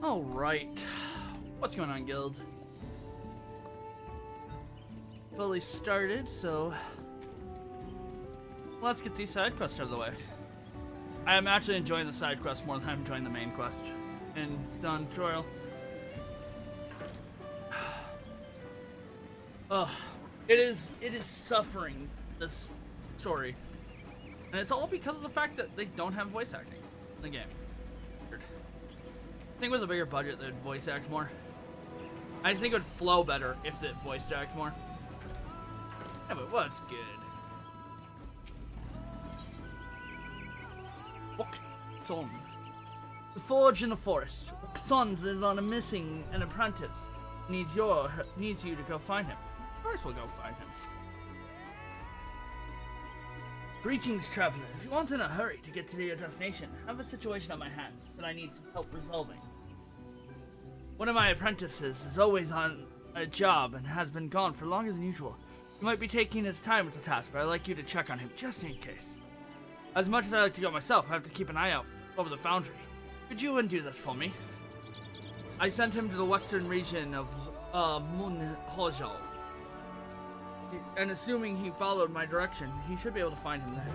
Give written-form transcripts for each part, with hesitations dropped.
Alright. What's going on, Guild? Fully started, so let's get these side quests out of the way. I am actually enjoying the side quest more than I'm enjoying the main quest in Dawn Tutorial. It is suffering, this story. And it's all because of the fact that they don't have voice acting in the game. Weird. I think with a bigger budget, they'd voice act more. I think it would flow better if it voiced act more. Yeah, but what's good? Wakson. The forge in the forest. Wakson's is on a missing an apprentice. Needs you to go find him. Of course we'll go find him. Greetings, traveler. If you want in a hurry to get to your destination, I have a situation on my hands that I need some help resolving. One of my apprentices is always on a job and has been gone for longer than usual. He might be taking his time with the task, but I'd like you to check on him just in case. As much as I like to go myself, I have to keep an eye out over the foundry. Could you undo this for me? I sent him to the western region of Munhojal. And assuming he followed my direction, he should be able to find him there.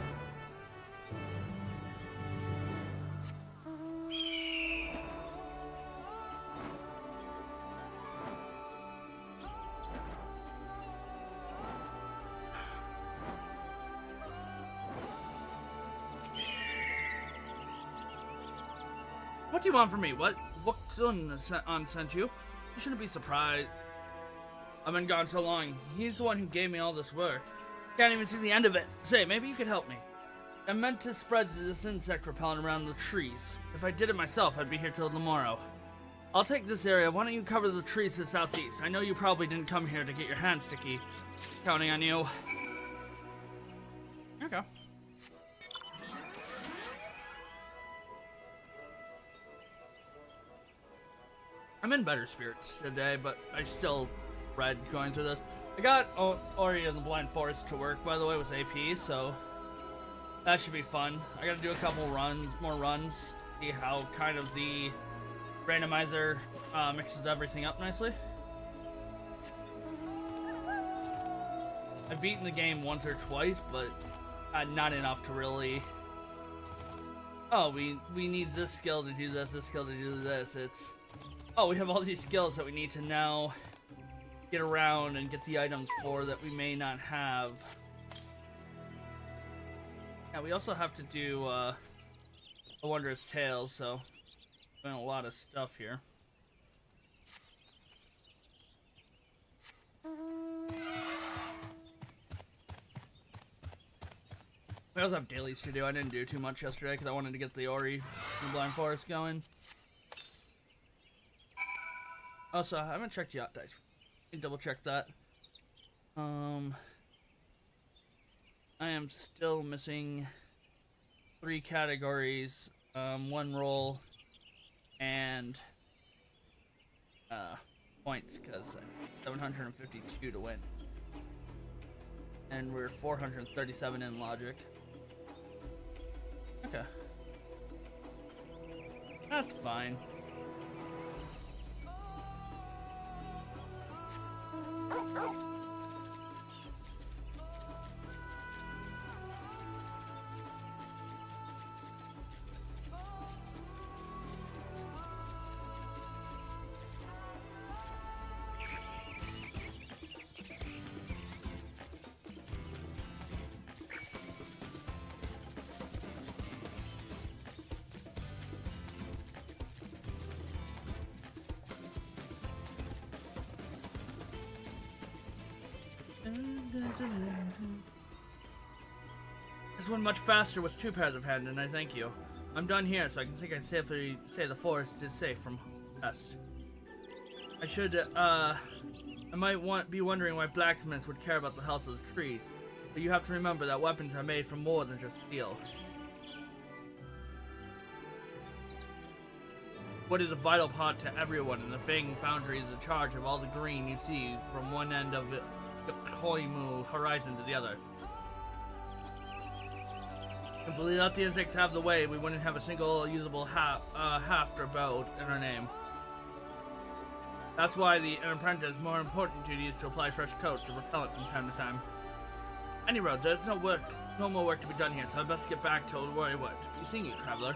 What do you want from me? What Sun sent you? You shouldn't be surprised. I've been gone so long. He's the one who gave me all this work. Can't even see the end of it. Say, maybe you could help me. I meant to spread this insect repellent around the trees. If I did it myself, I'd be here till tomorrow. I'll take this area. Why don't you cover the trees to the southeast? I know you probably didn't come here to get your hands sticky. Counting on you. Okay. I'm in better spirits today, but I still dread going through this. I got Ori in the Blind Forest to work, by the way, with AP, so that should be fun. I gotta do a couple more runs, see how kind of the randomizer mixes everything up nicely. I've beaten the game once or twice, but not enough to really... Oh, we need this skill to do this skill to do this. It's... Oh, we have all these skills that we need to now get around and get the items for that we may not have. Yeah, we also have to do a Wondrous Tale, so doing a lot of stuff here. We also have dailies to do. I didn't do too much yesterday because I wanted to get the Ori in the Blind Forest going. Also, I haven't checked yacht dice. Double check that. I am still missing 3 categories, 1 roll, and points, because 752 to win. And we're 437 in logic. Okay. That's fine. This one much faster with 2 pairs of hands, and I thank you. I'm done here, so I can safely say the forest is safe from us. I should, I might be wondering why blacksmiths would care about the health of the trees, but you have to remember that weapons are made from more than just steel. Wood is a vital part to everyone, and the Fang Foundry is in charge of all the green you see from one end of the Koimu horizon to the other. If we let the insects have the way, we wouldn't have a single usable haft or boat in our name. That's why an apprentice's more important duty is to apply fresh coats or repellent from time to time. Anyway, there's no more work to be done here, so I best get back to where I went. Be seeing you, traveler.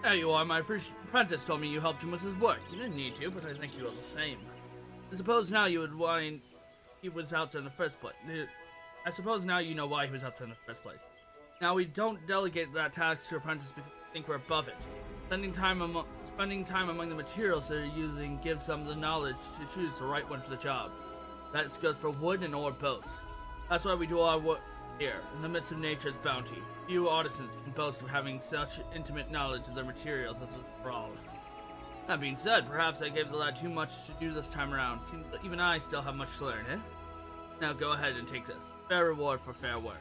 There you are, my apprentice told me you helped him with his work. You didn't need to, but I think you are the same. I suppose now you would why he was out there in the first place. I suppose now you know why he was out there in the first place. Now we don't delegate that task to apprentices because we think we're above it. Spending time among the materials they're using gives them the knowledge to choose the right one for the job. That's good for wood and ore both. That's why we do our work here, in the midst of nature's bounty. Few artisans can boast of having such intimate knowledge of their materials as a brawl. That being said, perhaps I gave the lad too much to do this time around. Seems that even I still have much to learn, eh? Now go ahead and take this. Fair reward for fair work.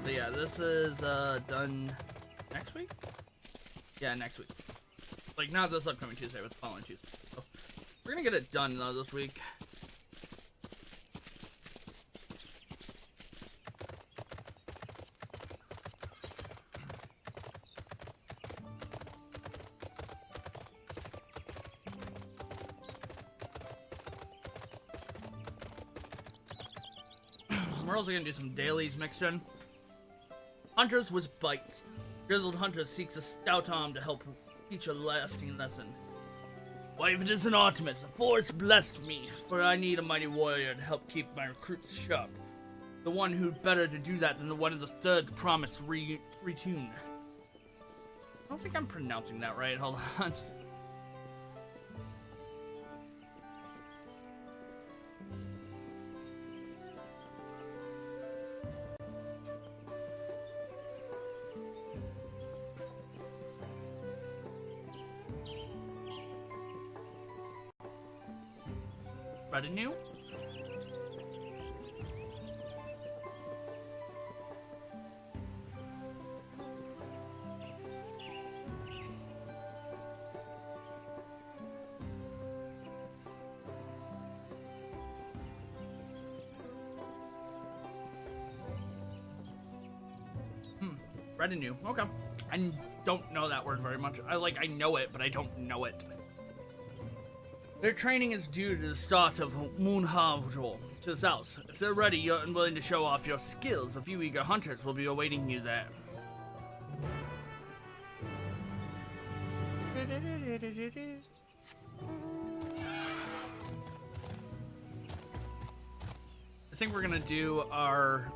So yeah, this is done next week? Yeah, next week. Like, not this upcoming Tuesday, but the following Tuesday. So, we're gonna get it done, though, this week. We're also gonna do some dailies mixed in. Hunters with Bite. Grizzled Hunter seeks a stout arm to help teach a lasting lesson. Why, if it is an Artemis, the force blessed me, for I need a mighty warrior to help keep my recruits sharp. The one who better to do that than the one of the third promised retune. I don't think I'm pronouncing that right, hold on. Retinue? Retinue. Okay. I don't know that word very much. I know it, but I don't know it. Their training is due to the start of Moonhavjol to the south. If they're ready and willing to show off your skills, a few eager hunters will be awaiting you there. I think we're gonna do our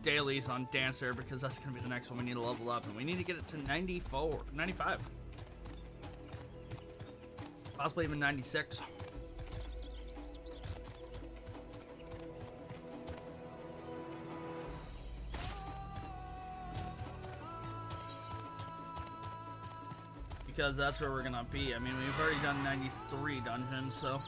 dailies on Dancer because that's gonna be the next one we need to level up, and we need to get it to 95. Possibly even 96. Because that's where we're gonna be. I mean, we've already done 93 dungeons, so.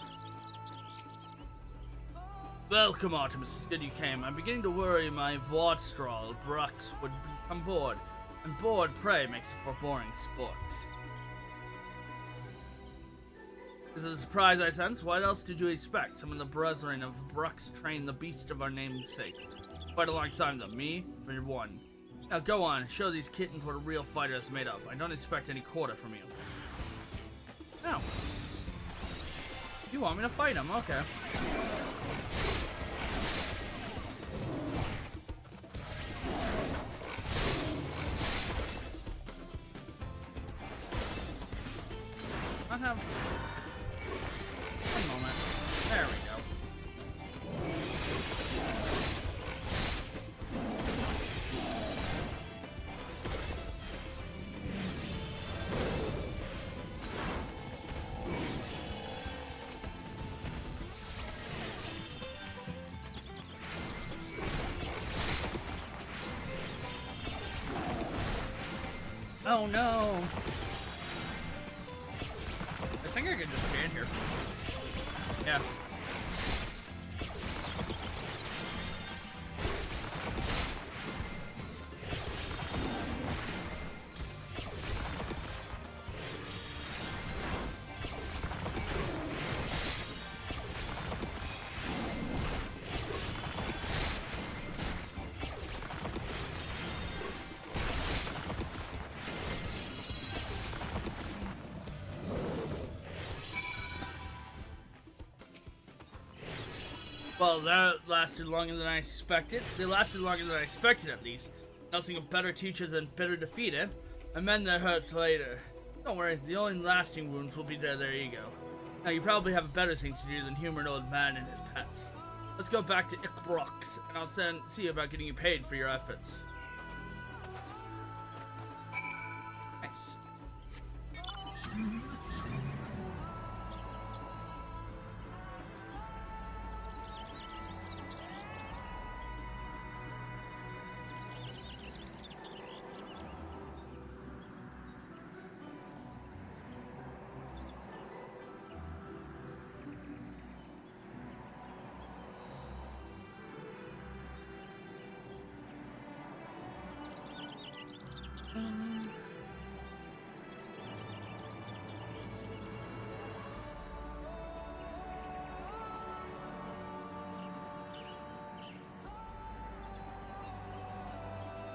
Welcome, Artemis. It's good you came. I'm beginning to worry my Vladstral Brux would become bored. And bored prey makes it for boring sport. This is a surprise I sense. What else did you expect? Some of the brethren of Brux train the beast of our namesake. Fight alongside them. Me, for one. Now go on, show these kittens what a real fighter is made of. I don't expect any quarter from you. No. You want me to fight him? Okay. I have... one moment. There we go. Oh no! I think I can just stand here. Yeah. Well, that lasted longer than I expected. They lasted longer than I expected, at least. Nothing a better teacher than bitter defeated, and mend their hurts later. Don't worry, the only lasting wounds will be their ego. Now, you probably have better things to do than humor an old man and his pets. Let's go back to Ikbrox, and I'll see about getting you paid for your efforts. Nice.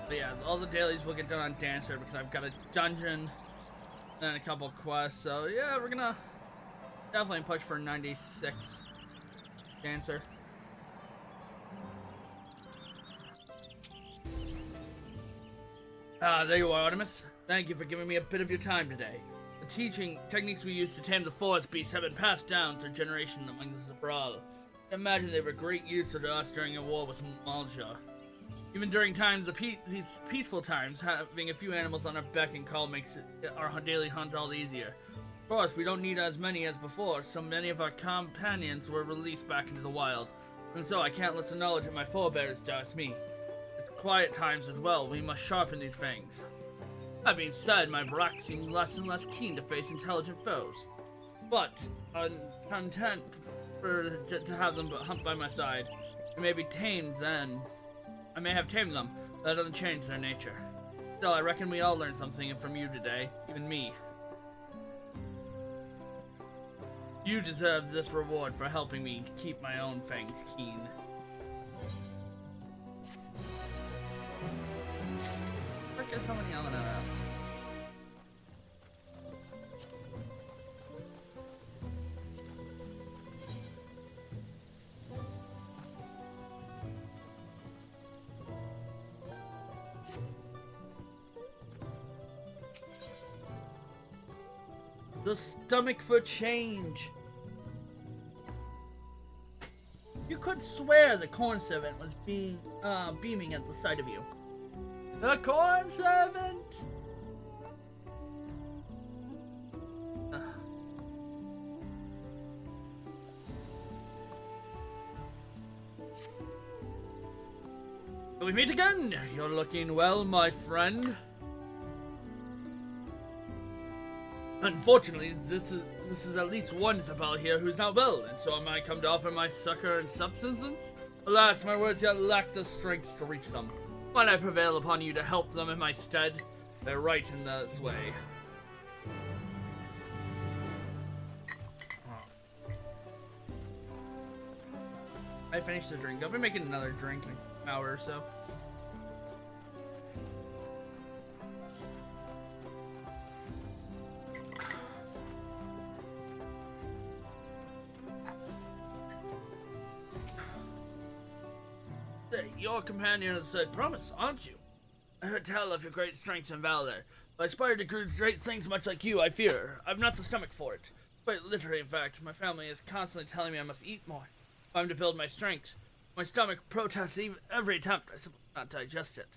But yeah, all the dailies will get done on Dancer because I've got a dungeon and a couple quests. So yeah, we're gonna definitely push for 96 Dancer. There you are, Artemis. Thank you for giving me a bit of your time today. The teaching techniques we used to tame the forest beasts have been passed down through generations among the Zabral. I imagine they were great use to us during a war with Malja. Even during times, these peaceful times, having a few animals on our beck and call makes our daily hunt all the easier. Of course, we don't need as many as before, so many of our companions were released back into the wild, and so I can't let the knowledge of my forebears douse me. It's quiet times as well, we must sharpen these fangs. That being said, my brak seem less and less keen to face intelligent foes. But, I'm content to have them hunt by my side. They may be tamed then. I may have tamed them, but that doesn't change their nature. Still, I reckon we all learned something from you today, even me. You deserve this reward for helping me keep my own fangs keen. Look at someone yelling at her. The stomach for change. You could swear the corn servant was beaming at the sight of you. The corn servant! We meet again. You're looking well, my friend. Unfortunately, this is at least one Zabal here who's not well, and so am I come to offer my succor and subsistence? Alas, my words yet lack the strength to reach them. Might I prevail upon you to help them in my stead? They're right in this way. I finished the drink. I'll be making another drink in an hour or so. Your companion has said promise, aren't you? I heard tell of your great strength and valor. If I aspire to do great things much like you, I fear I've not the stomach for it. Quite literally, in fact. My family is constantly telling me I must eat more if I'm to build my strength. My stomach protests every attempt. I simply cannot digest it.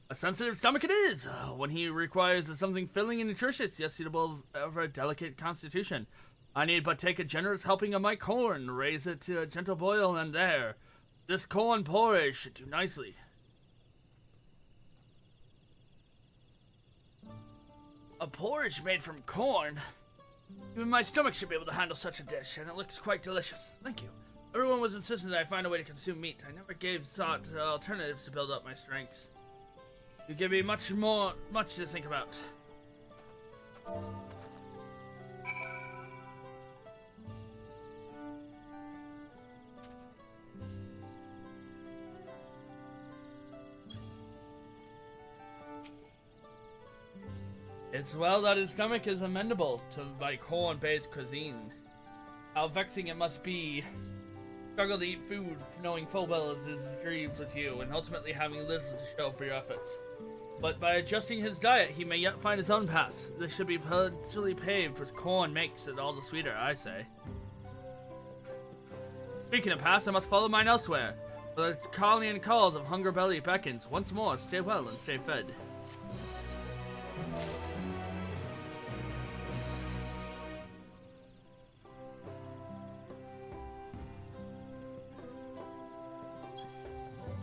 A sensitive stomach it is, when he requires something filling and nutritious, yet suitable for a delicate constitution. I need but take a generous helping of my corn, raise it to a gentle boil, and there. This corn porridge should do nicely. A porridge made from corn? Even my stomach should be able to handle such a dish, and it looks quite delicious. Thank you. Everyone was insistent that I find a way to consume meat. I never gave thought to alternatives to build up my strengths. You give me much to think about. It's well that his stomach is amendable to my corn-based cuisine. How vexing it must be. Struggle to eat food, knowing full well it is grieved with you, and ultimately having little to show for your efforts. But by adjusting his diet, he may yet find his own path. This should be plentifully paved with corn makes it all the sweeter, I say. Speaking of paths, I must follow mine elsewhere. For the calling and calls of hunger belly beckons. Once more, stay well and stay fed.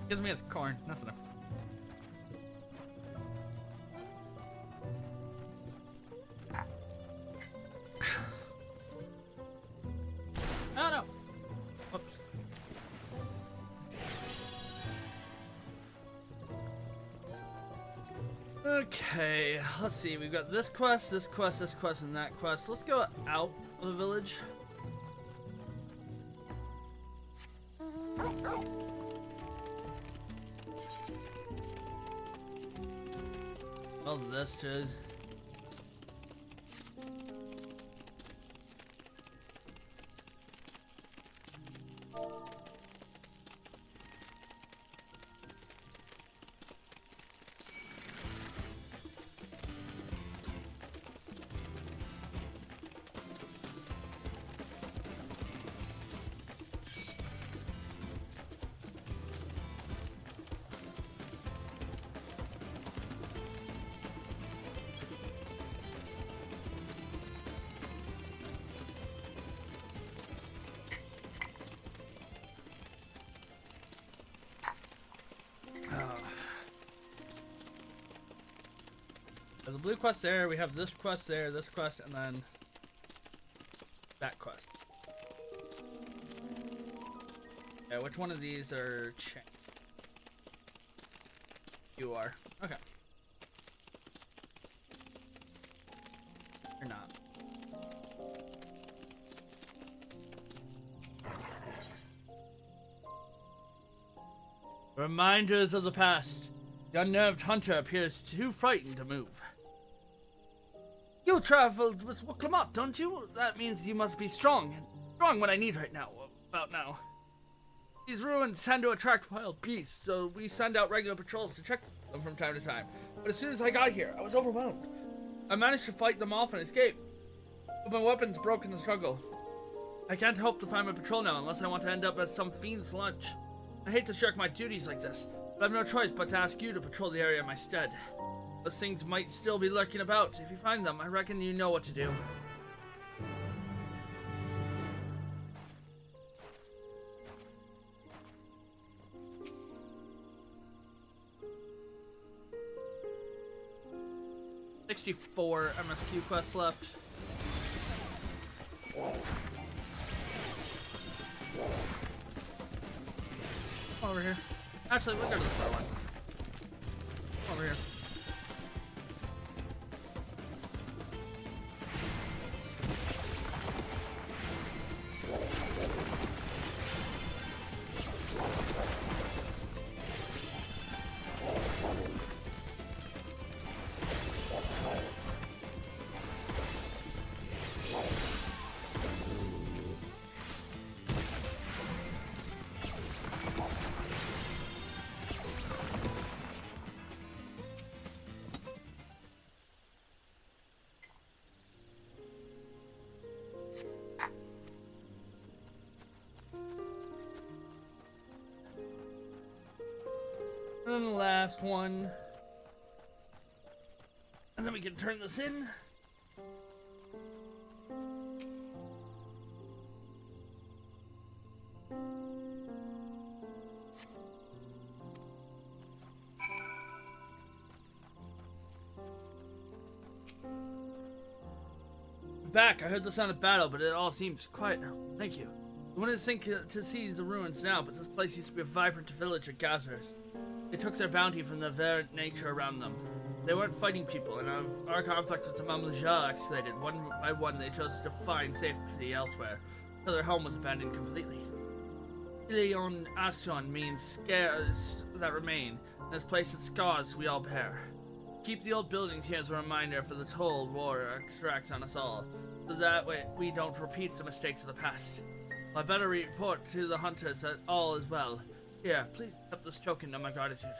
Gives me his corn, nothing. Oh no! Whoops. Okay, let's see. We've got this quest, this quest, this quest, and that quest. Let's go out of the village. Well, this should. There's a blue quest there, we have this quest there, this quest, and then that quest. Yeah, which one of these are changed? You are. Okay. You're not. Reminders of the past. The unnerved hunter appears too frightened to move. You traveled with Clement, don't you? That means you must be strong. Strong when I need right now. About now. These ruins tend to attract wild beasts, so we send out regular patrols to check them from time to time. But as soon as I got here, I was overwhelmed. I managed to fight them off and escape, but my weapons broke in the struggle. I can't hope to find my patrol now unless I want to end up as some fiend's lunch. I hate to shirk my duties like this, but I have no choice but to ask you to patrol the area in my stead. Those things might still be lurking about. If you find them, I reckon you know what to do. $64 MSQ quests left. Over here. Actually, we'll go to the far one. Over here. And then the last one. And then we can turn this in. Back, I heard the sound of battle, but it all seems quiet now. Thank you. I wanted to think to seize the ruins now, but this place used to be a vibrant village of Gazers. They took their bounty from the very nature around them. They weren't fighting people, and our conflict with the Mamluja escalated. One by one, they chose to find safety elsewhere, so their home was abandoned completely. Ilion Aston means scars that remain, and this place has scars we all bear. Keep the old buildings here as a reminder for the toll war extracts on us all, so that way we don't repeat the mistakes of the past. I better report to the hunters that all is well. Here, please accept this token of my gratitude.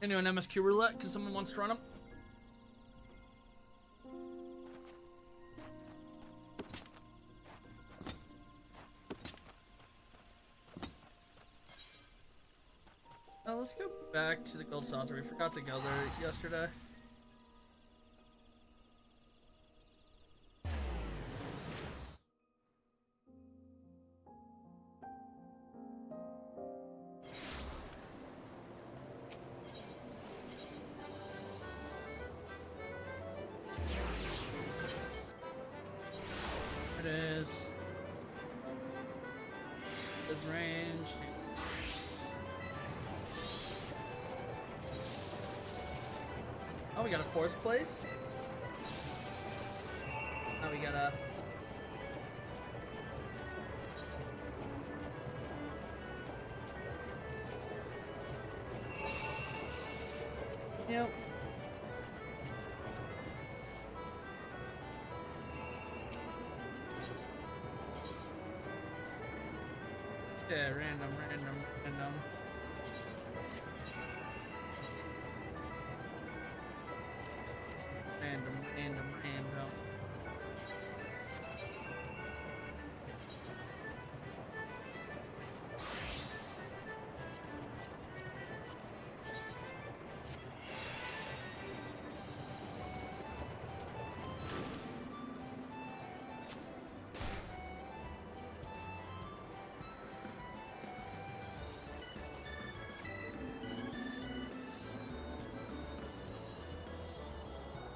Anyone MSQ roulette? Because someone wants to run them? Let's go back to the gold saucer. We forgot to go there yesterday. It is. It's range. Oh, we got a fourth place. Now we got a. Yep. Yeah, random. Random.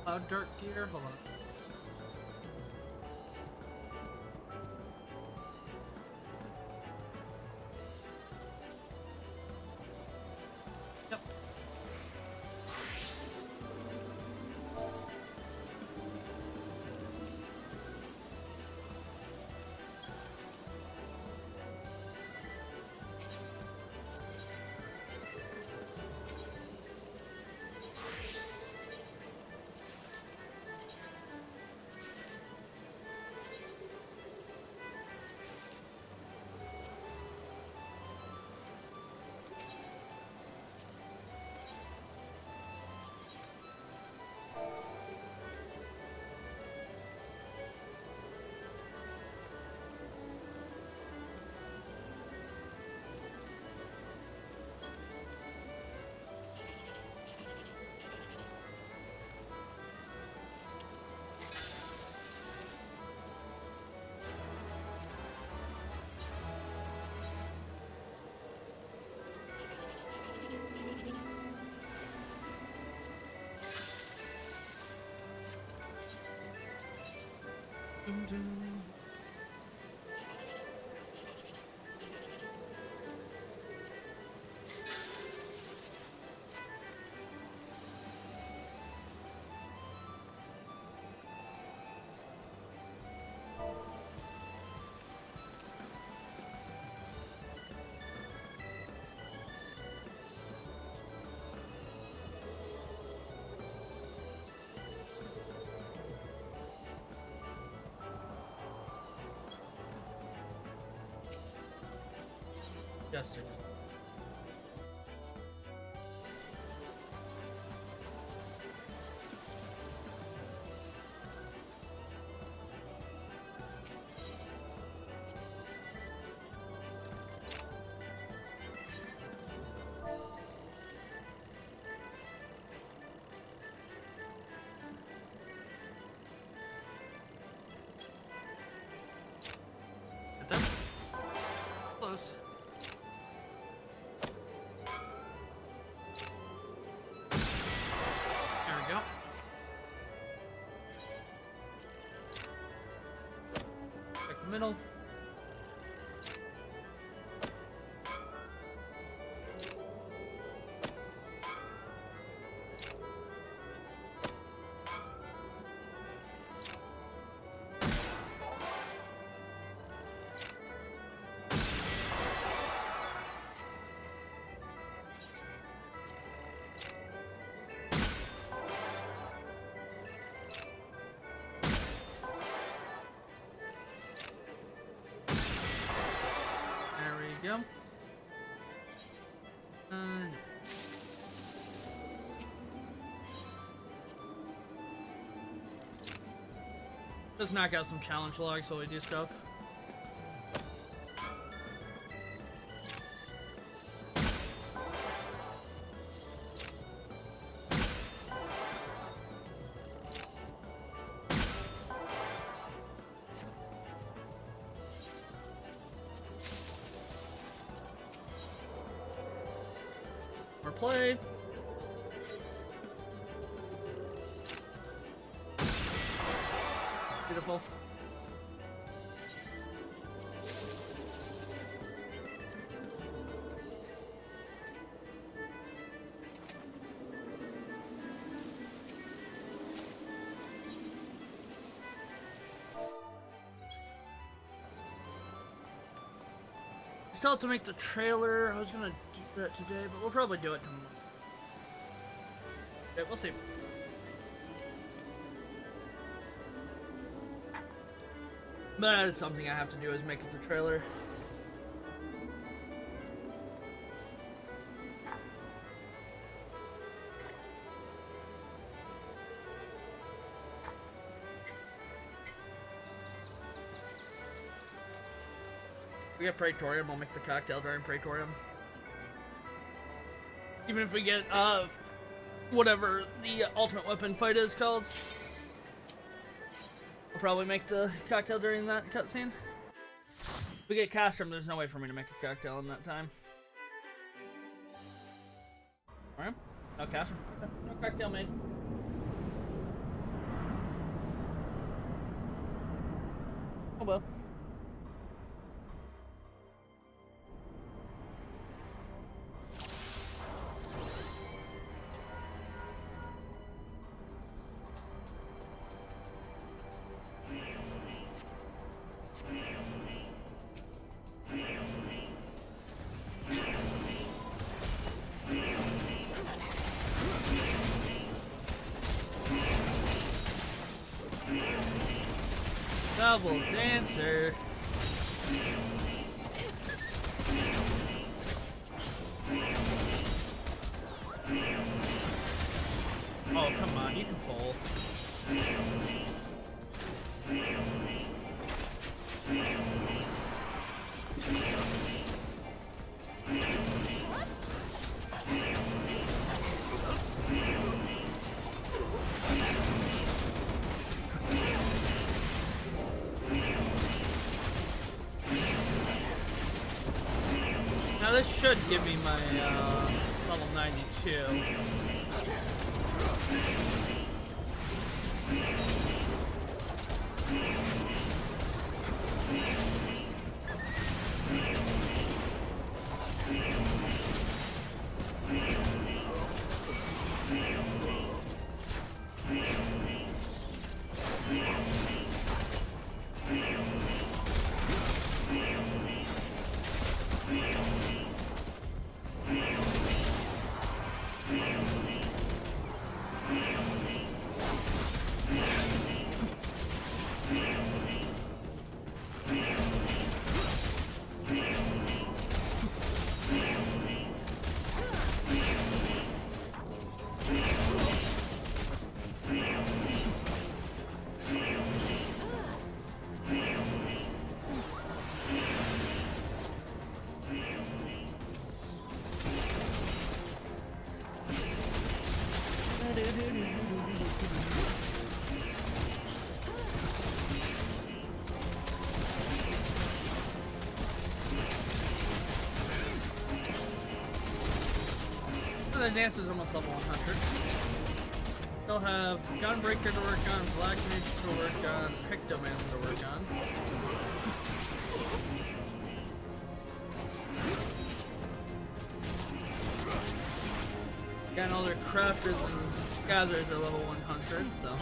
Cloud dart gear? Hold on. Yep. Dun, dun. Jester. Get them. Close. There we go. Check the middle. Go. Let's knock out some challenge logs while we do stuff. Played. Beautiful. Still have to make the trailer. I was gonna do that today, but we'll probably do it tomorrow. Okay, we'll see. But that is something I have to do, is make it the trailer. We get Praetorium, we'll make the cocktail during Praetorium. Even if we get, whatever the ultimate weapon fight is called. We'll probably make the cocktail during that cutscene. If we get Castrum, there's no way for me to make a cocktail in that time. Alright, no Castrum. No cocktail made. well. Double dancer. Oh, come on, you can pull. Now this should give me my level 92. The dance is almost level 100. Still have Gunbreaker to work on, Black Mage to work on, Pictoman to work on. Again, all their crafters and gatherers are level 100, so.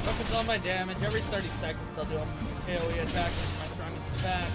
Focus on my damage. Every 30 seconds I'll do a AoE attack with my strongest attack.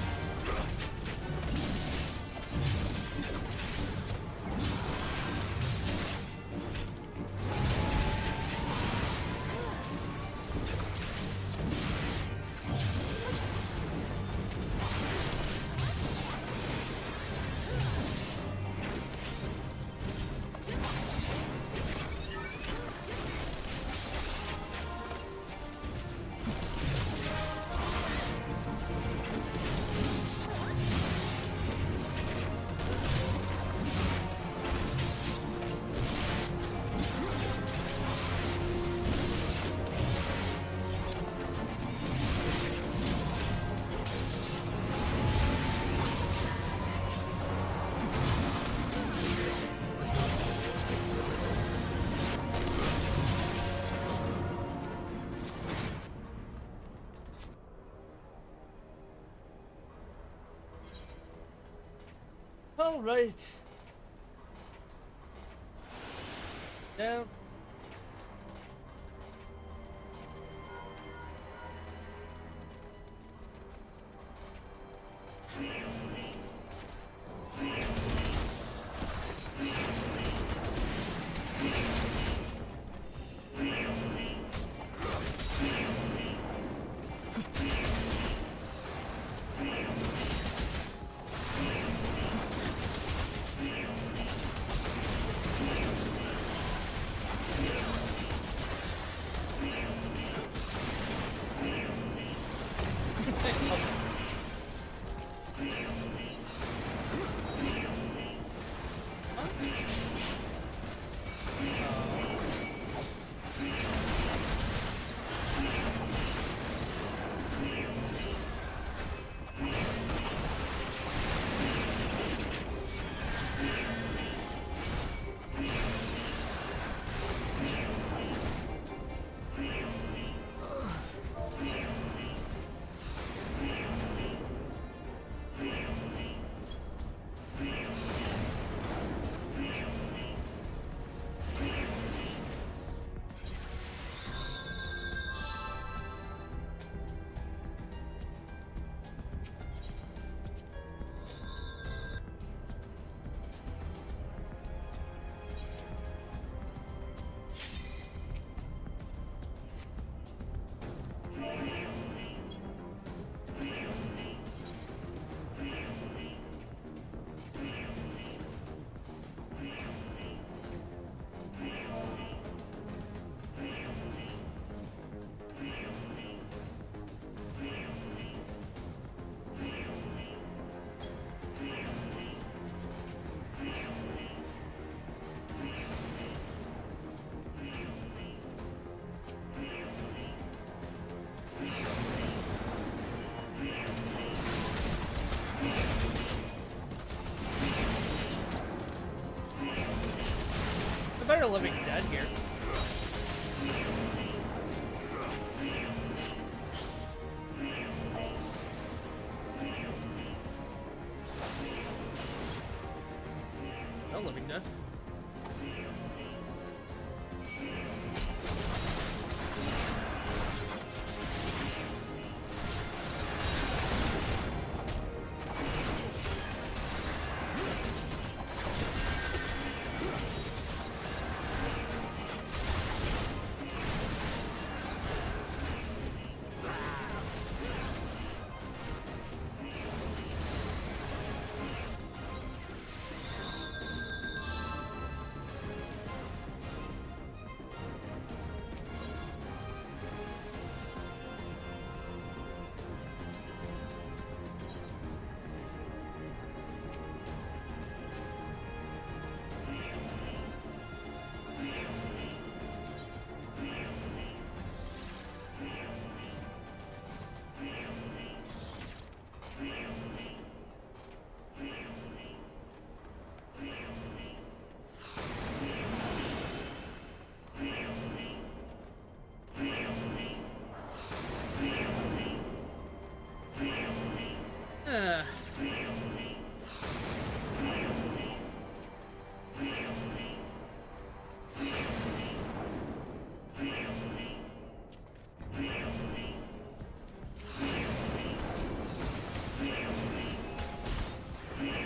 All right. Down. Better living dead here. No living dead.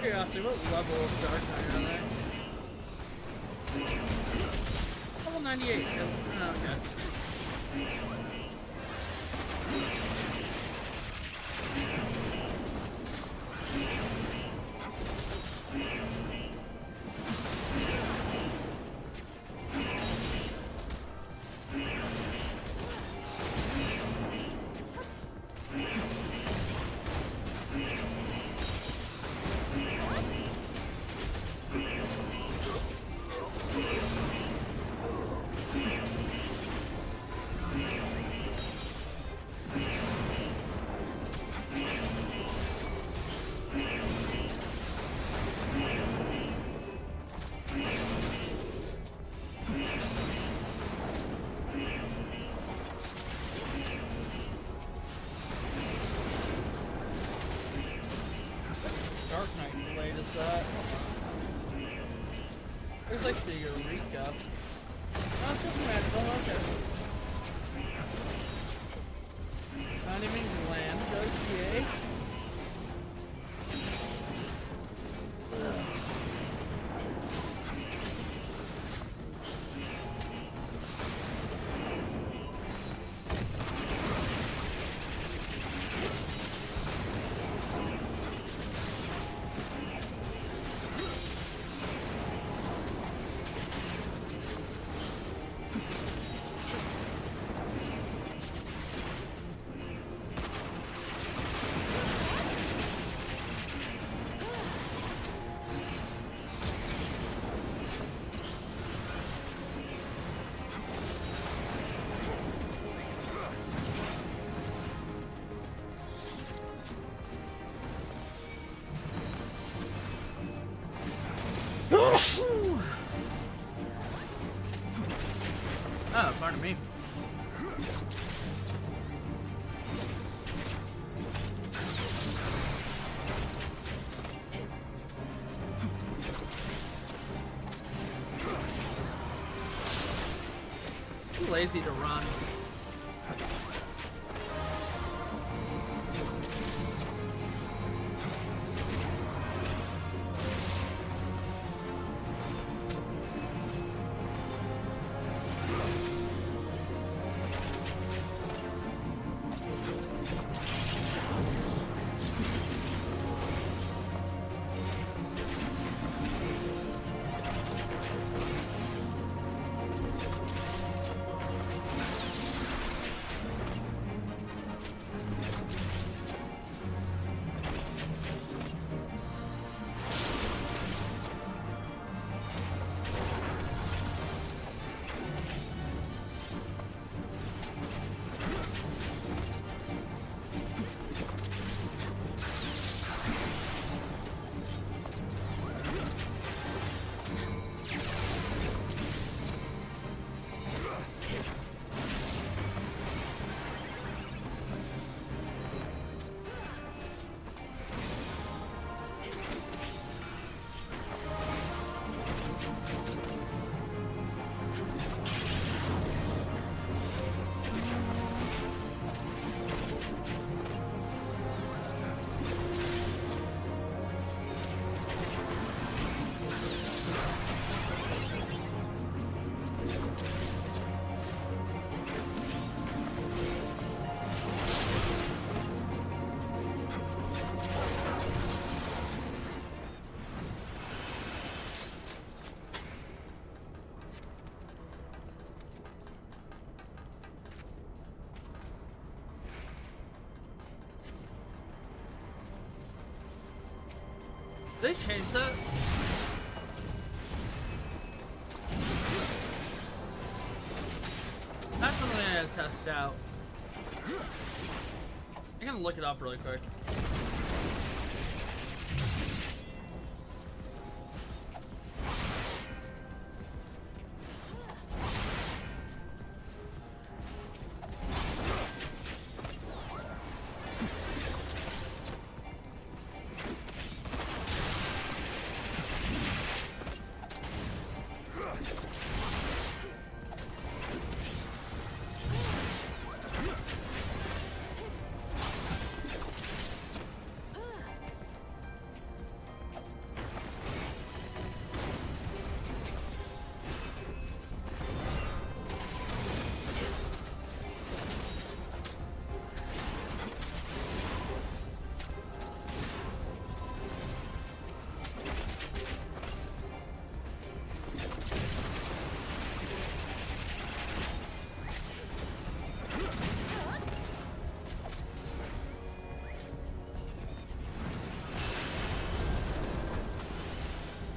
Curiosity, what level of Dark Knight are they? Level 98. Oh, okay. Dark Knight related to that. There's like the Eureka. Oh, it's just magical, okay. Not even land, okay. lazy to run. Did they change that? That's something I gotta test out. I'm gonna look it up really quick.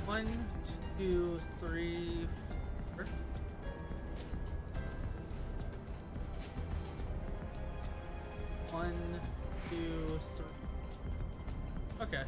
One, two, three, four. One, two, three. Okay.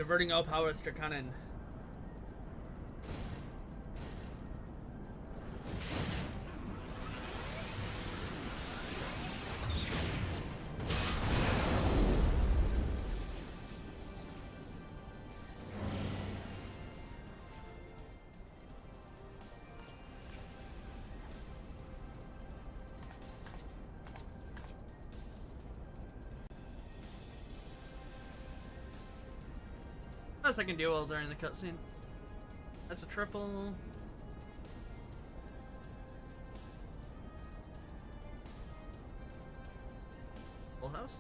Diverting all powers to Kanin. Best I can do well during the cutscene. That's a triple. Full house.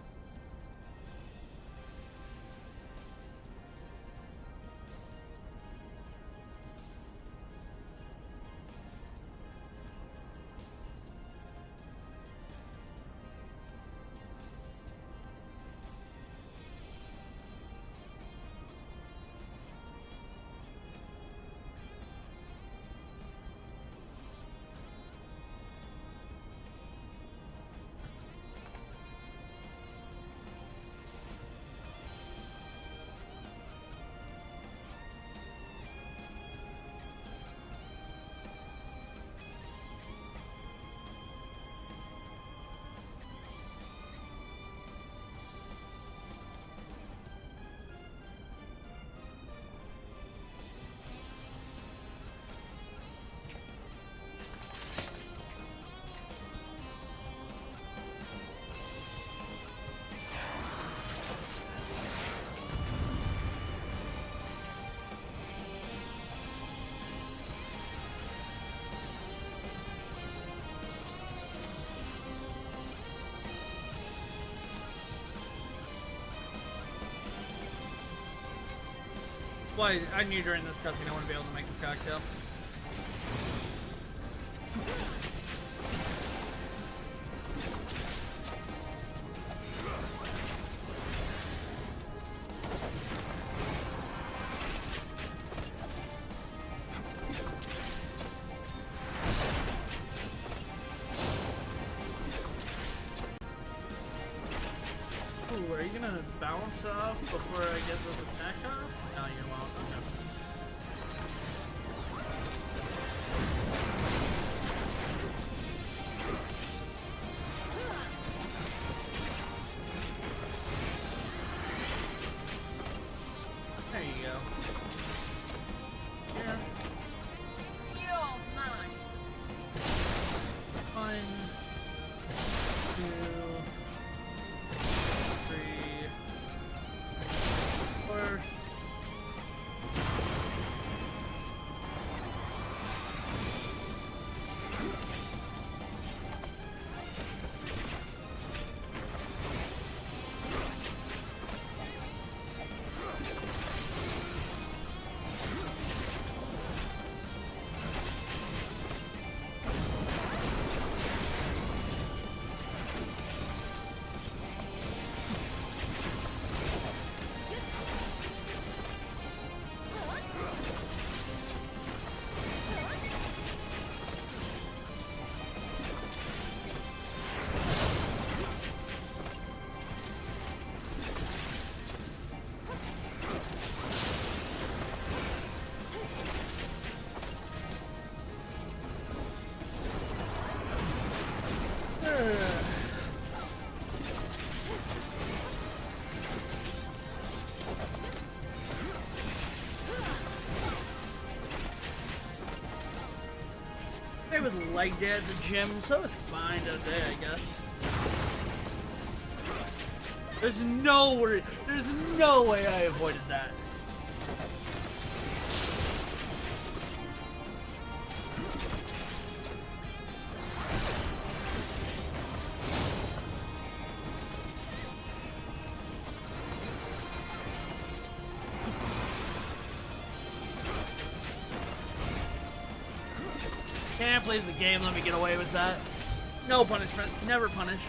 Well, I knew during this cutscene I wouldn't be able to make the cocktail. Ooh, are you gonna bounce off before I get this attack off? No, you won't. Okay. There you go. Yeah. You're mine. 1, 2, 3, 4. I was leg day at the gym, so it's fine today, I guess. There's no way I avoided that. Can't believe the game let me get away with that. No punishment. Never punish.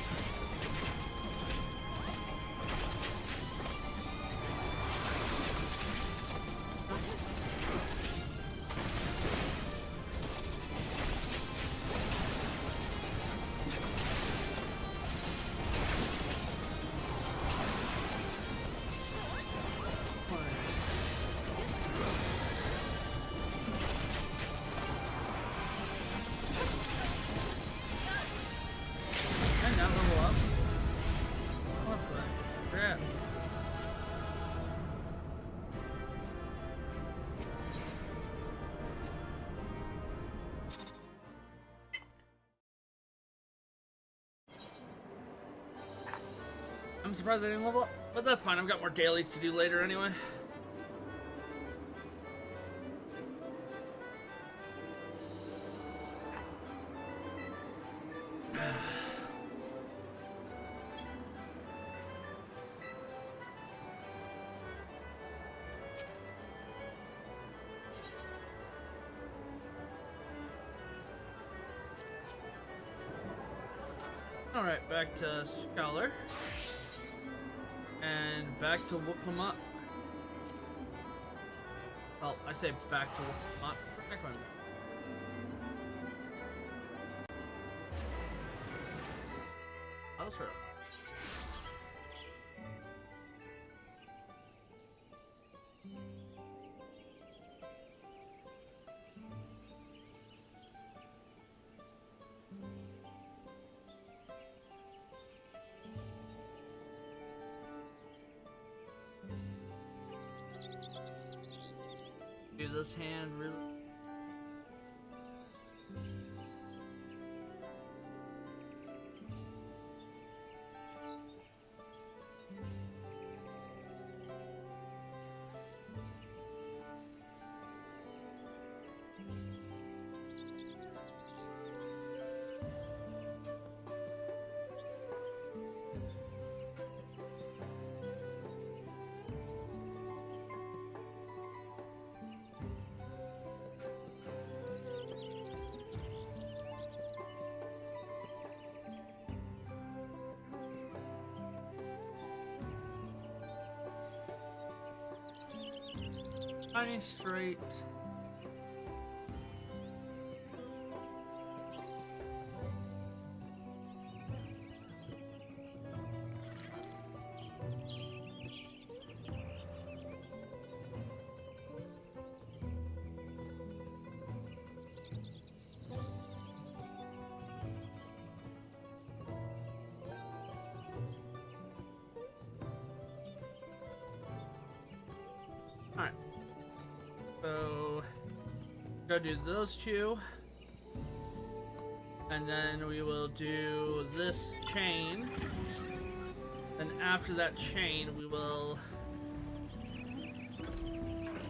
I'm surprised I didn't level up, but that's fine. I've got more dailies to do later anyway. Alright, back to Scholar. And back to Wookamat. Well, I say back to Wookamat. Back one. That was her. Do this hand really. Tiny straight. Alright. So, go do those two. And then we will do this chain. And after that chain, we will...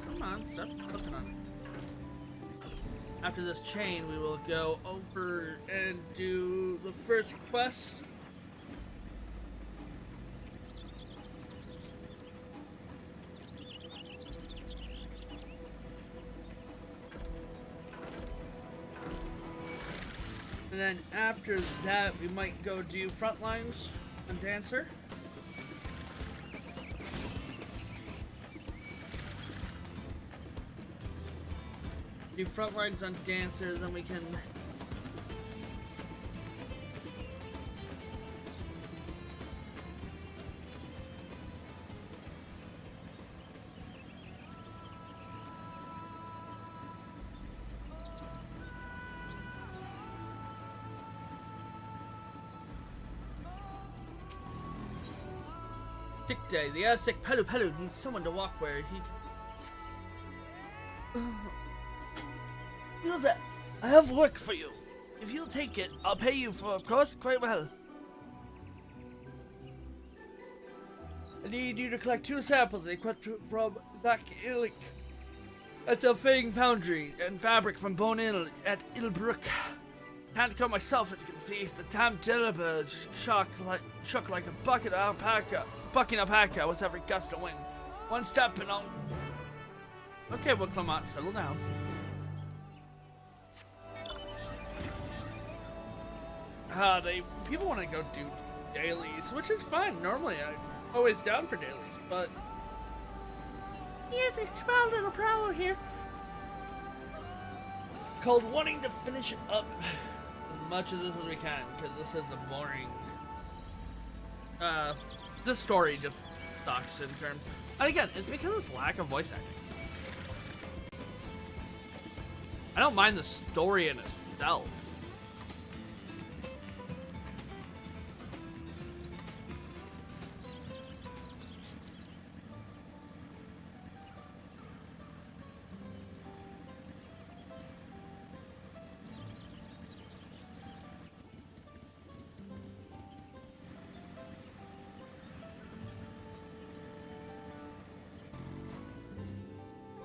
Come on, stop clicking on it. After this chain, we will go over and do the first quest. And then after that, we might go do front lines on Dancer. Do front lines on Dancer, then we can... Sick day. The Aztec Palu Palu needs someone to walk where he can... Feel that. I have work for you. If you'll take it, I'll pay you for, of course, quite well. I need you to collect 2 samples equipped from Zach Illick at the Fang Foundry and fabric from Bone Ill at Ilbrook. Can't go myself, as you can see. The damn Delibird shook like a bucking alpaca with every gust of wind. One step and I'll... Okay, well, Clement, settle down. People want to go do dailies, which is fine. Normally, I'm always down for dailies, but... Here's a small little problem here. Called wanting to finish up as much of this as we can, because this is a boring... the story just sucks in terms... And again, it's because of this lack of voice acting. I don't mind the story in itself.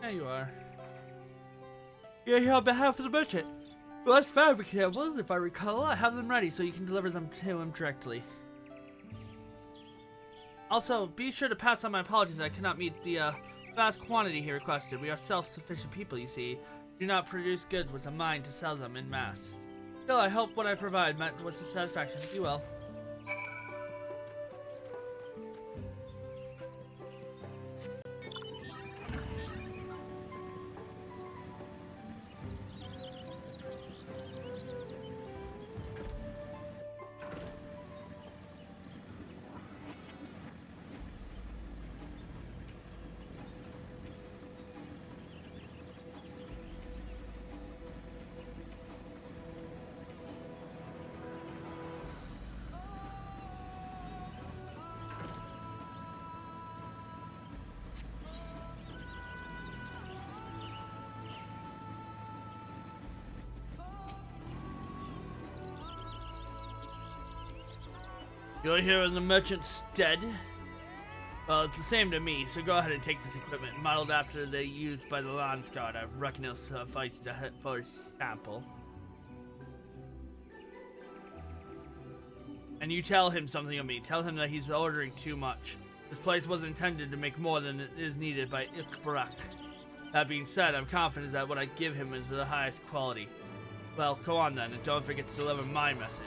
There you are. You're here on behalf of the merchant. Well, that's fabric samples, if I recall. I have them ready so you can deliver them to him directly. Also, be sure to pass on my apologies that I cannot meet the vast quantity he requested. We are self-sufficient people, you see. We do not produce goods with a mind to sell them in mass. Still, I hope what I provide met with satisfaction. Be well. You're here in the merchant's stead? Well, it's the same to me, so go ahead and take this equipment, modeled after they used by the Lance Guard. I reckon it'll suffice for a sample. And you tell him something of me. Tell him that he's ordering too much. This place was intended to make more than is needed by Ikbarak. That being said, I'm confident that what I give him is the highest quality. Well, go on then, and don't forget to deliver my message.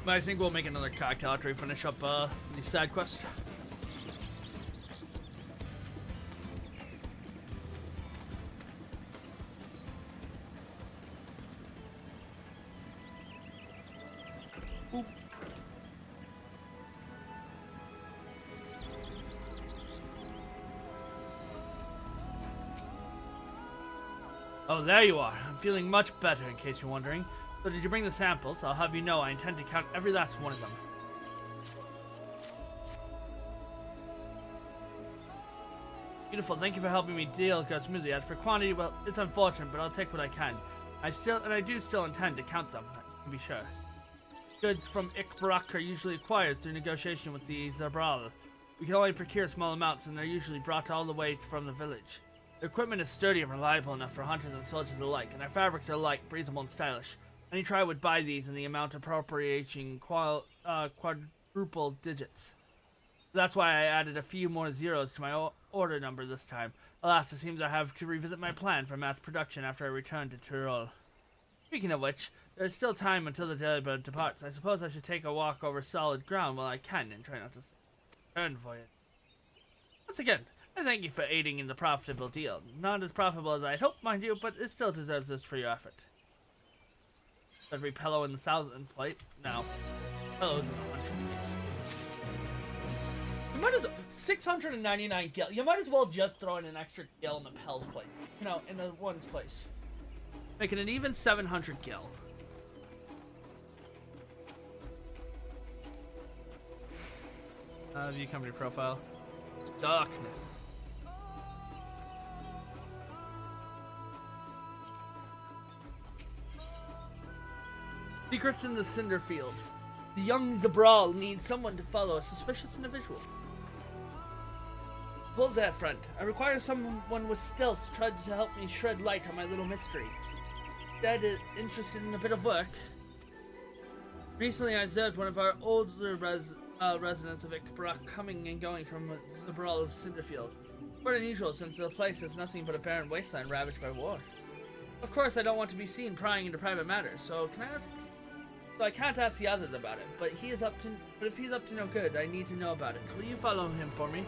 But I think we'll make another cocktail after we finish up the side quest. Oop. Oh, there you are. I'm feeling much better, in case you're wondering. So did you bring the samples? I'll have you know I intend to count every last one of them. Beautiful, thank you for helping me deal with smoothly. As for quantity, well, it's unfortunate, but I'll take what I can. I do still intend to count them, you can be sure. Goods from Ikbarak are usually acquired through negotiation with the Zabral. We can only procure small amounts, and they're usually brought all the way from the village. The equipment is sturdy and reliable enough for hunters and soldiers alike, and their fabrics are light, breathable, and stylish. Any tribe would buy these in the amount appropriating quadruple digits. That's why I added a few more zeros to my order number this time. Alas, it seems I have to revisit my plan for mass production after I return to Tyrol. Speaking of which, there's still time until the daily bird departs. I suppose I should take a walk over solid ground while I can and try not to turn for it. Once again, I thank you for aiding in the profitable deal. Not as profitable as I'd hoped, mind you, but it still deserves this for your effort. Every pillow in the southern plate? No. Pillows in the 100 piece. You might as 699 gil. You might as well just throw in an extra gil in the Pell's place. You know, in the one's place. Making an even 700 gil. View company profile. Darkness. Secrets in the Cinderfield. The young Zabral needs someone to follow a suspicious individual. Hold that, friend. I require someone with stealth to try to help me shed light on my little mystery. Dad is interested in a bit of work. Recently, I observed one of our older residents of Ikbarak coming and going from Zabral Cinderfield. Quite unusual, since the place is nothing but a barren wasteland ravaged by war. Of course, I don't want to be seen prying into private matters, so can I ask So I can't ask the others about it, but if he's up to no good, I need to know about it. Will you follow him for me?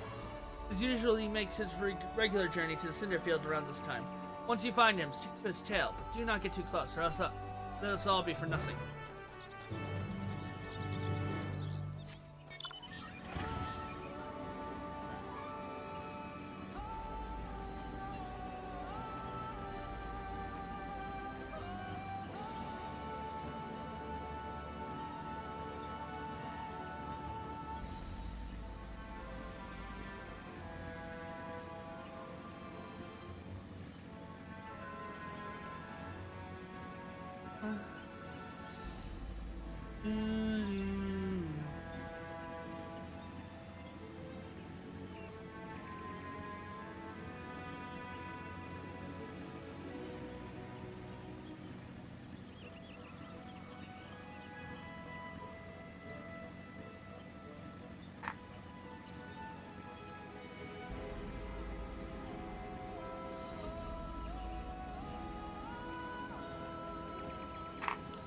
He usually makes his regular journey to the cinder field around this time. Once you find him, stick to his tail, but do not get too close, or else this will all be for nothing.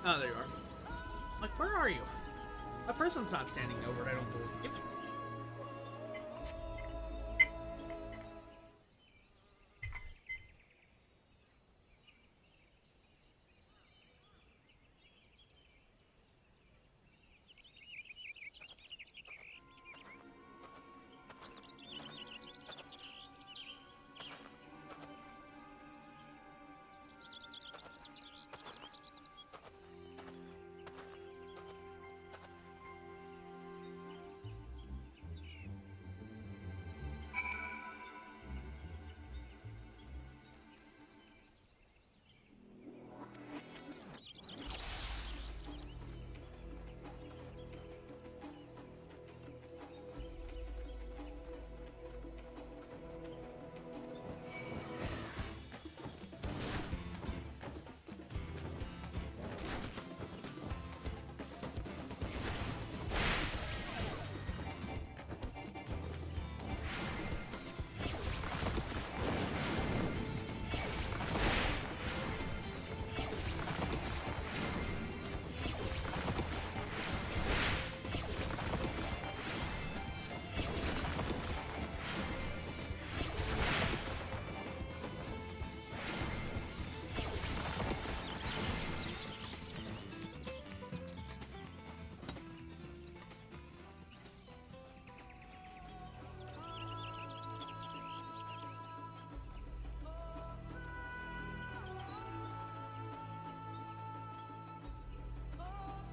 Oh, there you are. Like, where are you? That person's not standing over it, I don't believe.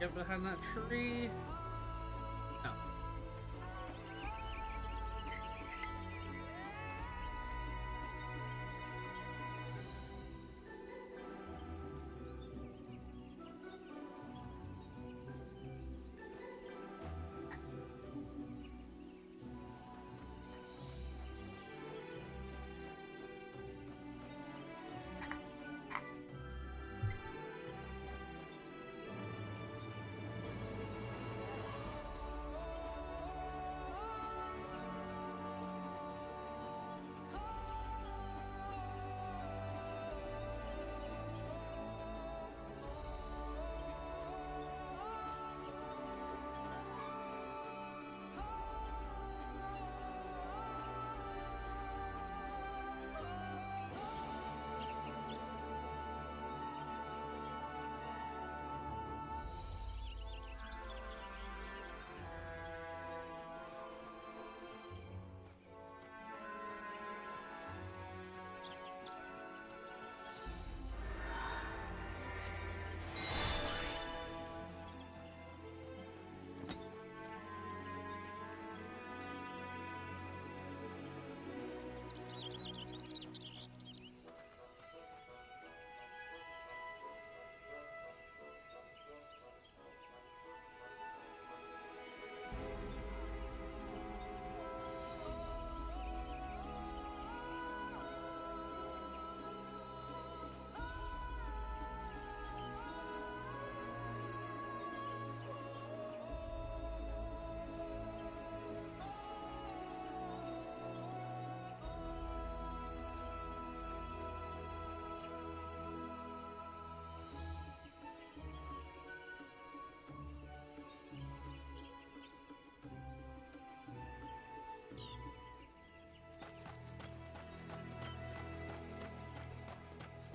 Get behind that tree. No.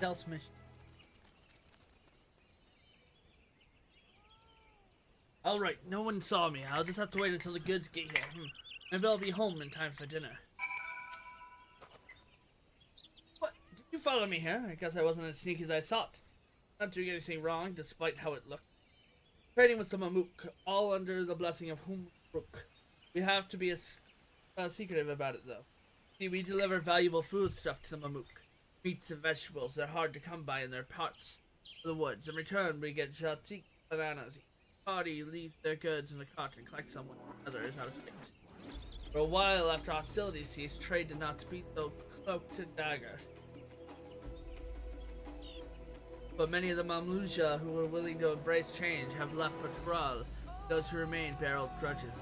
Stealth mission. Alright, no one saw me. I'll just have to wait until the goods get here. Maybe I'll be home in time for dinner. What? Did you follow me here? I guess I wasn't as sneaky as I thought. Not doing anything wrong, despite how it looked. Trading with the Mamook, all under the blessing of Humruk. We have to be secretive about it, though. See, we deliver valuable foodstuff to the Mamook. Meats and vegetables that are hard to come by in their parts of the woods. In return, we get jatik bananas. Each party leaves their goods in the cart and collects them when the other is out of sight. For a while after hostilities ceased, trade did not be so cloaked and dagger. But many of the Mamluja who were willing to embrace change have left for Thrall. Those who remain bear old grudges.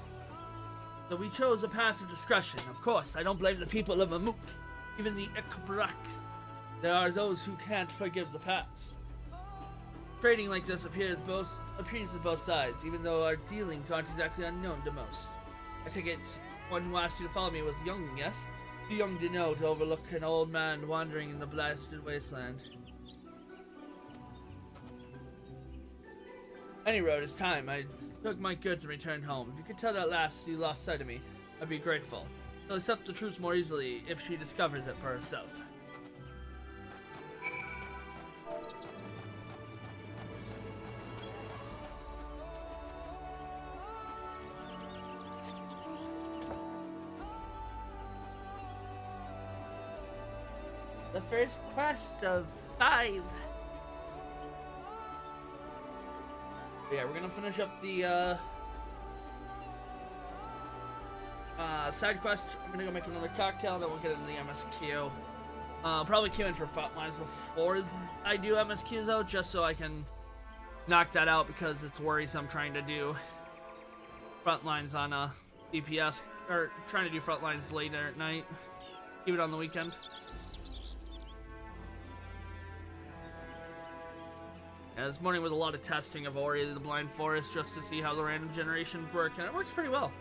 So we chose a path of discretion. Of course, I don't blame the people of Mamuk, even the Ekbraks. There are those who can't forgive the past. Trading like this appears to both sides, even though our dealings aren't exactly unknown to most. I take it one who asked you to follow me was young, yes? Too young to know to overlook an old man wandering in the blasted wasteland. Any road, it's time. I took my goods and returned home. If you could tell that lass you lost sight of me, I'd be grateful. She'll accept the truth more easily if she discovers it for herself. The first quest of 5. Yeah, we're gonna finish up the side quest. I'm gonna go make another cocktail, then we'll get into the MSQ. Probably queue in for frontlines before I do MSQ though, just so I can knock that out because it's worrisome trying to do frontlines on DPS, or trying to do frontlines later at night, even on the weekend. Yeah, this morning was a lot of testing of Ori the Blind Forest just to see how the random generations work, and it works pretty well.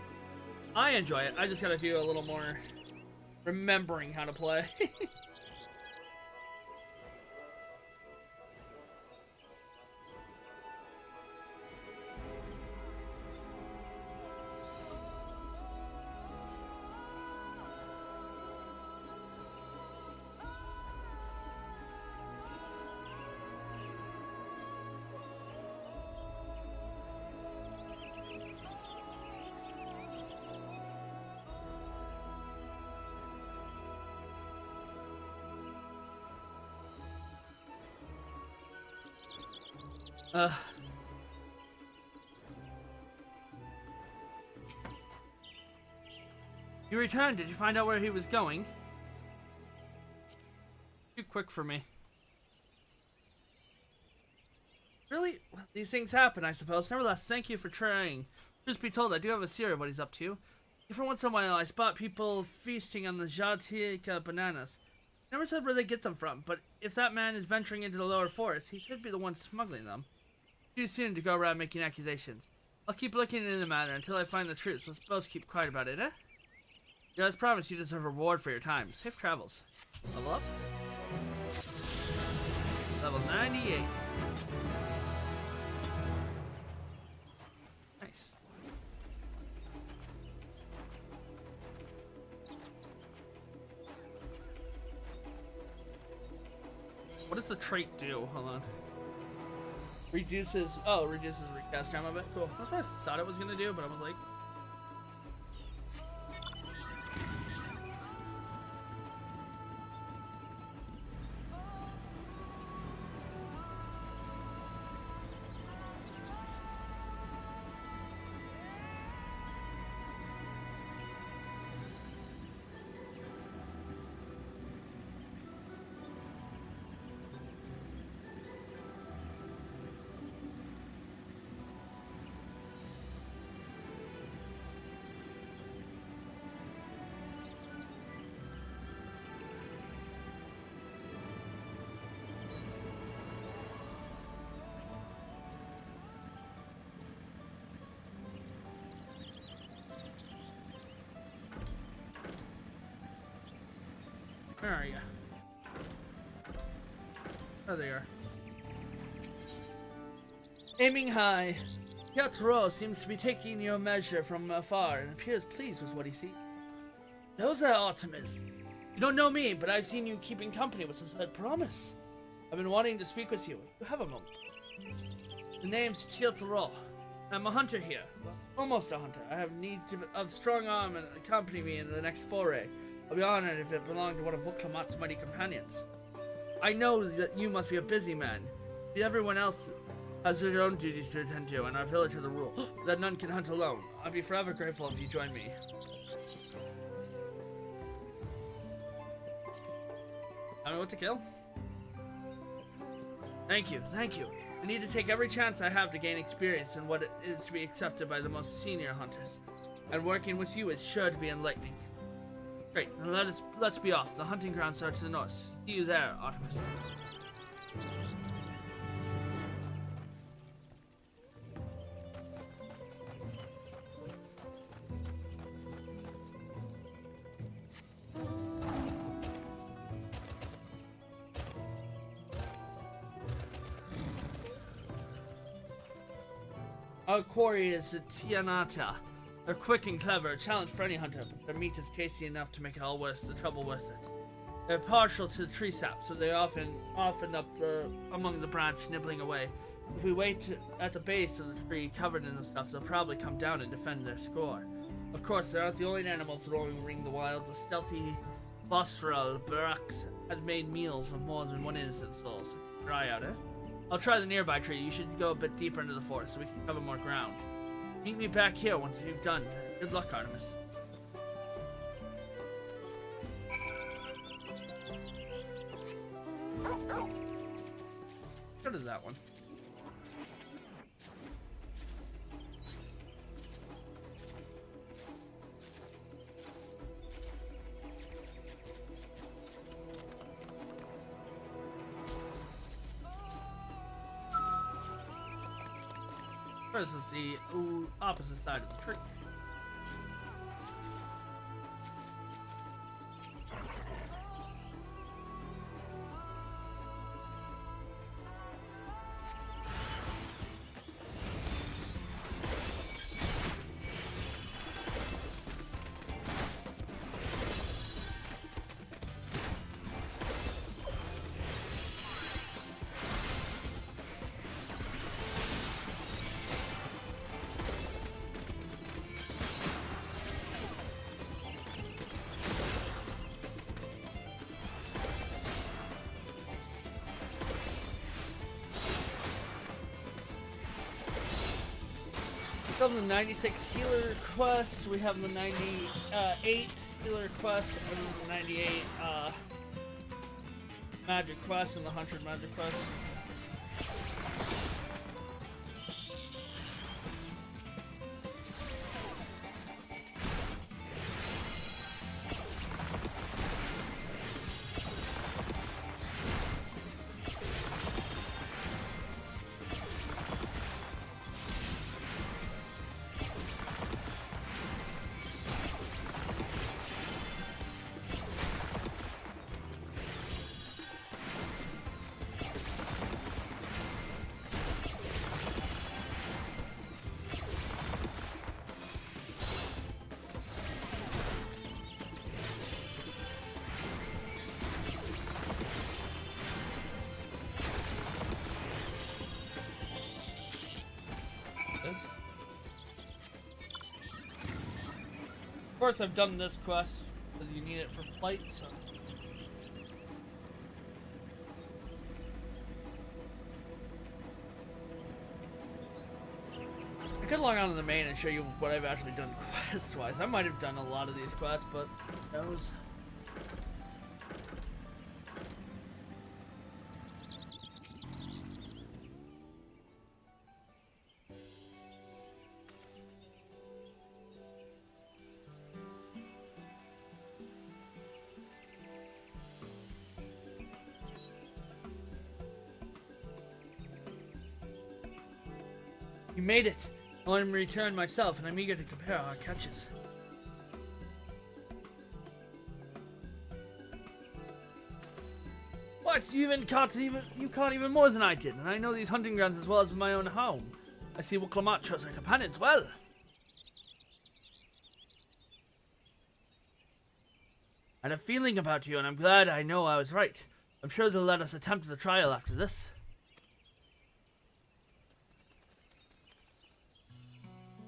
I enjoy it. I just gotta do a little more remembering how to play. You returned. Did you find out where he was going? Too quick for me. Really? Well, these things happen, I suppose. Nevertheless, thank you for trying. Truth be told, I do have a theory of what he's up to. Every once in a while, I spot people feasting on the Jatika bananas. Never said where they get them from, but if that man is venturing into the lower forest, he could be the one smuggling them. Too soon to go around making accusations. I'll keep looking into the matter until I find the truth, so let's both keep quiet about it, eh? Yeah, as promised, you deserve a reward for your time. Safe travels. Level up. Level 98. Nice. What does the trait do? Hold on. Reduces recast time a bit. Cool. That's what I thought it was gonna do, but I was like, where are you? There they are. Aiming high. Yatro seems to be taking your measure from afar and appears pleased with what he sees. Those are Artemis. You don't know me, but I've seen you keeping company with us, I promise. I've been wanting to speak with you. You have a moment. The name's Chillin. I'm a hunter here. Well, almost a hunter. I have need of strong arm and accompany me in the next foray. I'll be honored if it belonged to one of Vuklamat's mighty companions. I know that you must be a busy man. Everyone else has their own duties to attend to, and our village has a rule that none can hunt alone. I'd be forever grateful if you join me. Tell me what to kill? Thank you, thank you. I need to take every chance I have to gain experience in what it is to be accepted by the most senior hunters. And working with you is sure to be enlightening. Great, then let's be off. The hunting grounds are to the north. See you there, Artemis. Our quarry is the Tianata. They're quick and clever, a challenge for any hunter, but their meat is tasty enough to make it all worth the trouble with it. They're partial to the tree sap, so they're often among the branch, nibbling away. If we wait at the base of the tree covered in the stuff, they'll probably come down and defend their score. Of course, they aren't the only animals roaming the wild. The stealthy Bostral Barax has made meals of more than one innocent soul, so try out, eh? I'll try the nearby tree. You should go a bit deeper into the forest so we can cover more ground. Meet me back here once you've done. Good luck, Artemis. What is that one? This is the opposite side of the tree. We have the 96 healer quest, we have the 98 healer quest, and the 98 magic quest, and the 100 magic quest. Of course, I've done this quest because you need it for flight, so. I could log on to the main and show you what I've actually done quest-wise. I might have done a lot of these quests, but who knows? You made it! I want to return myself, and I'm eager to compare our catches. What? What? You caught even more than I did, and I know these hunting grounds as well as my own home. I see Wuklamot chose our companions well. I had a feeling about you, and I'm glad I know I was right. I'm sure they'll let us attempt the trial after this.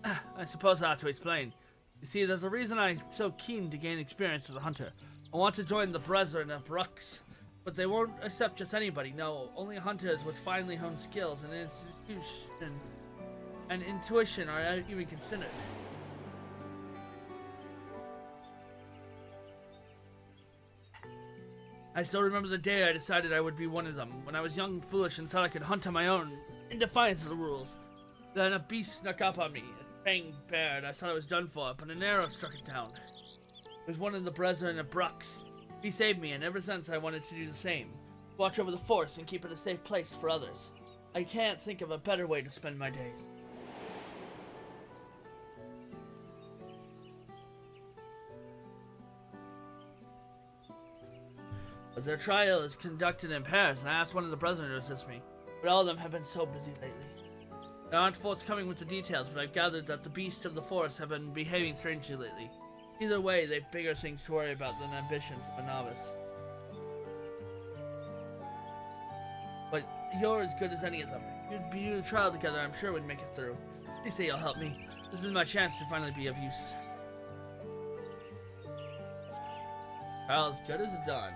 I suppose I ought to explain. You see, there's a reason I'm so keen to gain experience as a hunter. I want to join the Brethren of Brooks, but they won't accept just anybody. No, only hunters with finely honed skills and intuition are even considered. I still remember the day I decided I would be one of them, when I was young and foolish and thought I could hunt on my own, in defiance of the rules. Then a beast snuck up on me. Bang bared. I thought I was done for, but an arrow struck it down. It was one of the Brethren of Brooks. He saved me, and ever since I wanted to do the same. Watch over the force and keep it a safe place for others. I can't think of a better way to spend my days. But their trial is conducted in Paris, and I asked one of the Brethren to assist me, but all of them have been so busy lately. There aren't forthcoming with the details, but I've gathered that the beasts of the forest have been behaving strangely lately. Either way, they've bigger things to worry about than ambitions of a novice. But you're as good as any of them. You'd do the trial together, I'm sure we'd make it through. Please say you'll help me. This is my chance to finally be of use. Trial as good as done.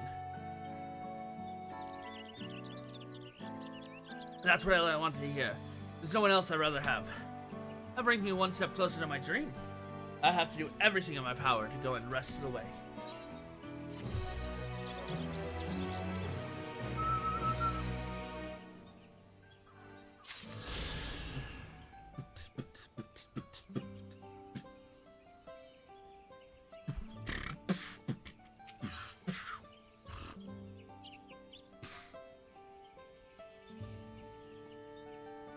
That's what I want to hear. There's no one else I'd rather have. That brings me one step closer to my dream. I have to do everything in my power to go and rest it away.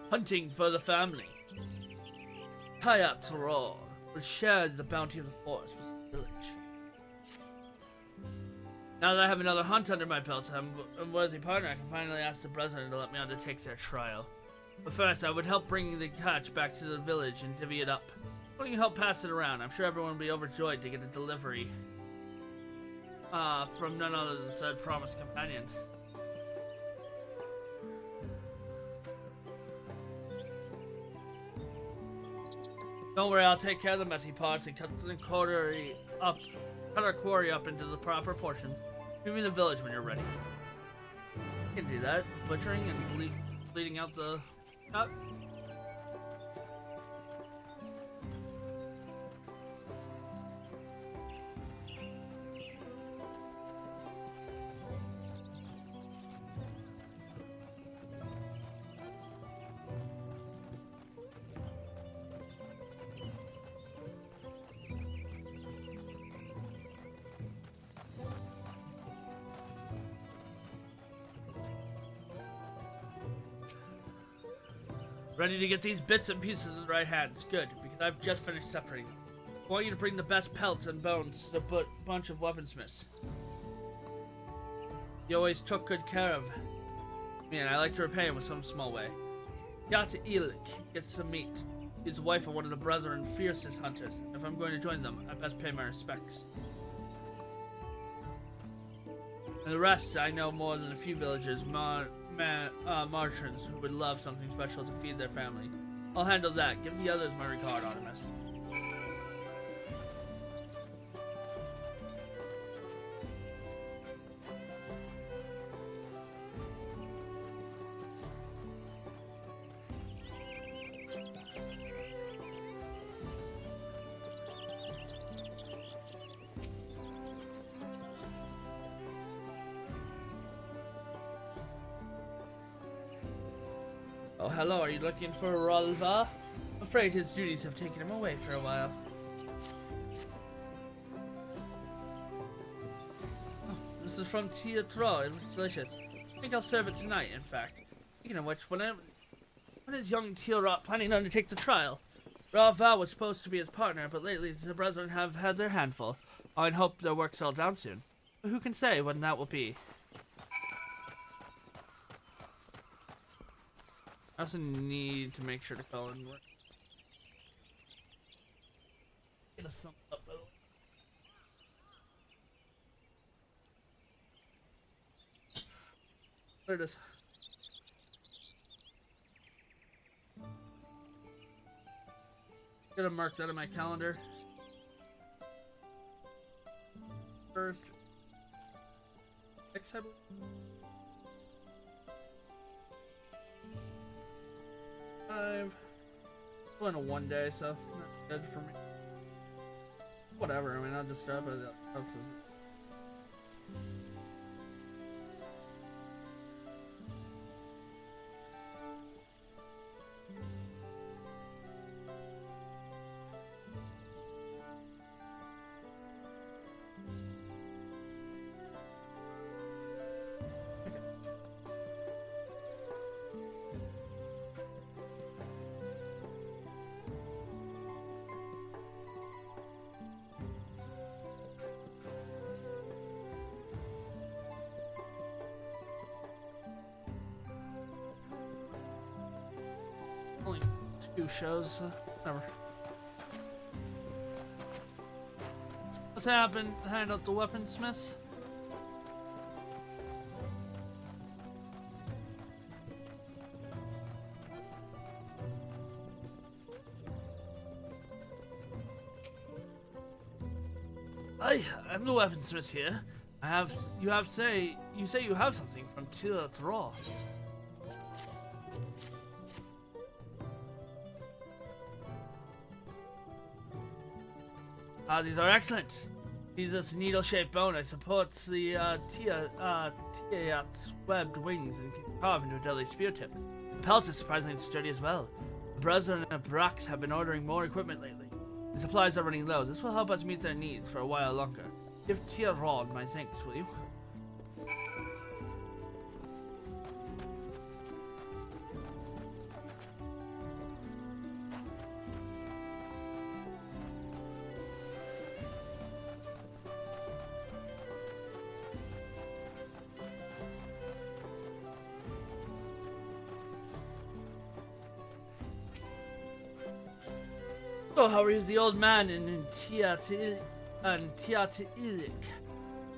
Hunting for the family. Kayat Taror will share the bounty of the forest with the village. Now that I have another hunt under my belt, I'm a worthy partner. I can finally ask the Brethren to let me undertake their trial. But first, I would help bring the catch back to the village and divvy it up. Why don't you help pass it around? I'm sure everyone will be overjoyed to get a delivery from none other than said promised companion. Don't worry, I'll take care of the messy parts and cut our quarry up into the proper portions. Give me the village when you're ready. You can do that. Butchering and bleeding out the cut. Ready to get these bits and pieces in the right hands. Good, because I've just finished separating. I want you to bring the best pelts and bones to the bunch of weaponsmiths. You always took good care of me, and I like to repay him with some small way. Got to Elik, get some meat. He's the wife of one of the Brethren fiercest hunters. If I'm going to join them, I best pay my respects. And the rest, I know more than a few villagers, marchands who would love something special to feed their family. I'll handle that. Give the others my regard, Artemis. Oh, hello, are you looking for Rolva? I'm afraid his duties have taken him away for a while. Oh, this is from Tia Tro. It looks delicious. I think I'll serve it tonight, in fact. Speaking of which, when is young Tia planning to undertake the trial? Rolva was supposed to be his partner, but lately the Brethren have had their handful. I'd hope their work settle down soon. But who can say when that will be? I also need to make sure to call in work. Get us some up, by the way. There it is. Gonna mark that on my calendar. First. Six, I believe. Five. Well, in a 1 day, so not good for me. Whatever, I mean, I'll just start by the houses. Only 2 shows, whatever. What's happened? Hand out the weaponsmiths? I'm the weaponsmith here. You say you have something from Tila Raw. These are excellent. These are needle-shaped bone. I support the Tia's webbed wings and can carve into a deadly spear tip. The pelt is surprisingly sturdy as well. The Brethren and Brax have been ordering more equipment lately. The supplies are running low. This will help us meet their needs for a while longer. Give Tia Rod my thanks, will you? Oh, how is the old man in Tiatilik?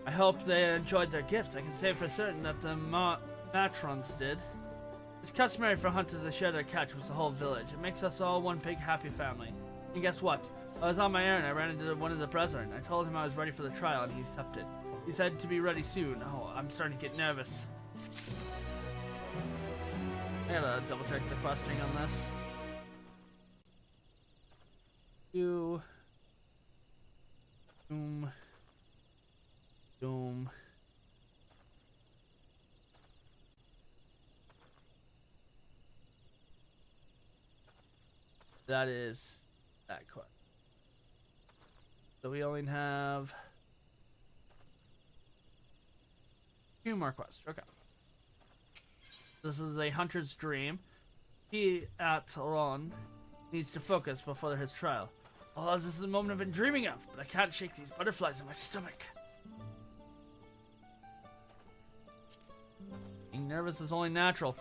I hope they enjoyed their gifts. I can say for certain that the matrons did. It's customary for hunters to share their catch with the whole village. It makes us all one big happy family. And guess what? I was on my errand. I ran into one of the brethren. I told him I was ready for the trial, and he accepted. He said to be ready soon. Oh, I'm starting to get nervous. I gotta double check the questing on this. Doom. That is that quest. So we only have 2 more quests. Okay. This is a hunter's dream. He at Ron needs to focus before his trial. Oh, this is the moment I've been dreaming of, but I can't shake these butterflies in my stomach. Being nervous is only natural.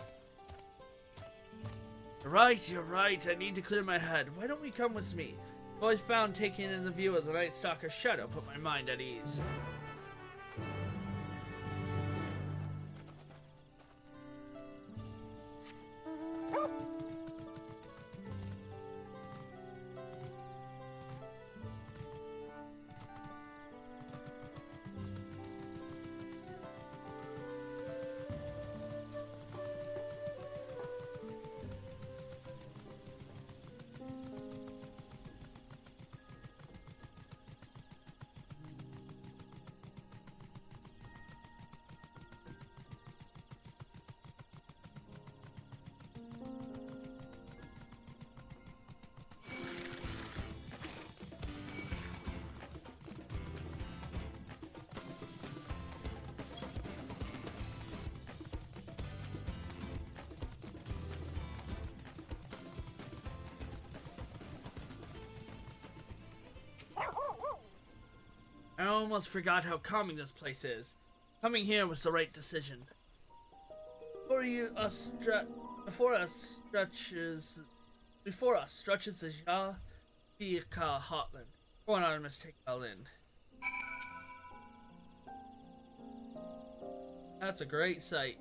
You're right. I need to clear my head. Why don't we come with me? I've always found taking in the view of the Night Stalker's shadow put my mind at ease. I almost forgot how calming this place is. Coming here was the right decision. Before us stretches the Ja'ika Hotland. Go on, Artemis, take it all in. That's a great sight.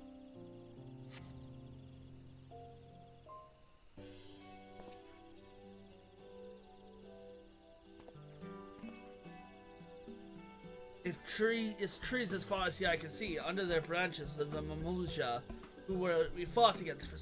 It's trees as far as the eye can see. Under their branches live the Mamulja, we fought against for.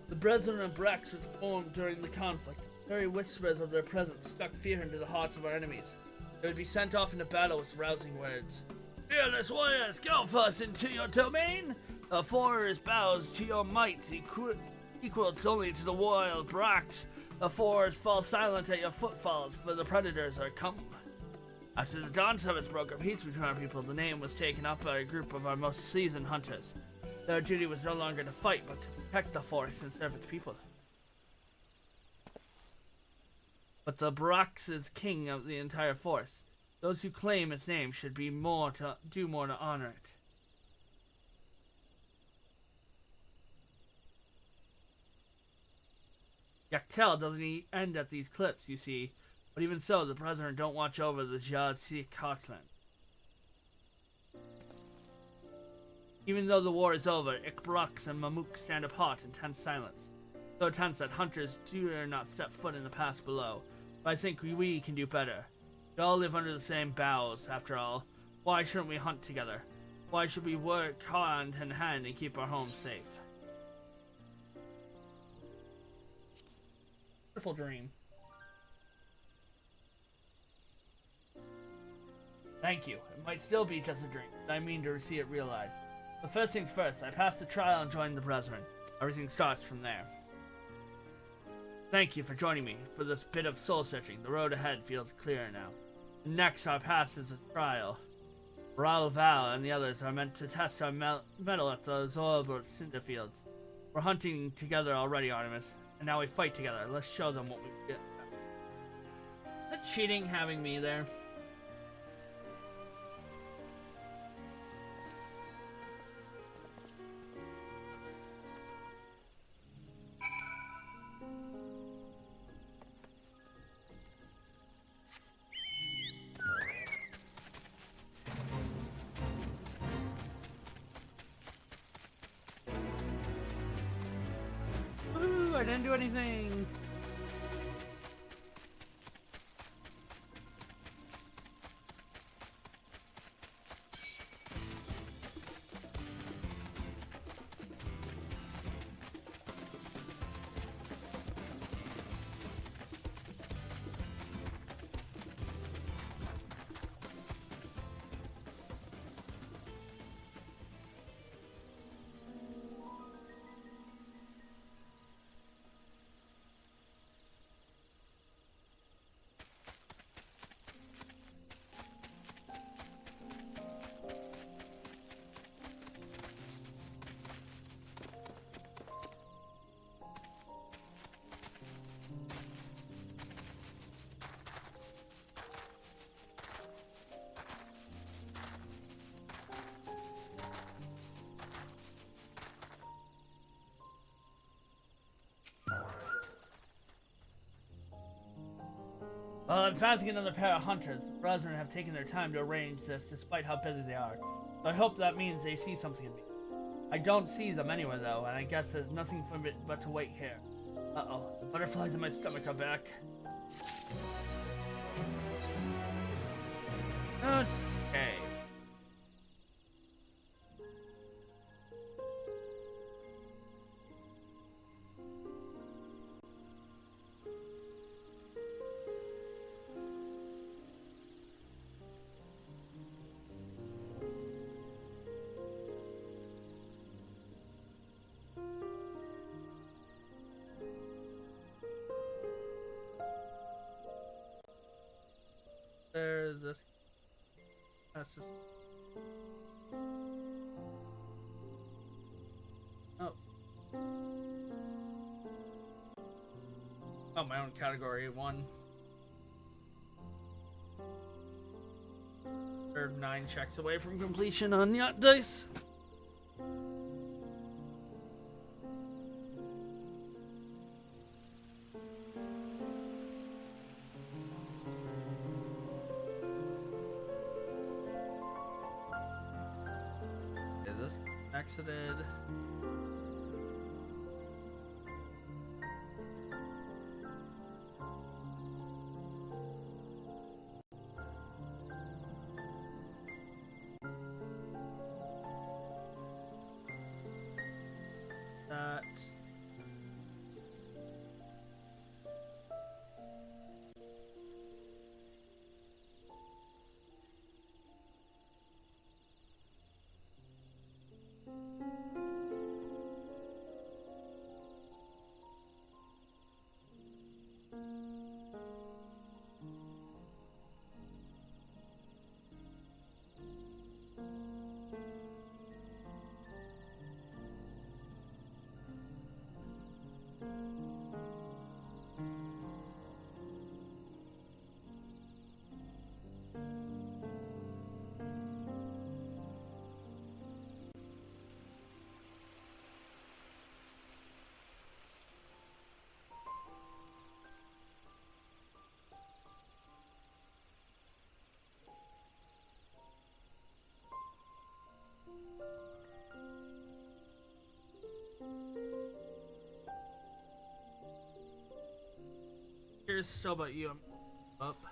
The Brethren of Brax was formed during the conflict. The very whispers of their presence struck fear into the hearts of our enemies. They would be sent off into battle with rousing words. Fearless warriors, go forth into your domain! The forest bows to your might, equals only to the wild Brax. The forest falls silent at your footfalls, for the predators are come. After the dawnservents broke up peace between our people, the name was taken up by a group of our most seasoned hunters. Their duty was no longer to fight, but to protect the forest and serve its people. But the Brax is king of the entire forest. Those who claim its name should do more to honor it. Yaktel doesn't end at these cliffs, you see, but even so, the Brethren don't watch over the Ja'ika Hotland. Even though the war is over, Ikbrax and Mamuk stand apart in tense silence. So tense that hunters dare not step foot in the pass below. But I think we can do better. We all live under the same boughs, after all. Why shouldn't we hunt together? Why should we work hand in hand and keep our homes safe? Wonderful dream. Thank you. It might still be just a dream, but I mean to see it realized. But first things first, I passed the trial and joined the Brethren. Everything starts from there. Thank you for joining me for this bit of soul searching. The road ahead feels clearer now. Next, our pass is a trial. Ral Val and the others are meant to test our mettle at the Zorbert cinder fields. We're hunting together already, Artemis, and now we fight together. Let's show them what we get. Is it cheating having me there? I didn't do anything. Well, I'm finding another pair of hunters. The Brethren have taken their time to arrange this despite how busy they are. So I hope that means they see something in me. I don't see them anywhere though, and I guess there's nothing for me but to wait here. Uh-oh, the butterflies in my stomach are back. Okay. There's this. That's just. Oh. Oh, my own category 1. Or 9 checks away from completion on yacht dice. Exited. That. Here's still about you. I'm up.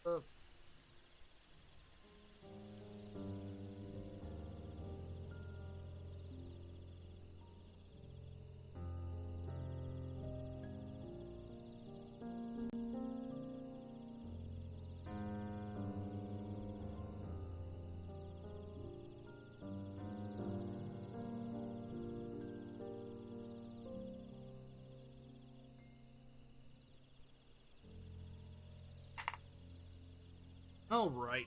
Up. All right.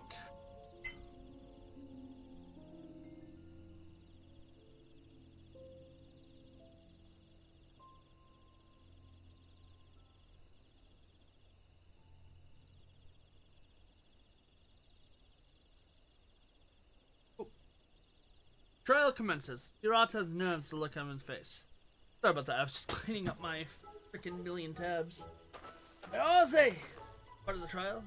Oh. Trial commences. Durat has nerves to look him in the face. Sorry about that. I was just cleaning up my freaking million tabs. Ozzy! Part of the trial?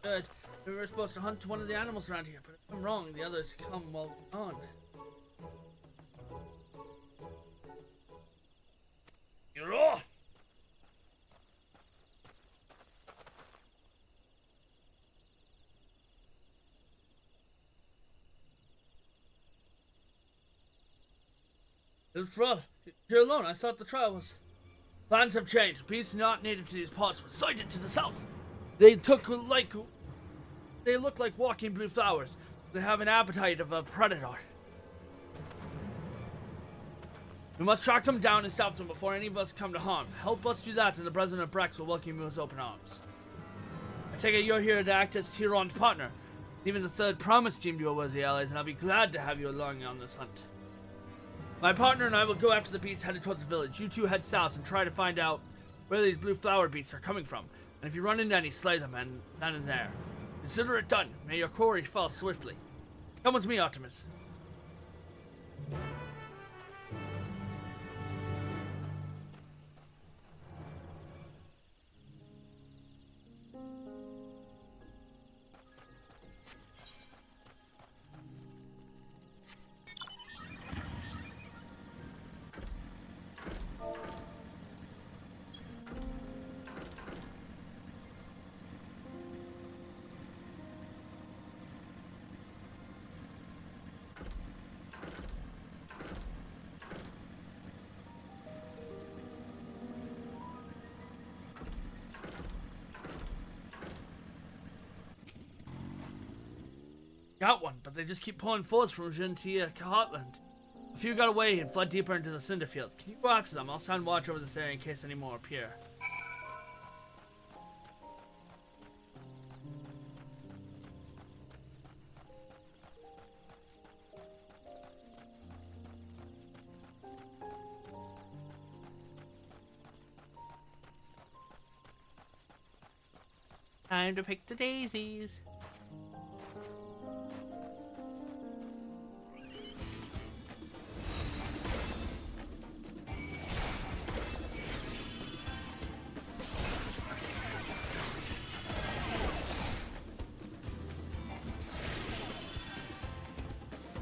Good. We were supposed to hunt one of the animals around here, but if I'm wrong, the others come while gone. You're off! You're alone. I thought the trial was... Plans have changed. Beasts not native to these parts were sighted to the south. They look like walking blue flowers. They have an appetite of a predator. We must track them down and stop them before any of us come to harm. Help us do that, and the President of Brex will welcome you with open arms. I take it you're here to act as Tyron's partner. Even the third promise deemed you a worthy allies, and I'll be glad to have you along on this hunt. My partner and I will go after the beasts headed towards the village. You two head south and try to find out where these blue flower beasts are coming from. And if you run into any, slay them, and then and there. Consider it done. May your quarry fall swiftly. Come with me, Optimus. Got one, but they just keep pulling force from Gentia Heartland. A few got away and fled deeper into the cinder field. Can you go after them? I'll stand watch over this area in case any more appear. Time to pick the daisies.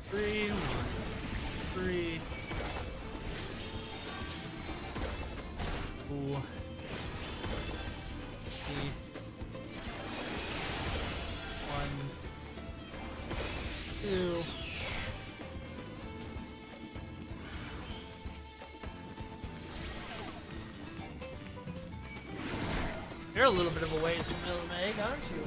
3, 1, 3. Ooh. 3. 1, 2. You're a little bit of a ways from Mill Meg, aren't you?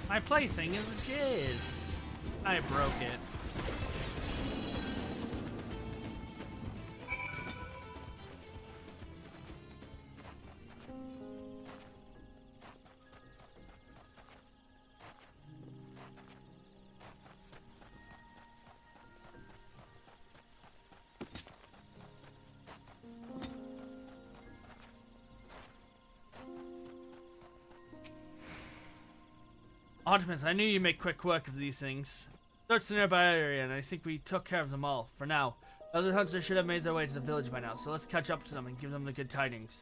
My plaything is good. I broke it. Optimus, I knew you'd make quick work of these things. Search the nearby area, and I think we took care of them all, for now. The other hunters should have made their way to the village by now, so let's catch up to them and give them the good tidings.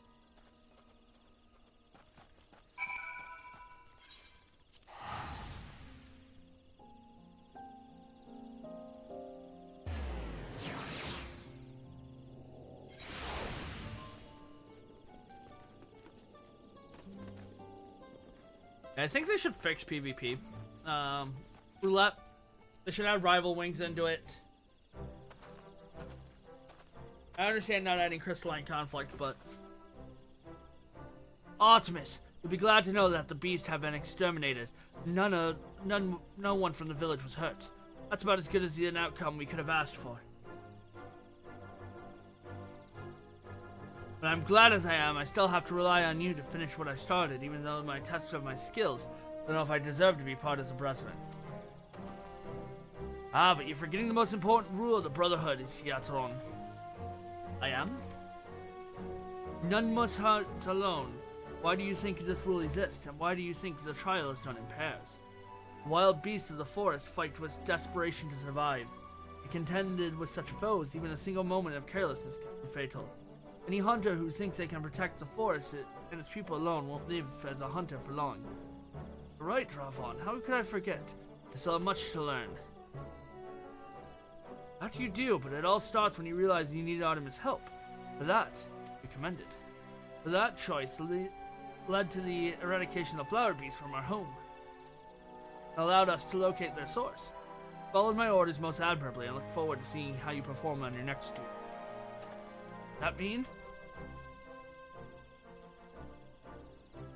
I think they should fix PvP. Roulette. They should add rival wings into it. I understand not adding crystalline conflict, but Optimus, you'll be glad to know that the beasts have been exterminated. No one from the village was hurt. That's about as good as an outcome we could have asked for. But I'm glad as I am, I still have to rely on you to finish what I started, even though my tests of my skills. I don't know if I deserve to be part of the Brotherhood. Ah, but you're forgetting the most important rule of the Brotherhood, Yatron. I am? None must hunt alone. Why do you think this rule exists, and why do you think the trial is done in pairs? The wild beasts of the forest fight with desperation to survive. If contended with such foes, even a single moment of carelessness can be fatal. Any hunter who thinks they can protect the forest and its people alone won't live as a hunter for long. Right, Ravon, how could I forget? I still have much to learn. That you do, but it all starts when you realize you need Artemis' help. For that, you're commended. For that choice led to the eradication of flower beasts from our home. It allowed us to locate their source. Followed my orders most admirably and look forward to seeing how you perform on your next duel. That mean?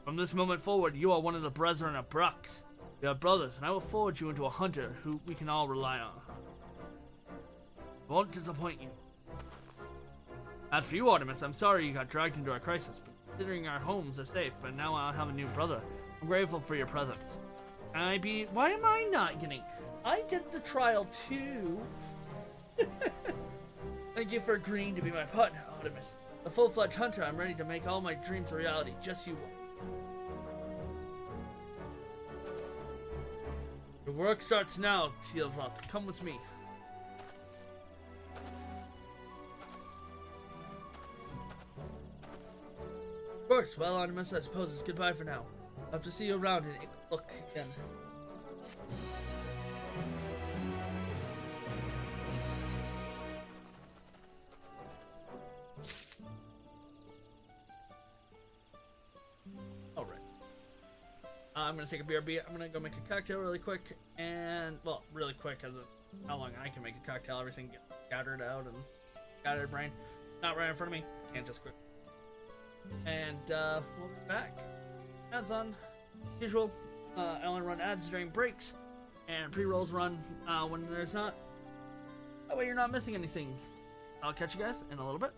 From this moment forward, you are one of the brethren of Brux. We are brothers, and I will forge you into a hunter who we can all rely on. I won't disappoint you. As for you, Artemis, I'm sorry you got dragged into a crisis, but considering our homes are safe, and now I'll have a new brother, I'm grateful for your presence. Why am I not getting... I get the trial too. Thank you for agreeing to be my partner, Artemis. A full-fledged hunter, I'm ready to make all my dreams a reality, just you wait. Your work starts now, Teal'Vot. Come with me. Of course, well, Artemis, I suppose it's goodbye for now. I'll have to see you around and look again. Alright. I'm gonna take a BRB. I'm gonna go make a cocktail really quick. And, well, really quick as of how long I can make a cocktail. Everything gets scattered out and scattered brain. Not right in front of me. Can't just quit. And we'll be back. Ads on. As usual, I only run ads during breaks, and pre-rolls run when there's not. That way you're not missing anything. I'll catch you guys in a little bit.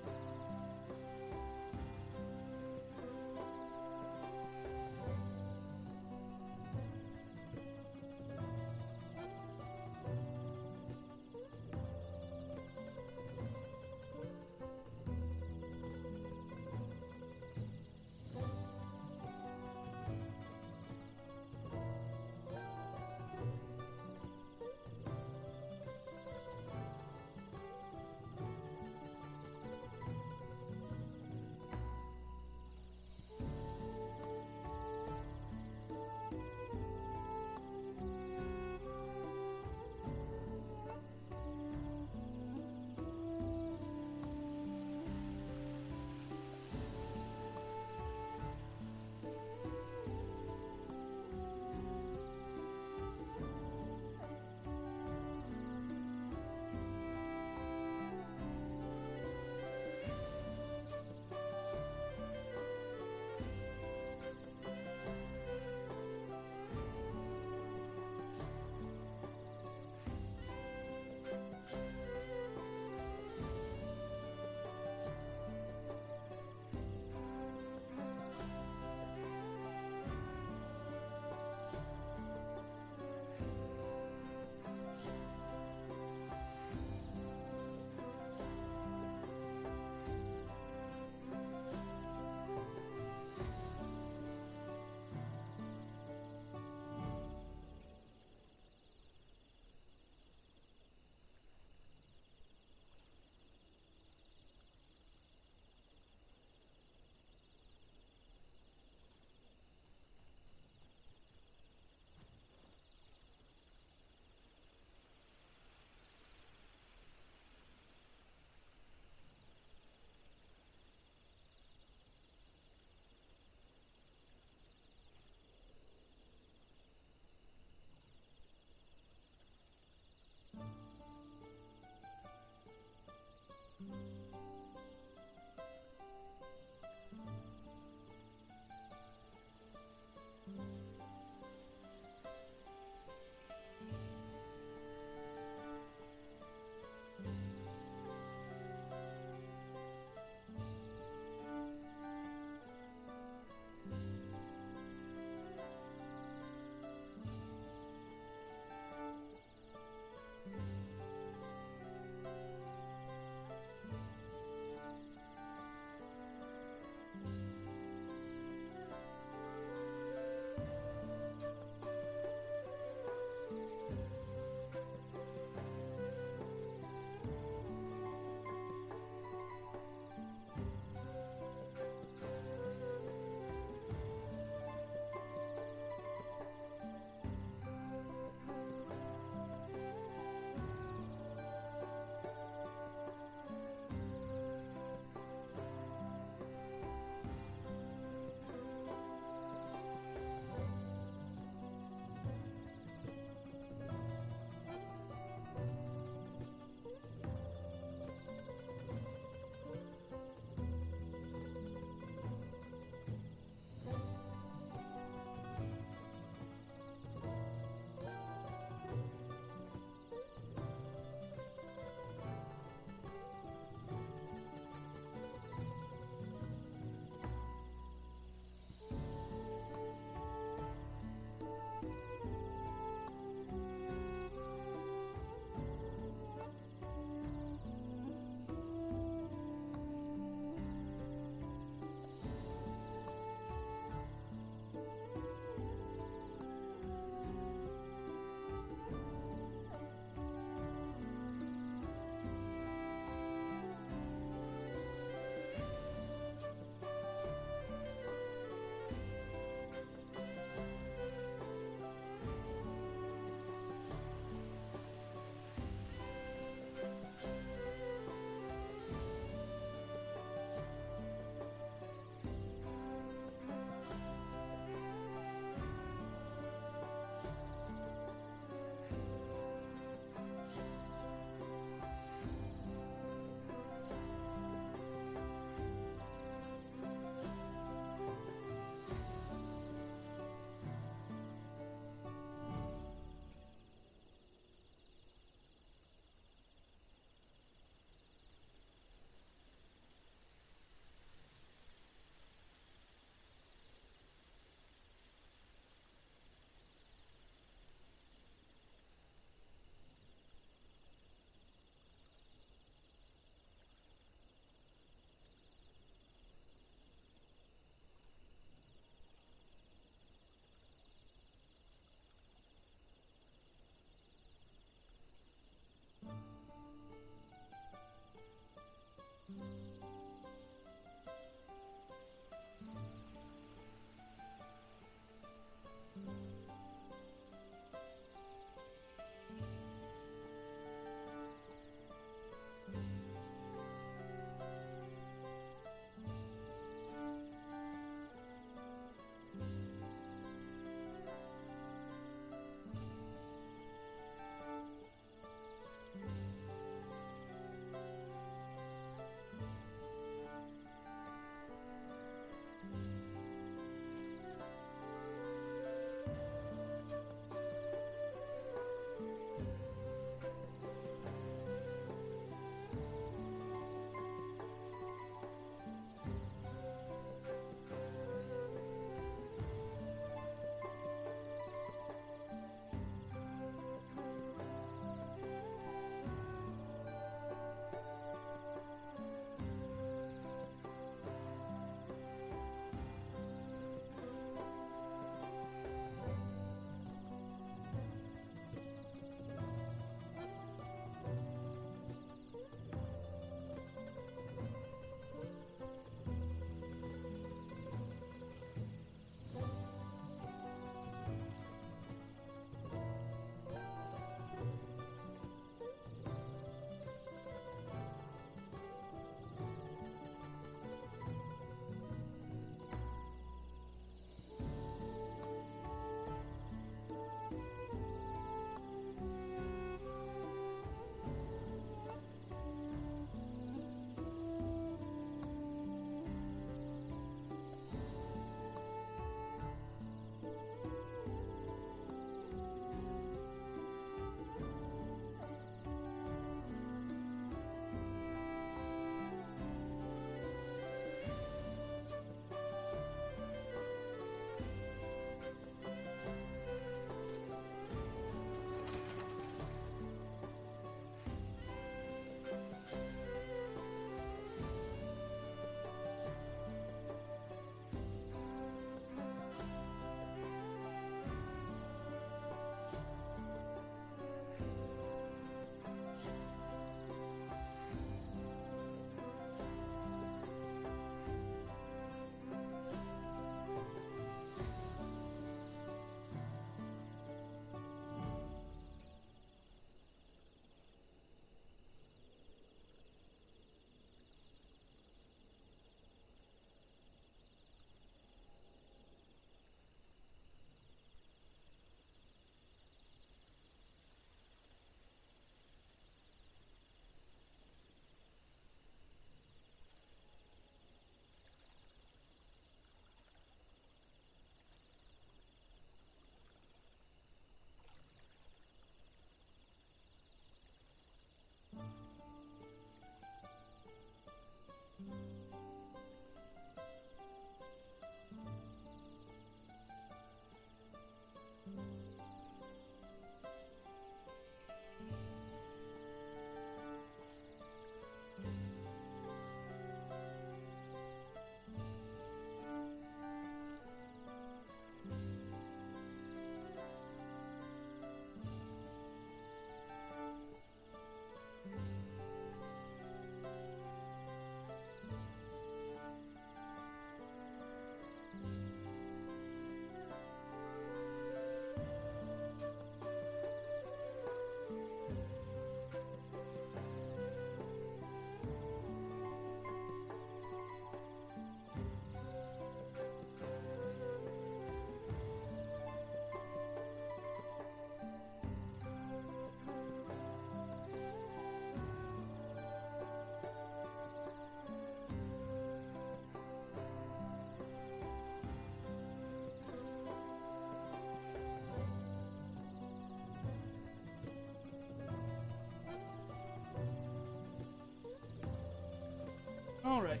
Alright.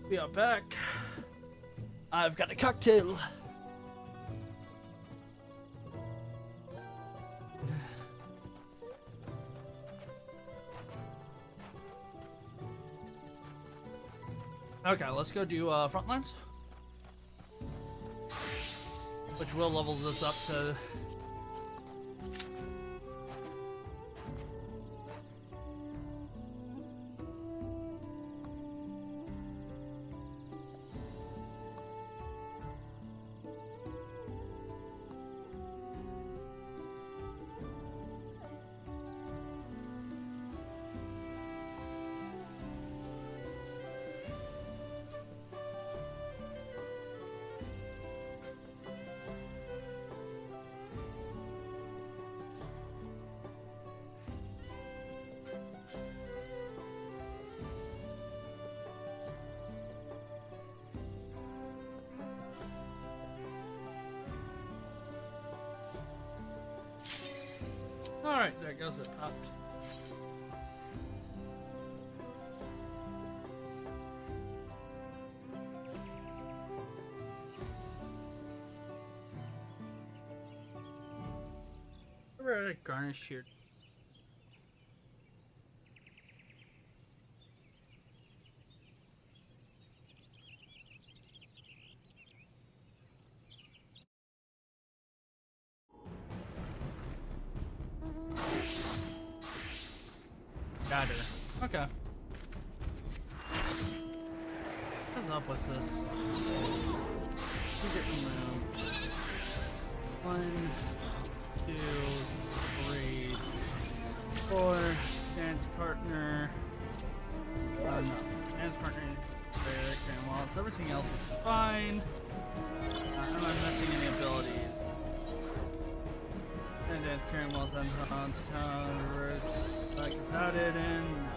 We are back. I've got a cocktail. Okay, let's go do Frontlines. Which will levels us up to... Alright, there goes it. Popped. Ready to garnish here. Got her. Okay. What's up with this? Get removed. 1, 2, 3, 4. Dance partner. No. Dance partner. There. Well, it's everything else is fine. I'm not missing any abilities. And dance caramels and reverse. Like, is that it? And no.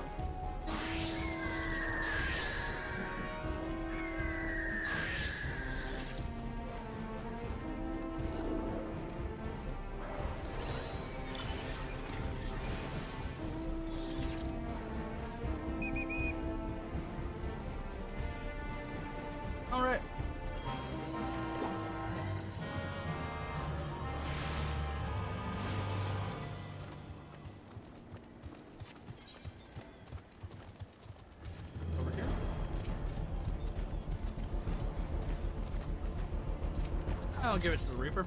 All right. Over here. I'll give it to the Reaper.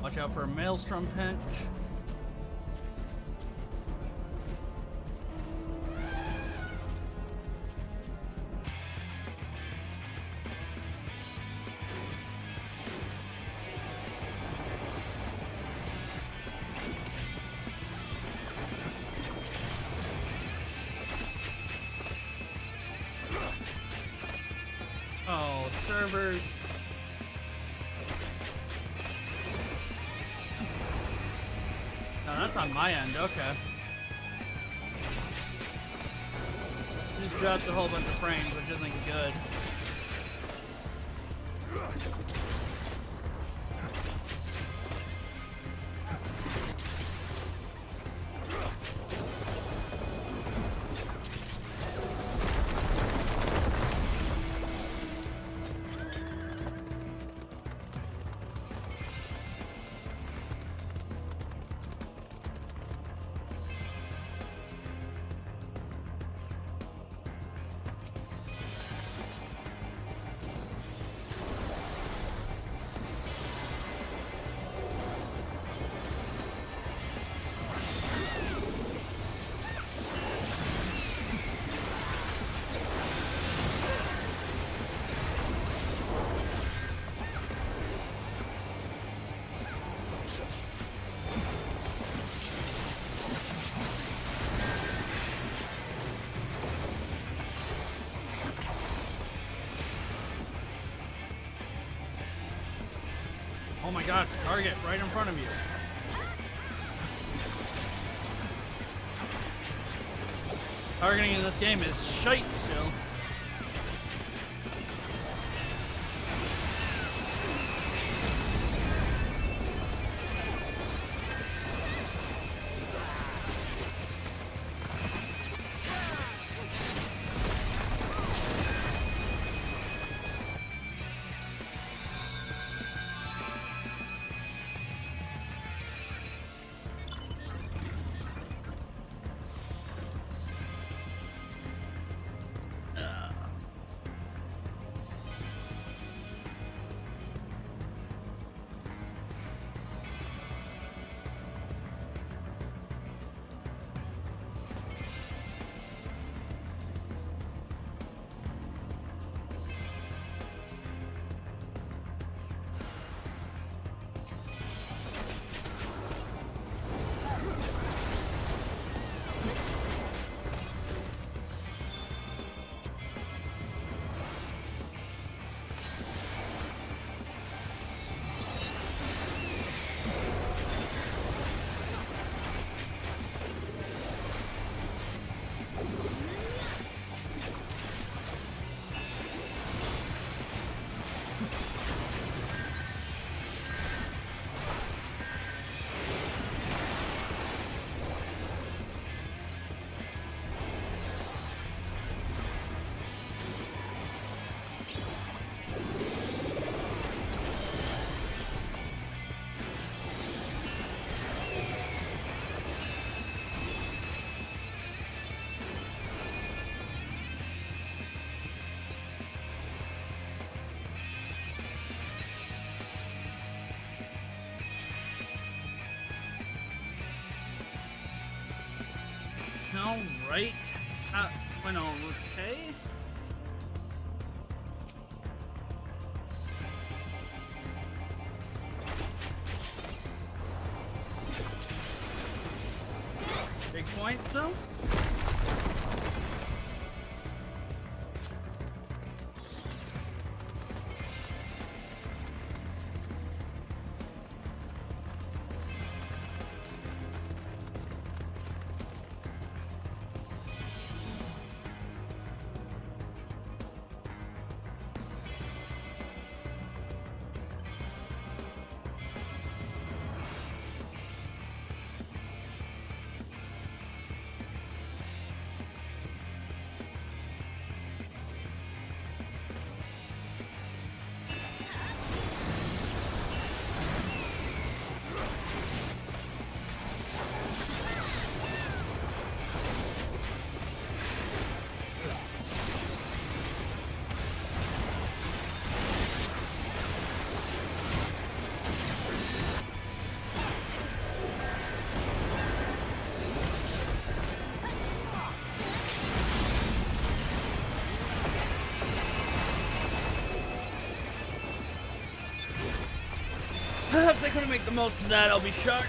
Watch out for a Maelstrom pinch. Oh, servers. No, that's on my end, okay. Just dropped a whole bunch of frames, which isn't good. Oh my god, target right in front of you. Targeting in this game is shite still. Alright. Went okay. Big points though. If they couldn't make the most of that, I'll be shocked.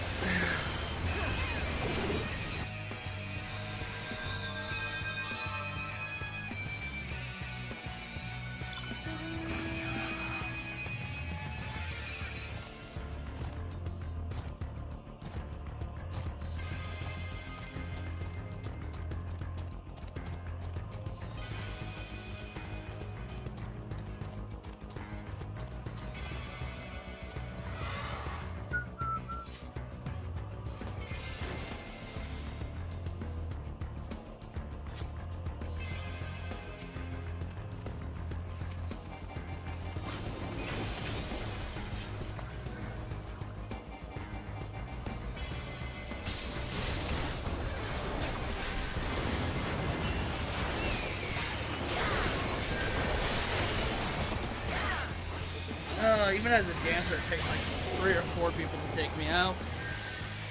even as a dancer, it takes like 3 or 4 people to take me out.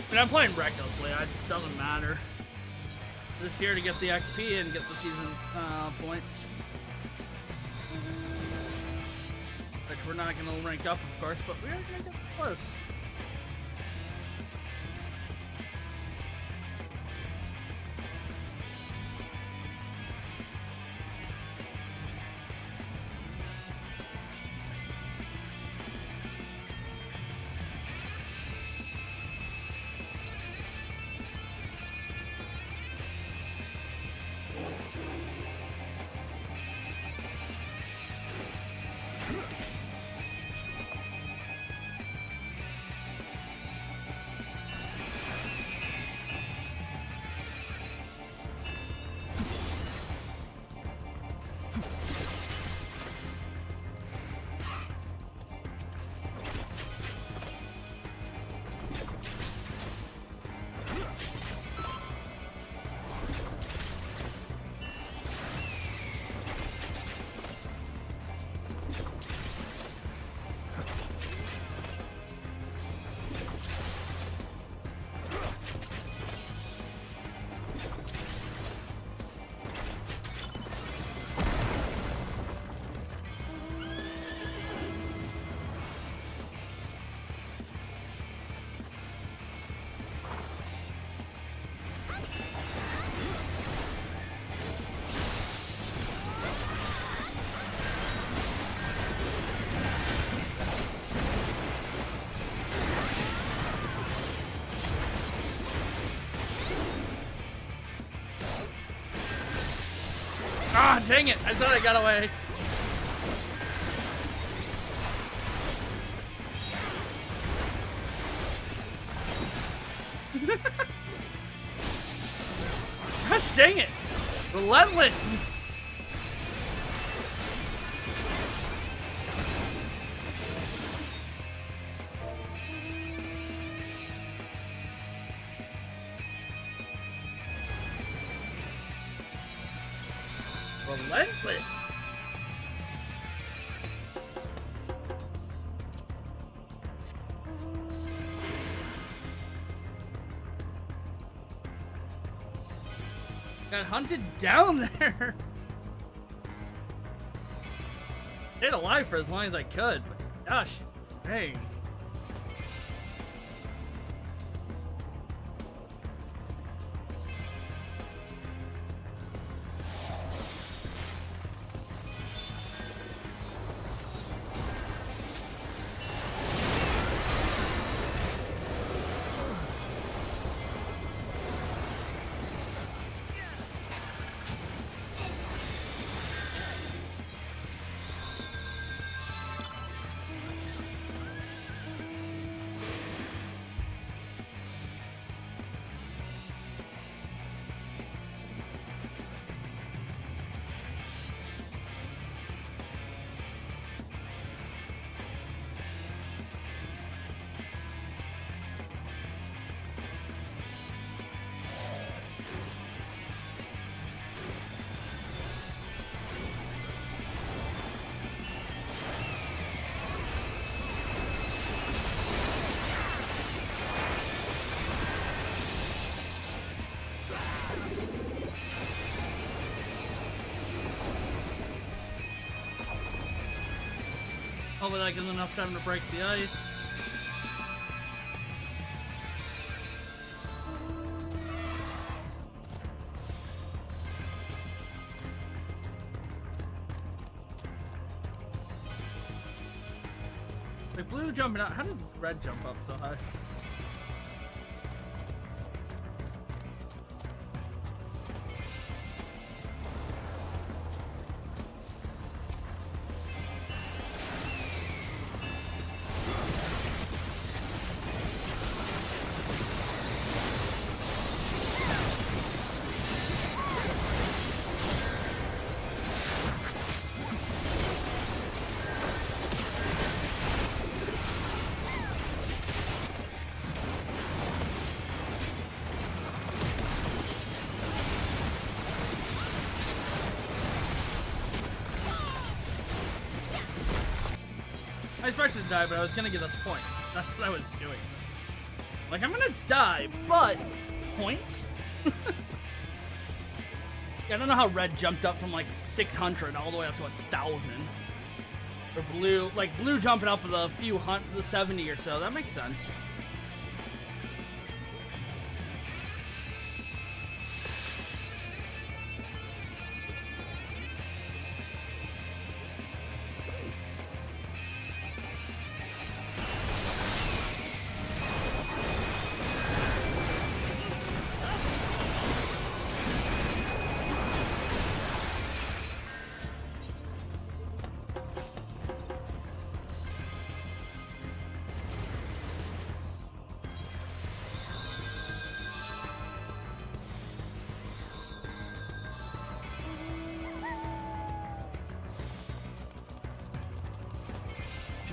But I'm playing recklessly. It doesn't matter. Just here to get the XP and get the season points. Which we're not going to rank up, of course, but we're going to get close. Ah, dang it! I thought I got away. Gosh dang it! Relentless! Relentless! Got hunted down there! Stayed alive for as long as I could, but gosh, dang. Hopefully that gives enough time to break the ice. Like blue jumping out. How did red jump up so high? I expected to die, but I was gonna get those points. That's what I was doing. Like, I'm gonna die, but points? Yeah, I don't know how red jumped up from like 600 all the way up to 1,000. Or blue, like blue jumping up with a few the 70 or so. That makes sense.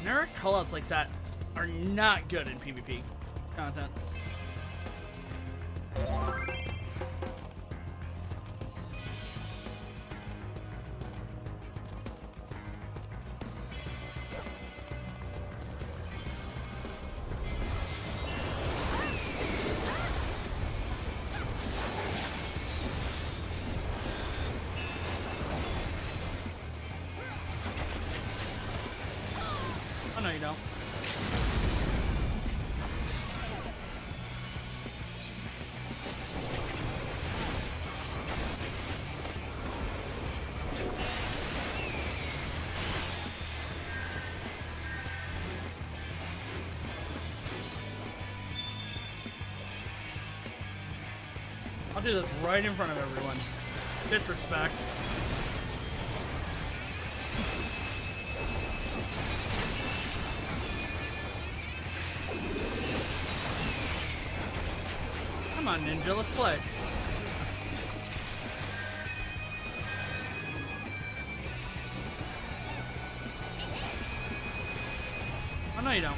Generic callouts like that are not good in PvP content. Oh, no, you don't. I'll do this right in front of everyone. Disrespect. Come on, Ninja, let's play. Oh, no, you don't.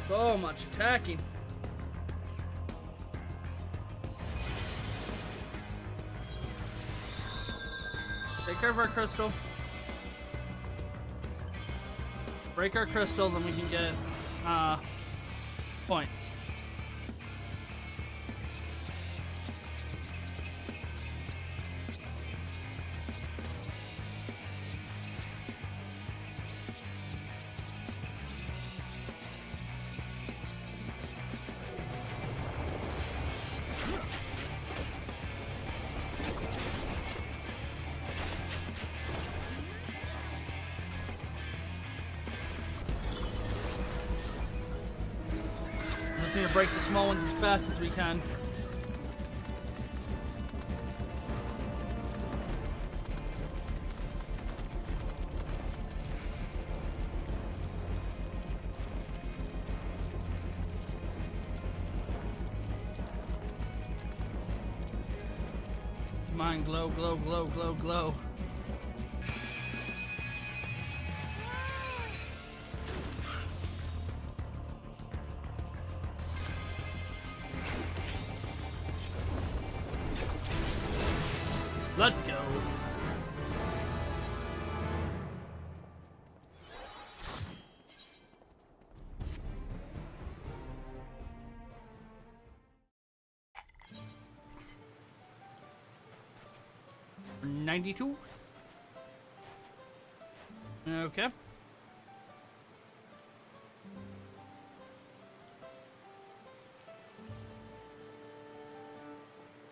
So much attacking. Take care of our crystal. Break our crystal, then we can get points. Just need to break the small ones as fast as we can. Come on, glow, glow, glow, glow, glow. Let's go. $92. Okay.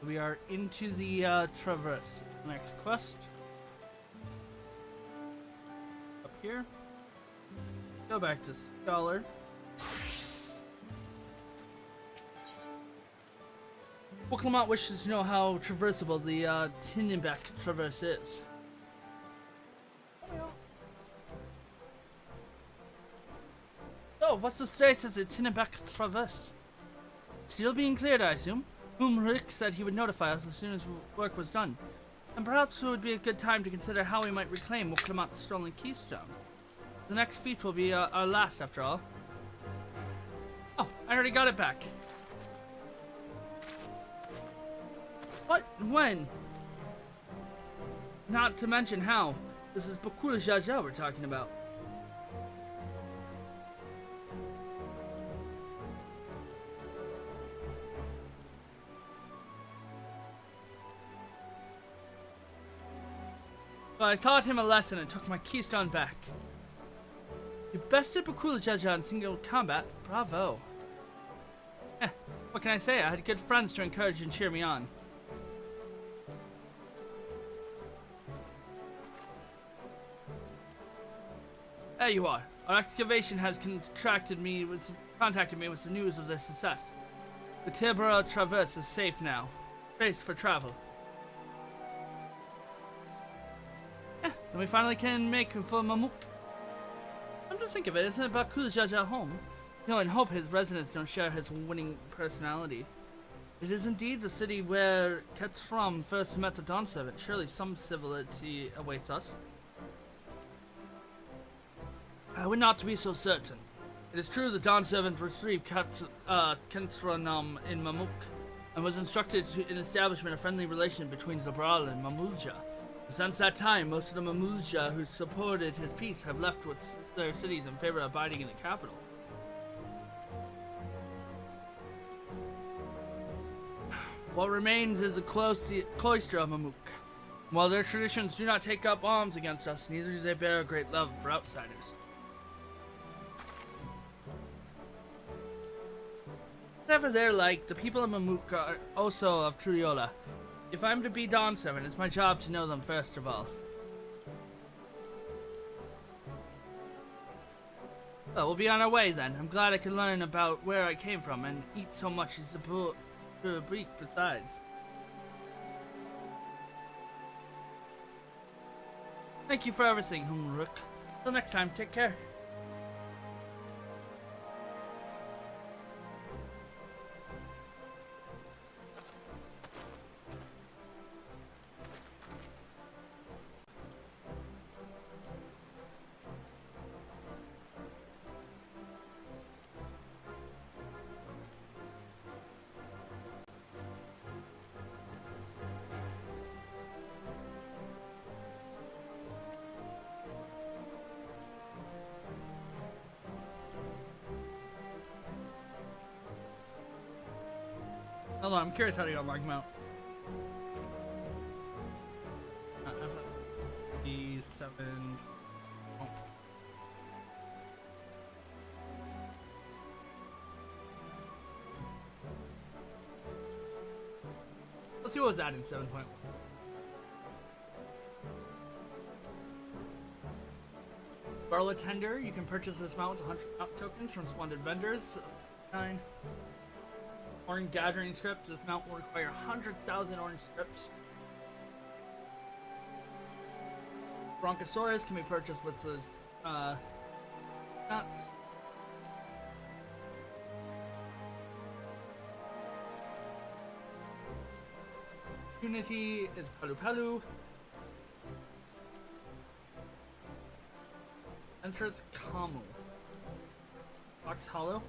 We are into the traverse. Next quest. Up here. Go back to Scholar. Well, Clement wishes to know how traversable the Tinnenbeck traverse is. Oh, what's the status of Tinnenbeck traverse? Still being cleared, I assume. Umrik said he would notify us as soon as work was done. And perhaps it would be a good time to consider how we might reclaim Muklamat's stolen keystone. The next feat will be our last, after all. Oh, I already got it back. What? When? Not to mention how. This is Bakula Jaja we're talking about. But I taught him a lesson and took my keystone back. You bested Bakula Jaja in single combat. Bravo. What can I say? I had good friends to encourage and cheer me on. There you are. Our excavation has contacted me with the news of their success. The Tilborough Traverse is safe now. Space for travel. Then we finally can make for Mamuk. Come to think of it, isn't it about Jaja home? No, and hope his residents don't share his winning personality. It is indeed the city where Ketram first met the dawnservent. Surely some civility awaits us. I would not be so certain. It is true the dawnservant received Kentranam in Mamuk and was instructed in establishment a friendly relation between Zabral and Mamulja. Since that time, most of the Mamulja who supported his peace have left with their cities in favor of abiding in the capital. What remains is the cloister of Mamuk. While their traditions do not take up arms against us, neither do they bear a great love for outsiders. Whatever they're like, the people of Mamuk are also of Triola. If I'm to be dawnservant, it's my job to know them first of all. Well, we'll be on our way then. I'm glad I could learn about where I came from and eat so much as a break besides. Thank you for everything, Humruk. Till next time, take care. Hold on, I'm curious how to unlock him out. 7. Oh. Let's see what was that in 7.1. Scarlet Tender, you can purchase this mount with 100 mount tokens from splendid vendors. 9. Orange gathering script. This mount will require 100,000 orange scripts. Bronchosaurus can be purchased with this nuts. Unity is Palu Palu. Entrance Kamu. Box Hollow.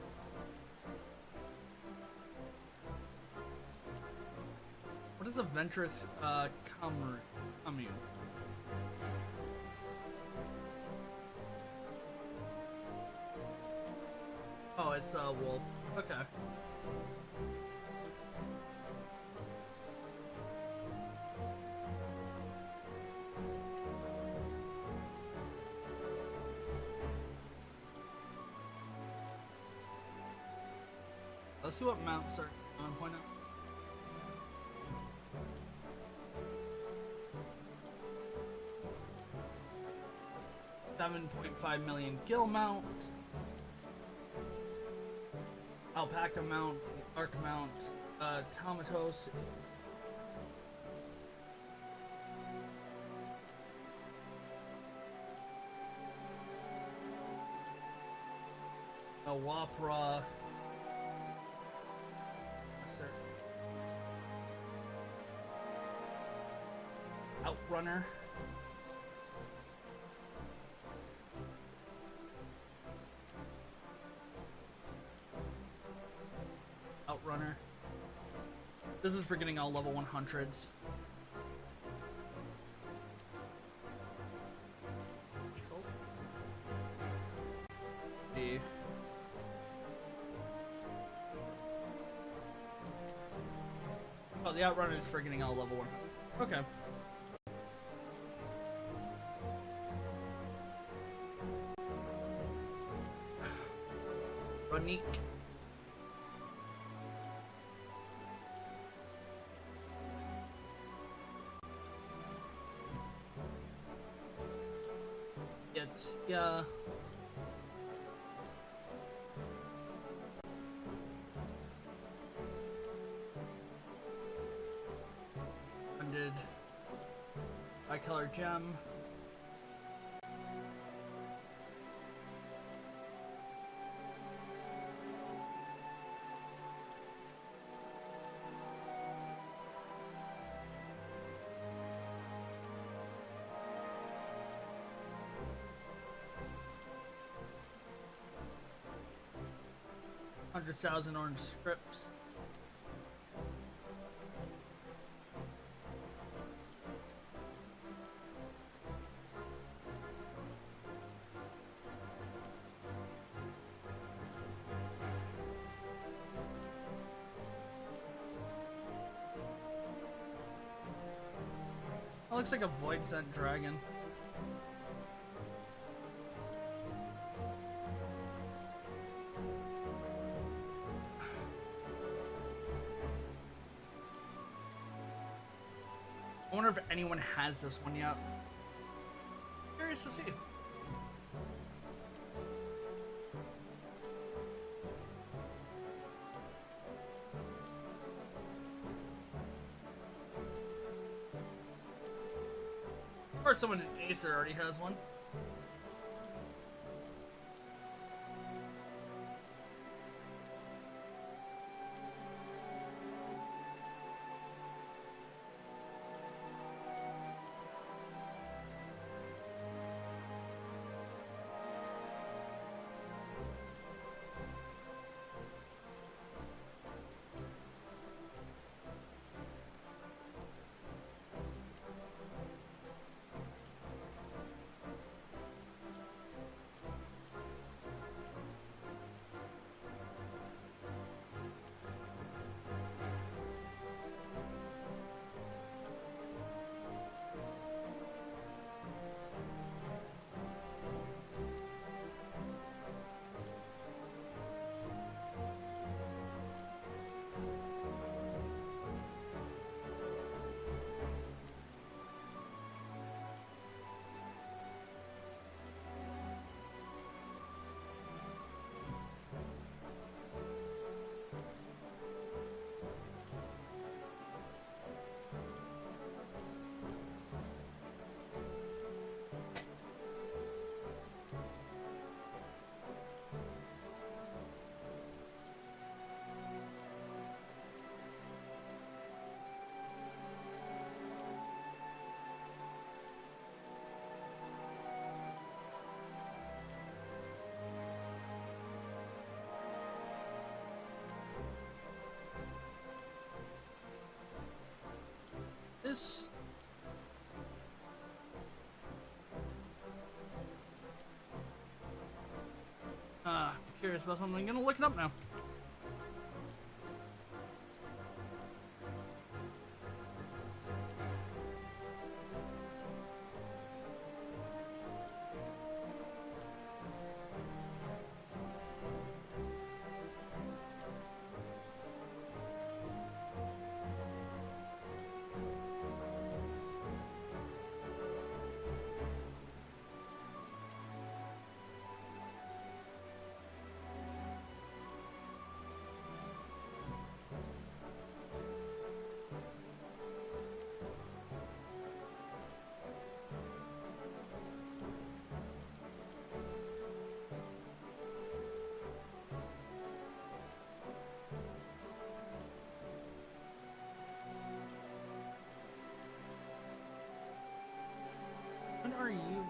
What is a venturous commune? Oh, it's a wolf. Okay. Let's see what mounts are on point out. 7.5 million gill mount, alpaca mount, arc mount, tomatos. A wapra. Outrunner. Outrunner. This is for getting all level 100s. The oh, the Outrunner is for getting all level 100. Okay. Ronique. Yeah. Funded bicolor gem. $100,000 orange scripts. That looks like a void sent dragon. I wonder if anyone has this one yet. Curious to see. Or someone in Acer already has one. This curious about something. I'm gonna look it up now. are you?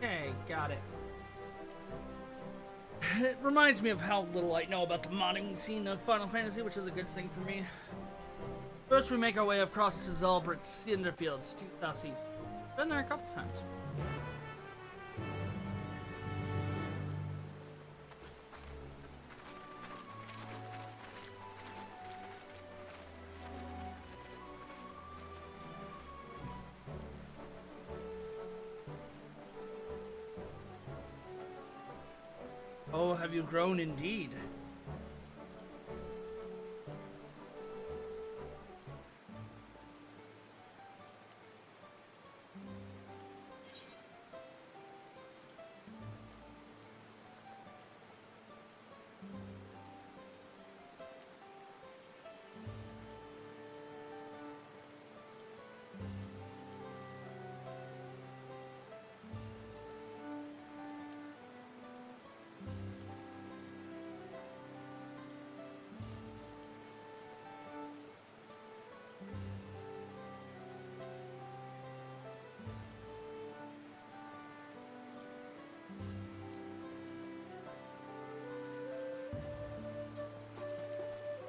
Okay, got it. It reminds me of how little I know about the modding scene of Final Fantasy, which is a good thing for me. First, we make our way across to Zalbert's Cinder Fields to southeast. Been there a couple times. Oh, have you grown indeed?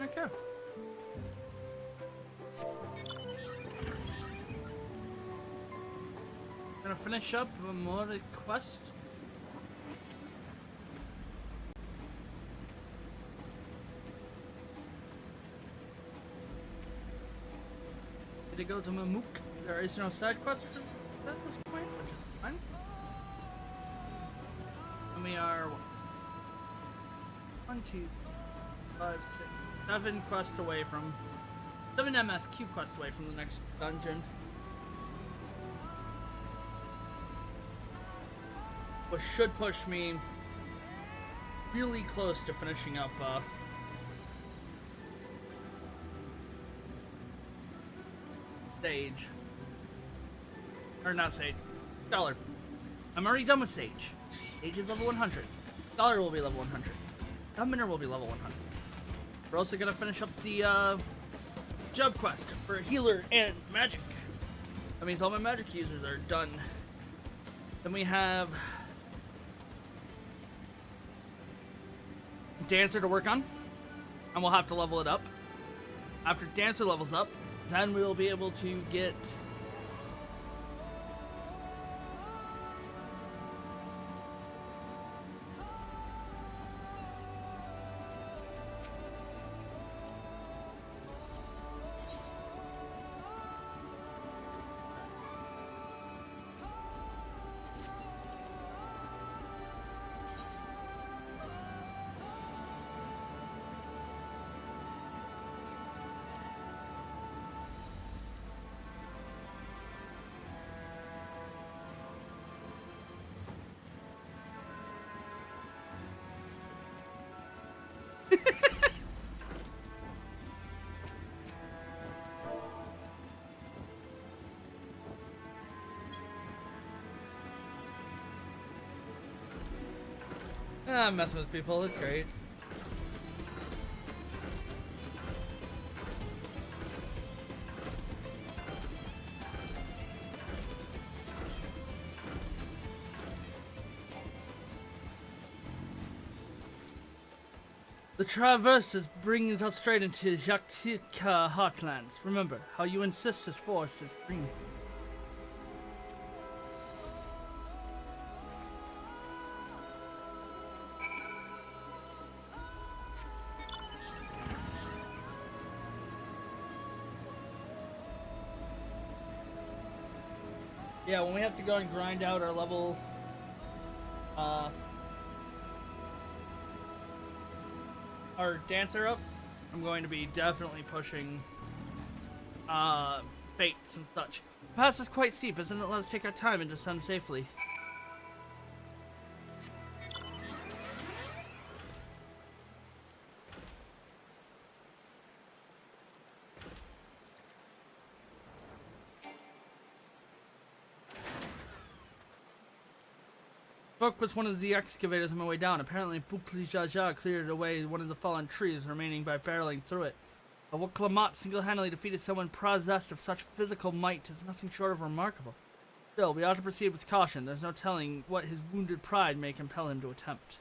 Okay. Gonna finish up one more quest. Did it go to Mamook? There is no side quest at this point, which is fine. And we are what? 1, 2, 5, 6, 7 quests away from 7 MSQ quests away from the next dungeon. Which should push me really close to finishing up Sage. Or not Sage. Dollar. I'm already done with Sage. Sage is level 100. Dollar will be level 100. Summoner will be level 100. We're also gonna finish up the job quest for healer and magic. That means all my magic users are done. Then we have Dancer to work on, and we'll have to level it up. After Dancer levels up, then we will be able to get I'm messing with people, it's great. The traverse is bringing us straight into Jaktika heartlands. Remember, how you insist this force is green. Yeah, when we have to go and grind out our level, our dancer up, I'm going to be definitely pushing, fates and such. The pass is quite steep, isn't it? Let's take our time and descend safely. Spoke with one of the excavators on my way down. Apparently, Bukli Jaja cleared away one of the fallen trees remaining by barreling through it. But what Klamat single-handedly defeated someone possessed of such physical might is nothing short of remarkable. Still, we ought to proceed with caution. There's no telling what his wounded pride may compel him to attempt.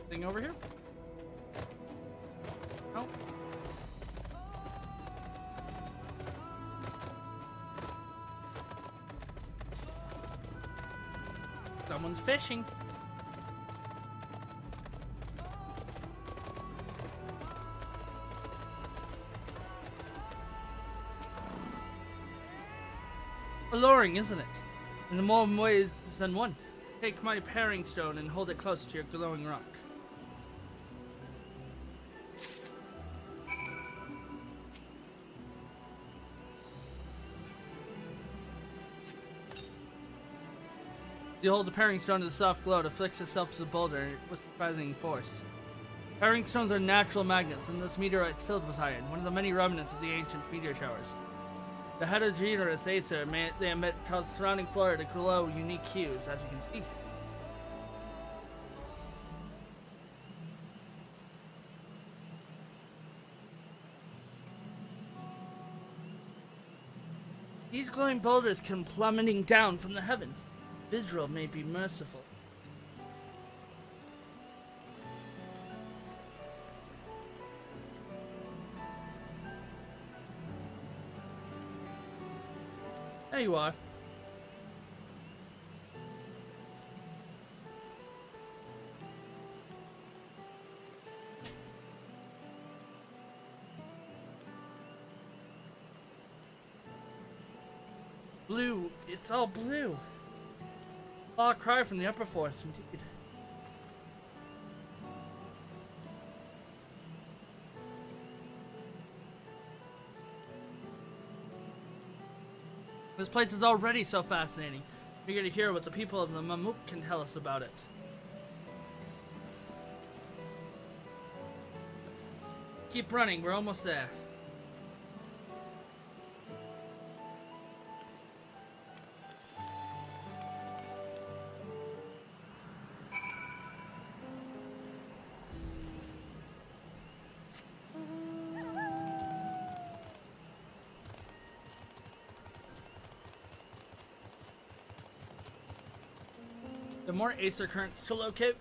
Thing over here? Oh. Someone's fishing. Alluring, isn't it? In more ways than one. Take my paring stone and hold it close to your glowing rock. You hold the paring stone to the soft glow, it afflicts itself to the boulder with surprising force. Paring stones are natural magnets, and this meteorite is filled with iron, one of the many remnants of the ancient meteor showers. The heterogeneous acer they emit cause surrounding flora to glow unique hues, as you can see. These glowing boulders come plummeting down from the heavens. Israel may be merciful. There you are. Blue. It's all blue. Far cry from the upper forest, indeed. This place is already so fascinating. Eager to hear what the people of the Mamuk can tell us about it. Keep running, we're almost there. The more Acer currents to locate.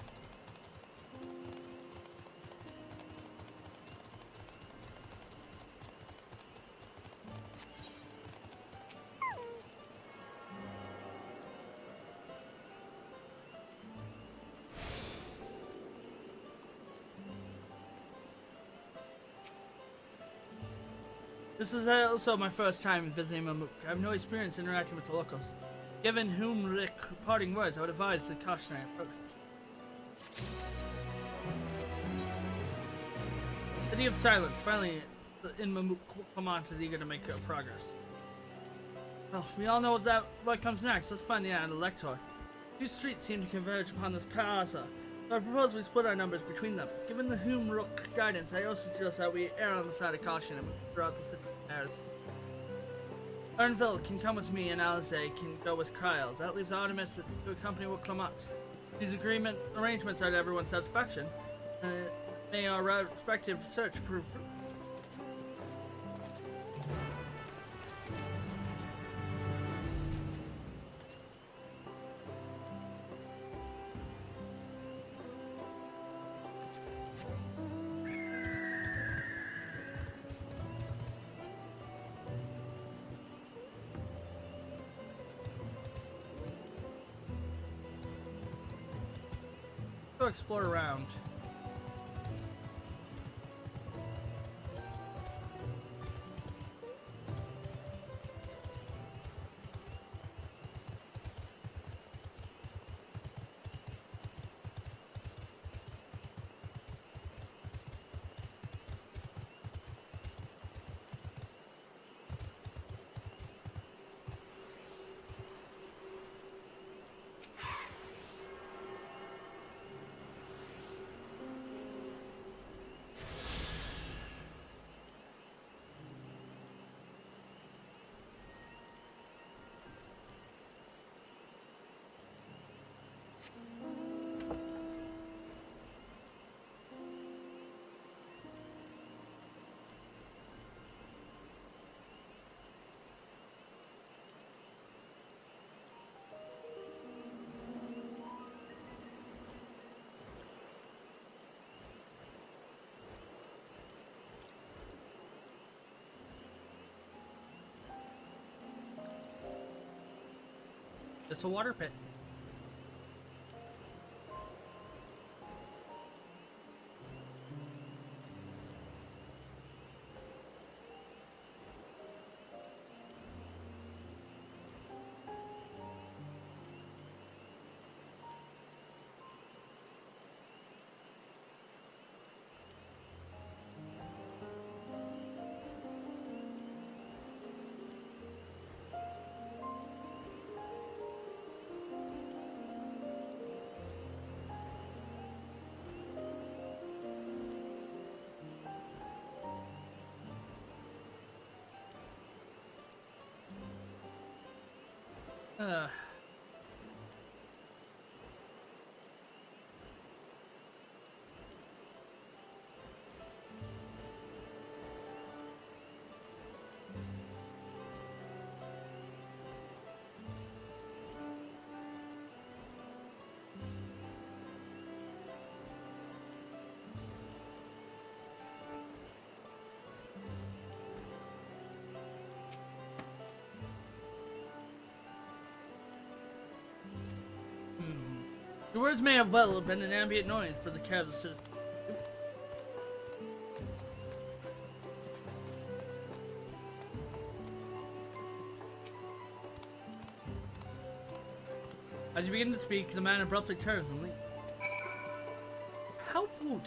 This is also my first time visiting Mamuk. I have no experience interacting with the locals. Given whom parting words, I would advise the cautionary approach. City of Silence. Finally, in Mamuk, Clement is eager to make progress. Well, we all know what comes next. Let's find the elector. Two streets seem to converge upon this plaza, so I propose we split our numbers between them. Given the Rook guidance, I also suggest that we err on the side of caution and move throughout the city affairs. Ernville can come with me and Alize can go with Kyle. That leaves Artemis to accompany with Clement. These arrangements are to everyone's satisfaction. May our respective search prove fruitful. Go explore around. It's a water pit. Uh. The words may have well been an ambient noise for the care of the citizen. As you begin to speak, the man abruptly turns and leaves. How rude.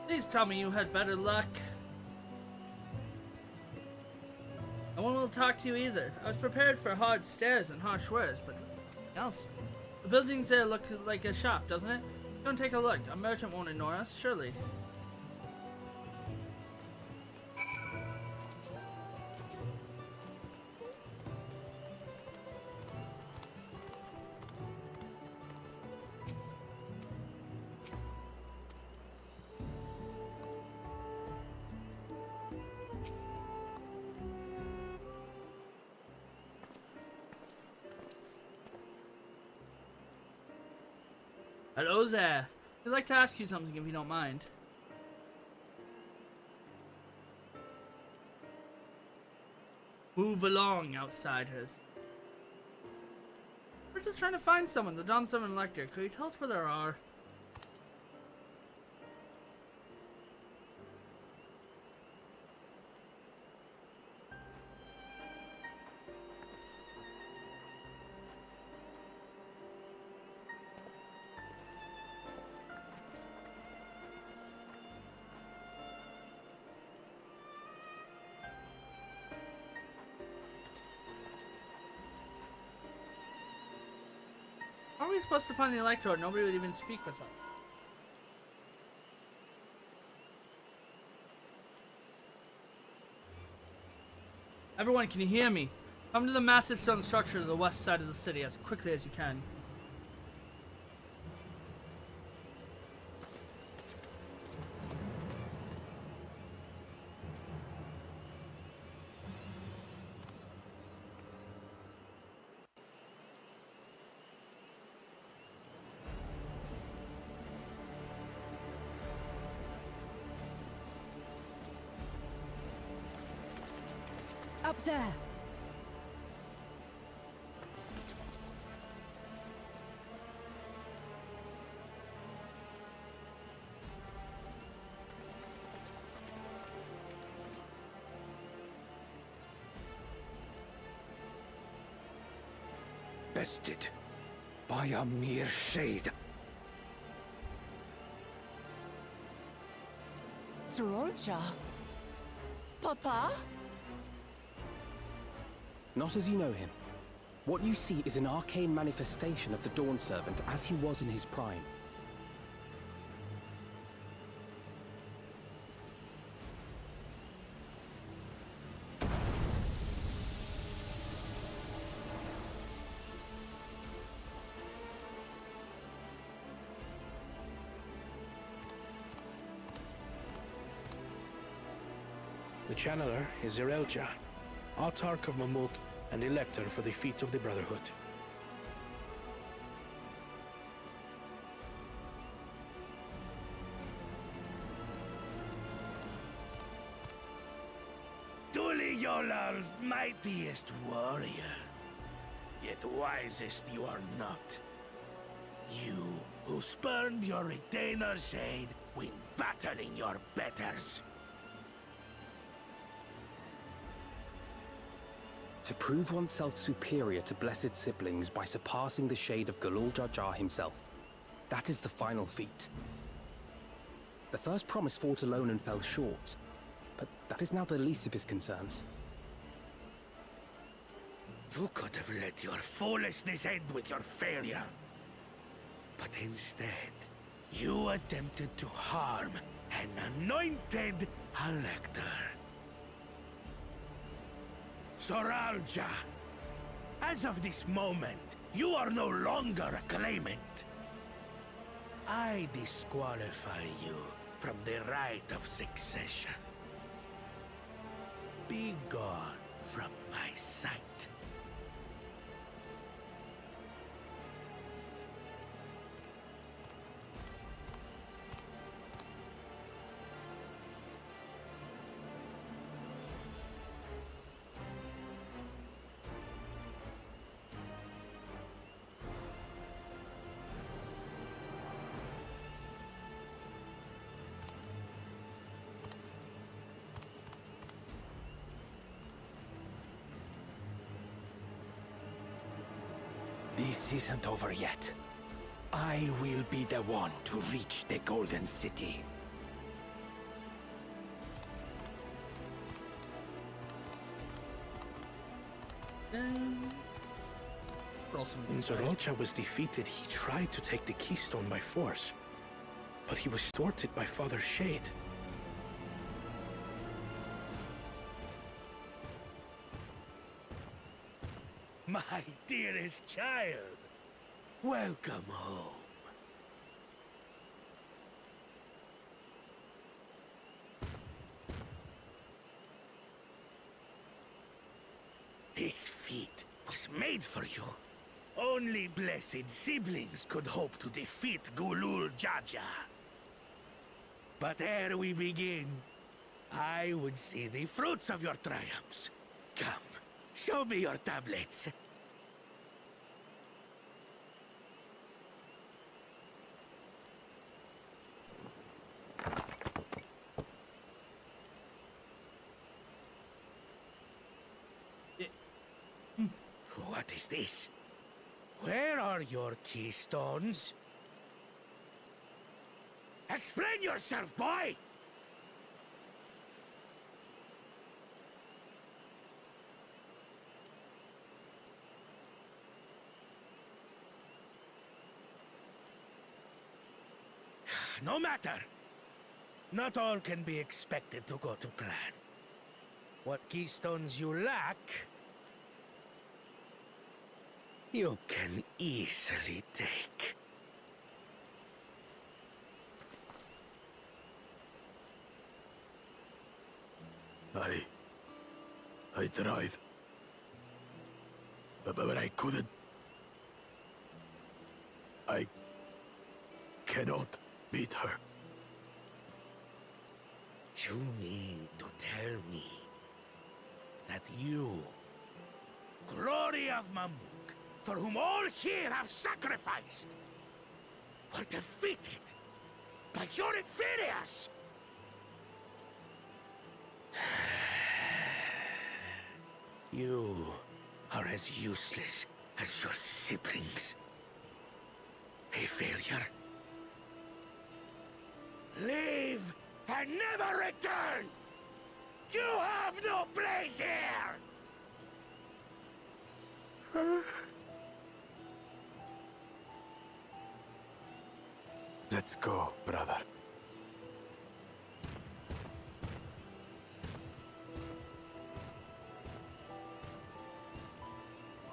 Please tell me you had better luck. No one will talk to you either. I was prepared for hard stares and harsh words, but nothing else. The buildings there look like a shop, doesn't it? Don't take a look. A merchant won't ignore us, surely. Hello there. I'd like to ask you something if you don't mind. Move along, outsiders. We're just trying to find someone, the dawnservent lector. Could you tell us where there are? How are we supposed to find the electrode? Nobody would even speak with us. Everyone, can you hear me? Come to the massive stone structure to the west side of the city as quickly as you can. Up there. Bested by a mere shade. Sorolja. Papa? Not as you know him. What you see is an arcane manifestation of the dawnservent as he was in his prime. The channeler is Zerelja, Autarch of Mamuk and Elector for the Feet of the Brotherhood. Riolal's mightiest warrior. Yet wisest you are not. You, who spurned your retainer's shade when battling your betters. To prove oneself superior to blessed siblings by surpassing the shade of Galul Jar Jar himself. That is the final feat. The first promise fought alone and fell short, but that is now the least of his concerns. You could have let your foolishness end with your failure. But instead, you attempted to harm an anointed elector. Soralja, as of this moment, you are no longer a claimant. I disqualify you from the right of succession. Be gone from my sight. This isn't over yet. I will be the one to reach the Golden City. When Zorolcha was defeated, he tried to take the keystone by force. But he was thwarted by Father Shade. My dearest child, welcome home. This feat was made for you. Only blessed siblings could hope to defeat Gulul Jaja. But ere we begin, I would see the fruits of your triumphs. Come, show me your tablets. What is this? Where are your keystones? Explain yourself, boy! No matter. Not all can be expected to go to plan. What keystones you lack, you can easily take. I tried. But I couldn't. I cannot beat her. You mean to tell me that you, glory of Mamuk, for whom all here have sacrificed, were defeated by your inferiors? You are as useless as your siblings. A failure. Leave and never return! You have no place here! Let's go, brother.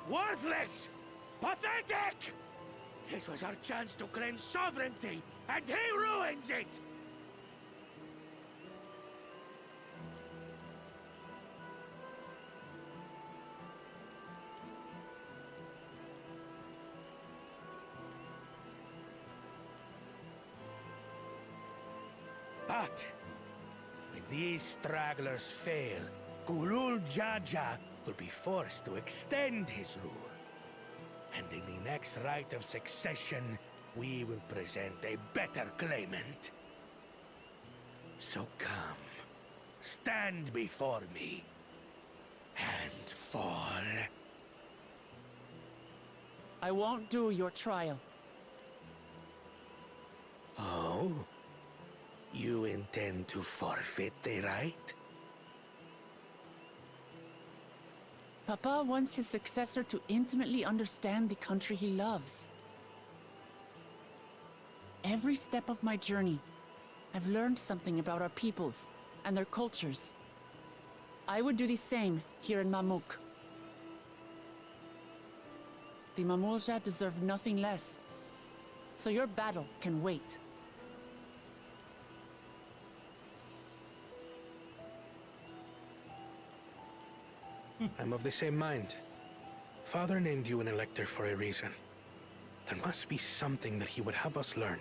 Worthless! Pathetic! This was our chance to claim sovereignty, and he ruins it! But when these stragglers fail, Gulul Jaja will be forced to extend his rule. And in the next rite of succession, we will present a better claimant. So come, stand before me, and fall. I won't do your trial. Oh? You intend to forfeit the right? Papa wants his successor to intimately understand the country he loves. Every step of my journey, I've learned something about our peoples and their cultures. I would do the same here in Mamuk. The Mamulja deserve nothing less, so your battle can wait. I'm of the same mind. Father named you an elector for a reason. There must be something that he would have us learn.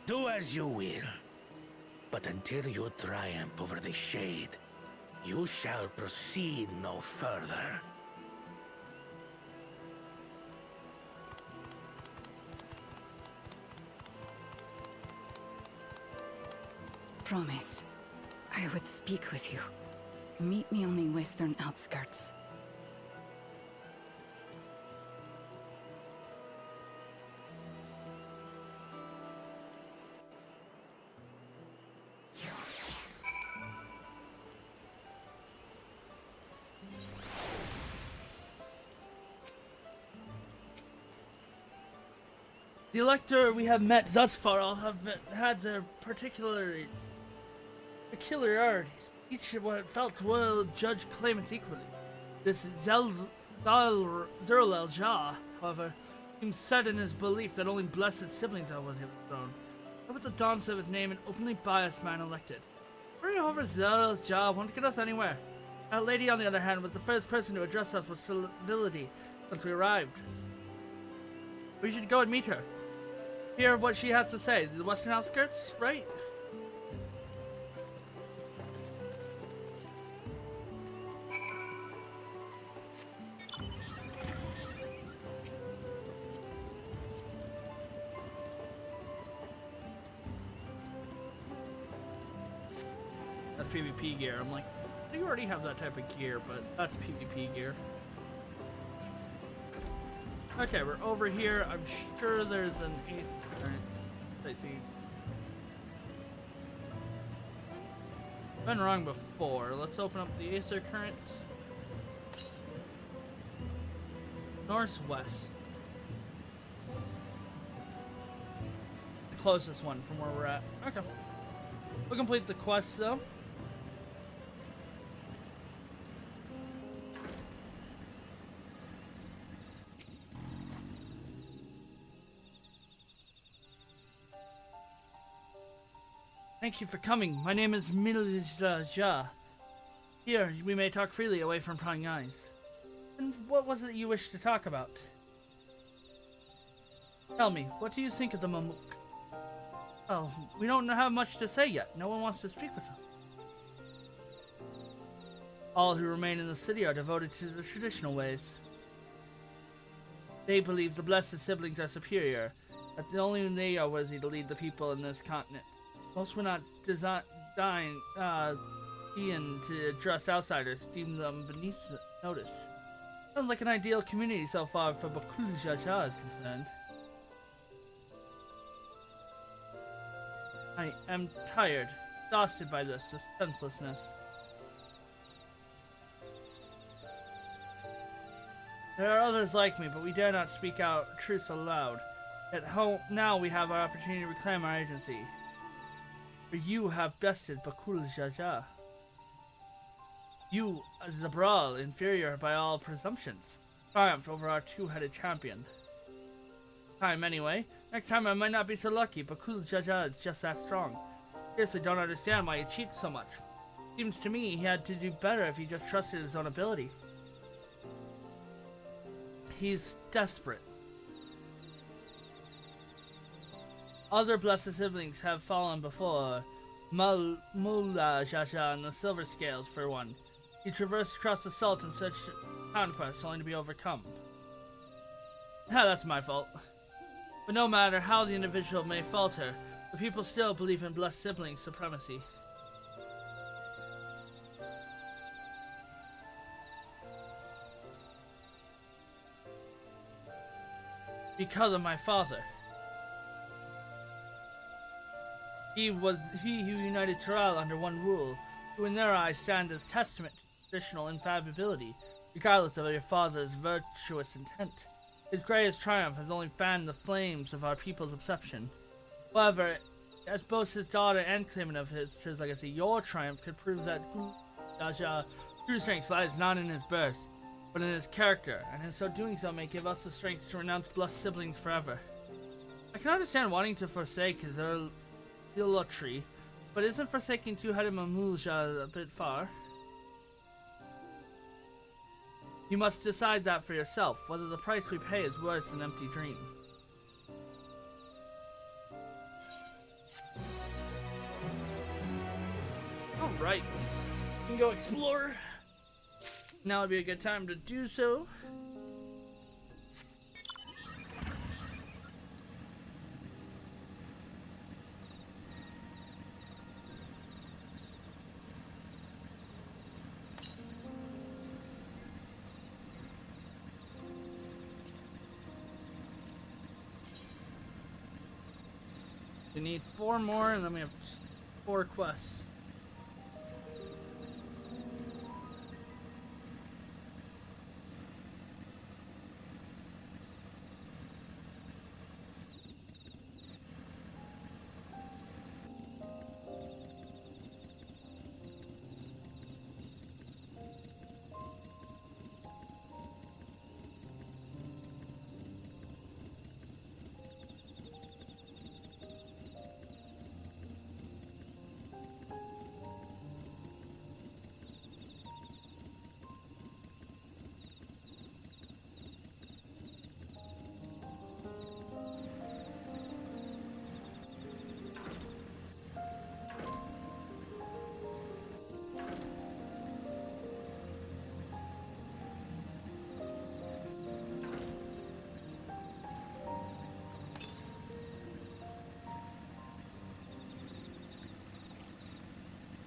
Do as you will. But until you triumph over the Shade, you shall proceed no further. Promise. I would speak with you. Meet me on the western outskirts. The elector we have met thus far all have had their peculiarities. Each what felt will judge claimants equally. This Zerlel Jah, however, seems set in his belief that only blessed siblings are worthy of the throne. I put the dawnservent name an openly biased man elected. However, Zerlel Jah won't get us anywhere. That lady, on the other hand, was the first person to address us with civility since we arrived. We should go and meet her. Hear what she has to say. The western outskirts, right? That's PvP gear. I'm like, you already have that type of gear, but that's PvP gear. Okay, we're over here. I'm sure there's an 8th current. I see. I've been wrong before. Let's open up the Acer current. Northwest. The closest one from where we're at. Okay. We'll complete the quest though. Thank you for coming. My name is Milja. Here, we may talk freely away from prying eyes. And what was it you wished to talk about? Tell me, what do you think of the Mamuk? Well, we don't have much to say yet. No one wants to speak with us. All who remain in the city are devoted to the traditional ways. They believe the blessed siblings are superior, that only they are worthy to lead the people in this continent. Most will not deign to address outsiders, deem them beneath notice. Sounds like an ideal community so far for Bakul Jaja is concerned. I am tired, exhausted by this senselessness. There are others like me, but we dare not speak out truths aloud. Yet now we have our opportunity to reclaim our agency. For you have bested Bakul Jaja. You, Zabral, inferior by all presumptions, triumphed over our two-headed champion. Time anyway. Next time I might not be so lucky. Bakul Jaja is just that strong. Seriously, don't understand why he cheats so much. Seems to me he had to do better if he just trusted his own ability. He's desperate. Other blessed siblings have fallen before. Mula Jaja and the Silver Scales, for one. He traversed across the salt in search of conquest, only to be overcome. That's my fault. But no matter how the individual may falter, the people still believe in blessed siblings' supremacy. Because of my father. He was he who united Toral under one rule, who in their eyes stand as testament to traditional infallibility, regardless of your father's virtuous intent. His greatest triumph has only fanned the flames of our people's obsession. However, as both his daughter and claimant of his legacy, your triumph could prove that Daja's true strength lies not in his birth, but in his character, and in so doing so may give us the strength to renounce blessed siblings forever. I can understand wanting to forsake his idolatry, but isn't forsaking two-headed Mamulja a bit far? You must decide that for yourself, whether the price we pay is worth an empty dream. Alright, we can go explore. Now would be a good time to do so. We need 4 more, and then we have 4 quests.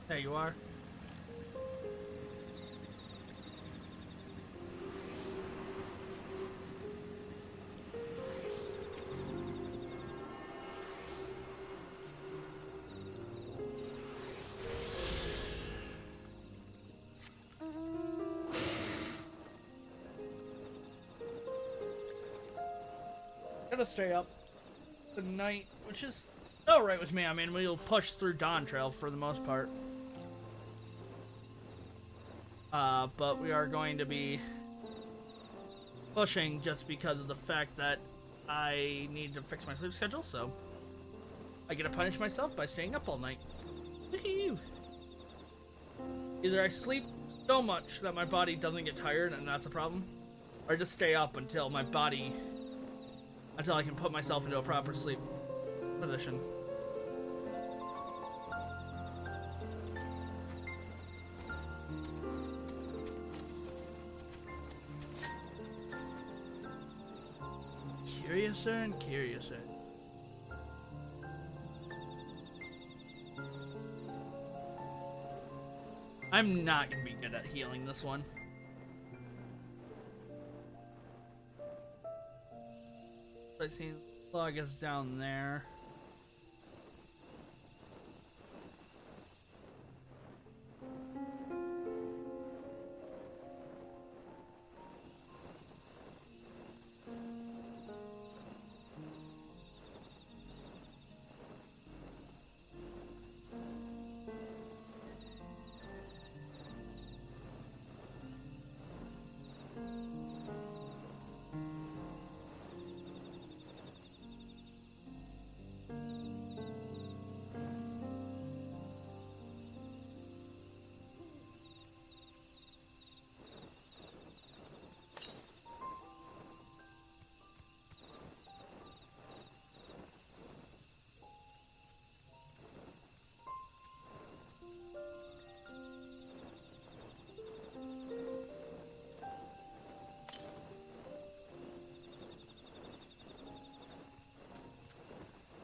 There you are. Gotta stay up the night, which is alright with me. I mean, we'll push through Dawn Trail for the most part. But we are going to be pushing just because of the fact that I need to fix my sleep schedule, so I get to punish myself by staying up all night. Either I sleep so much that my body doesn't get tired and that's a problem, or just stay up until I can put myself into a proper sleep position. Curiouser and curiouser. I'm not gonna be good at healing this one. I see log is down there.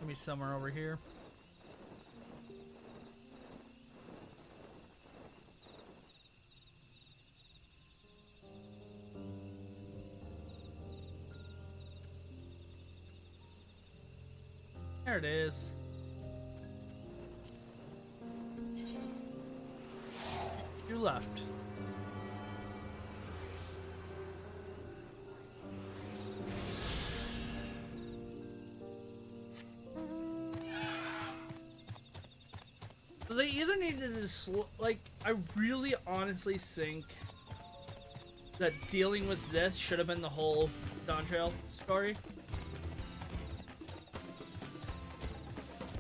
be somewhere over here. There it is. You left. So they either needed to like, I really honestly think that dealing with this should have been the whole Dawn Trail story.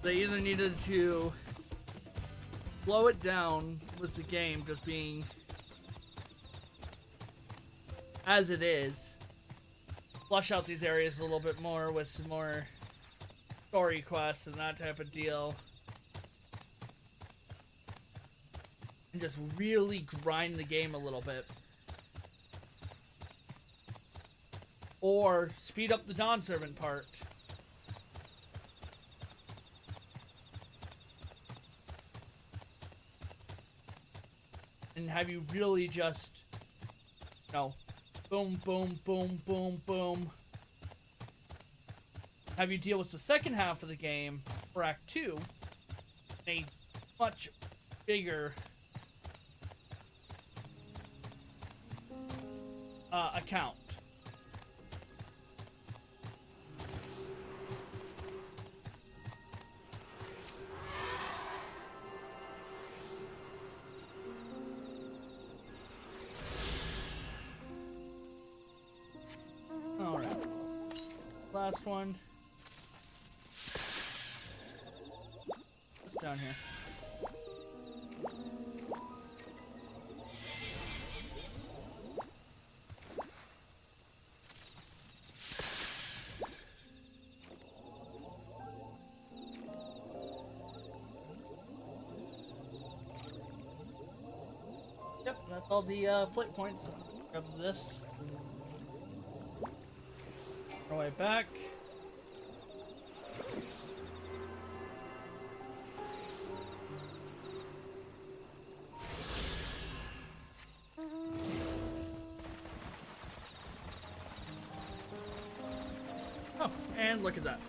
They either needed to slow it down with the game just being as it is, flush out these areas a little bit more with some more story quests and that type of deal, and just really grind the game a little bit, or speed up the dawnservent part. And have you really just, you know, boom, boom, boom, boom, boom. Have you deal with the second half of the game, for Act 2, in a much bigger account. Alright. Last one. What's down here? Yep, that's all the flight points. Grab this. Our way back. Oh, and look at that.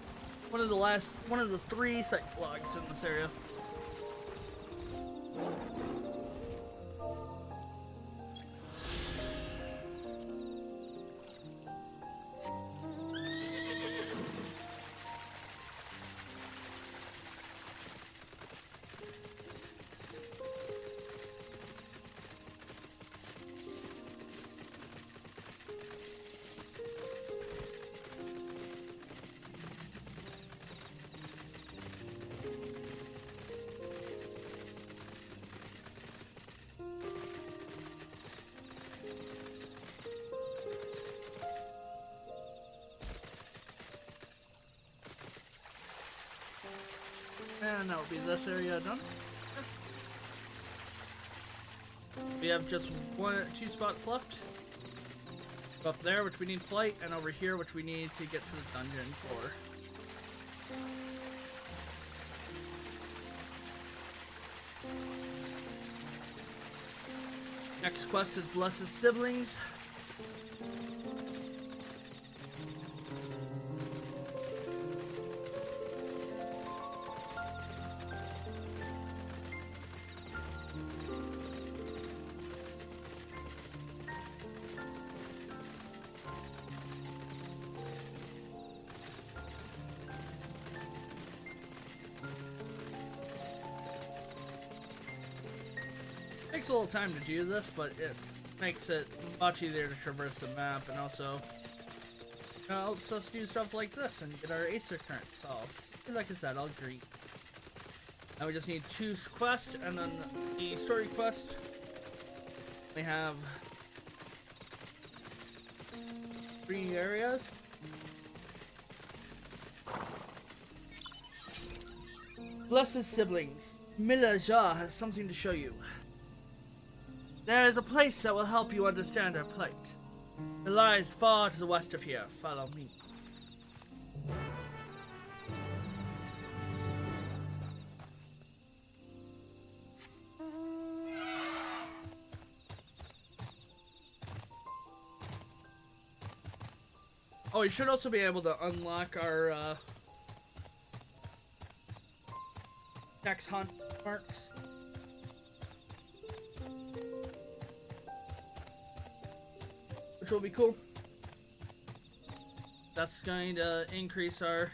One of the 3 site logs in this area. And that would be this area done. We have just 2 spots left. Up there, which we need flight, and over here, which we need to get to the dungeon for. Next quest is Bless His Siblings. Takes a little time to do this, but it makes it much easier to traverse the map, and also helps us do stuff like this and get our Acer current solved. Like I said, I'll agree. Now we just need 2 quests, and then the story quest. We have 3 areas. Bless His Siblings. Mila Jha has something to show you. There is a place that will help you understand our plight. It lies far to the west of here. Follow me. Oh, we should also be able to unlock our Dex hunt marks. Which will be cool. That's going to increase our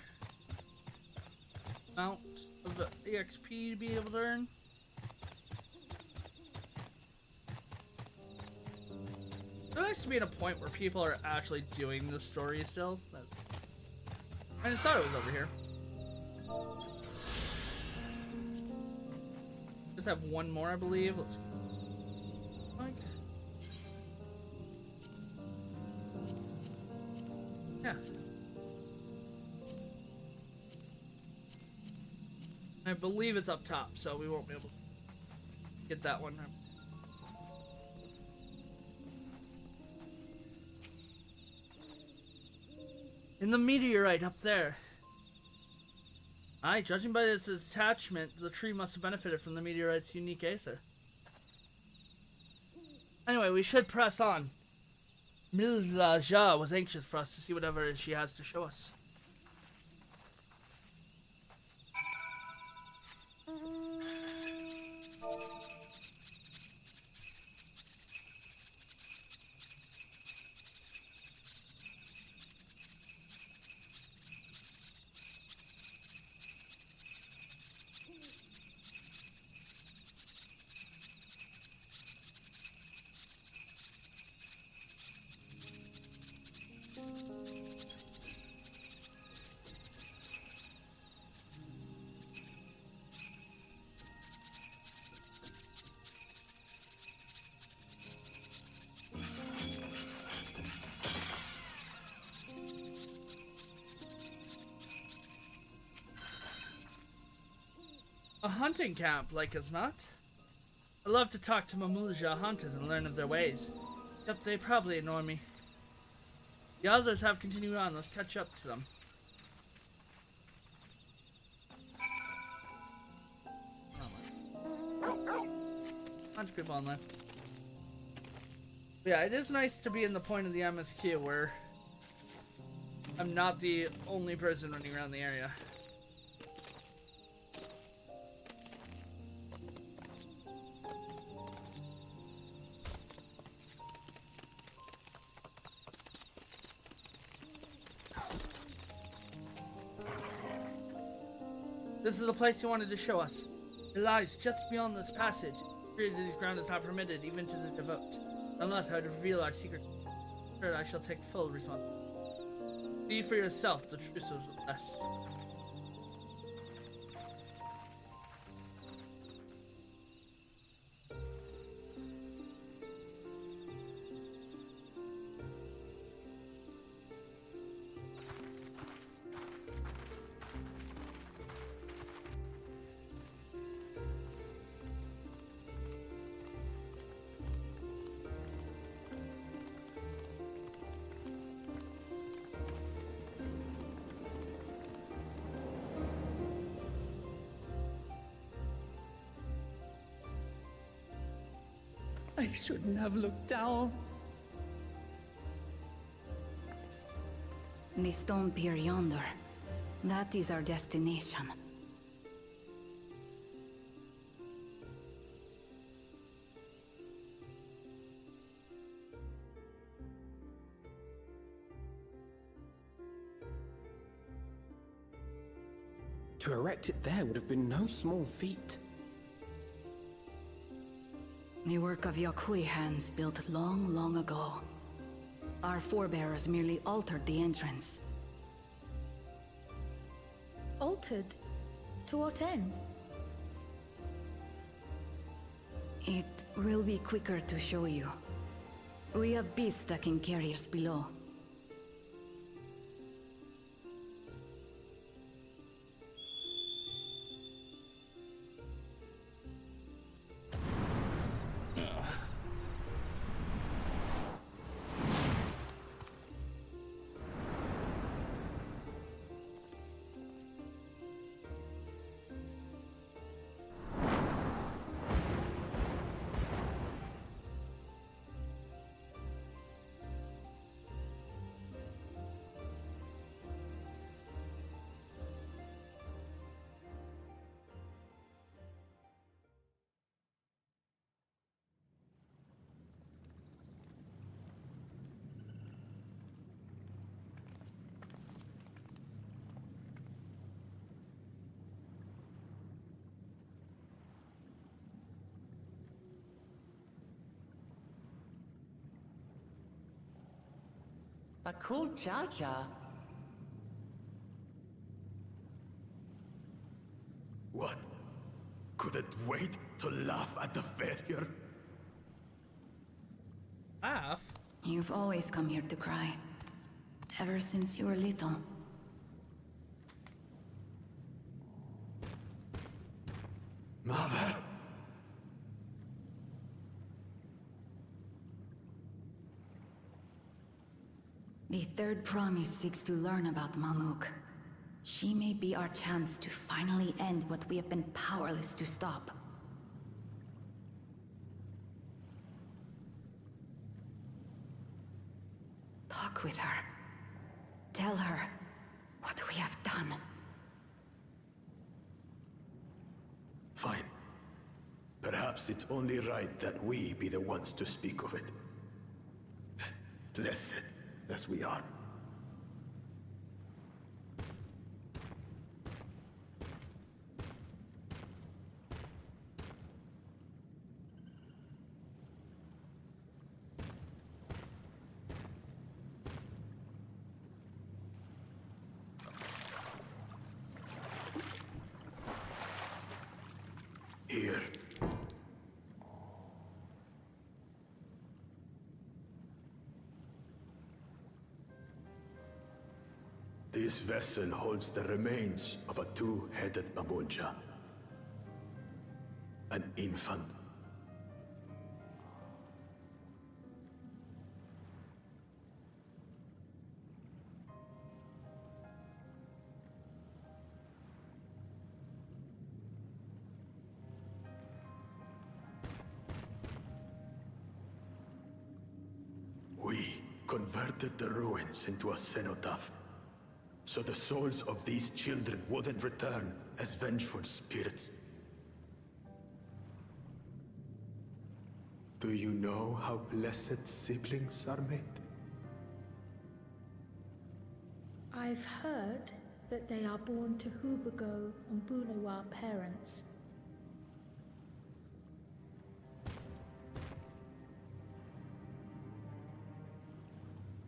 amount of EXP to be able to earn. It's nice to be at a point where people are actually doing the story still. I just thought it was over here. Just have one more, I believe. Let's. Like. Yeah. I believe it's up top, so we won't be able to get that one. In the meteorite up there. Aye, judging by its attachment, the tree must have benefited from the meteorite's unique acer. Anyway, we should press on. Milaja was anxious for us to see whatever she has to show us. A hunting camp, like as not. I love to talk to Mamulja hunters and learn of their ways. Except they probably ignore me. The others have continued on. Let's catch up to them. Bunch of people online. But yeah, it is nice to be in the point of the MSQ where I'm not the only person running around the area. This is the place you wanted to show us. It lies just beyond this passage. Treated these ground is not permitted, even to the devout. Unless I would reveal our secret, I shall take full responsibility. See for yourself the truth of the blessed. I shouldn't have looked down. The stone pier yonder. That is our destination. To erect it there would have been no small feat. The work of Yakui hands built long, long ago. Our forebears merely altered the entrance. Altered? To what end? It will be quicker to show you. We have beasts that can carry us below. A cool cha-cha. What? Couldn't wait to laugh at the failure? Laugh? You've always come here to cry. Ever since you were little. Mother! The third promise seeks to learn about Mamuk. She may be our chance to finally end what we have been powerless to stop. Talk with her. Tell her what we have done. Fine. Perhaps it's only right that we be the ones to speak of it. Blessed as we are. Here. This vessel holds the remains of a two-headed Babonja. An infant. We converted the ruins into a cenotaph, so the souls of these children wouldn't return as vengeful spirits. Do you know how blessed siblings are made? I've heard that they are born to Hubago and Bunawa parents.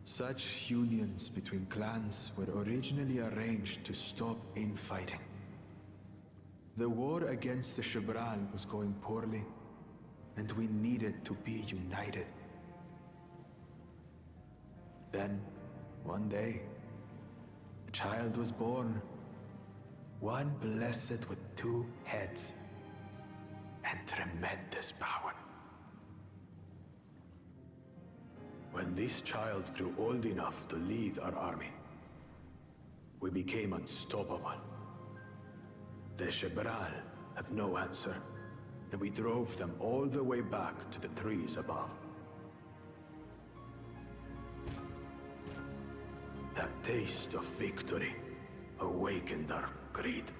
Such unions between clans were originally arranged to stop infighting. The war against the Shibral was going poorly, and we needed to be united. Then, one day, a child was born. One blessed with two heads and tremendous power. When this child grew old enough to lead our army, we became unstoppable. The Shibral had no answer, and we drove them all the way back to the trees above. That taste of victory awakened our greed.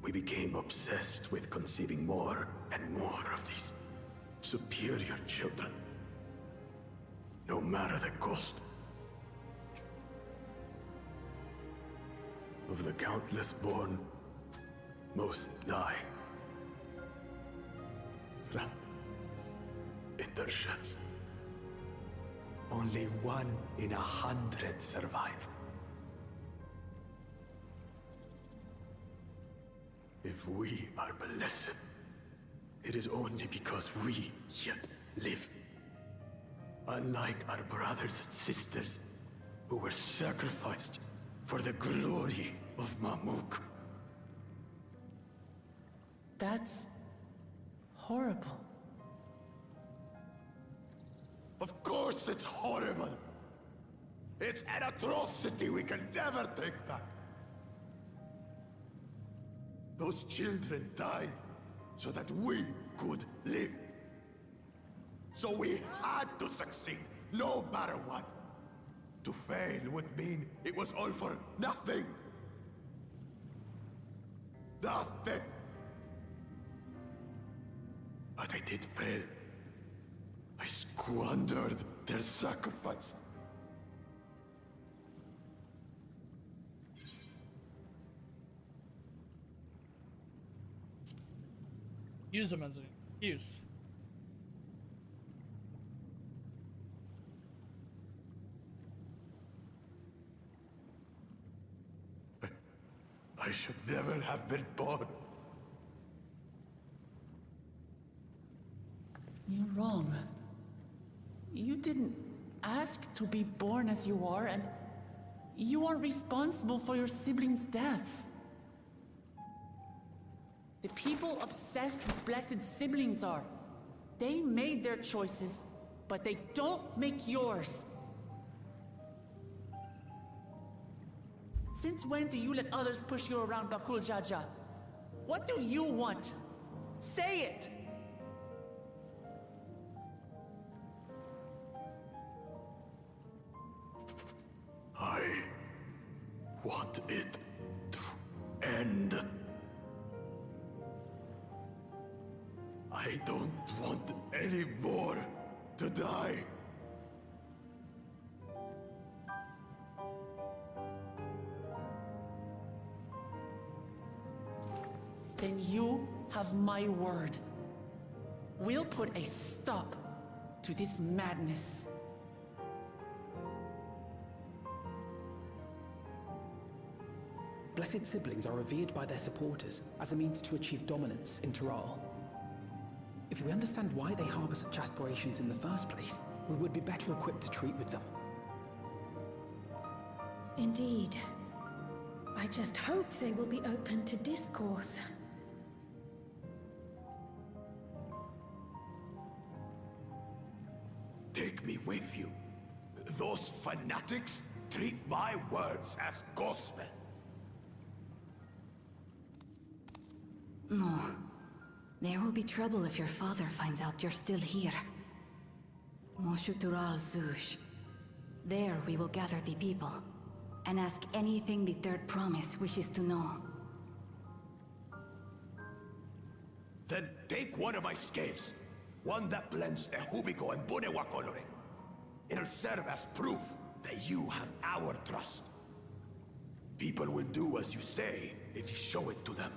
We became obsessed with conceiving more and more of these superior children. No matter the cost. Of the countless born, most die. Trapped in their ships. Only 1 in 100 survive. If we are blessed, it is only because we yet live. Unlike our brothers and sisters, who were sacrificed for the glory of Mamuk. That's horrible. Of course it's horrible! It's an atrocity we can never take back. Those children died so that we could live. So we had to succeed, no matter what. To fail would mean it was all for nothing. Nothing. But I did fail. I squandered their sacrifice. Use them as an excuse. I should never have been born. You're wrong. You didn't ask to be born as you are, and you aren't responsible for your siblings' deaths. The people obsessed with blessed siblings are. They made their choices, but they don't make yours. Since when do you let others push you around Bakul Jaja? What do you want? Say it! I want it to end. I don't want any more to die. Then you have my word. We'll put a stop to this madness. Blessed siblings are revered by their supporters as a means to achieve dominance in Tiral. If we understand why they harbor such aspirations in the first place, we would be better equipped to treat with them. Indeed. I just hope they will be open to discourse. Take me with you. Those fanatics treat my words as gospel. No. There will be trouble if your father finds out you're still here. Moshutural Zush. There we will gather the people, and ask anything the Third Promise wishes to know. Then take one of my scales. One that blends Ehubico and Bunewa coloring. It'll serve as proof that you have our trust. People will do as you say if you show it to them.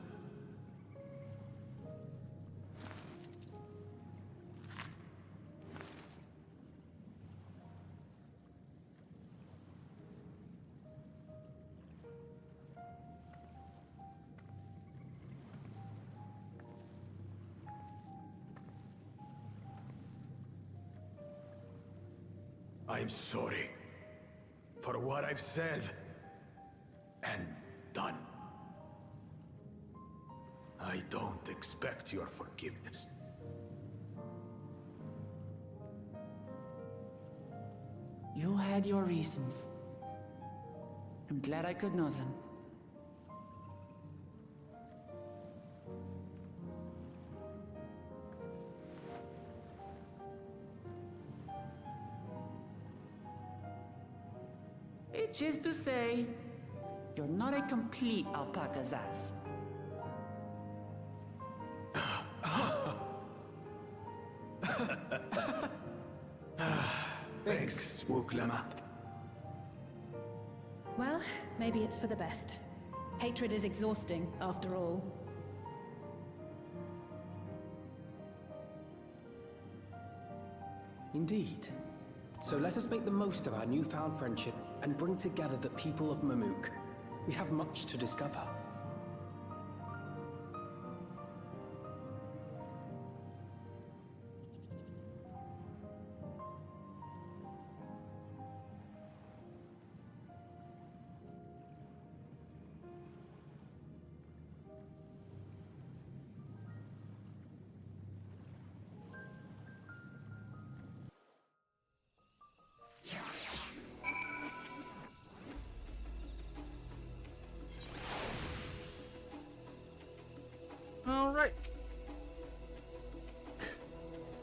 I'm sorry for what I've said and done. I don't expect your forgiveness. You had your reasons. I'm glad I could know them. Which is to say, you're not a complete alpaca's ass. Thanks, Wuklama. Well, maybe it's for the best. Hatred is exhausting, after all. Indeed. So let us make the most of our newfound friendship and bring together the people of Mamuk. We have much to discover. Alright.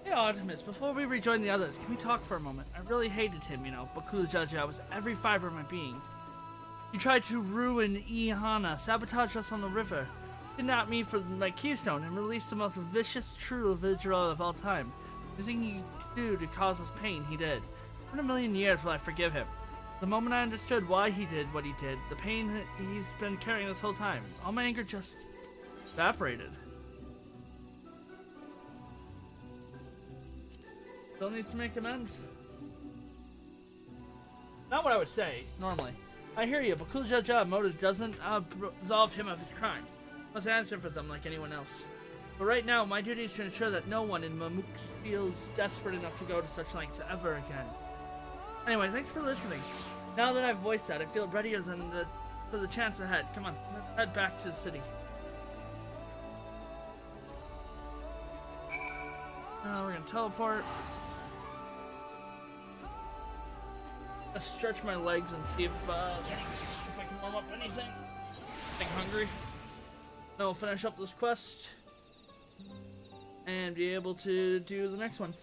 Hey Artemis, before we rejoin the others, can we talk for a moment? I really hated him, you know. Bakula Jaja was every fiber of my being. He tried to ruin Ihana, sabotage us on the river, kidnap me for my keystone, and release the most vicious true vigil of all time. Anything he could do to cause us pain, he did. In a million years will I forgive him. The moment I understood why he did what he did, the pain that he's been carrying this whole time, all my anger just evaporated. Still needs to make amends. Not what I would say, normally. I hear you, but Kuljaja motive doesn't absolve him of his crimes. Must answer for them like anyone else. But right now, my duty is to ensure that no one in Mamuk feels desperate enough to go to such lengths ever again. Anyway, thanks for listening. Now that I've voiced that, I feel readier than for the chance ahead. Come on, let's head back to the city. Now we're gonna teleport. Let's stretch my legs and see if I can warm up anything. I'm hungry. Then we'll finish up this quest and be able to do the next one.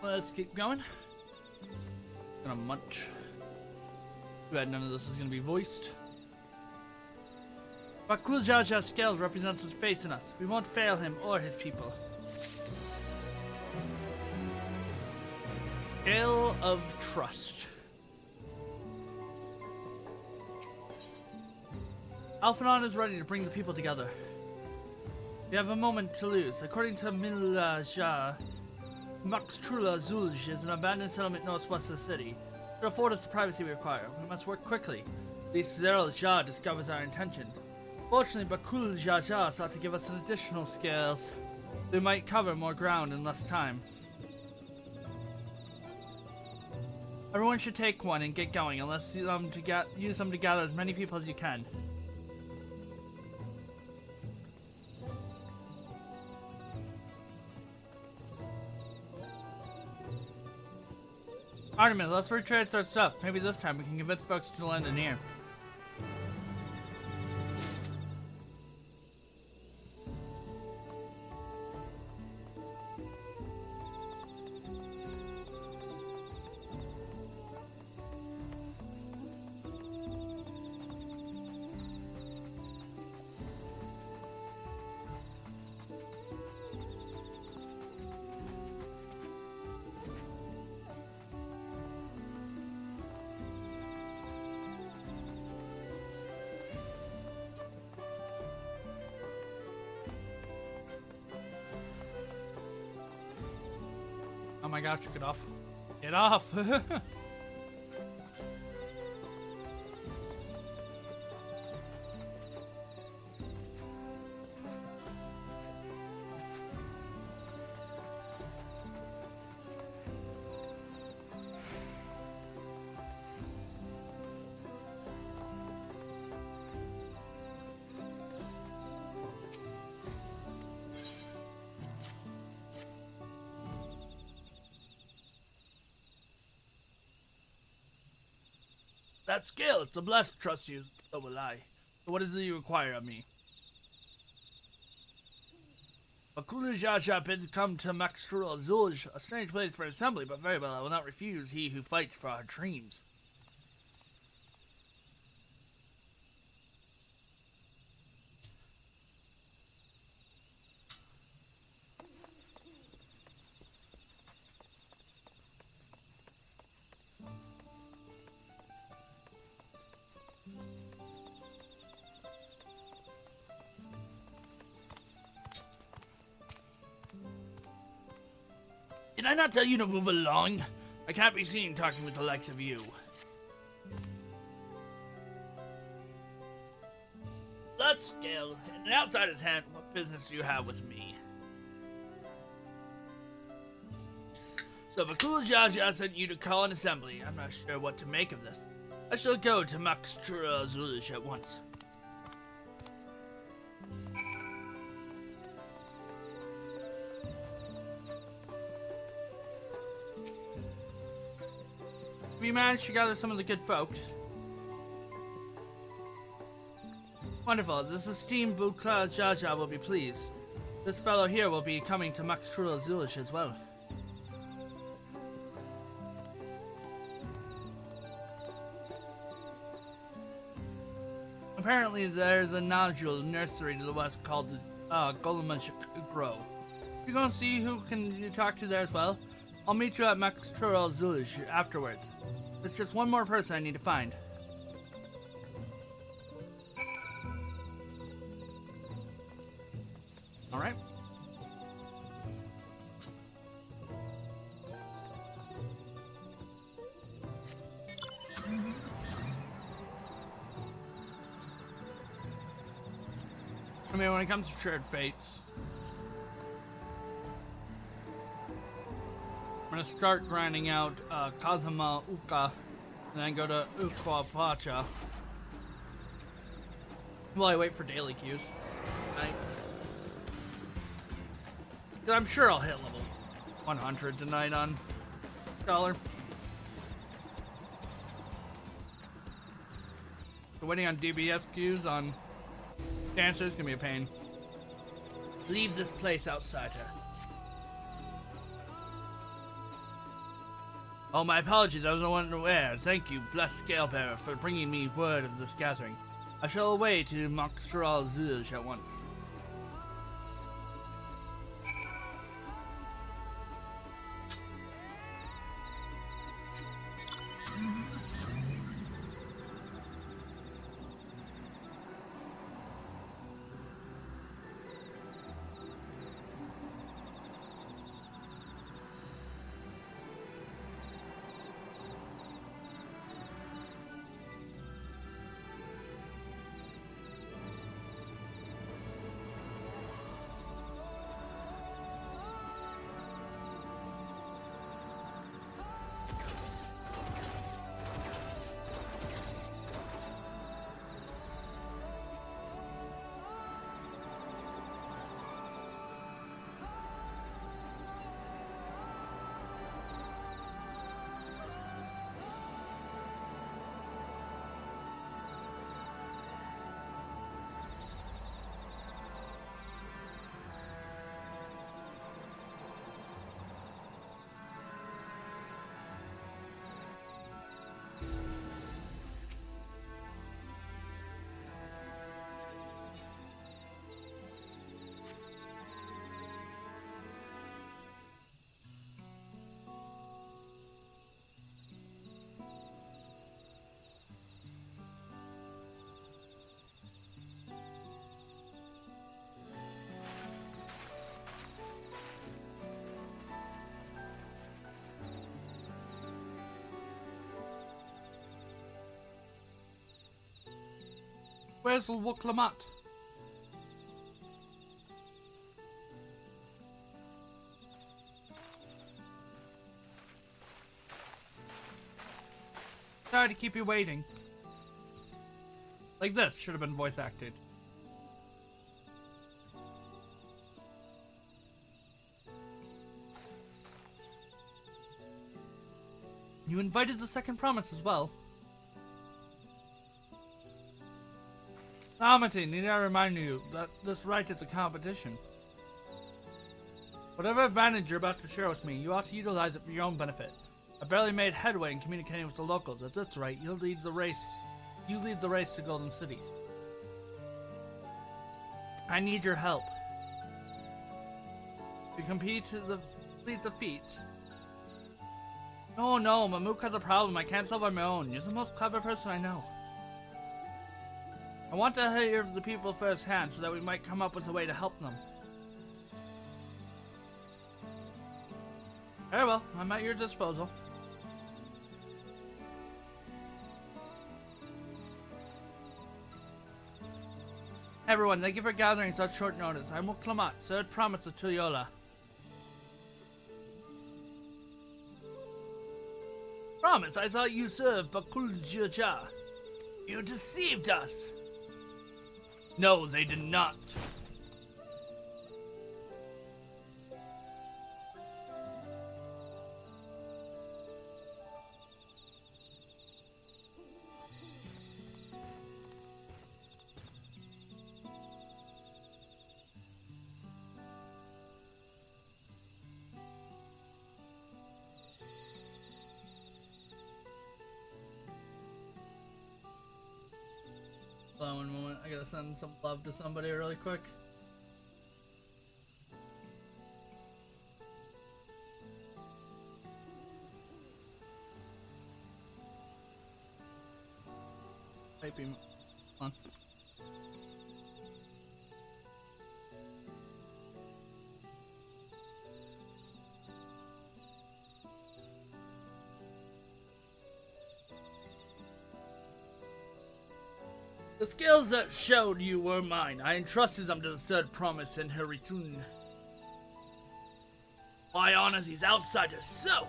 Let's keep going. Gonna munch. Too bad none of this is gonna be voiced. But Kuljaja's scales represents his faith in us. We won't fail him or his people. Scale of Trust. Alphanon is ready to bring the people together. We have a moment to lose. According to Milaja, Maxtrula Zulj is an abandoned settlement northwest of the city. To afford us the privacy we require, we must work quickly. At least Zeral Jah discovers our intention. Fortunately, Bakul Jaja sought to give us an additional scales. We might cover more ground in less time. Everyone should take one and get going, and let's use them to gather as many people as you can. Artemis, let's retrace our stuff. Maybe this time we can convince folks to lend an ear. Oh my gosh, get off. Get off! That skill, it's a blessed trust you, so will I. So what is it you require of me? Bakula bid come to Maxtrul Zulj, a strange place for assembly, but very well I will not refuse he who fights for our dreams. Did I not tell you to move along? I can't be seen talking with the likes of you. Let's skill. In an outsider's hand, what business do you have with me? So Bakul Jaja sent you to call an assembly. I'm not sure what to make of this. I shall go to Maxtra Zulish at once. We managed to gather some of the good folks. Wonderful. This esteemed Bukla Jaja will be pleased. This fellow here will be coming to Maxtrula Zulish as well. Apparently there's a nodule nursery to the west called the Golemash Grove. You're gonna see who can you talk to there as well? I'll meet you at Maxtrula Zulish afterwards. There's just one more person I need to find. Alright. I mean, when it comes to shared fates, I'm gonna start grinding out Kazuma Uka and then go to Ukwapacha while I wait for daily queues. Right? I'm sure I'll hit level 100 tonight on Scholar. So waiting on DBS queues on Dancer's gonna be a pain. Leave this place outside her. Oh, my apologies, I was unaware. Thank you, blessed Scalebearer, for bringing me word of this gathering. I shall away to Moxtral Zilj at once. Where's Wuklamat? Sorry to keep you waiting. Like this should have been voice acted. You invited the second promise as well. Amity, need I remind you that this right is a competition. Whatever advantage you're about to share with me, you ought to utilize it for your own benefit. I barely made headway in communicating with the locals. At this rate, you'll lead the race. You lead the race to Golden City. I need your help. We compete to complete the feat. No, Mamook has a problem. I can't solve on my own. You're the most clever person I know. I want to hear the people firsthand so that we might come up with a way to help them. Very well, I'm at your disposal. Everyone, thank you for gathering such short notice. I'm Wuklamat, third promise of Tulyola. Promise, I thought you served Bakuljaja. You deceived us. No, they did not. Hold on one moment, I gotta send some love to somebody really quick. Typing on. The skills that showed you were mine. I entrusted them to the third promise in her return. Why honor these outsiders so?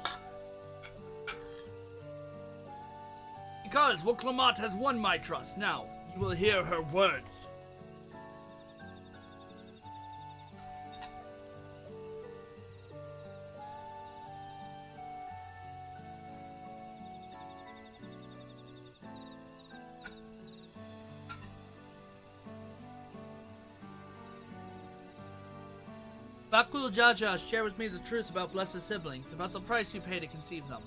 Because Wuklamat has won my trust. Now, you will hear her words. Bakul Jaja, share with me the truth about blessed siblings, about the price you pay to conceive them.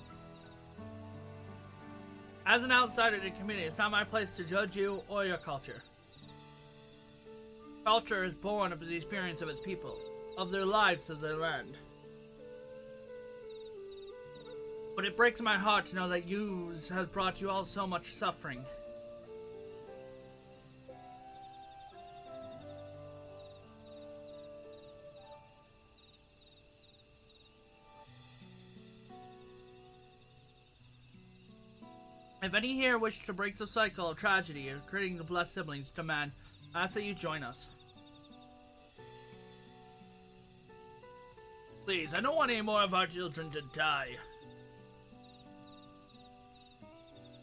As an outsider to the community, it's not my place to judge you or your culture. Culture is born of the experience of its peoples, of their lives, of their land. But it breaks my heart to know that use has brought you all so much suffering. If any here wish to break the cycle of tragedy of creating the blessed siblings demand, I ask that you join us. Please, I don't want any more of our children to die.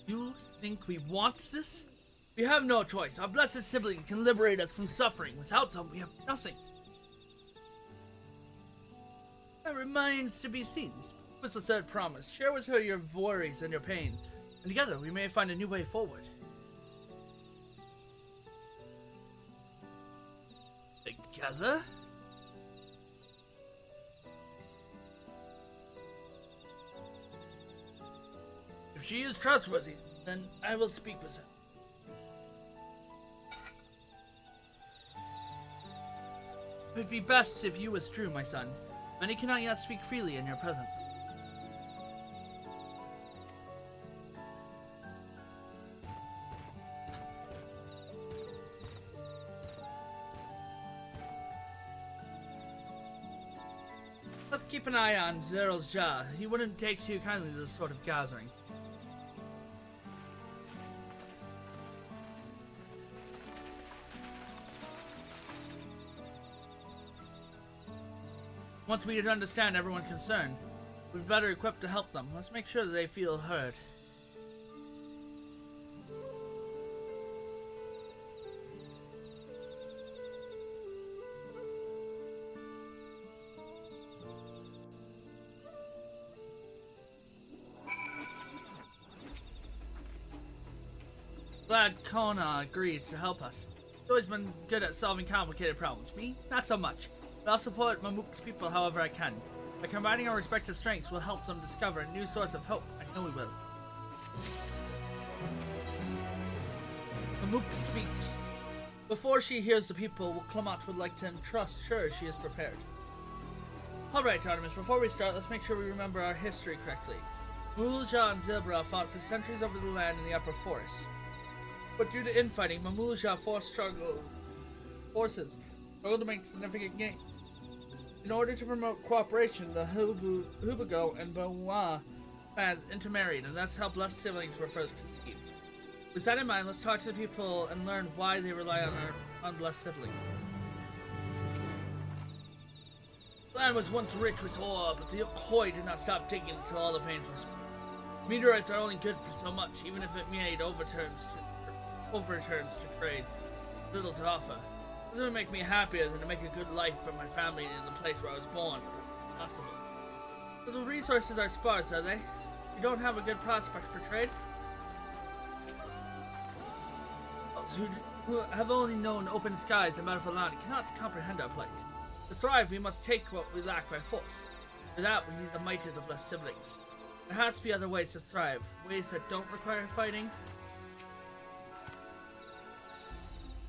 You think we want this? We have no choice. Our blessed sibling can liberate us from suffering. Without them, we have nothing. That remains to be seen. What's the third promise? Share with her your worries and your pain. And together, we may find a new way forward. Together? If she is trustworthy, then I will speak with her. It would be best if you withdrew, my son. Many cannot yet speak freely in your presence. Let's keep an eye on Zeral's jaw. He wouldn't take too kindly to this sort of gathering. Once we understand everyone's concerned, we're better equipped to help them. Let's make sure that they feel heard. Glad Kona agreed to help us. He's always been good at solving complicated problems. Me, not so much. But I'll support Mamook's people however I can. By combining our respective strengths, we'll help them discover a new source of hope. I know we will. Mamook speaks. Before she hears the people Clement would like to entrust, sure she is prepared. Alright, Artemis, before we start, let's make sure we remember our history correctly. Mamulja and Zilbra fought for centuries over the land in the upper forest. But due to infighting, Mamulja forces struggled to make significant gains. In order to promote cooperation, the Hubago and Boa clans intermarried, and that's how blessed siblings were first conceived. With that in mind, let's talk to the people and learn why they rely on our unblessed siblings. The land was once rich with ore, but the Hoi did not stop digging until all the veins were spent. Meteorites are only good for so much, even if it made overturns to trade. Little to offer. This would make me happier than to make a good life for my family in the place where I was born. Possible. So the resources are sparse, are they? You don't have a good prospect for trade? Those who have only known open skies and bountiful land cannot comprehend our plight. To thrive, we must take what we lack by force. For that, we need the might of the blessed siblings. There has to be other ways to thrive, ways that don't require fighting.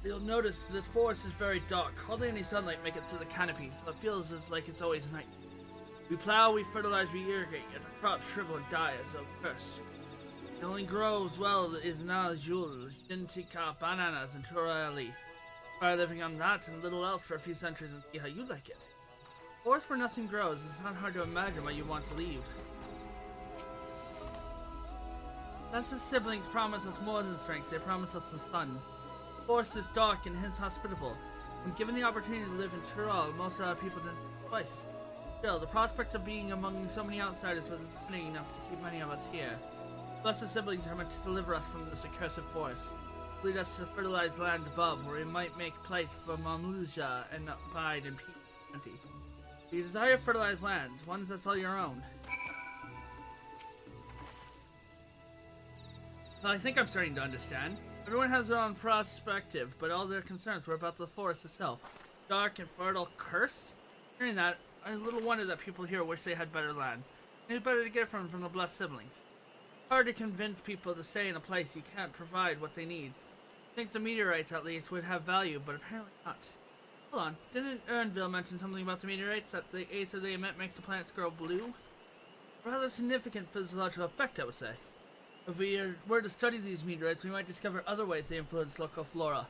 You'll notice this forest is very dark. Hardly any sunlight makes it to the canopy, so it feels like it's always night. We plow, we fertilize, we irrigate, yet the crops shrivel and die as a curse. It only grows well is Najul, Jintika, bananas, and Turali. Try living on that and little else for a few centuries and see how you like it. Forest where nothing grows, it's not hard to imagine why you want to leave. Thus the siblings promise us more than strength, they promise us the sun. The forest is dark and hence hospitable. When given the opportunity to live in Tural, most of our people didn't see the place. Still, the prospect of being among so many outsiders was intimidating enough to keep many of us here. Blessed siblings are meant to deliver us from this accursed forest. Lead us to fertilized land above, where we might make place for Mamulja and abide in peace and plenty. You desire fertilized lands, ones that's all your own. Well, I think I'm starting to understand. Everyone has their own perspective, but all their concerns were about the forest itself. Dark and fertile, cursed? Hearing that, I little wonder that people here wish they had better land. It's better to get it from the blessed siblings. Hard to convince people to stay in a place you can't provide what they need. I think the meteorites, at least, would have value, but apparently not. Hold on, didn't Ernville mention something about the meteorites, that the acid they emit makes the planets grow blue? Rather significant physiological effect, I would say. If we were to study these meteorites, we might discover other ways they influence local flora.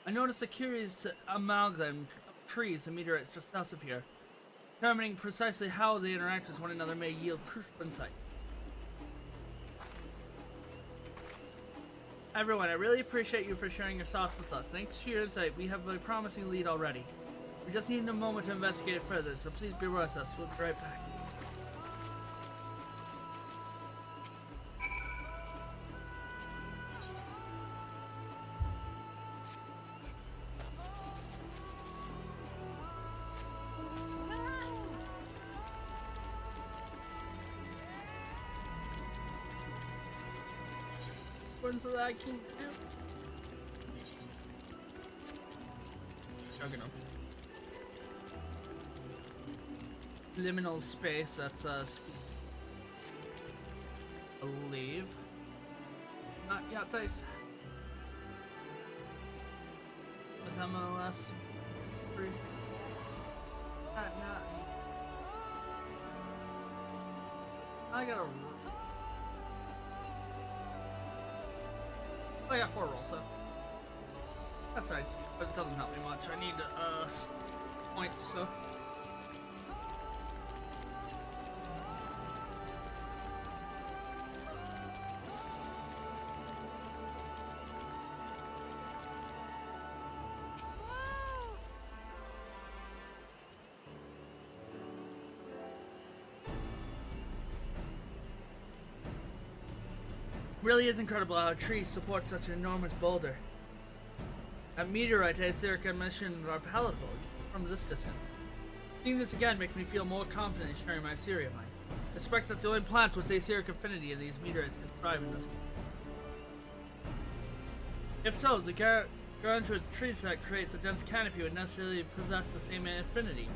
I noticed a curious amalgam of trees and meteorites just south of here. Determining precisely how they interact with one another may yield crucial insight. Everyone, I really appreciate you for sharing your thoughts with us. Thanks to your insight, we have a promising lead already. We just need a moment to investigate it further, so please be with us. We'll be right back. So that I can liminal space, that's us. Believe. Not yet, dice. Was MLS free? Not. I gotta. I got 4 rolls, so that's nice, but it doesn't help me much. I need points, so. really is incredible how a tree supports such an enormous boulder. At meteorite, aetheric emissions are palatable from this distance. Seeing this again makes me feel more confident in sharing my theory of mine. I suspect that the only plants with aetheric affinity in these meteorites can thrive in this. If so, the gargantuan trees that create the dense canopy would necessarily possess the same affinity,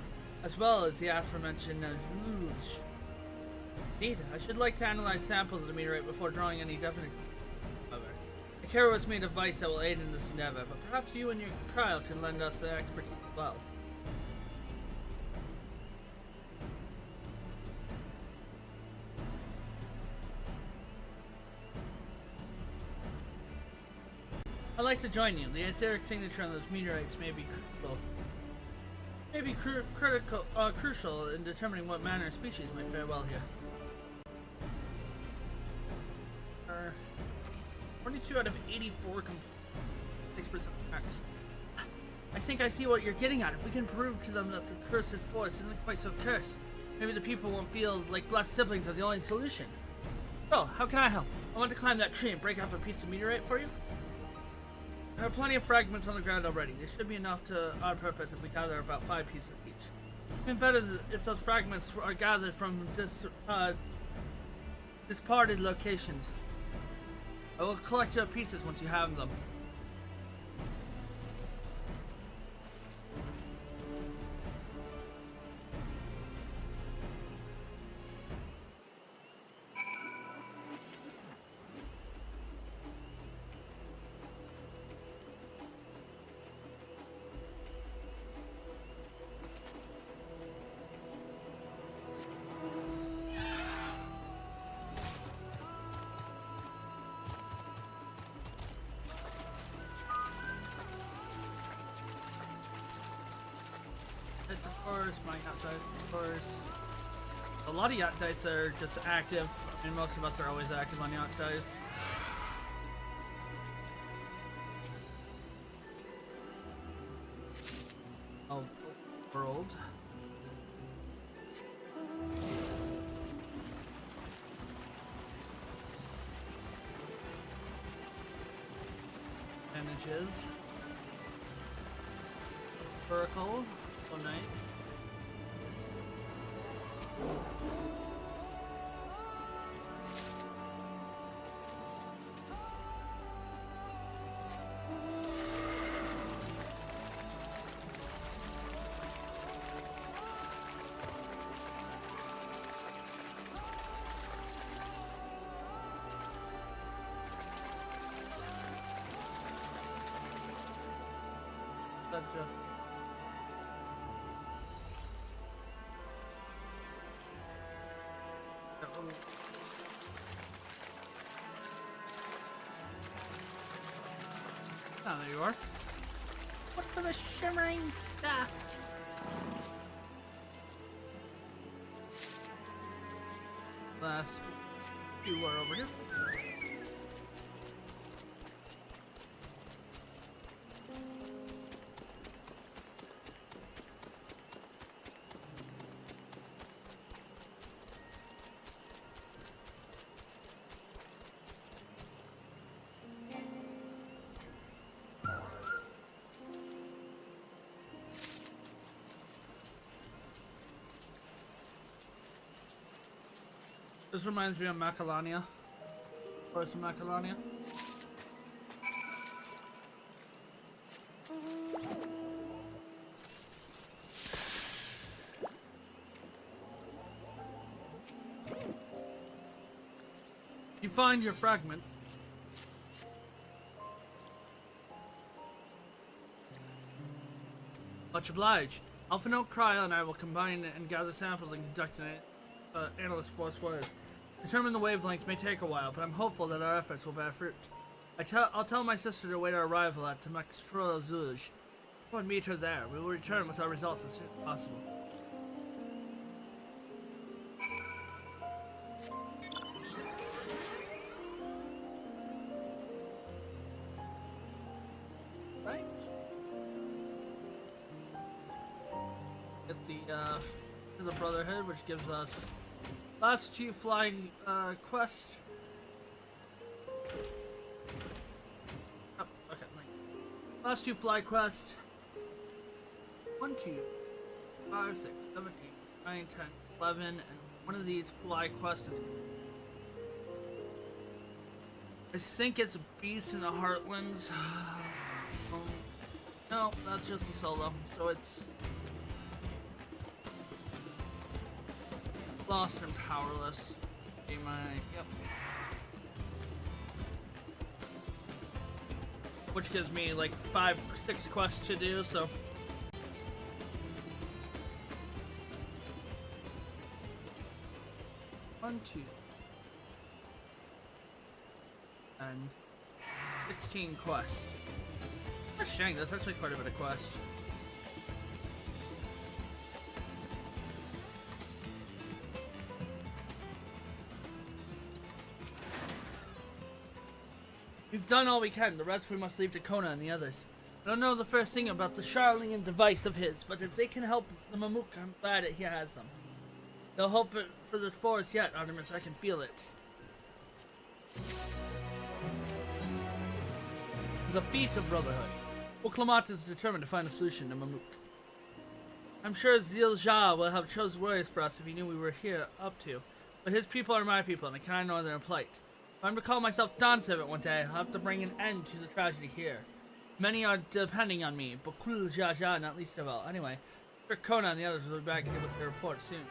as well as the aforementioned rouge. Indeed, I should like to analyze samples of the meteorite before drawing any definite conclusions, however. I carry with me a device that will aid in this endeavor, but perhaps you and your trial can lend us their expertise as well. I'd like to join you. The aetheric signature on those meteorites may be crucial in determining what manner of species might fare well here. 42 out of 84 6% marks. I think I see what you're getting at. If we can prove to them that the cursed force isn't quite so cursed, maybe the people won't feel like blessed siblings are the only solution. So, how can I help? I want to climb that tree and break off a piece of meteorite for you. There are plenty of fragments on the ground already. They should be enough to our purpose if we gather about 5 pieces each. Even better if those fragments are gathered from disparted locations. I will collect your pieces once you have them. Of course, my yacht dice, of course. A lot of yacht dice are just active, and most of us are always active on yacht dice. Oh, world. Images. Oracle. One night. That's just oh, there you are. Look for the shimmering stuff. Last few are over here. This reminds me of Macalania. Or some Macalania. You find your fragments. Much obliged. Alpha Note Cryo and I will combine and gather samples and conduct an analyst force was. Determine the wavelengths may take a while, but I'm hopeful that our efforts will bear fruit. I'll tell my sister to await our arrival at Temextro Zuj. Go and meet her there. We will return with our results as soon as possible. Right. Get the Brotherhood, which gives us last 2 flying quest. Oh, okay, nice. Last 2 fly quests. 1, 2, 5, 6, 7, 8, 9, 10, 11, and one of these fly quests is... I think it's a Beast in the Heartlands. No, that's just a solo, so it's... Lost and Powerless. Be my... Yep. Which gives me like 5, 6 quests to do, so... One, 2... and 16 quests. Oh, dang, that's actually quite a bit of quest. We've done all we can. The rest we must leave to Kona and the others. I don't know the first thing about the Charlene device of his, but if they can help the Mamook, I'm glad that he has them. They'll help it for this forest yet, Artemis. I can feel it. The feat of brotherhood. Oklamat is determined to find a solution to Mamook. I'm sure Zilja will have chosen worries for us if he knew we were here up to, but his people are my people, and I cannot ignore their plight. If I'm to call myself dawnservent one day, I'll have to bring an end to the tragedy here. Many are depending on me, but Kul Jaja not least of all. Anyway, Sir Kona and the others will be back here with their report soon.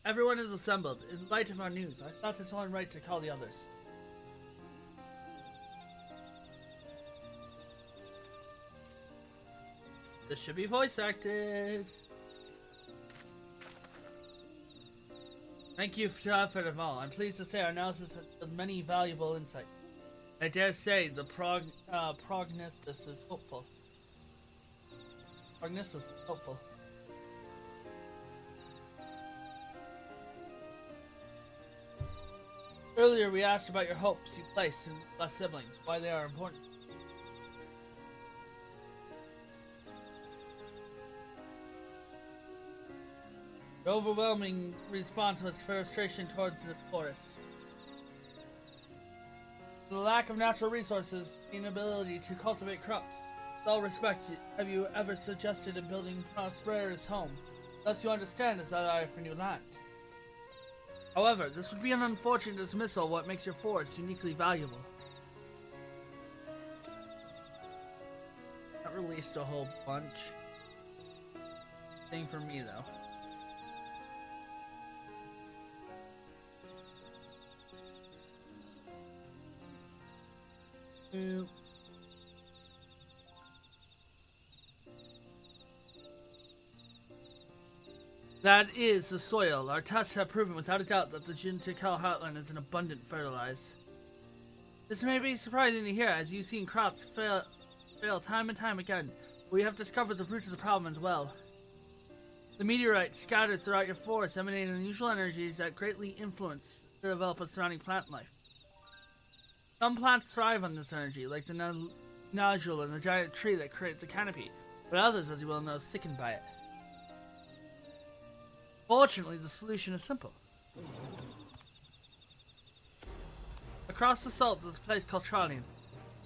Everyone is assembled. In light of our news, I thought it's only right to call the others. This should be voice acted. Thank you for the effort of all. I'm pleased to say our analysis has many valuable insights. I dare say the prognosis is hopeful. Prognosis is hopeful. Earlier we asked about your hopes you place in less siblings, why they are important. The overwhelming response was frustration towards this forest. The lack of natural resources, the inability to cultivate crops. With all respect, have you ever suggested in building Prospera's home? Thus you understand its desire for new land. However, this would be an unfortunate dismissal of what makes your forest uniquely valuable. That released a whole bunch. Thing for me, though. That is the soil. Our tests have proven without a doubt that the Jintikal heartland is an abundant fertilizer. This may be surprising to hear, as you've seen crops fail time and time again. We have discovered the root of the problem as well. The meteorites scattered throughout your forest emanate unusual energies that greatly influence the development of surrounding plant life. Some plants thrive on this energy, like the nodule and the giant tree that creates a canopy, but others, as you well know, are sickened by it. Fortunately, the solution is simple. Across the salt, there's a place called Charlene.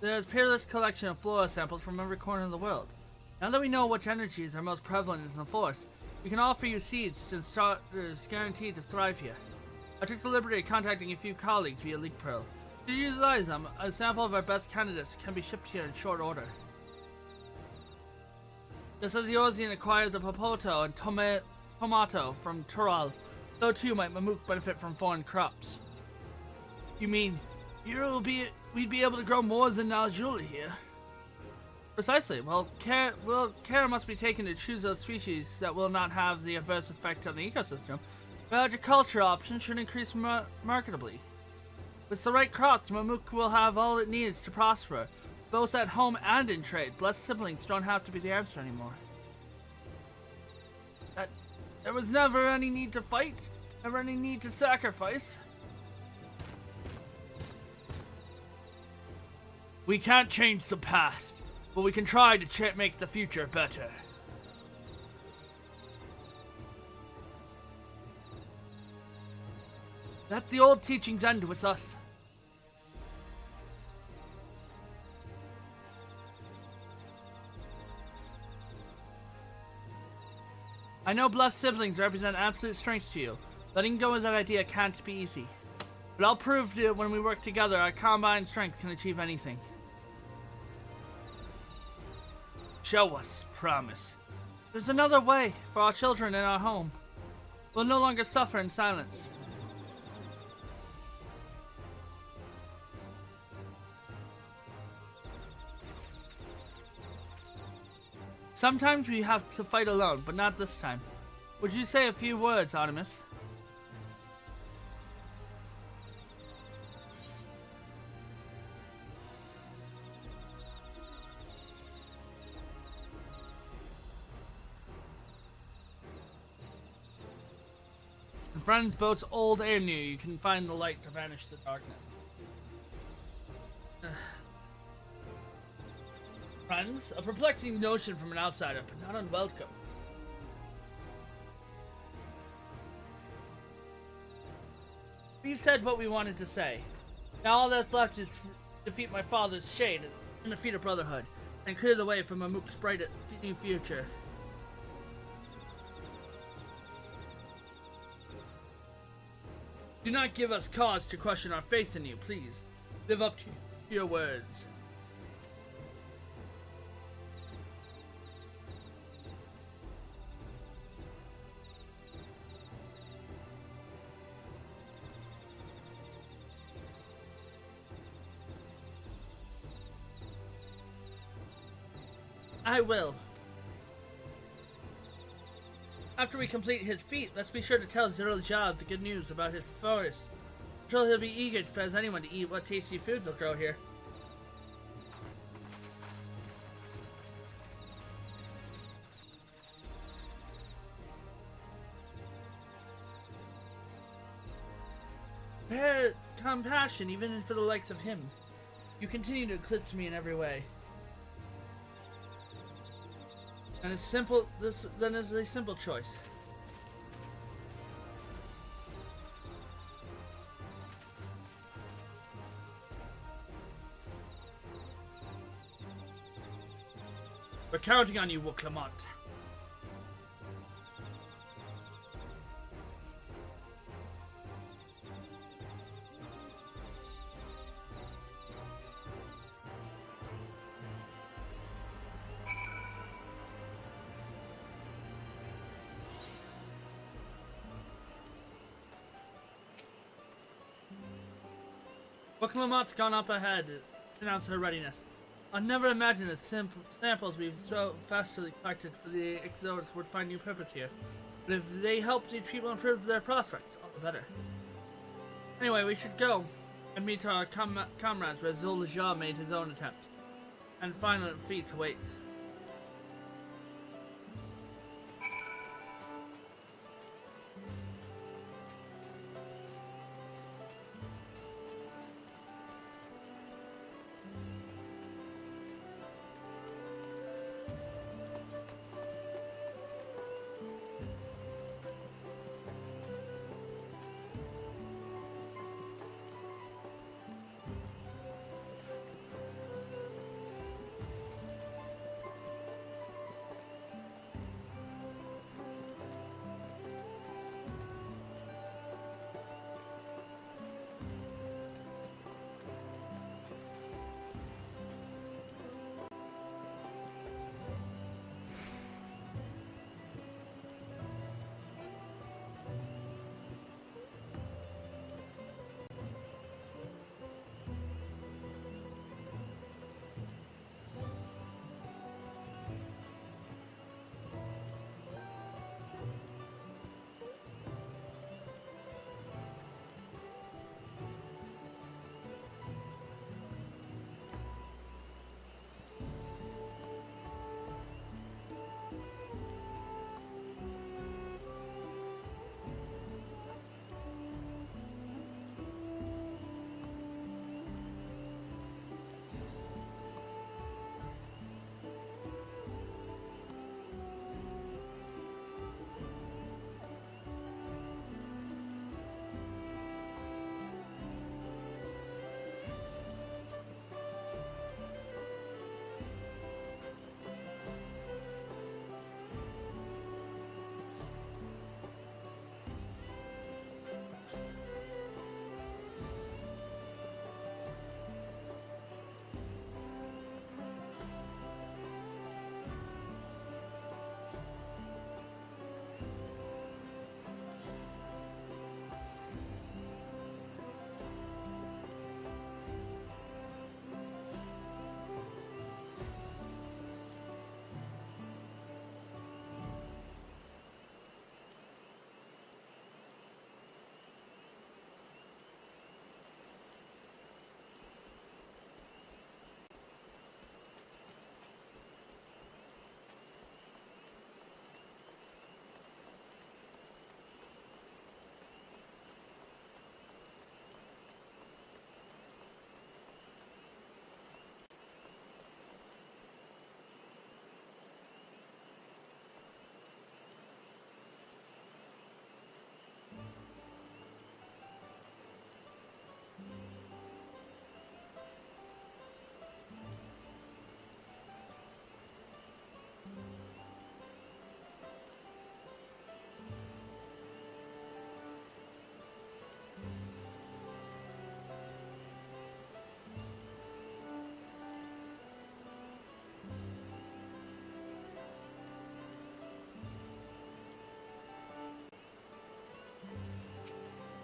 There is a peerless collection of flora samples from every corner of the world. Now that we know which energies are most prevalent in the forest, we can offer you seeds and starters guaranteed to thrive here. I took the liberty of contacting a few colleagues via Leak Pearl. To utilize them, a sample of our best candidates can be shipped here in short order. Just as the Ozian acquired the Popoto and Tomato from Tural, so too might Mamook benefit from foreign crops. You mean, we'd be able to grow more than Naljula here? Precisely. Well, care must be taken to choose those species that will not have the adverse effect on the ecosystem. Agriculture options should increase marketably. With the right crops, Mamuk will have all it needs to prosper, both at home and in trade. Blessed siblings don't have to be the answer anymore. There was never any need to fight, never any need to sacrifice. We can't change the past, but we can try to make the future better. Let the old teachings end with us. I know blessed siblings represent absolute strength to you. Letting go of that idea can't be easy. But I'll prove that when we work together, our combined strength can achieve anything. Show us, promise. There's another way for our children in our home. We'll no longer suffer in silence. Sometimes we have to fight alone, but not this time. Would you say a few words, Artemis? Friends both old and new, you can find the light to banish the darkness. Friends, a perplexing notion from an outsider, but not unwelcome. We've said what we wanted to say. Now all that's left is defeat my father's shade and defeat a brotherhood, and clear the way for Mamuk's bright new future. Do not give us cause to question our faith in you, please. Live up to your words. I will. After we complete his feat, let's be sure to tell Zerljab the good news about his forest. I'm sure he'll be eager as anyone to eat what tasty foods will grow here. Bear compassion even for the likes of him. You continue to eclipse me in every way. And it's simple. Then is a simple choice. We're counting on you, Wooklamont. Wooklamot's gone up ahead to announce her readiness. I'll never imagine the samples we've so fastly collected for the Exodus would find new purpose here. But if they help these people improve their prospects, all the better. Anyway, we should go and meet our comrades where Zerljab made his own attempt. And final feat awaits.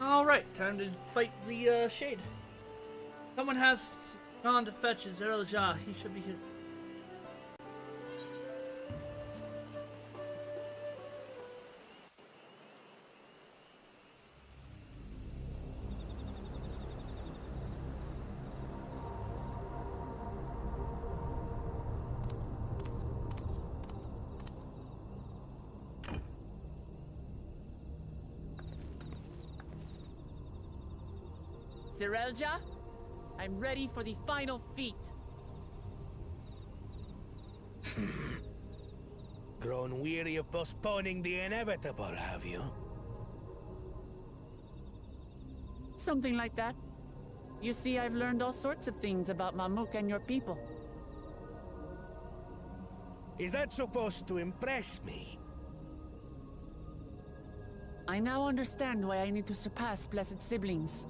Alright, time to fight the Shade. Someone has gone to fetch Zerelja. He should be his. Zerelja, I'm ready for the final feat. Grown weary of postponing the inevitable, have you? Something like that. You see, I've learned all sorts of things about Mamuk and your people. Is that supposed to impress me? I now understand why I need to surpass blessed siblings.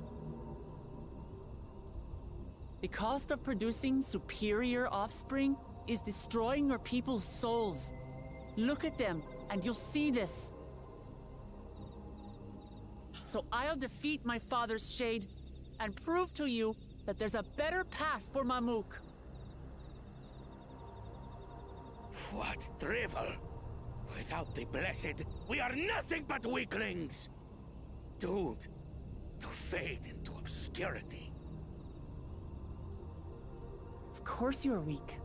The cost of producing superior offspring is destroying your people's souls. Look at them, and you'll see this. So I'll defeat my father's shade, and prove to you that there's a better path for Mamuk. What drivel! Without the blessed, we are nothing but weaklings! Doomed to fade into obscurity. Of course you're weak.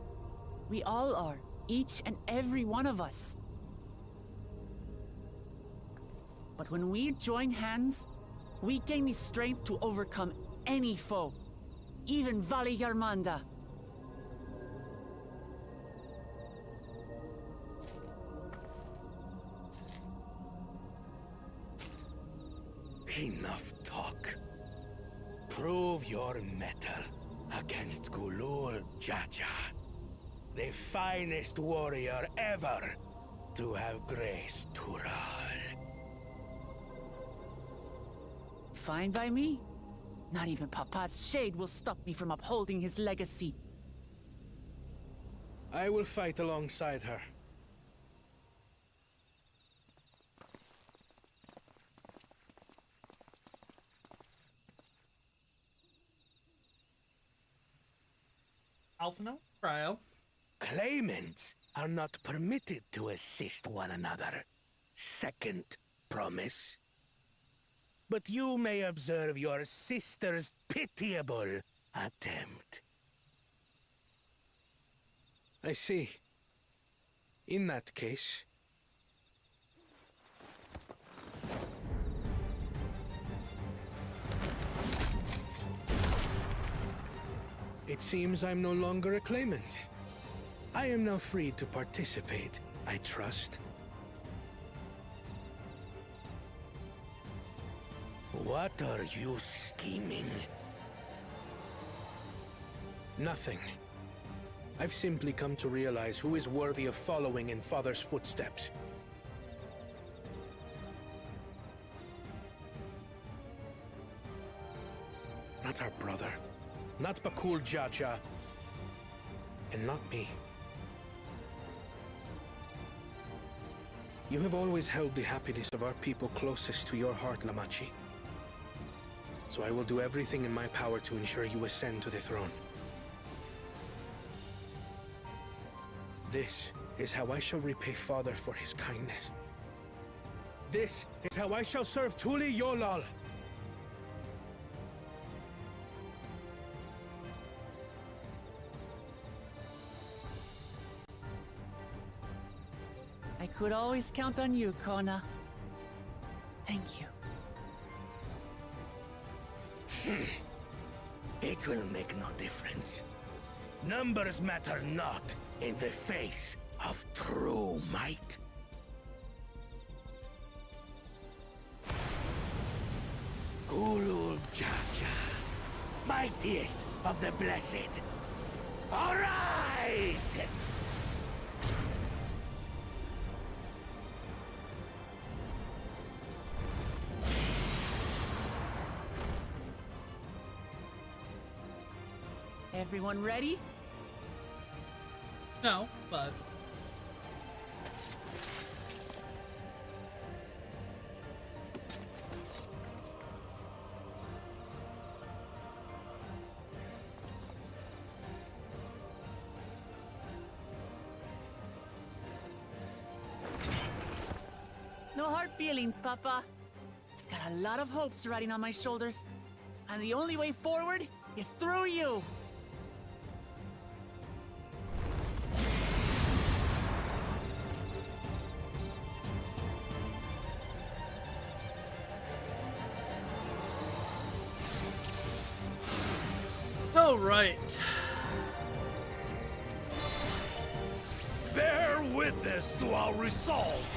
We all are, each and every one of us. But when we join hands, we gain the strength to overcome any foe, even Vali Yarmanda. Enough talk. Prove your mettle against Gulul Jaja, the finest warrior ever to have graced Tural. Fine by me. Not even Papa's shade will stop me from upholding his legacy. I will fight alongside her. Alphino? Cryo? Claimants are not permitted to assist one another. Second promise. But you may observe your sister's pitiable attempt. I see. In that case... It seems I'm no longer a claimant. I am now free to participate, I trust. What are you scheming? Nothing. I've simply come to realize who is worthy of following in Father's footsteps. Not our brother. Not Bakul Jaja. And not me. You have always held the happiness of our people closest to your heart, Lamachi. So I will do everything in my power to ensure you ascend to the throne. This is how I shall repay Father for his kindness. This is how I shall serve Tuli Yolal. I could always count on you, Kona. Thank you. It will make no difference. Numbers matter not in the face of true might. Gulul Jaja, mightiest of the blessed, arise! Everyone ready? No, but... No hard feelings, Papa. I've got a lot of hopes riding on my shoulders, and the only way forward is through you. All right. Bear witness to our resolve.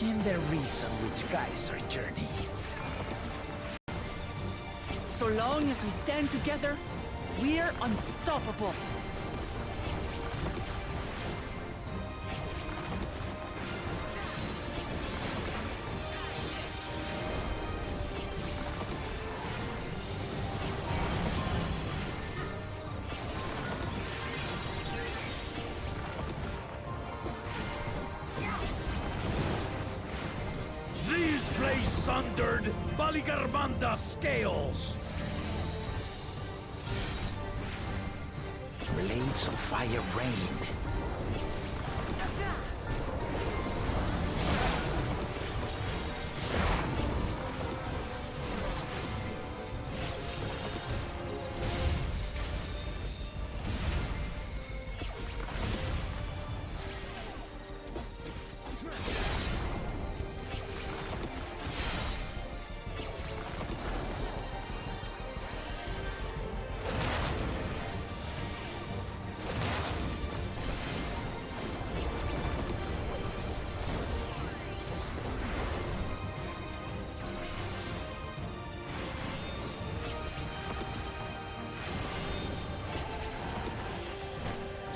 In the reason which guides our journey. So long as we stand together, we're unstoppable. These play sundered Baligarmanda's scales. Blades of fire rain.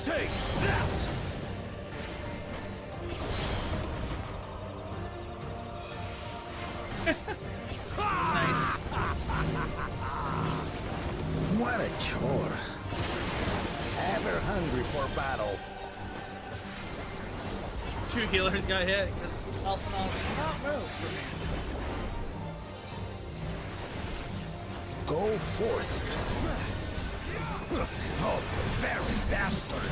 Take that! What a chore. Ever hungry for battle. 2 healers got hit because Alpha not move for me. Go forth. Oh, very bastard!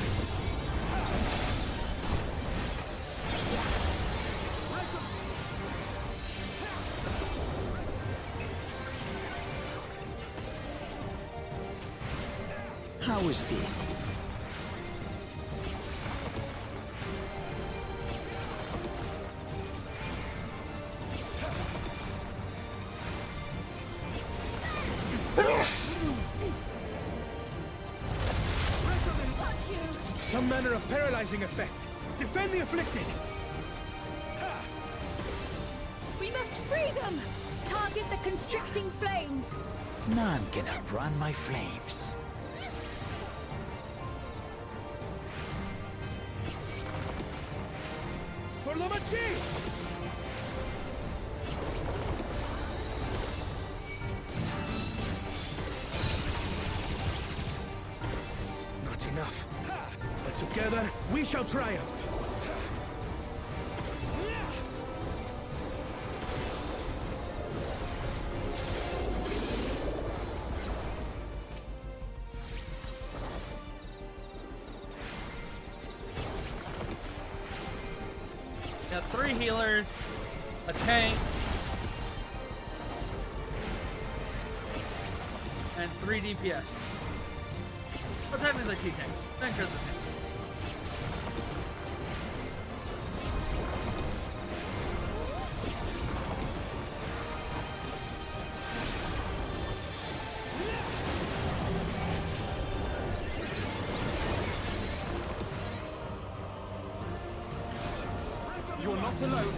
How is this? Some manner of paralyzing effect. Defend the afflicted! We must free them! Target the constricting flames! None can outrun my flames. For Lamachi! Not enough. But together, we shall triumph. Got 3 healers, a tank, and 3 DPS. Well, technically 2 tanks. Tanker's a tank. You're not alone.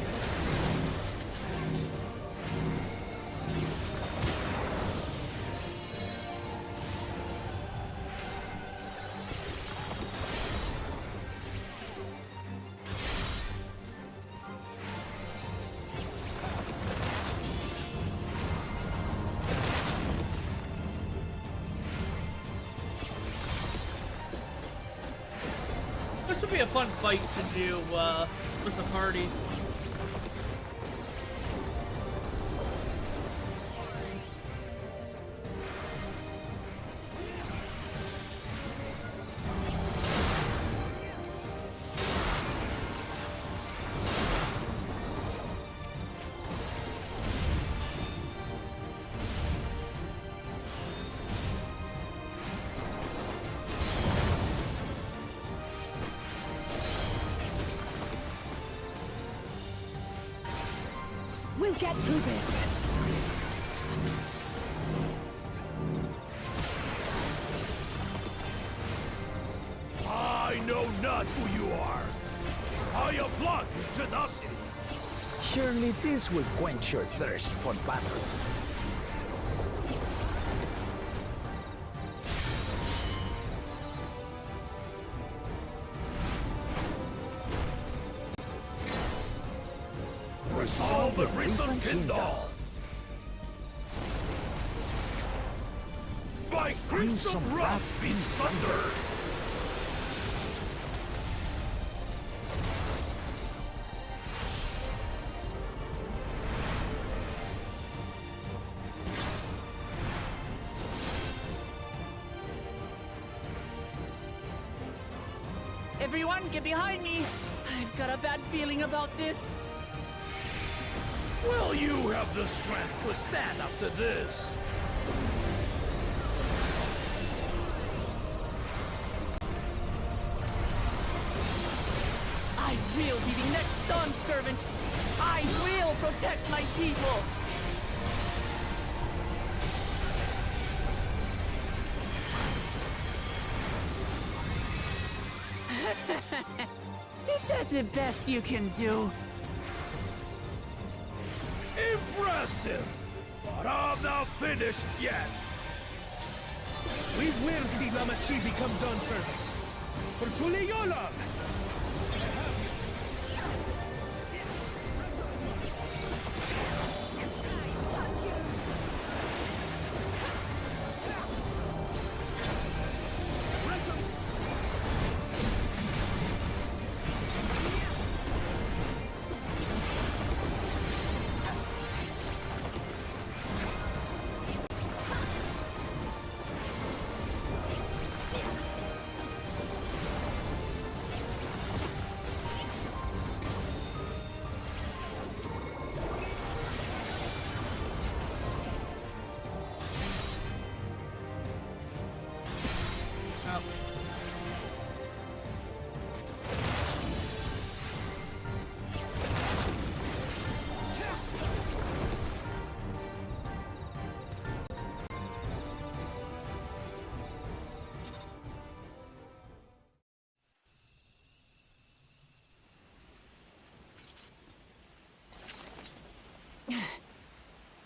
This would be a fun fight to do with the party. We'll get through this. I know not who you are. I am plugged into nothing. Surely this will quench your thirst for battle. Resolve the risen Kindle. By crimson wrath be sundered. Everyone, get behind me! I've got a bad feeling about this. Will you have the strength to stand up to this? I will be the next dawnservent. I will protect my people. Is that the best you can do? Impressive! But I'm not finished yet. We will see Lamachi become dawnservant. For Tuliyola!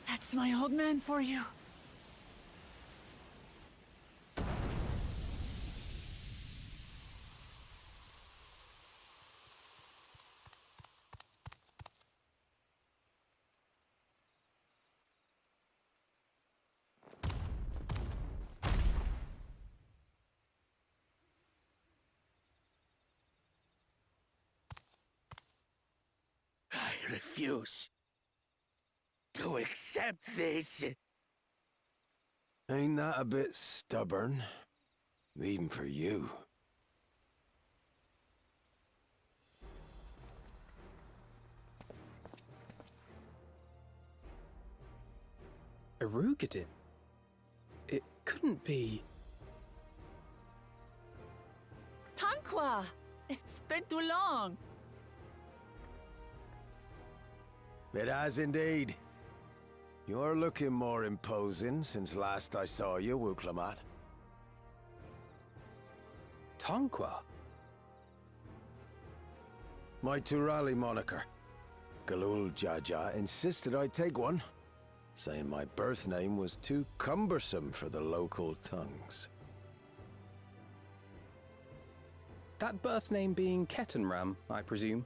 That's my old man for you. I refuse to accept this. Ain't that a bit stubborn? Even for you. Erugadin? It couldn't be... Tanqua! It's been too long. It has indeed. You're looking more imposing since last I saw you, Wuklamat. Tanqua? My Turali moniker. Galul Jaja insisted I take one, saying my birth name was too cumbersome for the local tongues. That birth name being Ketenram, I presume?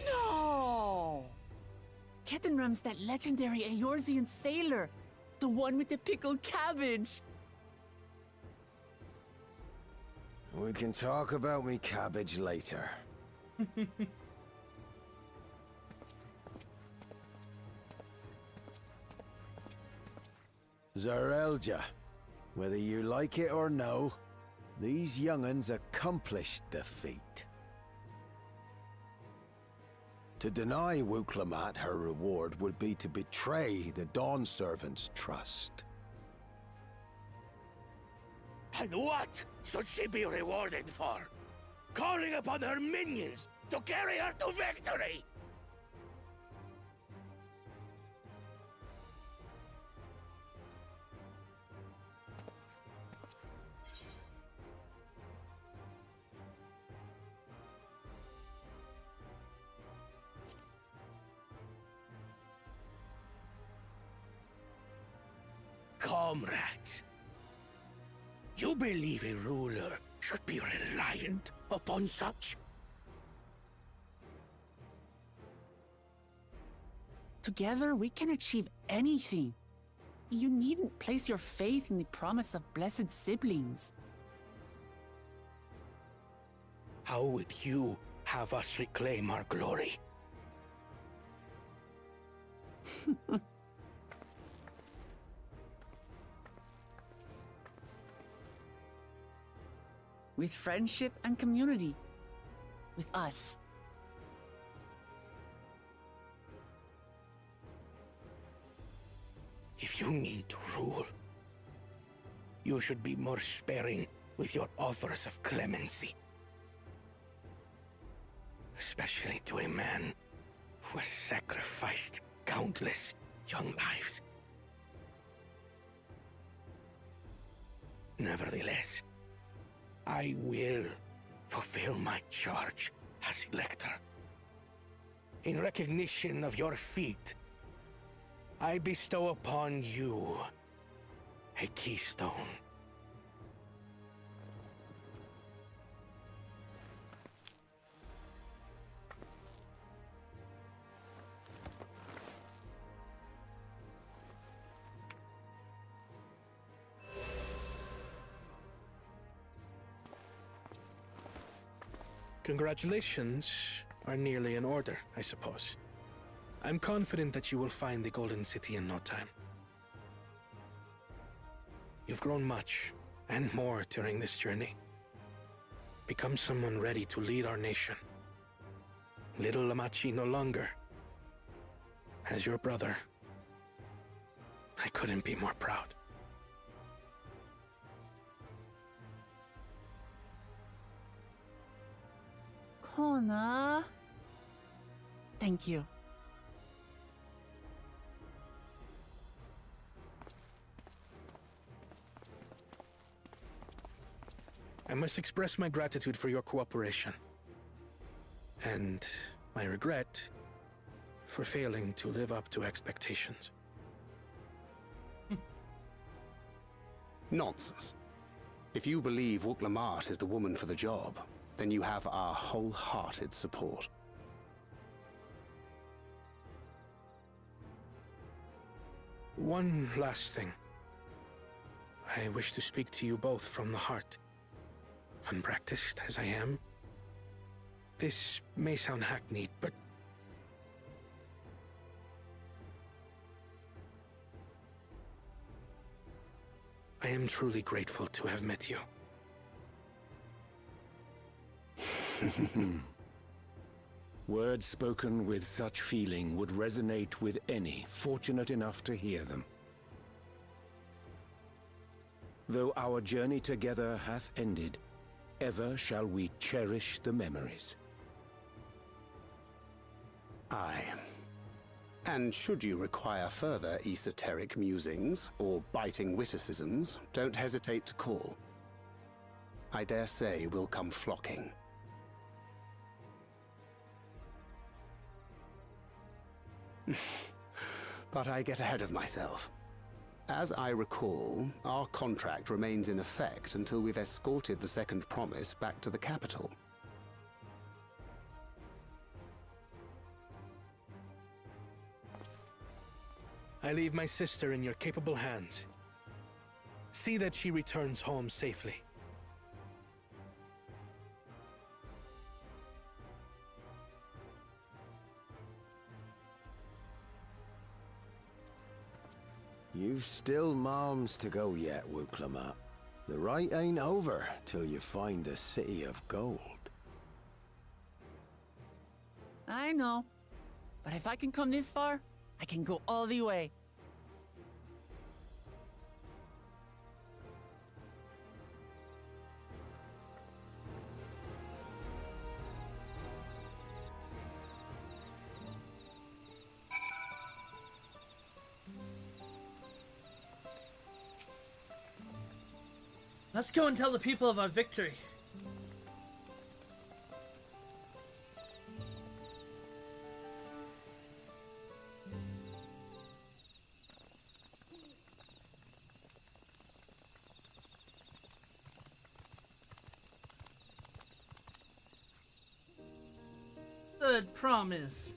No! Ketenram's that legendary Eorzean sailor. The one with the pickled cabbage. We can talk about me cabbage later. Zarelja, whether you like it or no, these young'uns accomplished the feat. To deny Wuklamat her reward would be to betray the Dawnservant's trust. And what should she be rewarded for? Calling upon her minions to carry her to victory! Comrades, you believe a ruler should be reliant upon such? Together, we can achieve anything. You needn't place your faith in the promise of blessed siblings. How would you have us reclaim our glory? With friendship and community. With us. If you mean to rule, you should be more sparing with your offers of clemency. Especially to a man who has sacrificed countless young lives. Nevertheless, I will fulfill my charge as Elector. In recognition of your feat, I bestow upon you a keystone. Congratulations are nearly in order, I suppose. I'm confident that you will find the Golden City in no time. You've grown much, and more during this journey. Become someone ready to lead our nation. Little Lamachi no longer. As your brother, I couldn't be more proud. Kona. Thank you. I must express my gratitude for your cooperation. And my regret for failing to live up to expectations. Nonsense. If you believe Wuk-Lamat is the woman for the job, then you have our wholehearted support. One last thing. I wish to speak to you both from the heart. Unpracticed as I am, this may sound hackneyed, but I am truly grateful to have met you. Words spoken with such feeling would resonate with any fortunate enough to hear them. Though our journey together hath ended, ever shall we cherish the memories. Aye. And should you require further esoteric musings or biting witticisms, don't hesitate to call. I dare say we'll come flocking. But I get ahead of myself. As I recall, our contract remains in effect until we've escorted the second promise back to the capital. I leave my sister in your capable hands. See that she returns home safely. You've still malms to go yet, Wuk-Lamat. The rite ain't over till you find the City of Gold. I know. But if I can come this far, I can go all the way. Let's go and tell the people of our victory. Good promise.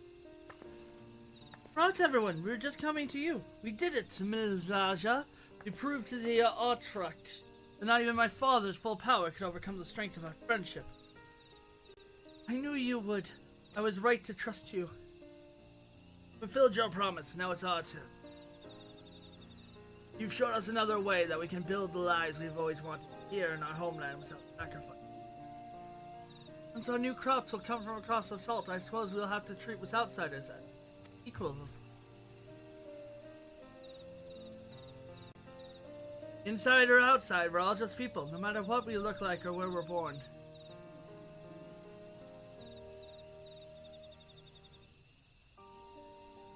Right, everyone, we were just coming to you. We did it, Milzaja. We proved to the Autrax that not even my father's full power could overcome the strength of our friendship. I knew you would. I was right to trust you. Fulfilled your promise, now it's our turn. You've shown us another way that we can build the lives we've always wanted here in our homeland without sacrifice. Since our new crops will come from across the salt, I suppose we'll have to treat us outsiders as equals. Inside or outside, we're all just people, no matter what we look like or where we're born.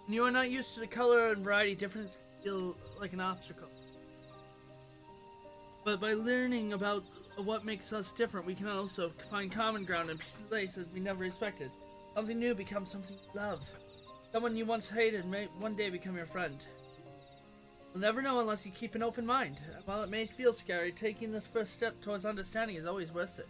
And you are not used to the color and variety difference feel like an obstacle. But by learning about what makes us different, we can also find common ground in places we never expected. Something new becomes something you love. Someone you once hated may one day become your friend. You'll never know unless you keep an open mind. While it may feel scary, taking this first step towards understanding is always worth it.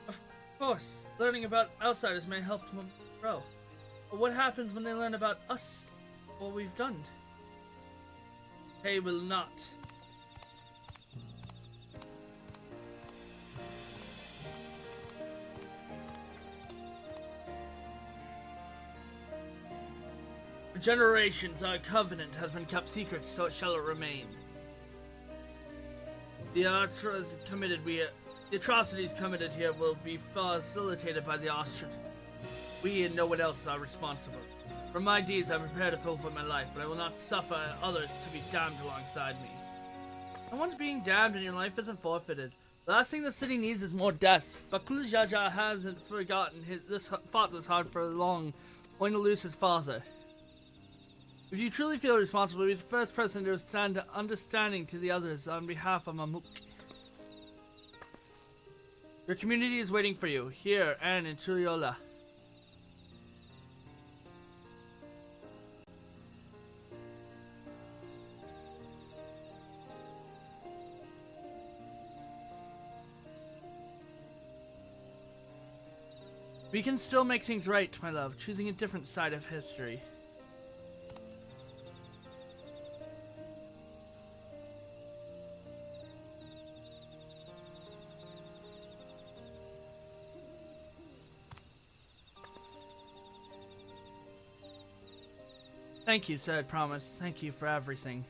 Of course, learning about outsiders may help them grow. But what happens when they learn about us? What we've done? They will not. For generations, our covenant has been kept secret, so it shall remain. The atrocities committed here will be facilitated by the ostrich. We and no one else are responsible. For my deeds, I'm prepared to fulfill my life, but I will not suffer others to be damned alongside me. No one's being damned and your life isn't forfeited. The last thing the city needs is more deaths, but Kuljaja hasn't forgotten fought this hard for long, only to lose his father. If you truly feel responsible, be the first person to stand understanding to the others on behalf of Mamuk. Your community is waiting for you, here and in Chuliola. We can still make things right, my love, choosing a different side of history. Thank you, said Promise. Thank you for everything.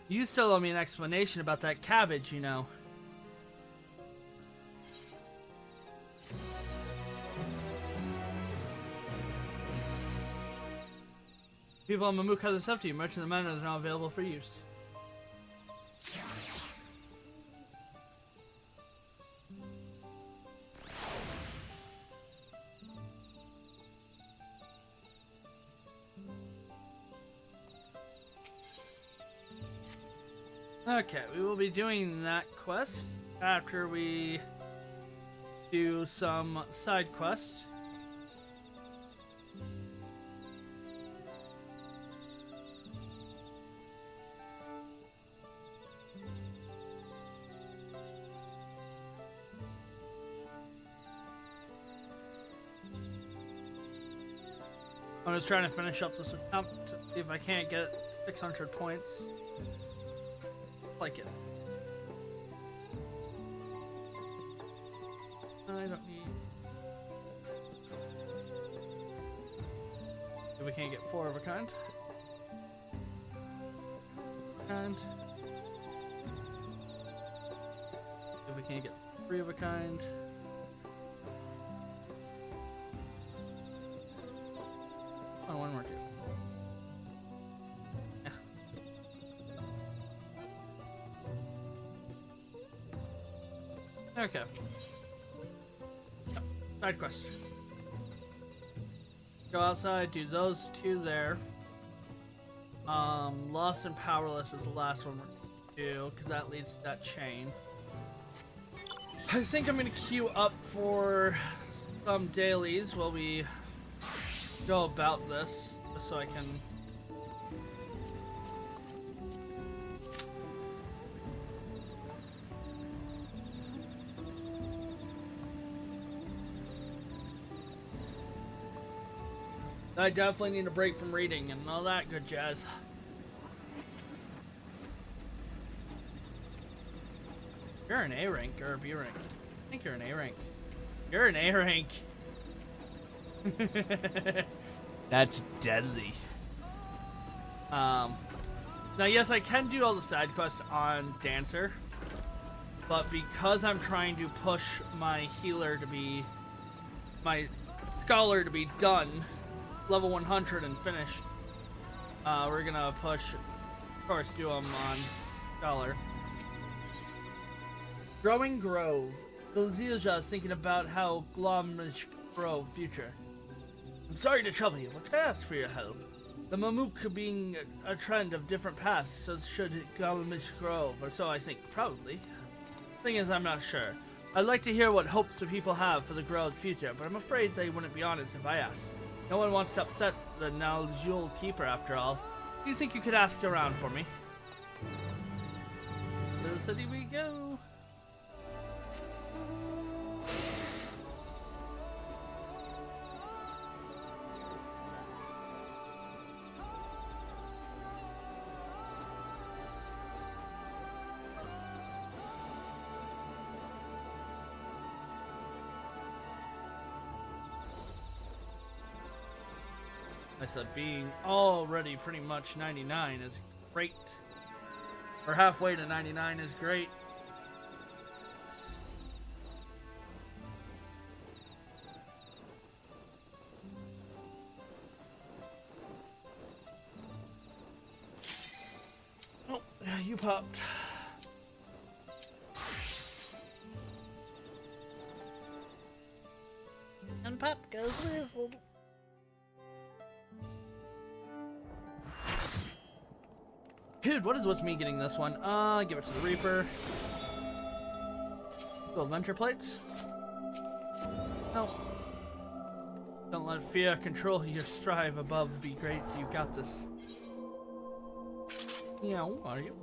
You still owe me an explanation about that cabbage, you know. People on Mamuk has this up to you. Merchant of the Manor is now available for use. Okay, we will be doing that quest after we do some side quests. I'm just trying to finish up this attempt to see if I can't get 600 points. Like it. I don't need. If we can't get 4 of a kind. And If we can't get 3 of a kind. Oh, one more too. Yeah. Okay. Side quest. Go outside, do those 2 there. Lost and Powerless is the last one we're gonna do, because that leads to that chain. I think I'm gonna queue up for some dailies while we go about this, just so I can... I definitely need a break from reading and all that good jazz. You're an A rank or a B rank? I think you're an A rank. You're an A rank. That's deadly. Now yes, I can do all the side quests on Dancer, but because I'm trying to push my healer to be, my scholar to be done, level 100 and finish, we're gonna push, of course, do them on scholar. Growing Grove. Zilja is thinking about how Glomrish Grove future. I'm sorry to trouble you, but can I ask for your help? The Mamook being a trend of different paths, so should Glomrish Grove, or so I think, probably. Thing is, I'm not sure. I'd like to hear what hopes the people have for the Grove's future, but I'm afraid they wouldn't be honest if I asked. No one wants to upset the Naljul Keeper after all. Do you think you could ask around for me? To the city we go. I said being already pretty much 99 is great. Or halfway to 99 is great. Oh, you popped. And pop goes with. Dude, what is with me getting this one? Give it to the Reaper. Gold venture plates? No. Don't let fear control your strive above. Be great. You got this. Yeah, are you?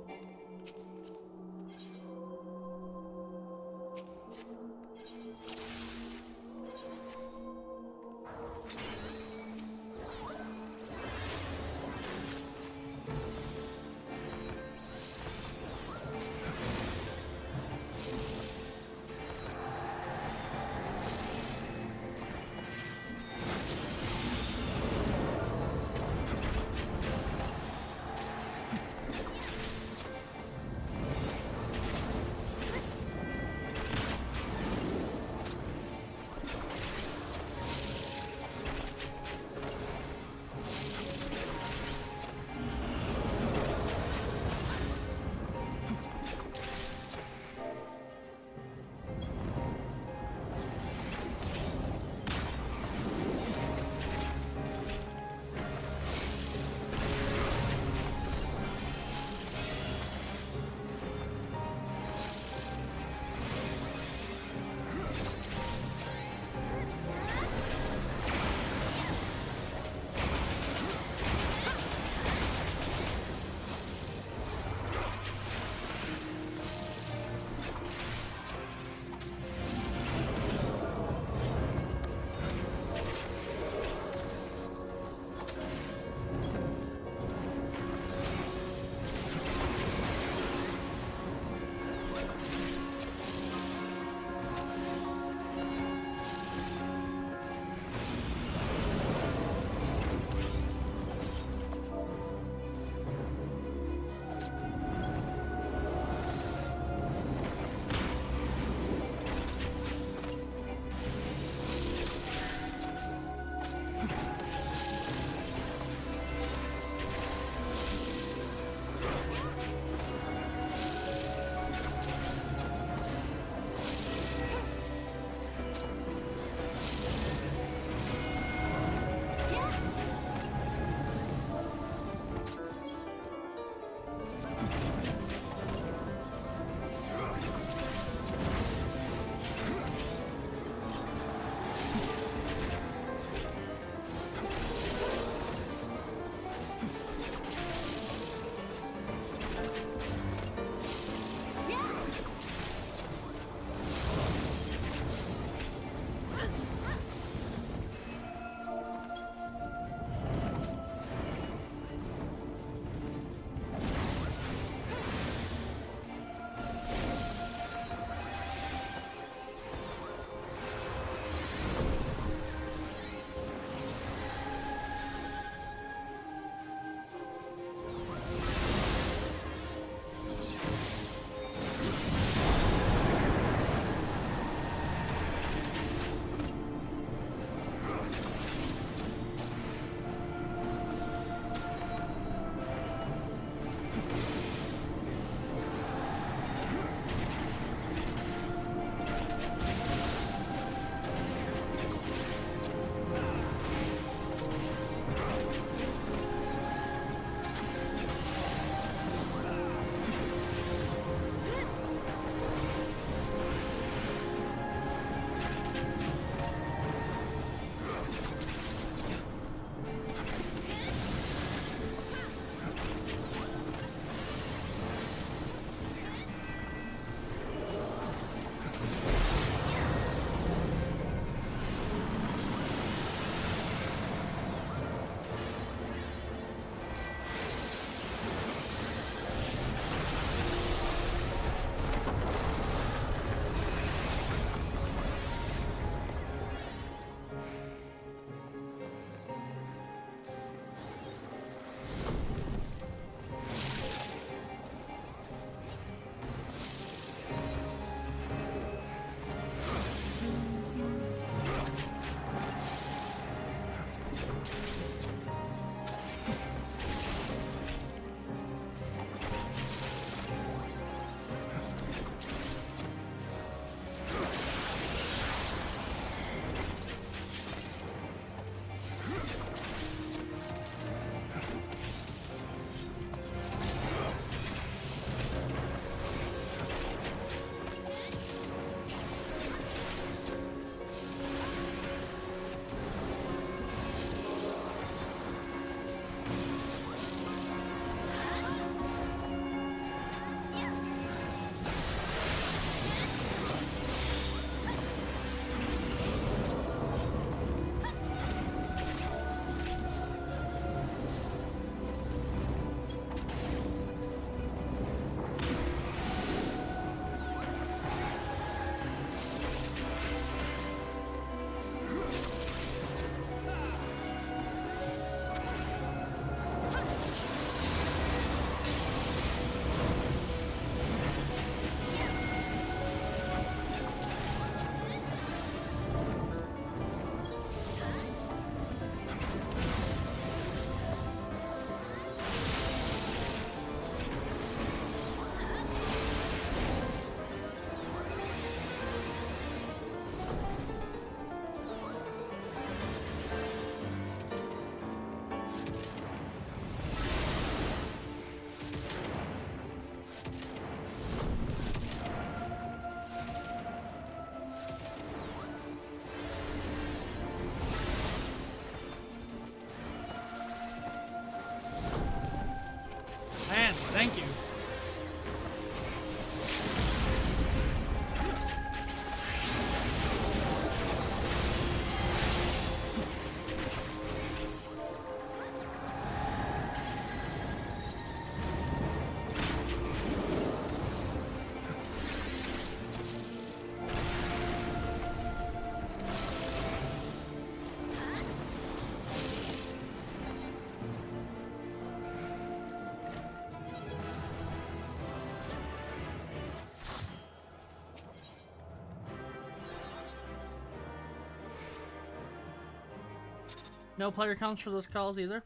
No player counts for those calls either.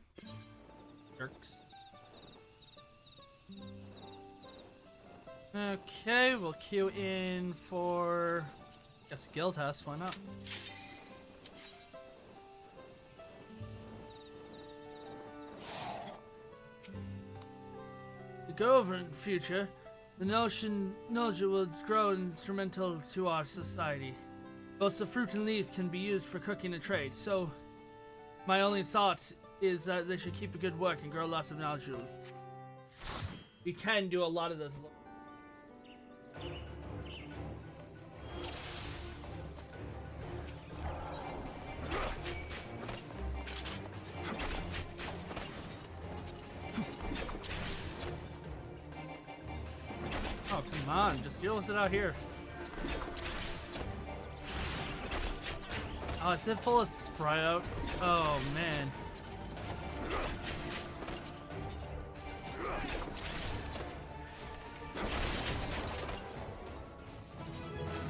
Jerks. Okay, we'll queue in for a skill test. Why not? To go over in the future, the noja will grow instrumental to our society. Both the fruit and leaves can be used for cooking and trade, so my only thought is that they should keep a good work and grow lots of knowledge. We can do a lot of this. Oh, come on, just deal with it out here. Oh, is it full of sprouts? Oh, man.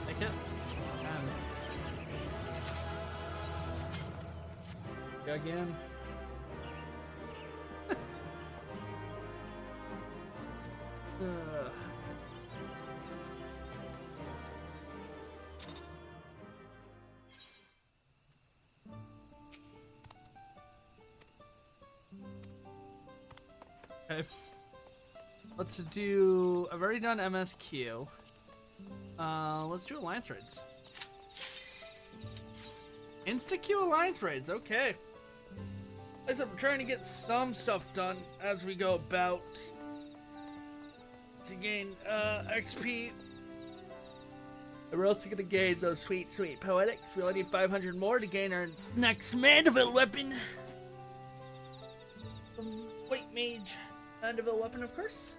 Take it. Go again. Okay. Let's do. I've already done MSQ. Let's do alliance raids. Insta-Q alliance raids. Okay. I guess I'm trying to get some stuff done as we go about to gain XP. We're also gonna gain those sweet poetics. We only need 500 more to gain our next Mandeville weapon. White mage. Mandeville weapon, of course.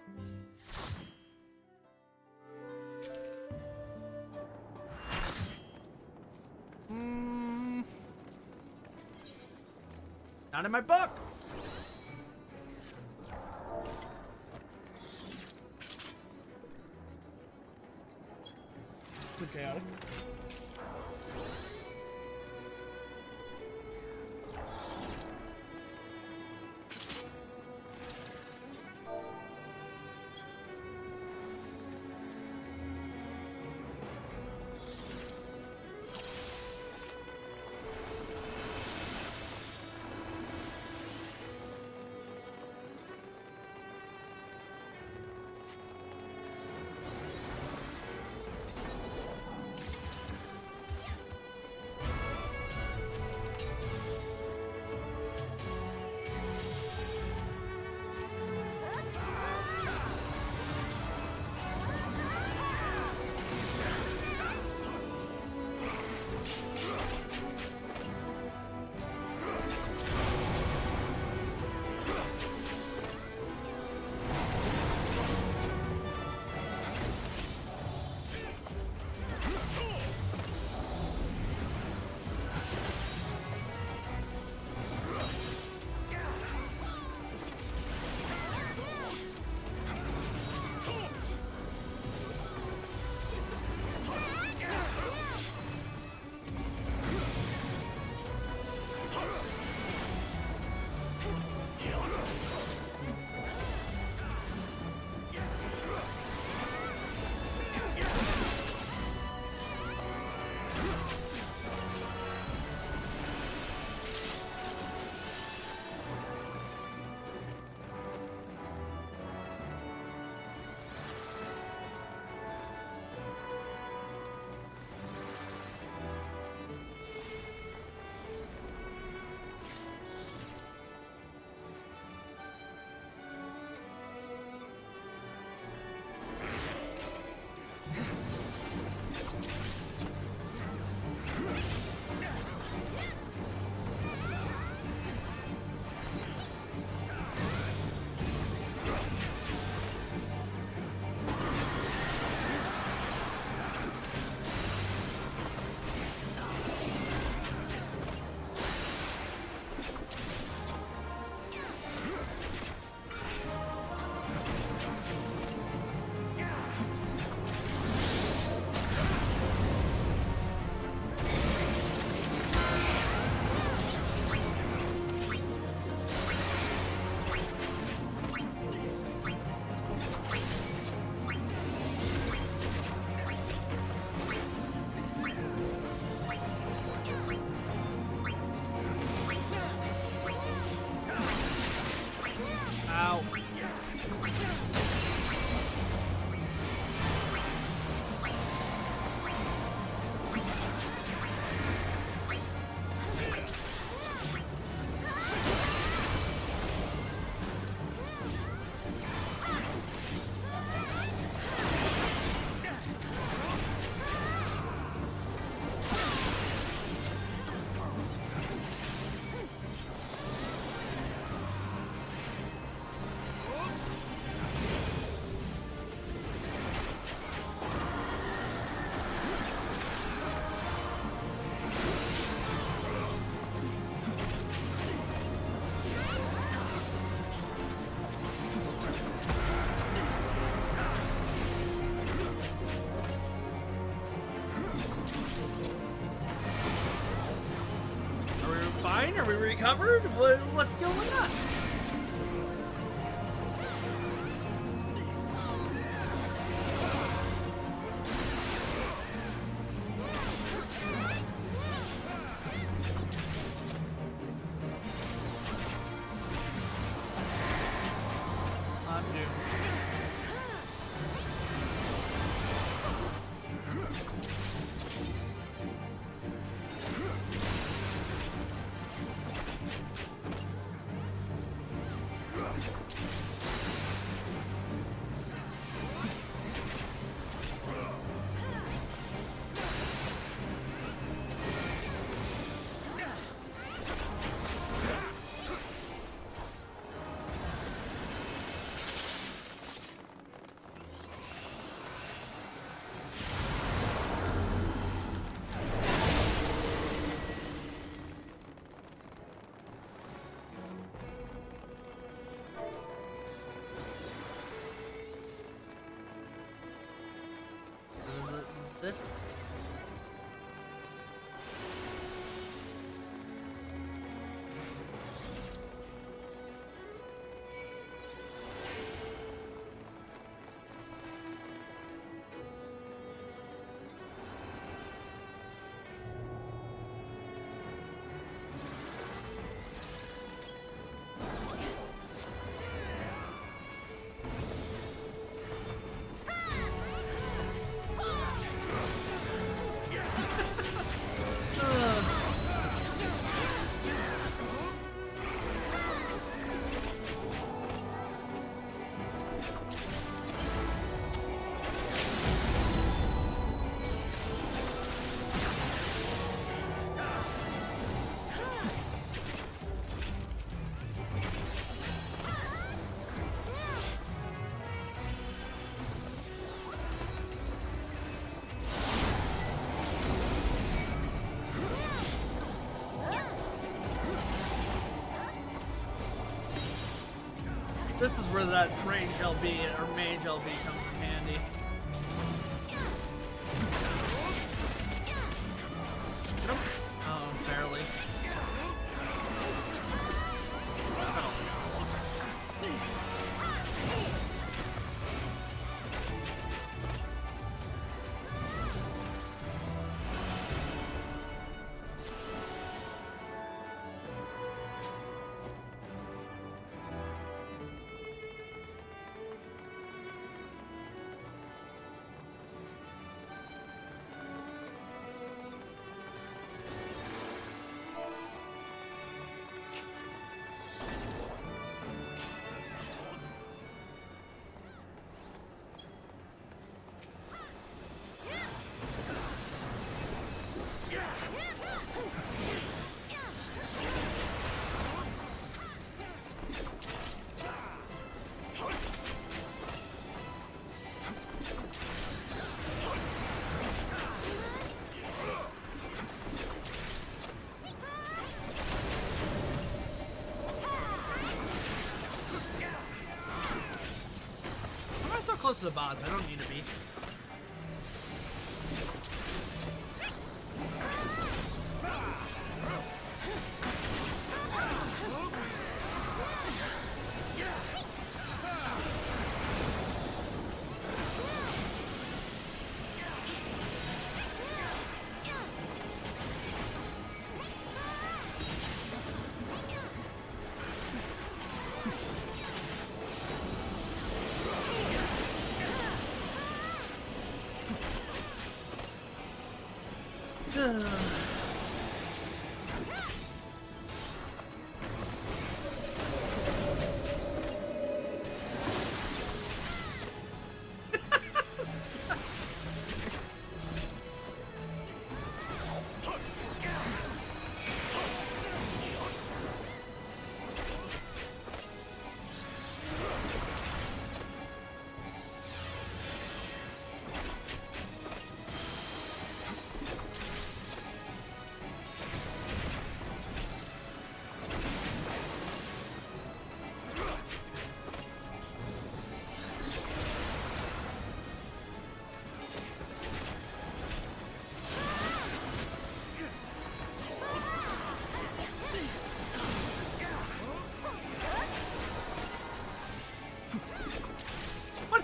Not in my book. It's chaotic. recovered? What's going on? This? This is where that range LB or mage LB comes in handy. Oh, barely. Close to the boss, I don't need to be.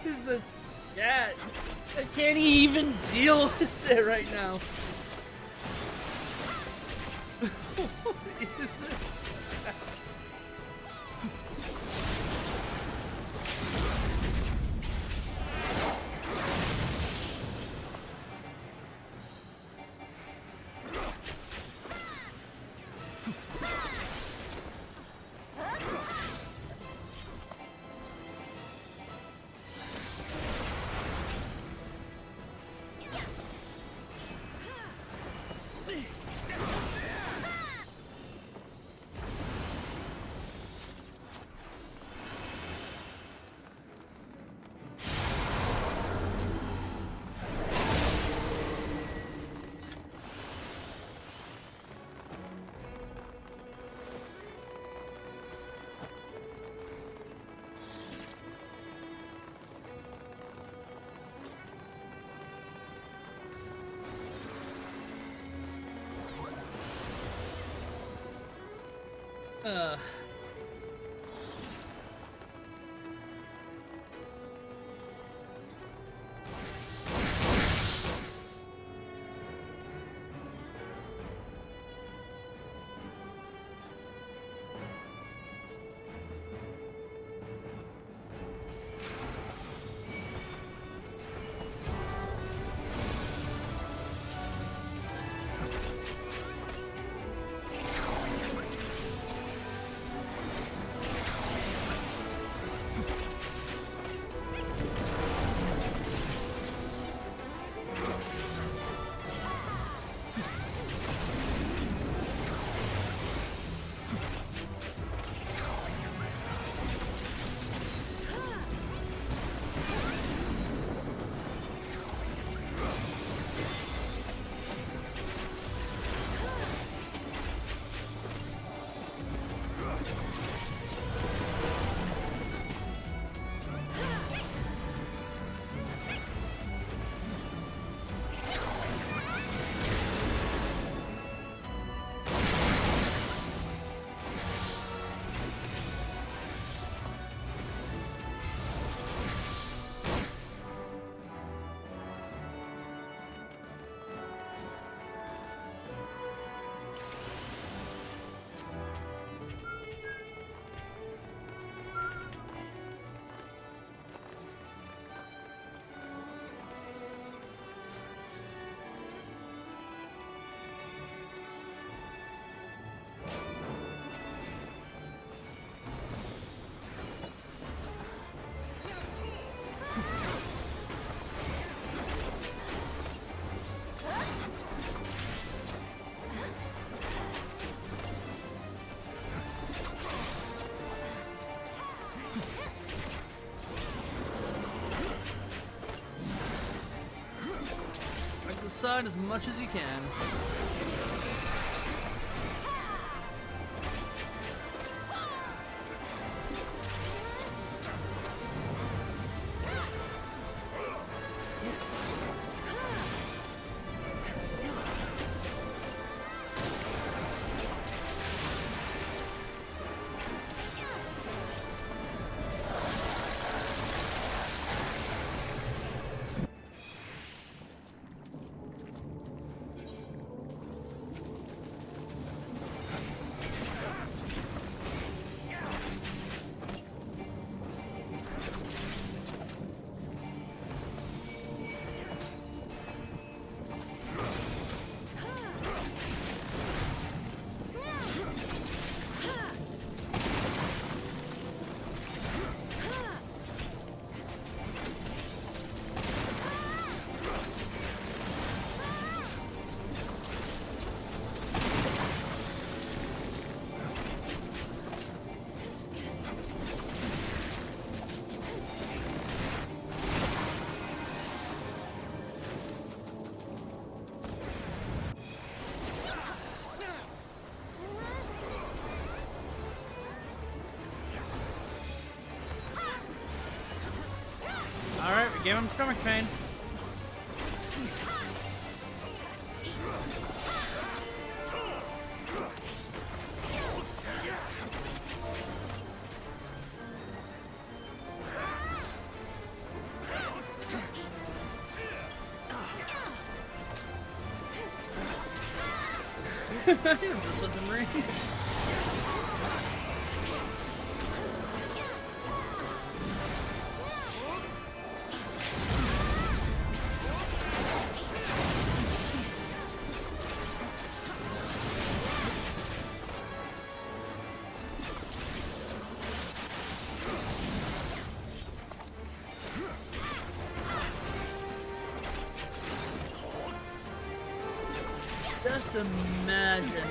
is this cat? I can't even deal with it right now. What is this? Uh. Side as much as you can. Alright, we gave him stomach pain. This wasn't real. Just imagine.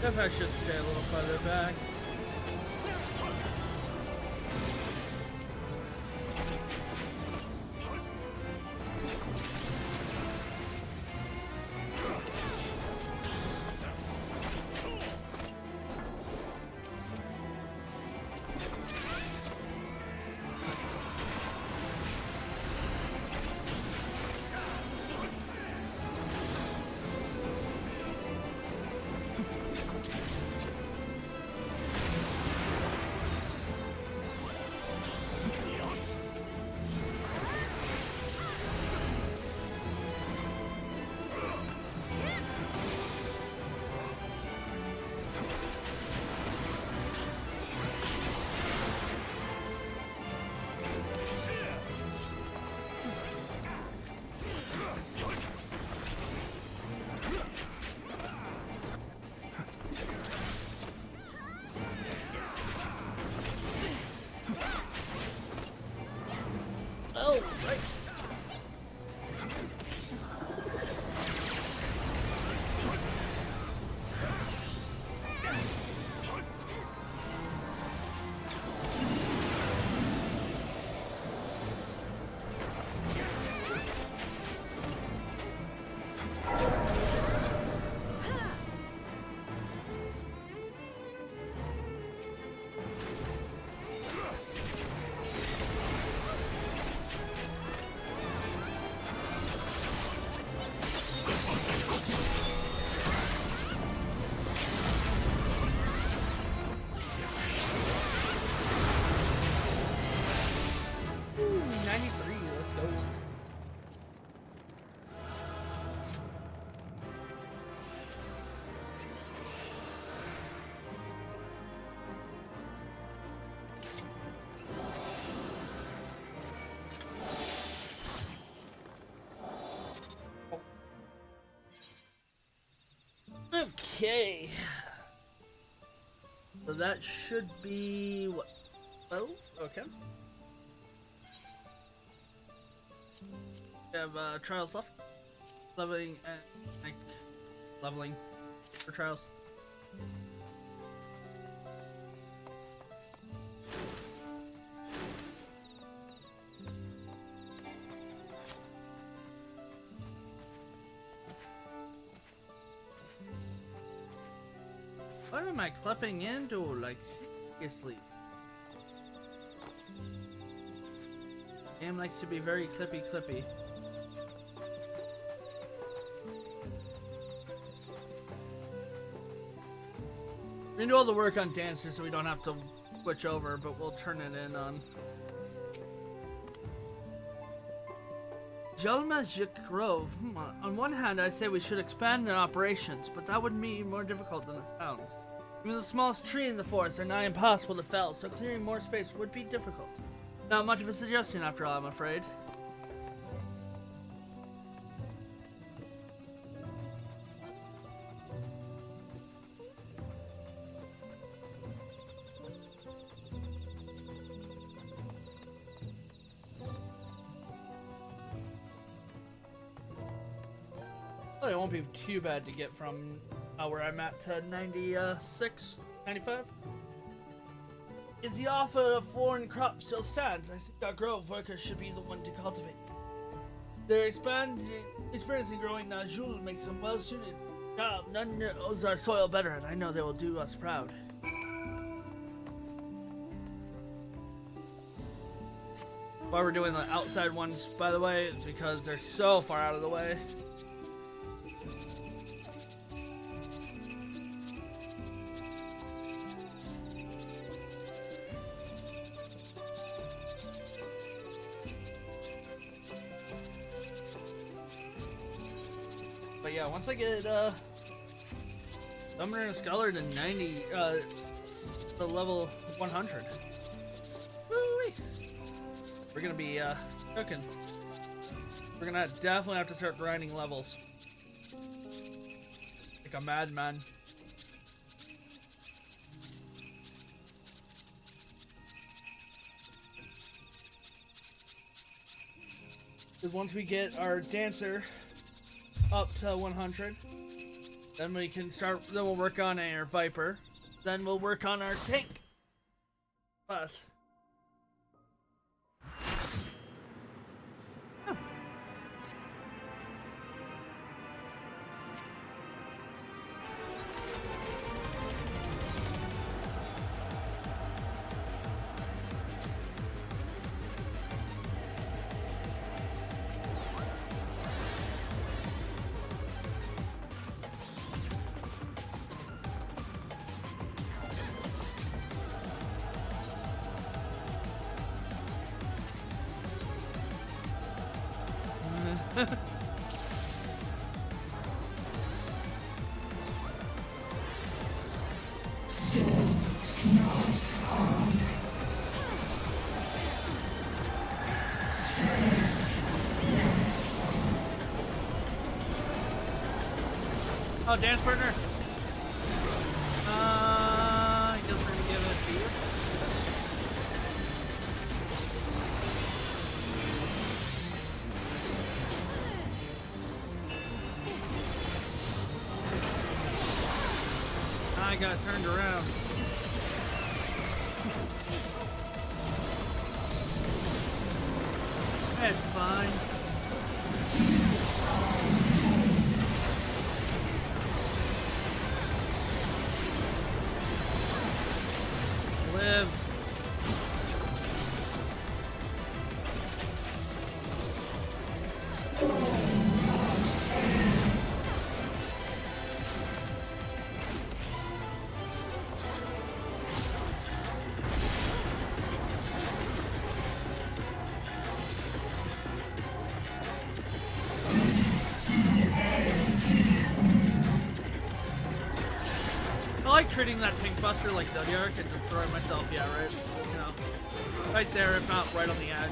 If I should stay a little further back. Okay. So that should be what? Oh, okay. We have trials left. Leveling and leveling for trials. What am I clipping into? Like, seriously? Game likes to be very clippy. We can do all the work on Dancer so we don't have to switch over, but we'll turn it in on Jalmajic Grove. On one hand, I say we should expand their operations, but that would be more difficult than it sounds. Even the smallest tree in the forest are nigh impossible to fell, so clearing more space would be difficult. Not much of a suggestion after all, I'm afraid. Well, it won't be too bad to get from where I'm at to 96, 95. If the offer of foreign crops still stands, I think our grove workers should be the one to cultivate. Their experience in growing Najul makes them well suited. None knows our soil better, and I know they will do us proud. Why we're doing the outside ones, by the way, is because they're so far out of the way. But yeah, once I get Summoner and Scholar to 90, to level 100, woo-wee, we're gonna be cooking. We're gonna definitely have to start grinding levels like a madman. Because once we get our Dancer up to 100, then we can start. Then we'll work on our Viper. Then we'll work on our tank class. Oh, dance partner. I guess we're gonna give it to you. I got turned around. That's fine. Live. I like treating that tank buster like Zodiac and destroy myself, yeah, right? You know, right there, if not right on the edge.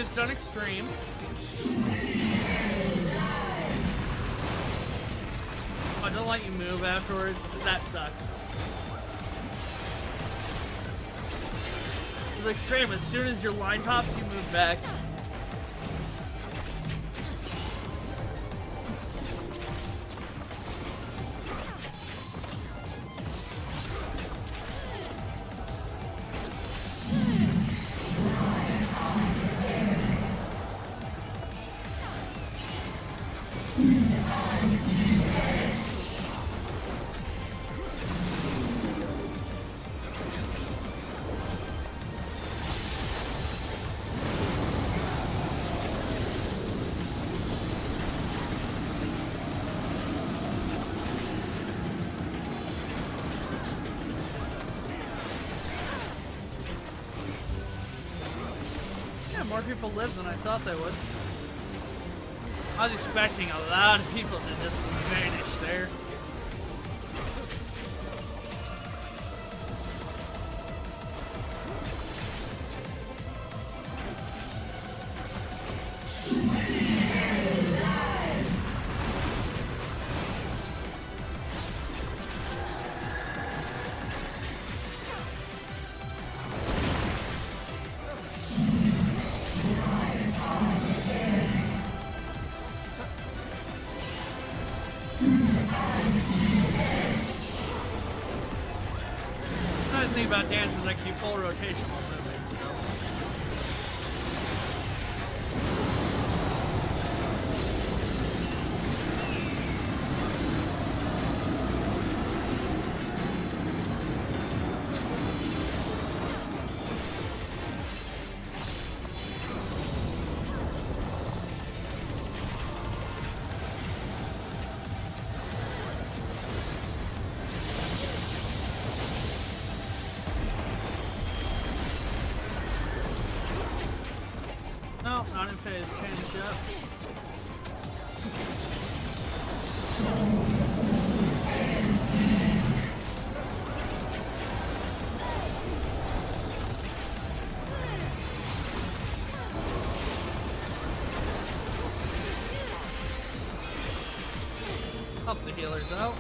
just done extreme. I don't let you move afterwards. That sucks. It's extreme. As soon as your line tops, you move back. More people live than I thought they would. I was expecting a lot of people to just vanish there. The thing about dance is like you full rotation while moving. No, not in phase. Change up. Help the healers out.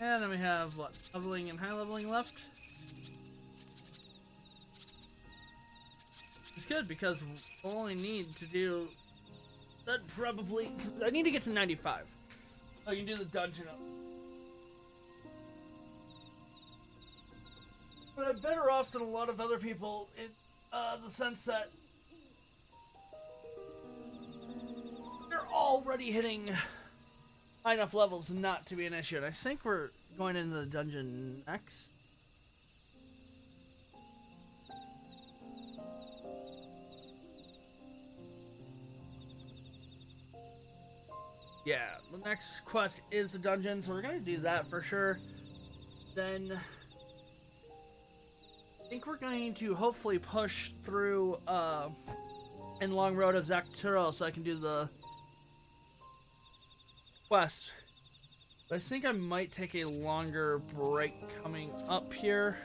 And then we have, what, leveling and high leveling left? It's good because we'll only need to do that probably. I need to get to 95. I can do the dungeon up. But I'm better off than a lot of other people in the sense that they're already hitting high enough levels not to be an issue. And I think we're going into the dungeon next. Yeah, the next quest is the dungeon, so we're gonna do that for sure. Then I think we're going to hopefully push through in Long Road of Zacturo so I can do the quest. But I think I might take a longer break coming up here.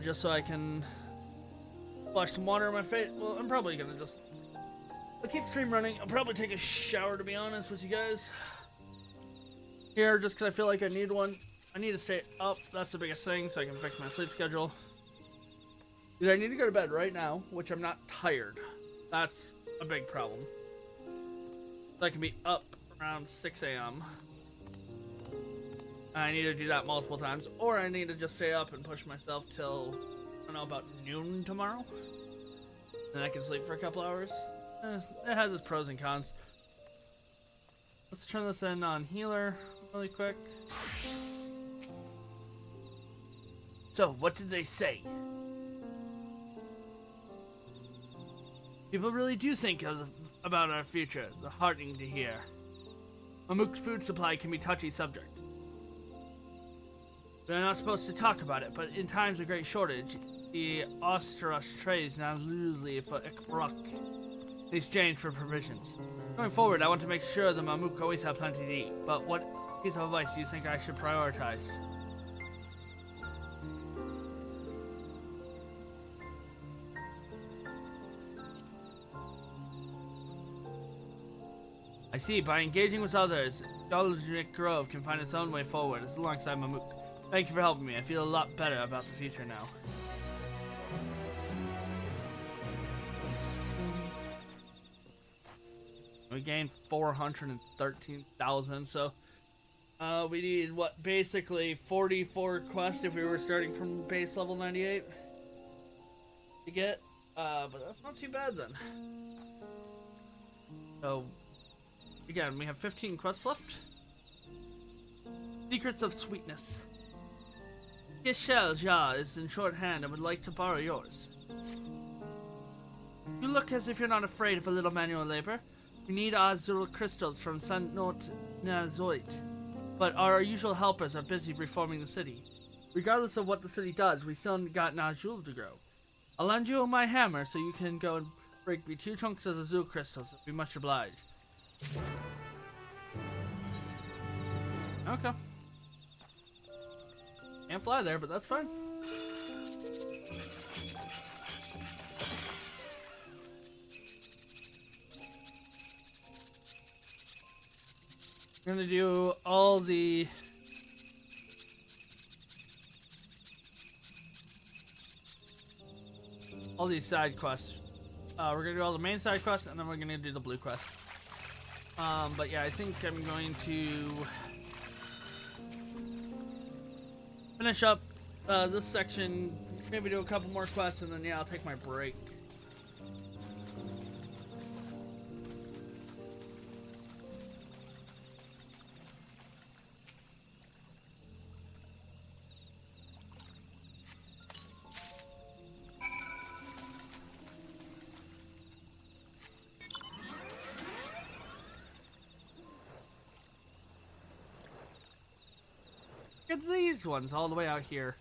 Just so I can flush some water in my face. Well, I'm probably gonna I'll keep stream running. I'll probably take a shower, to be honest with you guys. Here, just because I feel like I need one. I need to stay up. That's the biggest thing, so I can fix my sleep schedule. Dude, I need to go to bed right now, which I'm not tired. That's a big problem. So I can be up around 6 a.m. I need to do that multiple times, or I need to just stay up and push myself till, I don't know, about noon tomorrow. Then I can sleep for a couple hours. It has its pros and cons. Let's turn this in on healer really quick. So, what did they say? People really do think about our future. They're heartening to hear. Mamook's food supply can be a touchy subject. They're not supposed to talk about it, but in times of great shortage, the Osteros trades now loosely for Ikbruk in exchange for provisions. Going forward, I want to make sure the Mamook always have plenty to eat, but what piece of advice do you think I should prioritize? I see, by engaging with others, Goldrick Grove can find its own way forward alongside Mamook. Thank you for helping me. I feel a lot better about the future now. We gained 413,000, so we need, what, basically 44 quests if we were starting from base level 98 to get, but that's not too bad then. So, again, we have 15 quests left. Secrets of Sweetness. Giselle Jar is in shorthand and would like to borrow yours. You look as if you're not afraid of a little manual labor. We need azul crystals from Sanot Nazoit, but our usual helpers are busy reforming the city. Regardless of what the city does, we still got Najul to grow. I'll lend you my hammer so you can go and break me 2 chunks of azul crystals. I'd be much obliged. Okay. Can't fly there, but that's fine. We're gonna do all these side quests. We're gonna do all the main side quests, and then we're gonna do the blue quest. But yeah, I think I'm going to finish up this section, maybe do a couple more quests, and then yeah, I'll take my break. Look at these ones all the way out here.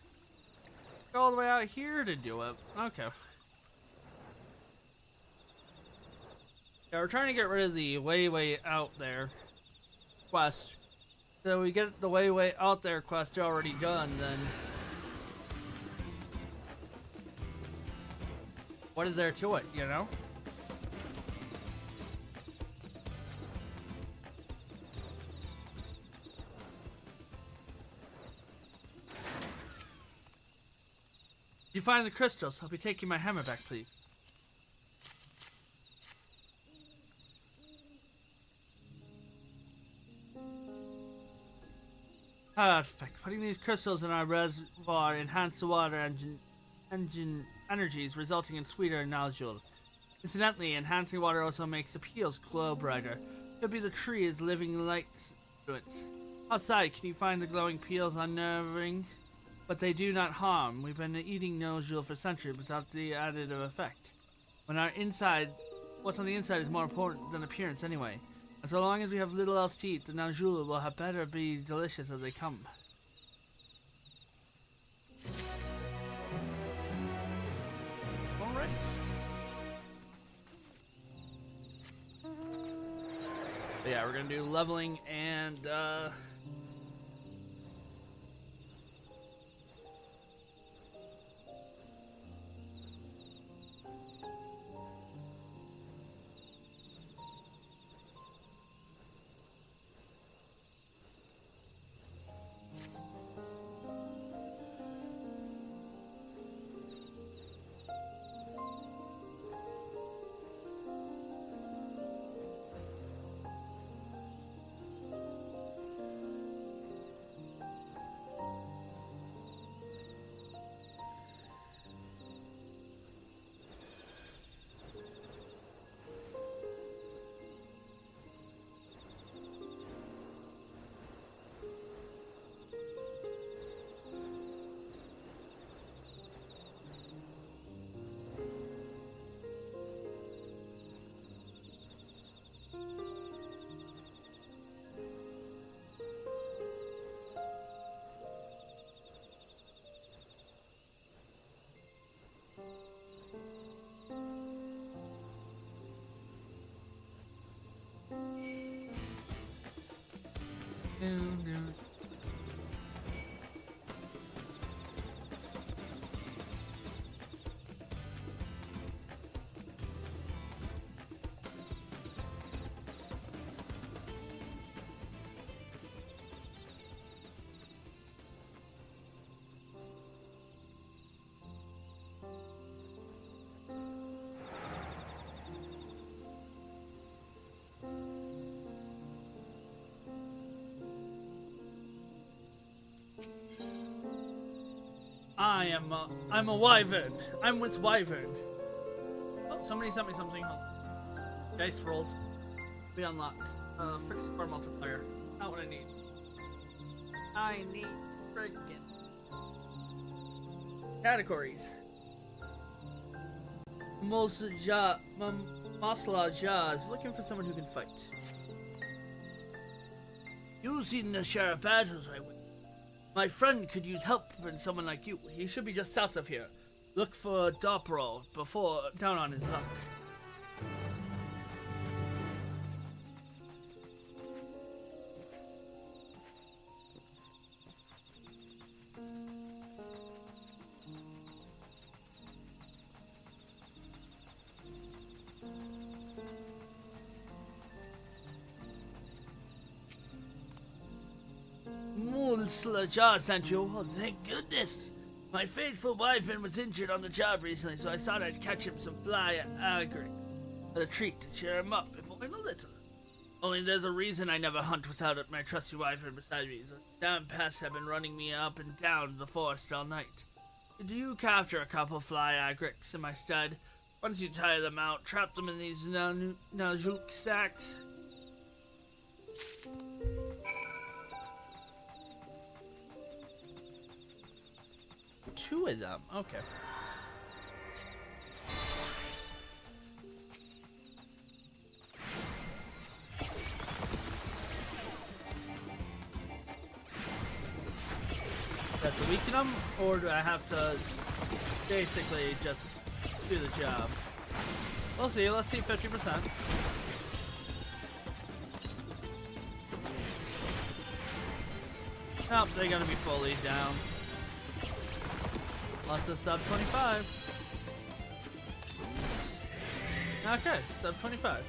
Go all the way out here to do it. Okay. Yeah, we're trying to get rid of the way out there quest. So we get the way out there quest already done, then what is there to it, you know? You find the crystals. I'll be taking my hammer back, please. Perfect. Putting these crystals in our reservoir enhance the water engine energies, resulting in sweeter nodule. Incidentally, enhancing water also makes the peels glow brighter. Could be the tree is living light influence. Outside, can you find the glowing peels unnerving? But they do not harm. We've been eating nodule for centuries without the additive effect. What's on the inside is more important than appearance anyway. And so long as we have little else to eat, the nodule will have better be delicious as they come. Alright. But yeah, we're gonna do leveling and I'm a wyvern. I'm with wyvern. Oh, somebody sent me something. Dice rolled. We unlock. Fix the core multiplier. Not what I need. I need friggin' categories. Masla Jaz, looking for someone who can fight. You've seen the share of battles I win. My friend could use help from someone like you. He should be just south of here. Look for Doppro down on his luck. Slajar sent you. Oh, thank goodness. My faithful wyvern was injured on the job recently, so I thought I'd catch him some fly agric. But a treat to cheer him up, if only a little. Only there's a reason I never hunt without my trusty wyvern beside me. The damn pests have been running me up and down the forest all night. Did you capture a couple fly agrics in my stead? Once you tire them out, trap them in these Najuk sacks. Two of them, okay. Have to weaken them, or do I have to basically just do the job? We'll see, let's see 50%. Nope, they're gonna be fully down. Lots of sub 25. Okay, sub 25.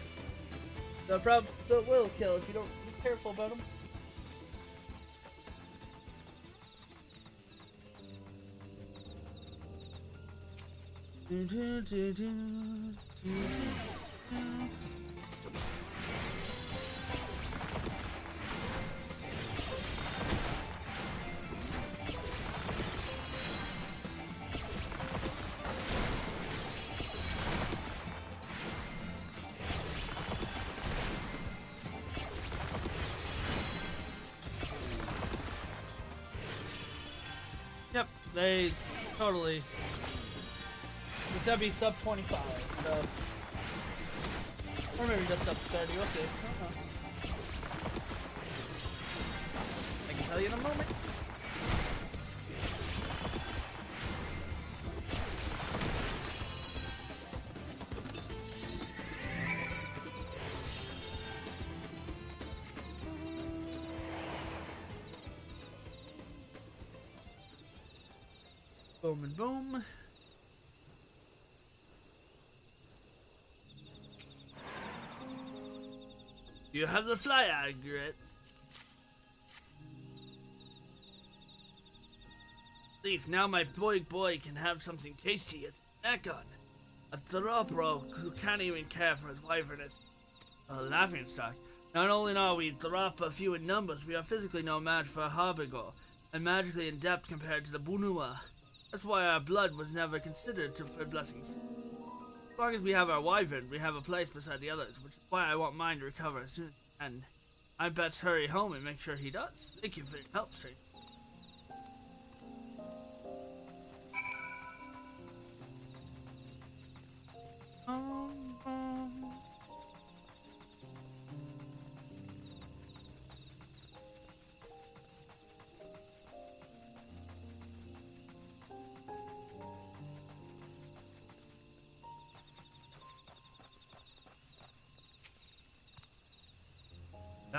No problem. So it will kill if you don't be careful about them. Yep, they totally. It's gotta be sub 25, so. Or maybe just sub 30, we'll see. I can tell you in a moment. Boom and boom. You have the fly Grit. Leaf, now my boy can have something tasty to snack on. A Thoropro who can't even care for his wife and his laughing stock. Not only are we Thorop few in numbers, we are physically no match for a Harbigo, and magically in depth compared to the Bunua. That's why our blood was never considered for blessings. As long as we have our wyvern, we have a place beside the others, which is why I want mine to recover as soon as I can. I best hurry home and make sure he does. Thank you for your help, stranger.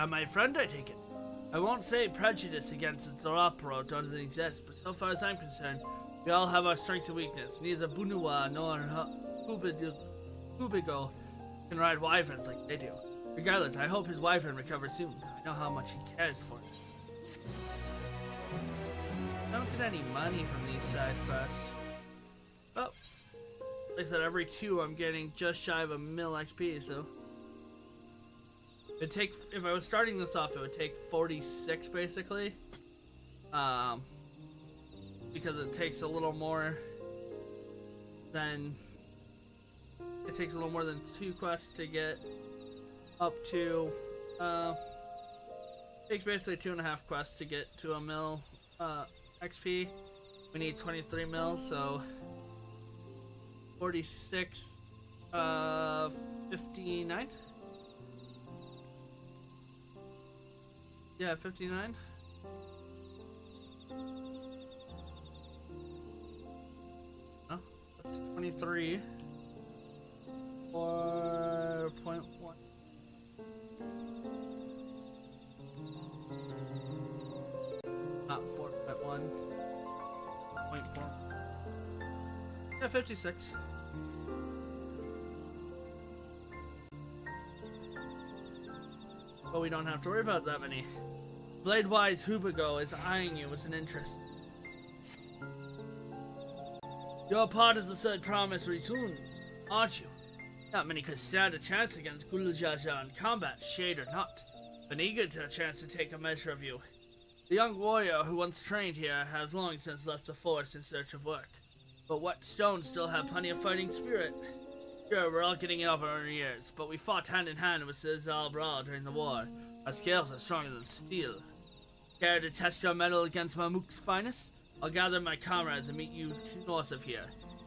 My friend, I take it. I won't say prejudice against the Thoropro doesn't exist, but so far as I'm concerned, we all have our strengths and weaknesses. Neither Bunua nor Hubigo can ride wyverns like they do. Regardless, I hope his wyvern recovers soon. I know how much he cares for it. I don't get any money from these side quests. Oh, like I said, every 2 I'm getting just shy of 1 mil XP, so... It'd take, if I was starting this off, it would take 46 basically. Because it takes a little more than 2 quests to get up to, takes basically 2.5 quests to get to 1 mil, XP. We need 23 mil, so 46, 59? Yeah, 59. No, that's 23. 4.1. Not 4.1. 0.4. Yeah, 56. But we don't have to worry about that many. Blade-wise Hubigo is eyeing you with an interest. You're part of the third promise return, aren't you? Not many could stand a chance against Guljaja in combat, shade or not. Been eager to a chance to take a measure of you. The young warrior who once trained here has long since left the forest in search of work. But what stones still have plenty of fighting spirit. Sure, we're all getting up our years, but we fought hand in hand with Cesar Bra during the war. Our scales are stronger than steel. Care to test your mettle against Mamuk's finest? I'll gather my comrades and meet you north of here.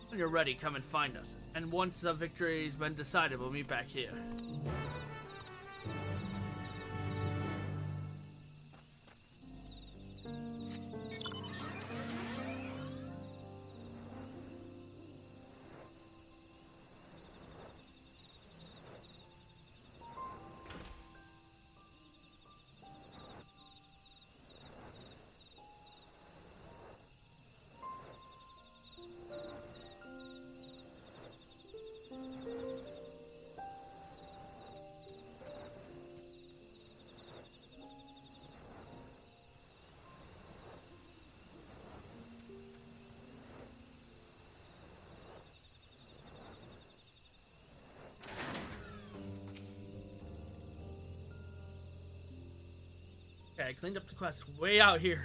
When you're ready, come and find us. And once the victory's been decided, we'll meet back here. Okay, I cleaned up the quest way out here.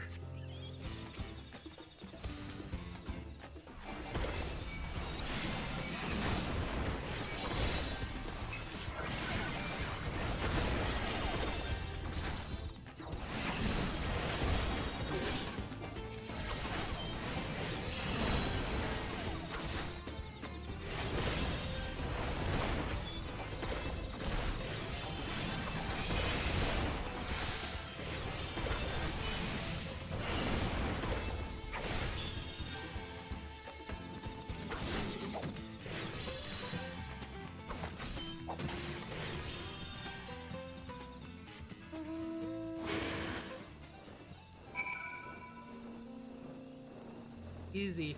Easy.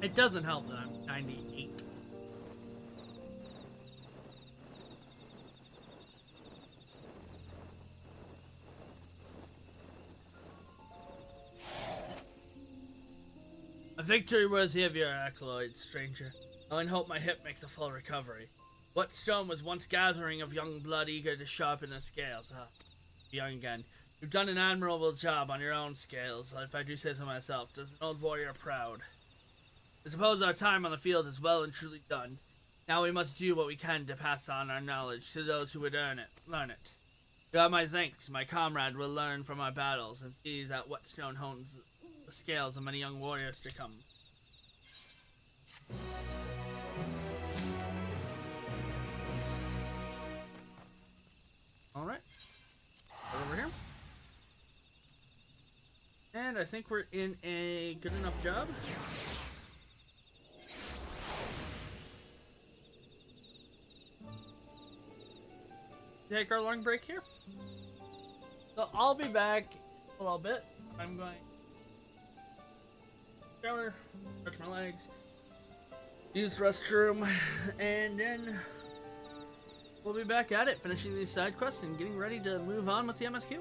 It doesn't help that I'm 98. A victory worthy of your accolades, stranger. I only hope my hip makes a full recovery. Whetstone was once gathering of young blood eager to sharpen the scales. Young again. You've done an admirable job on your own scales, if I do say so myself. Does an old warrior proud. I suppose our time on the field is well and truly done. Now we must do what we can to pass on our knowledge to those who would learn it. You have my thanks. My comrade will learn from our battles and sees that Whetstone hones the scales of many young warriors to come. Alright. Over here. And I think we're in a good enough job. Take our long break here. So I'll be back a little bit. I'm going to shower, stretch my legs, use the restroom, and then we'll be back at it, finishing these side quests and getting ready to move on with the MSQ.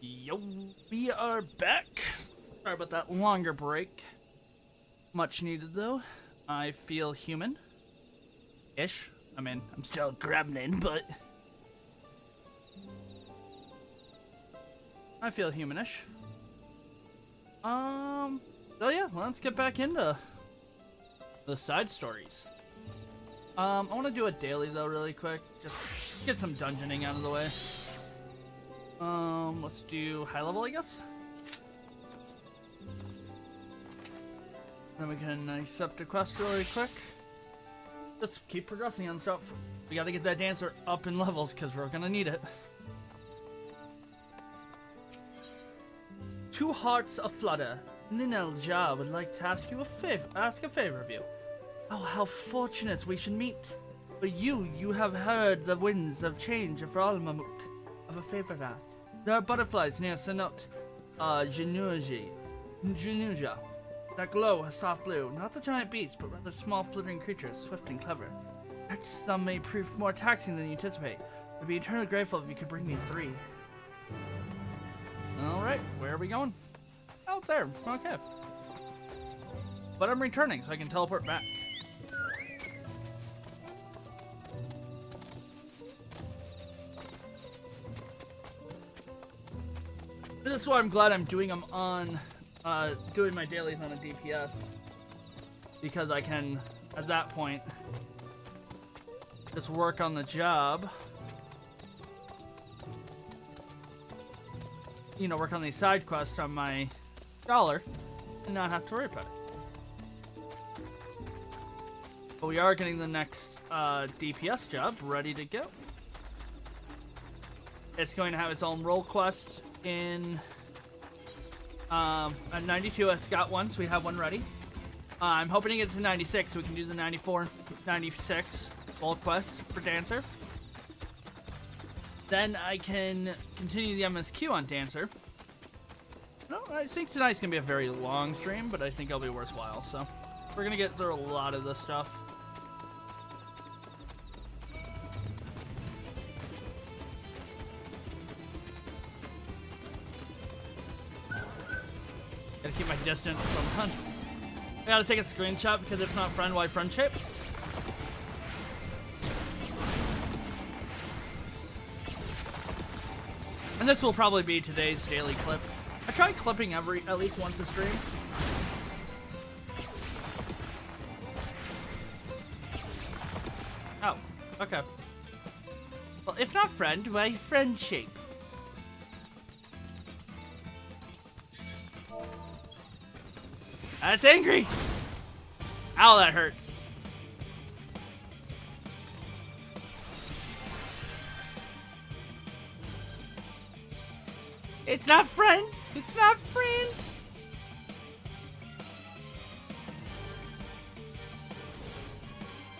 Yo, we are back. Sorry about that longer break. Much needed though. I feel human-ish. I mean, I'm still gremlin, but I feel humanish. So yeah, let's get back into the side stories. I want to do a daily though, really quick. Just get some dungeoning out of the way. Let's do high level, I guess. Then we can accept a quest really quick. Just keep progressing on stuff. We gotta get that dancer up in levels because we're gonna need it. Two hearts aflutter. Ninel Jar would like to ask a favor of you. Oh, how fortunate we should meet. For you have heard the winds of change for all Mamuk. Of a favor that. There are butterflies near Sanot, Genuja, that glow a soft blue. Not the giant beasts, but rather small flittering creatures, swift and clever. Some may prove more taxing than you anticipate. I'd be eternally grateful if you could bring me 3. Alright, where are we going? Out there, okay. But I'm returning, so I can teleport back. This is why I'm glad I'm doing them on, doing my dailies on a DPS. Because I can, at that point, just work on the job. You know, work on these side quests on my scholar and not have to worry about it. But we are getting the next DPS job ready to go. It's going to have its own role quest in at 92. It's got one, so we have one ready. I'm hoping to get to 96 so we can do the 94, 96 role quest for Dancer. Then I can continue the MSQ on Dancer. No, I think tonight's gonna be a very long stream, but I think it'll be worthwhile. So we're gonna get through a lot of this stuff. Gotta keep my distance from hunt. I gotta take a screenshot because if not friend, why friendship? And this will probably be today's daily clip. I try clipping at least once a stream. Oh, okay. Well, if not friend, why friendship? That's angry! Ow, that hurts. It's not friend! It's not friend!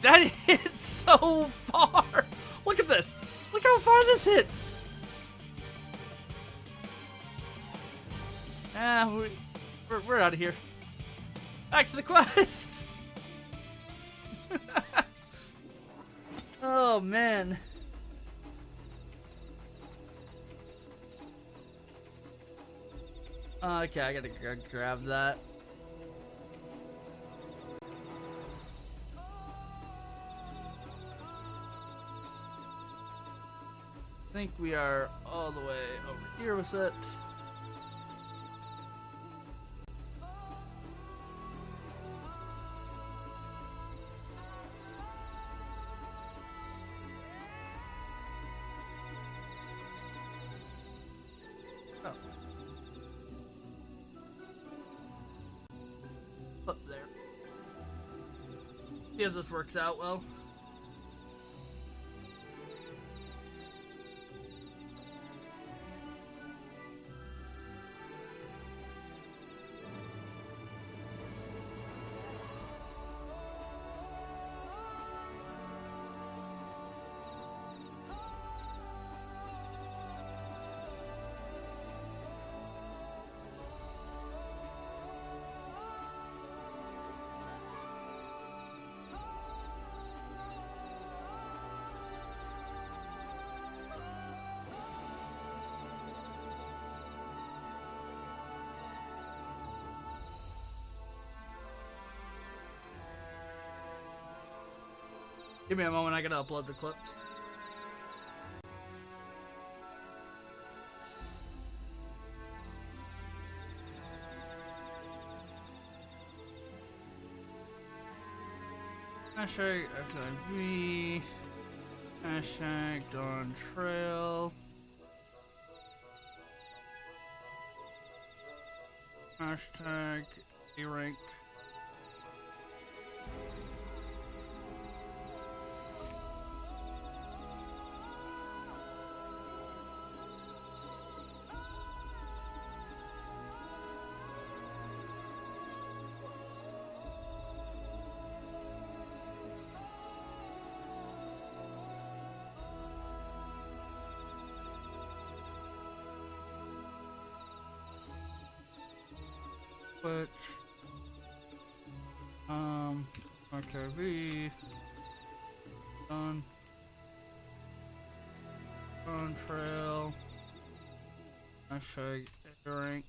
That hits so far! Look at this! Look how far this hits! Ah, we're out of here. Back to the quest! Oh, man. Okay, I gotta grab that. I think we are all the way over here with it. Up there. See if this works out well. Give me a moment, I gotta upload the clips. Hashtag ffxiv. Hashtag Dawn Trail. Hashtag A-Rank. Twitch. ffxiv. Dawn Trail. Hashtag A-Rank.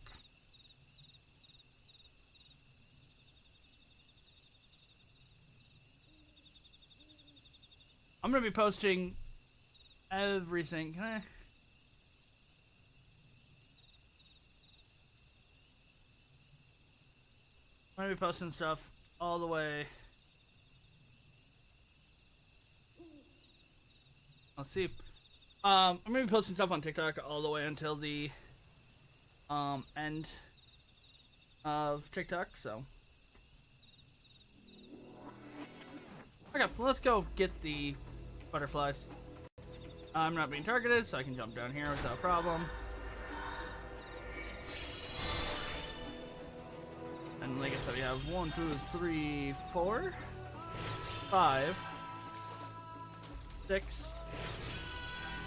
I'm gonna be posting everything. Can I? I'm gonna be posting stuff all the way. I'll see. I'm gonna be posting stuff on TikTok all the way until the end of TikTok. So, okay, let's go get the butterflies. I'm not being targeted, so I can jump down here without a problem. And like I said, we have 1, 2, 3, 4, 5, 6,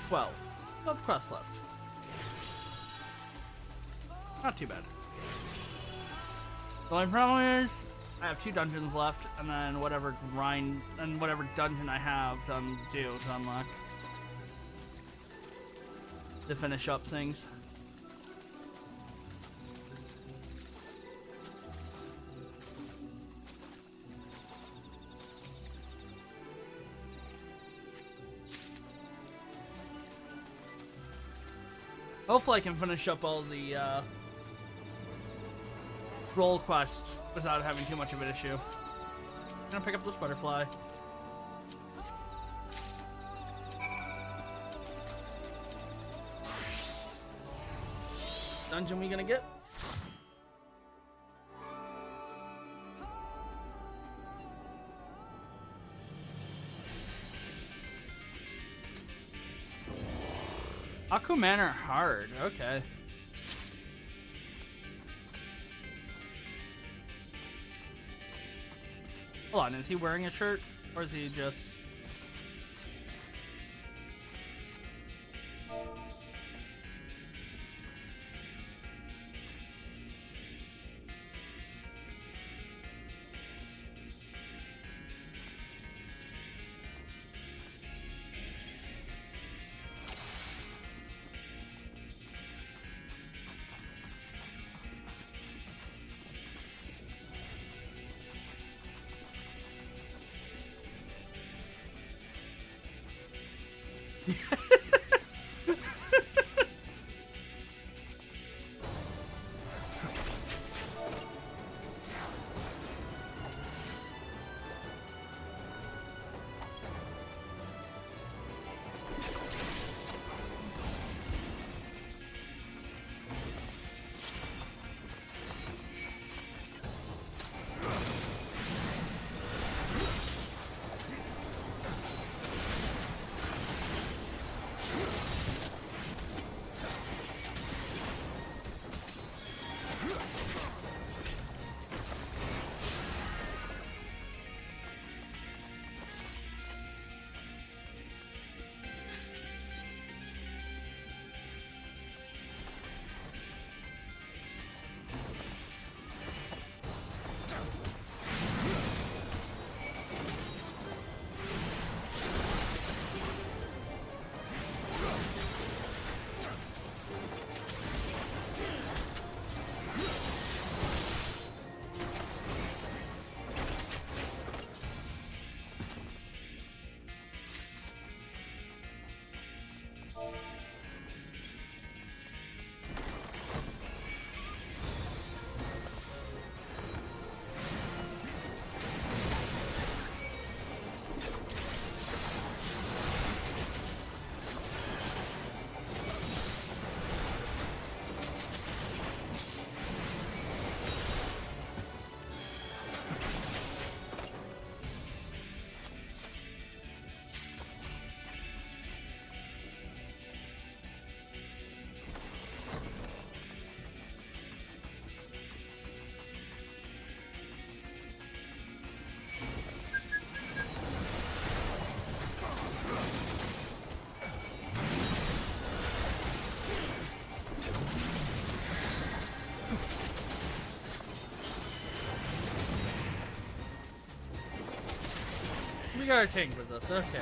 12. 12 quests left. Not too bad. The only problem is I have 2 dungeons left, and then whatever grind and whatever dungeon I have to unlock to finish up things. Hopefully I can finish up all the role quests without having too much of an issue. I'm gonna pick up this butterfly. Dungeon we gonna get? Aku Manor hard, okay. Hold on, is he wearing a shirt? Or is he just... We got a tank with us, okay.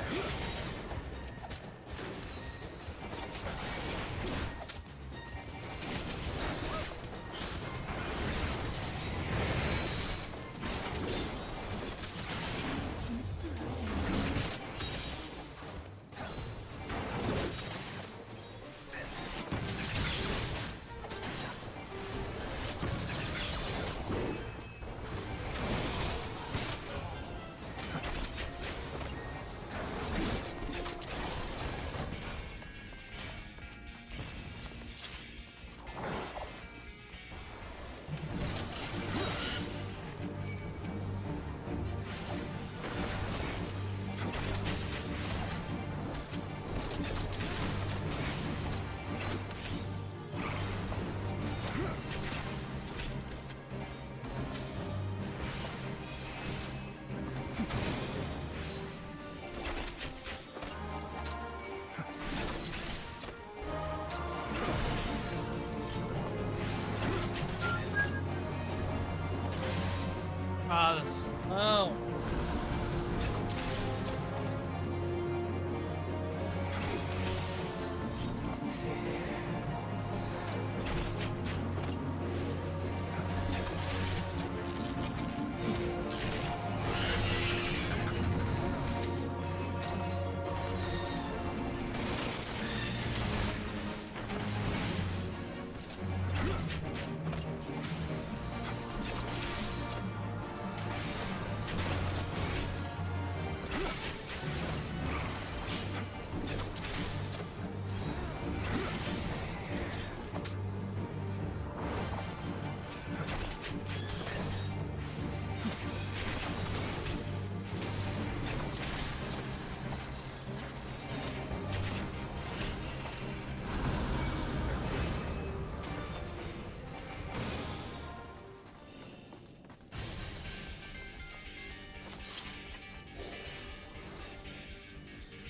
Oh.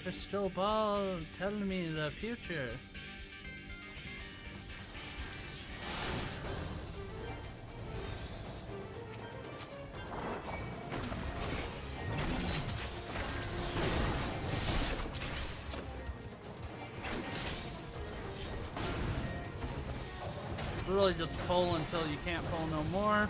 Crystal ball telling me the future. Really just pull until you can't pull no more.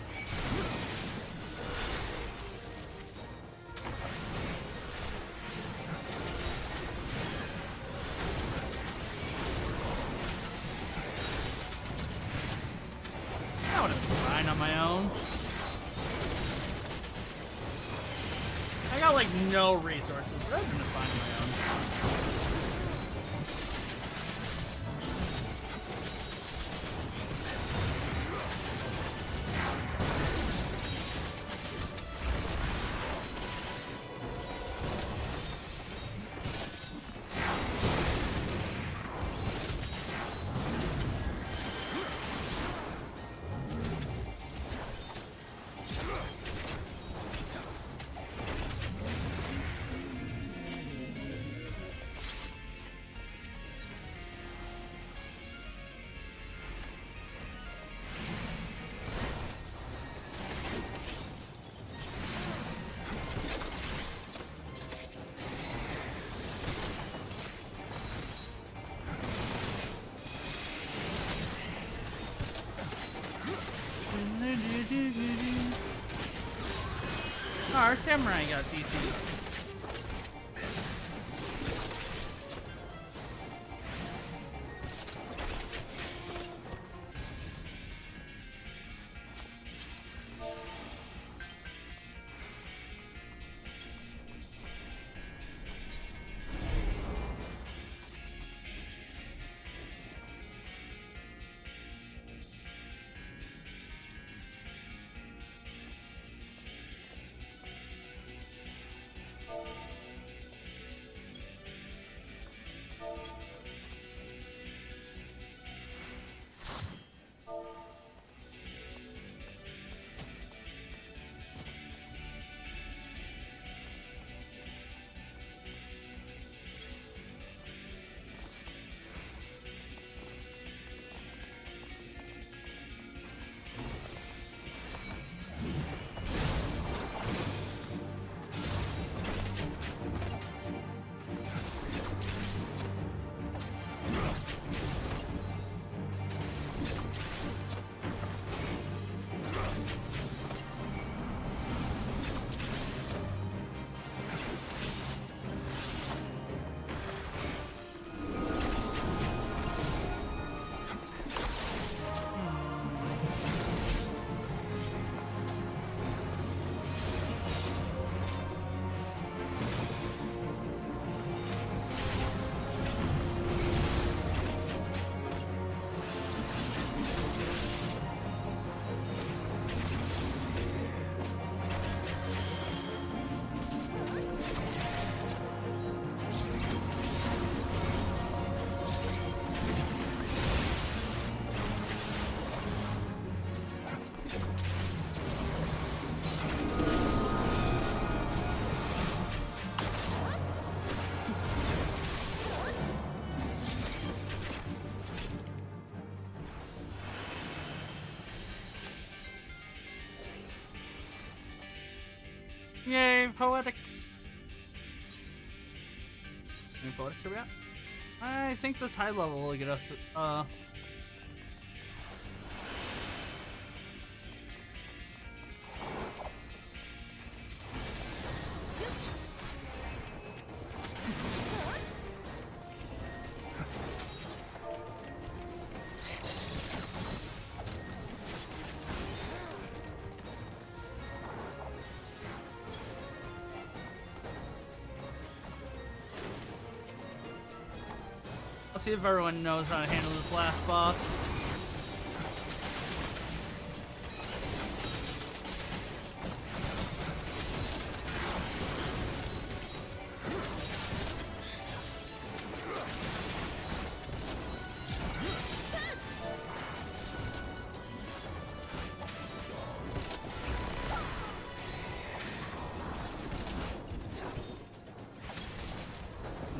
I would have been fine on my own. I got like no resources, but I've been fine on my own. Oh, our samurai got DC. Yay, poetics. How many poetics are we at? I think the tide level will get us, Let's see if everyone knows how to handle this last boss.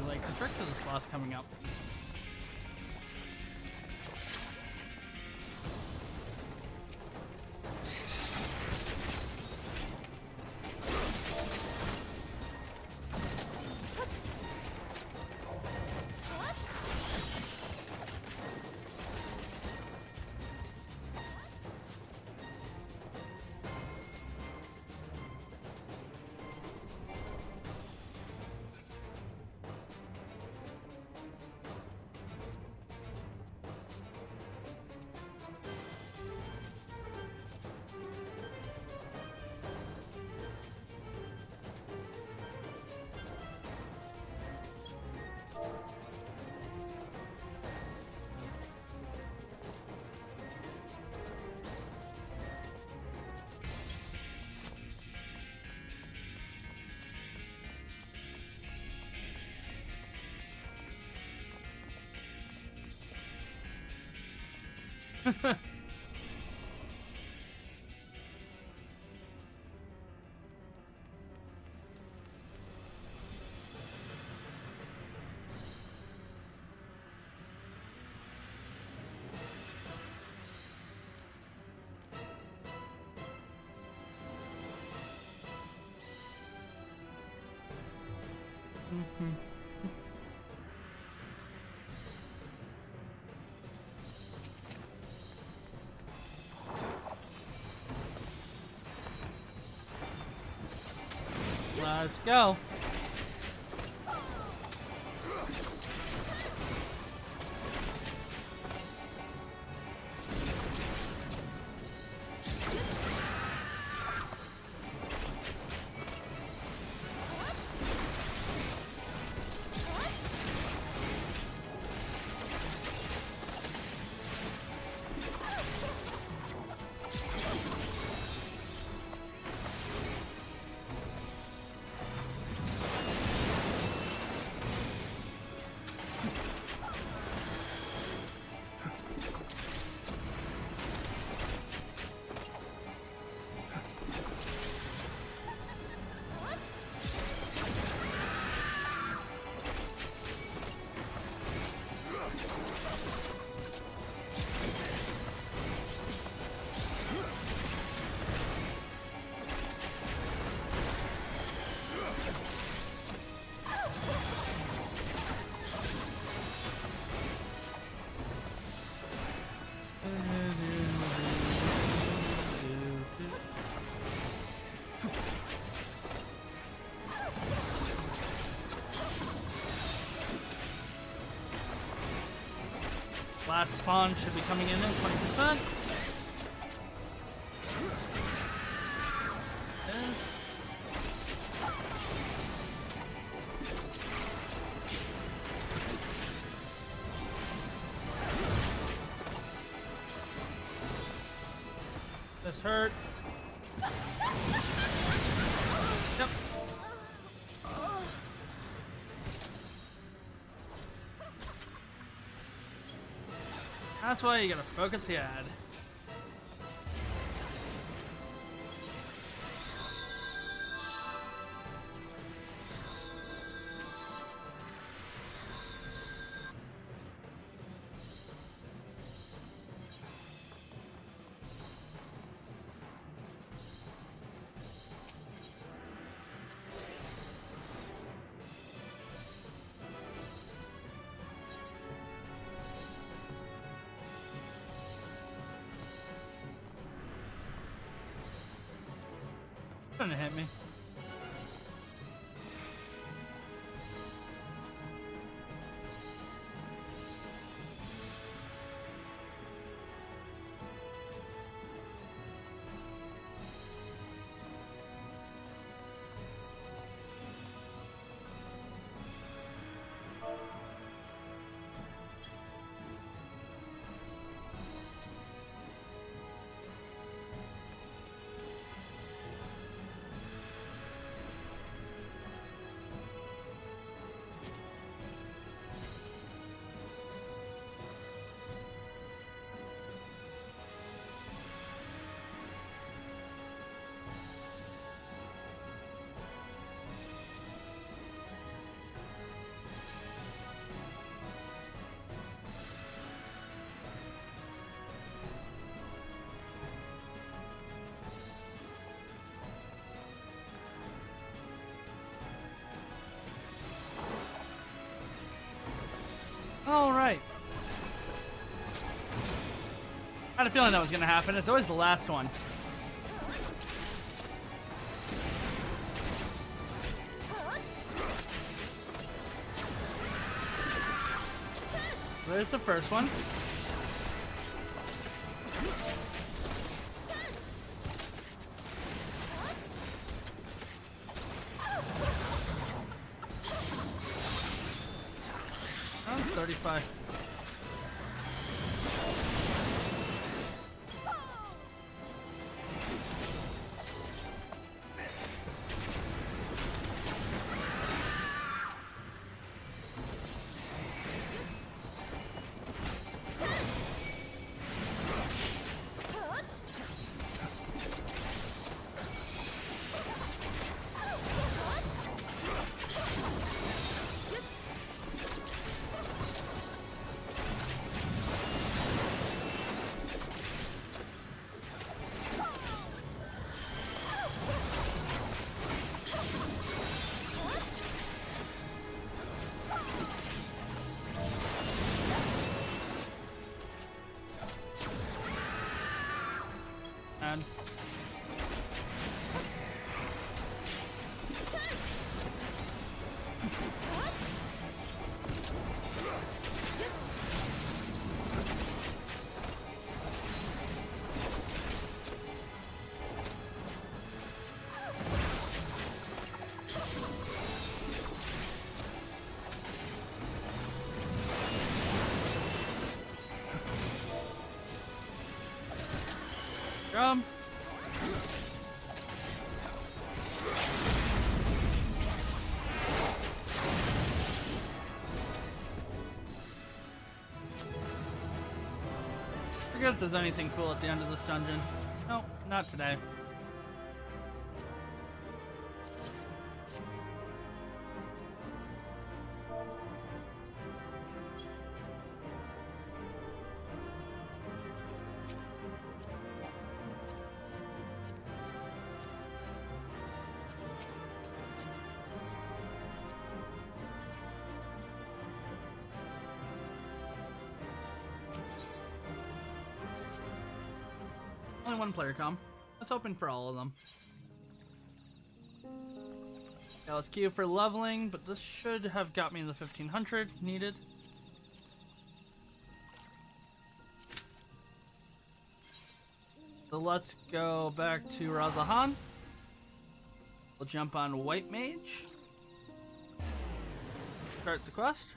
Like, the trick to this boss coming up. Let's go. Last spawn should be coming in at 20%. This hurts. Yep. That's why you gotta focus the ad. Trying to hit me. Alright. I had a feeling that was gonna happen. It's always the last one. There's the first one. I'm 35. And Come. Forget if there's anything cool at the end of this dungeon. No, not today. Only one player come. Let's hoping for all of them. Yeah, let's queue for leveling, but this should have got me the 1500 needed. So let's go back to Razahan. We'll jump on White Mage. Start the quest.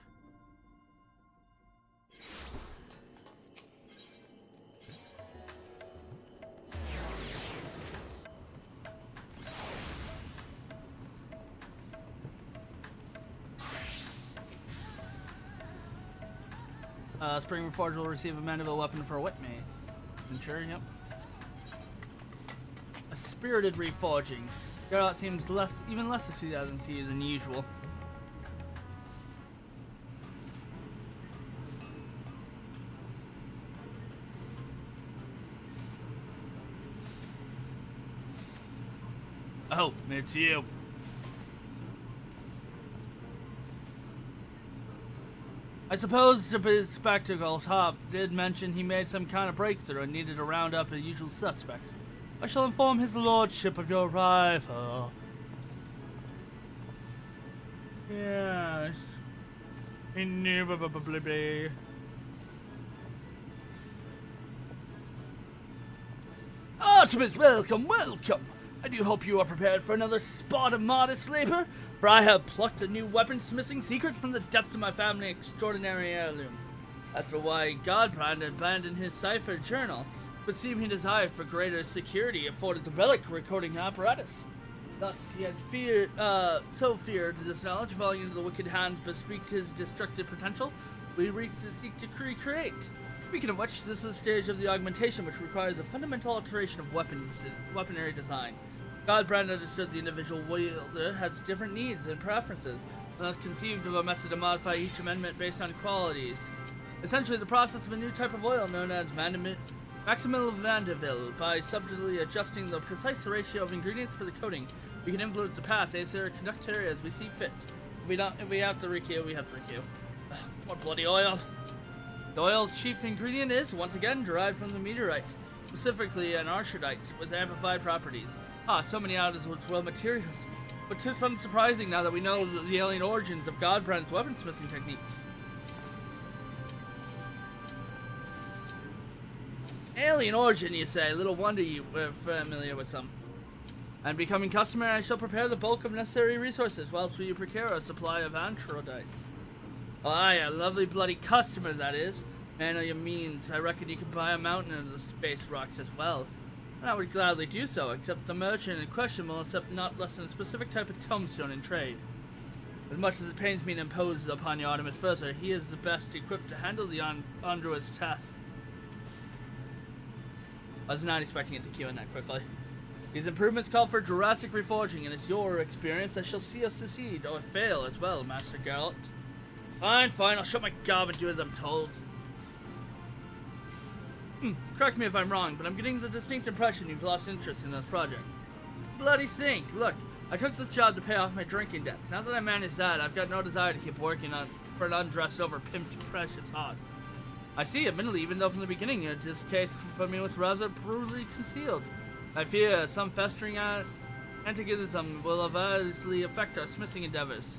Spring Reforged will receive a mandate weapon for a White Mage. Sure, yep. A spirited reforging. Garrot seems even less enthusiastic than usual. Oh, it's you. I suppose the spectacle top did mention he made some kind of breakthrough and needed to round up his usual suspects. I shall inform his lordship of your arrival. Yes. Indubitably. Artemis, welcome, welcome! I do hope you are prepared for another spot of modest labor, for I have plucked a new weaponsmithing secret from the depths of my family extraordinary heirloom. As for why Godbrand abandoned his cipher journal, it would seem he desired for greater security afforded the relic recording apparatus. Thus, he has so feared this knowledge falling into the wicked hands bespeaked his destructive potential, we reached to seek to recreate. Speaking of which, this is the stage of the augmentation which requires a fundamental alteration of weaponry design. Godbrand understood the individual wielder has different needs and preferences, and has conceived of a method to modify each amendment based on qualities. Essentially, the process of a new type of oil known as Maximal Vandeville. By subtly adjusting the precise ratio of ingredients for the coating, we can influence the path, acer, conductor as we see fit. If we have to requeue, we have to requeue. More bloody oil. The oil's chief ingredient is, once again, derived from the meteorite, specifically an archidite with amplified properties. So many out of its raw materials. But 'tis unsurprising now that we know the alien origins of Godbrand's weaponsmithing techniques. Alien origin, you say? Little wonder you were familiar with them. And becoming customer, I shall prepare the bulk of necessary resources, whilst we procure a supply of antrodites. Oh, aye, a lovely bloody customer, that is. Man of your means, I reckon you can buy a mountain of the space rocks as well. And I would gladly do so, except the merchant in question will accept not less than a specific type of tombstone in trade. As much as it pains me to impose upon you, Artemis Further, he is the best equipped to handle the Android's task. I was not expecting it to queue in that quickly. These improvements call for drastic reforging, and it's your experience that shall see us succeed, or fail as well, Master Geralt. Fine, I'll shut my gob and do as I'm told. Correct me if I'm wrong, but I'm getting the distinct impression you've lost interest in this project. Bloody sink! Look, I took this job to pay off my drinking debts. Now that I managed that, I've got no desire to keep working for an undressed over pimped precious heart. I see, admittedly, even though from the beginning your distaste for me was rather brutally concealed. I fear some festering antagonism will adversely affect our smithing endeavors.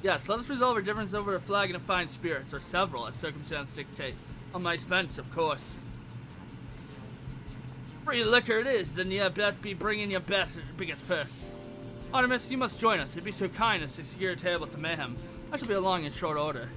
Yes, let us resolve our difference over a flagon of fine spirits, or several, as circumstances dictate. On my expense, of course. Free liquor it is, then you bet be bringing your biggest purse. Artemis, you must join us. It'd be so kind as to secure a table at the Mayhem. I shall be along in short order.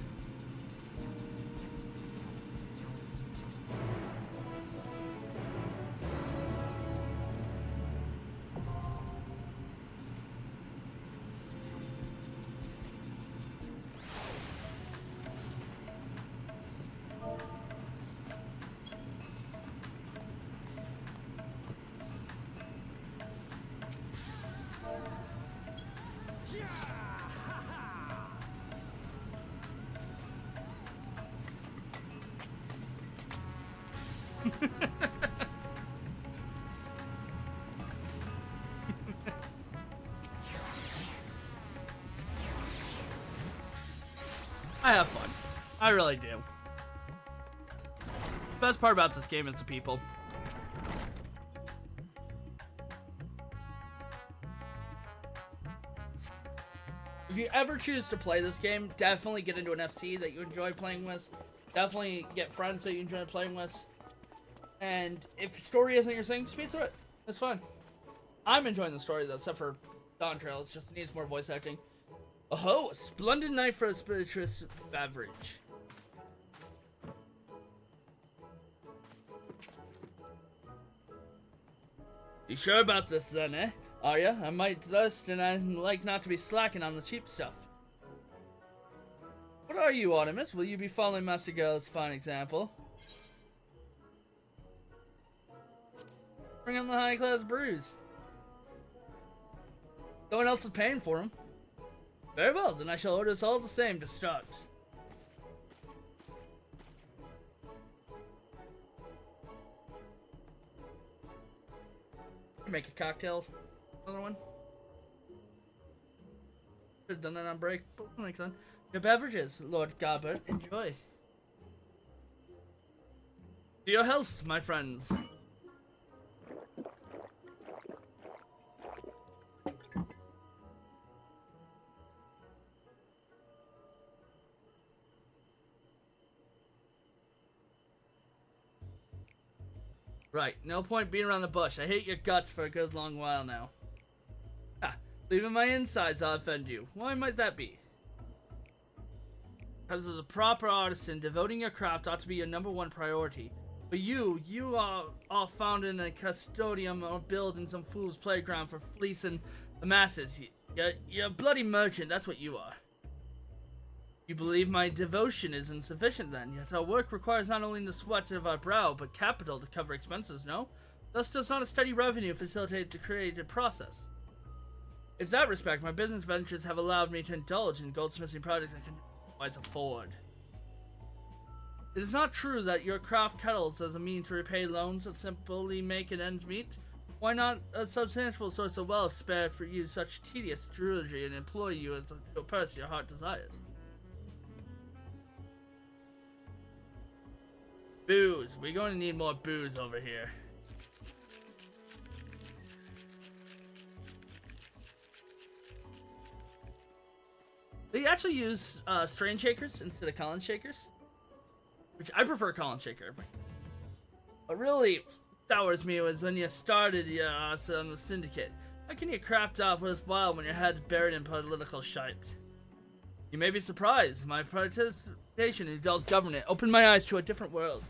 I have fun. I really do. Best part about this game is the people. If you ever choose to play this game, definitely get into an FC that you enjoy playing with. Definitely get friends that you enjoy playing with. And if story isn't your thing, speed through it. It's fun. I'm enjoying the story though, except for Dawn Trail. It just needs more voice acting. Oh, a splendid night for a spirituous beverage. You sure about this then, eh? Are ya? I might thirst and I'd like not to be slacking on the cheap stuff. What are you, Artemis? Will you be following Master Girl's fine example? Bring on the high-class brews. No one else is paying for them. Very well, then I shall order us all the same to start. Make a cocktail. Another one. Should have done that on break, but we'll make fun. Your beverages, Lord Gobbert. Enjoy. To your health, my friends. Right, no point beating around the bush. I hate your guts for a good long while now. Ah, leaving my insides I'll offend you. Why might that be? Because as a proper artisan, devoting your craft ought to be your #1 priority. But you are all found in a custodium or building some fool's playground for fleecing the masses. You're a bloody merchant, that's what you are. You believe my devotion is insufficient then, yet our work requires not only the sweat of our brow, but capital to cover expenses, no? Thus does not a steady revenue facilitate the creative process. In that respect, my business ventures have allowed me to indulge in goldsmithing projects I can otherwise afford. It is not true that your craft kettles as a means to repay loans of simply making ends meet. Why not a substantial source of wealth spared for you such tedious drudgery and employ you as a purse your heart desires? Booze. We're going to need more booze over here. They actually use strain shakers instead of column shakers, which I prefer column shaker. What really sours me was when you started on the syndicate. How can you craft up worthwhile when your head's buried in political shite? You may be surprised. My participation in Dell's government opened my eyes to a different world,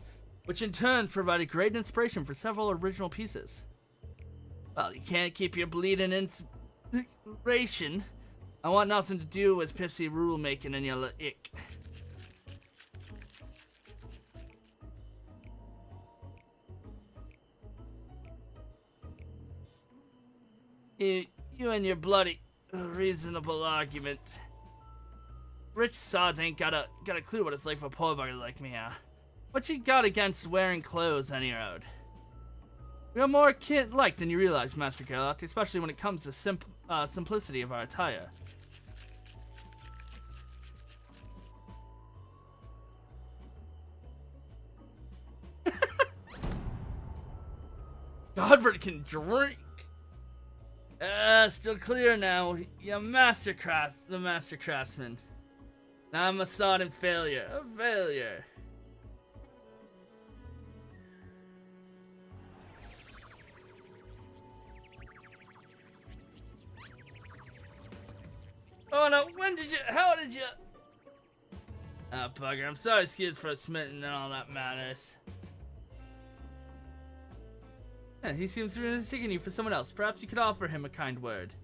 which in turn provided great inspiration for several original pieces. Well, you can't keep your bleeding inspiration. I want nothing to do with pissy rule-making and your ick. You and your bloody reasonable argument. Rich sods ain't got a clue what it's like for a poor bugger like me, huh? What you got against wearing clothes on your own? We are more kid-like than you realize, Master Geralt, especially when it comes to simplicity of our attire. Godfrey can drink. Still clear now. You're the master craftsman. Now I'm a sodden failure. A failure. Oh no, how did you? Ah, bugger, I'm sorry, excuse for smitten and all that matters. Yeah, he seems to be mistaking you for someone else. Perhaps you could offer him a kind word.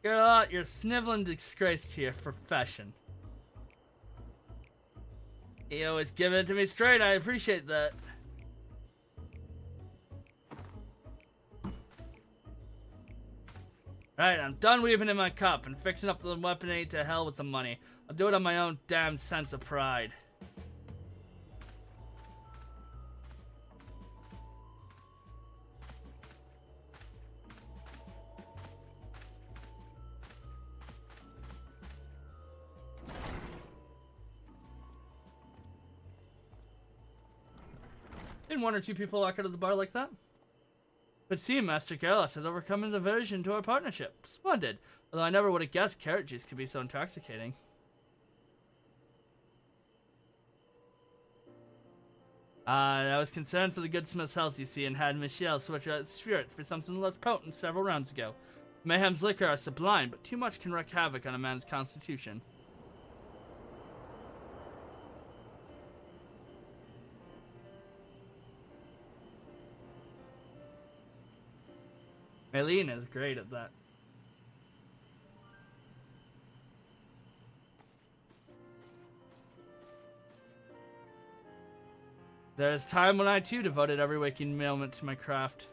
Geralt, you're a sniveling disgrace to your profession. You always give it to me straight, I appreciate that. Right, I'm done weaving in my cup and fixing up the weaponry. To hell with the money. I'll do it on my own damn sense of pride. Didn't one or two people walk out of the bar like that? But see, Master Geralt has overcome his aversion to our partnership. Splendid. Although I never would have guessed carrot juice could be so intoxicating. I was concerned for the good smith's health, you see, and had Michelle switch out his spirit for something less potent several rounds ago. Mayhem's liquor are sublime, but too much can wreak havoc on a man's constitution. Maylene is great at that. There is time when I too devoted every waking moment to my craft.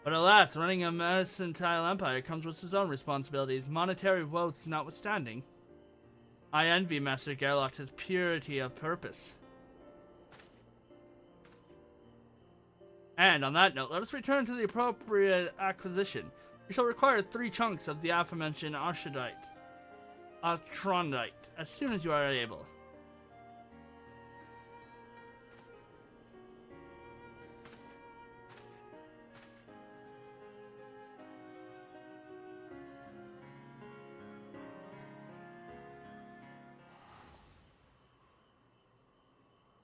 But alas, running a mercantile empire comes with its own responsibilities, monetary woes notwithstanding. I envy Master Geralt his purity of purpose. And on that note, let us return to the appropriate acquisition. You shall require 3 chunks of the aforementioned Archidite, as soon as you are able.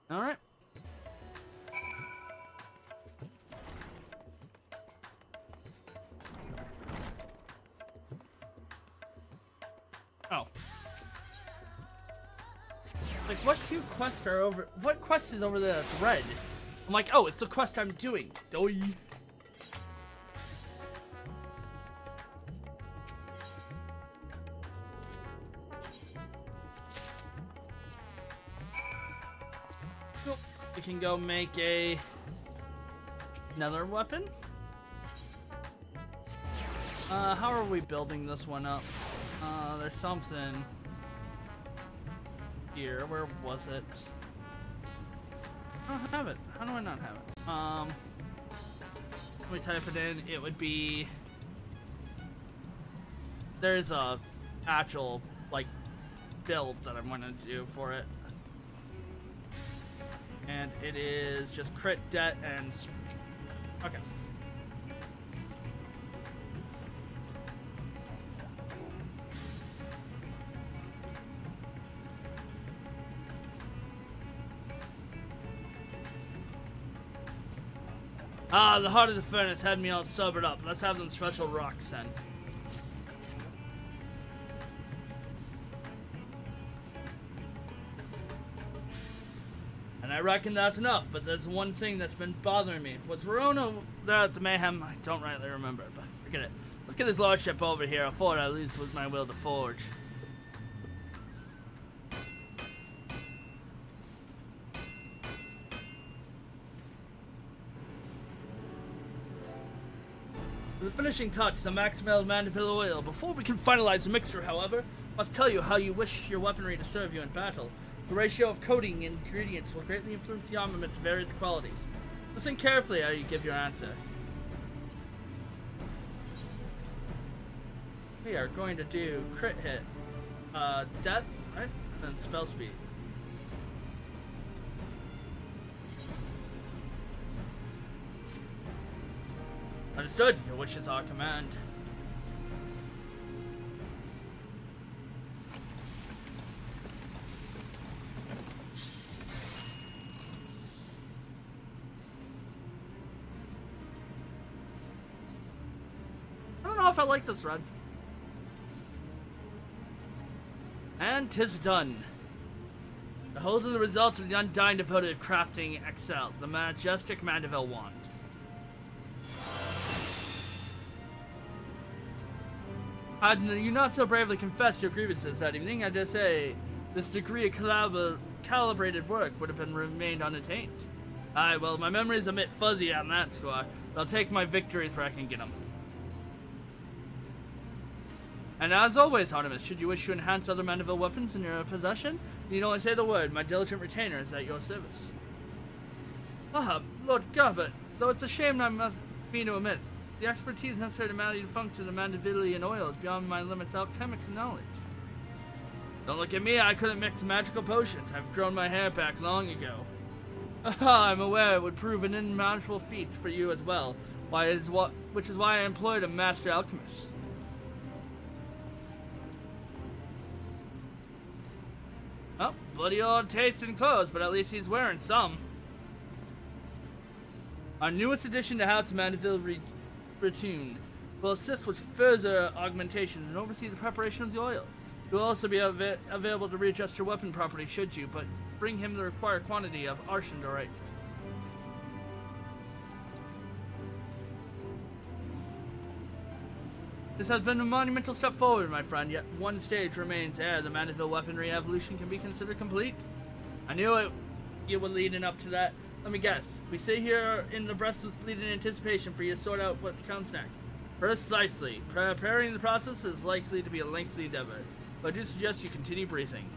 All right. Oh. Like, what 2 quests are over? What quest is over there that's red? I'm like, oh, it's the quest I'm doing. Doi. Cool. We can go make another weapon. How are we building this one up? There's something here. Where was it? I don't have it. How do I not have it? Let me type it in. It would be... There's a actual, like, build that I'm going to do for it. And it is just crit, det, and... Okay. Ah, the heart of the furnace had me all sobered up. Let's have them special rocks then. And I reckon that's enough, but there's one thing that's been bothering me. Was Verona there at the Mayhem? I don't rightly remember, but forget it. Let's get his lordship over here before I lose with my will to forge. The finishing touch, the Maximil Mandeville oil. Before we can finalize the mixture, however, I must tell you how you wish your weaponry to serve you in battle. The ratio of coating and ingredients will greatly influence the armament's various qualities. Listen carefully how you give your answer. We are going to do crit hit, det, right? And spell speed. Understood. Your wish is our command. I don't know if I like this red. And 'tis done. Behold the results of the undying devoted crafting Excel, the majestic Mandeville wand. Had you not so bravely confessed your grievances that evening, I dare say this degree of calibrated work would have been remained unattained. Aye, well, my memory's a bit fuzzy on that score, but I'll take my victories where I can get them. And as always, Artemis, should you wish to enhance other Mandeville weapons in your possession, you need only say the word. My diligent retainer is at your service. Ah, Lord Garbett, though it's a shame I must be to admit, the expertise necessary to manage the function of the Mandevillian oil is beyond my limits of chemical knowledge. Don't look at me, I couldn't mix magical potions. I've grown my hair back long ago. I'm aware it would prove an insurmountable feat for you as well, which is why I employed a master alchemist. Oh, bloody old taste in clothes, but at least he's wearing some. Our newest addition to House Mandeville Retune will assist with further augmentations and oversee the preparation of the oil. It will also be available to readjust your weapon property should you, but bring him the required quantity of Archendorite. This has been a monumental step forward, my friend, yet one stage remains ere the Mandeville weaponry evolution can be considered complete. I knew you were leading up to that. Let me guess. We sit here in the breathless bleeding anticipation for you to sort out what comes next. Precisely. Preparing the process is likely to be a lengthy endeavor, but I do suggest you continue breathing.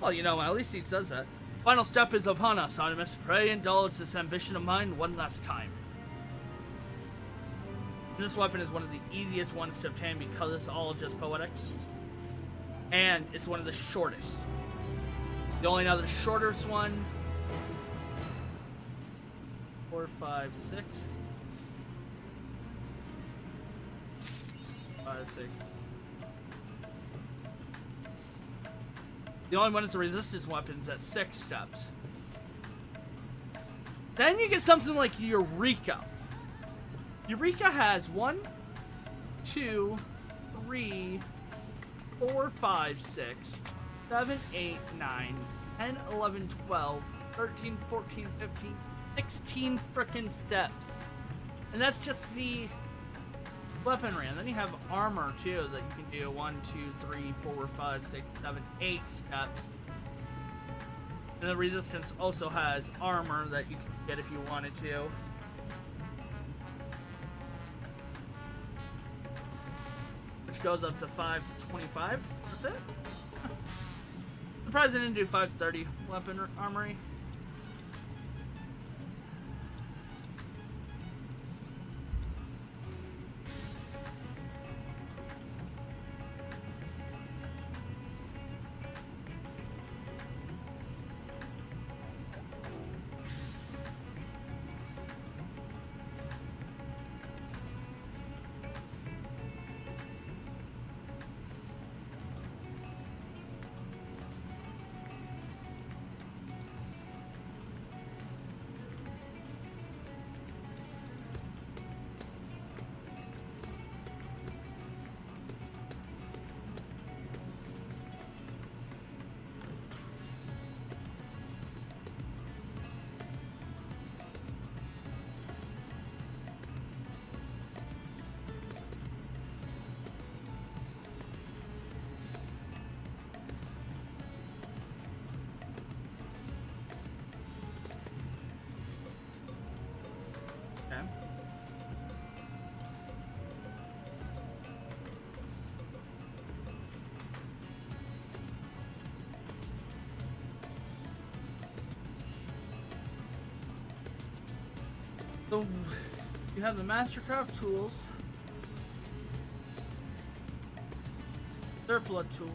Well, you know, at least he says that. Final step is upon us, Artemis. Pray indulge this ambition of mine one last time. This weapon is one of the easiest ones to obtain because it's all just poetics. And it's one of the shortest. The only other shortest one... 4, 5, 6. 5, 6. The only one that's a resistance weapon is at 6 steps. Then you get something like Eureka. Eureka has 1, 2, 3, 4, 5, 6, 7, 8, 9, 10, 11, 12, 13, 14, 15, 16 frickin' steps. And that's just the weaponry. And then you have armor too that you can do 1, 2, 3, 4, 5, 6, 7, 8 steps. And the resistance also has armor that you can get if you wanted to. Which goes up to 525. That's it. Surprised I didn't do 530 weapon armory. So you have the Mastercraft tools, Surplus tools,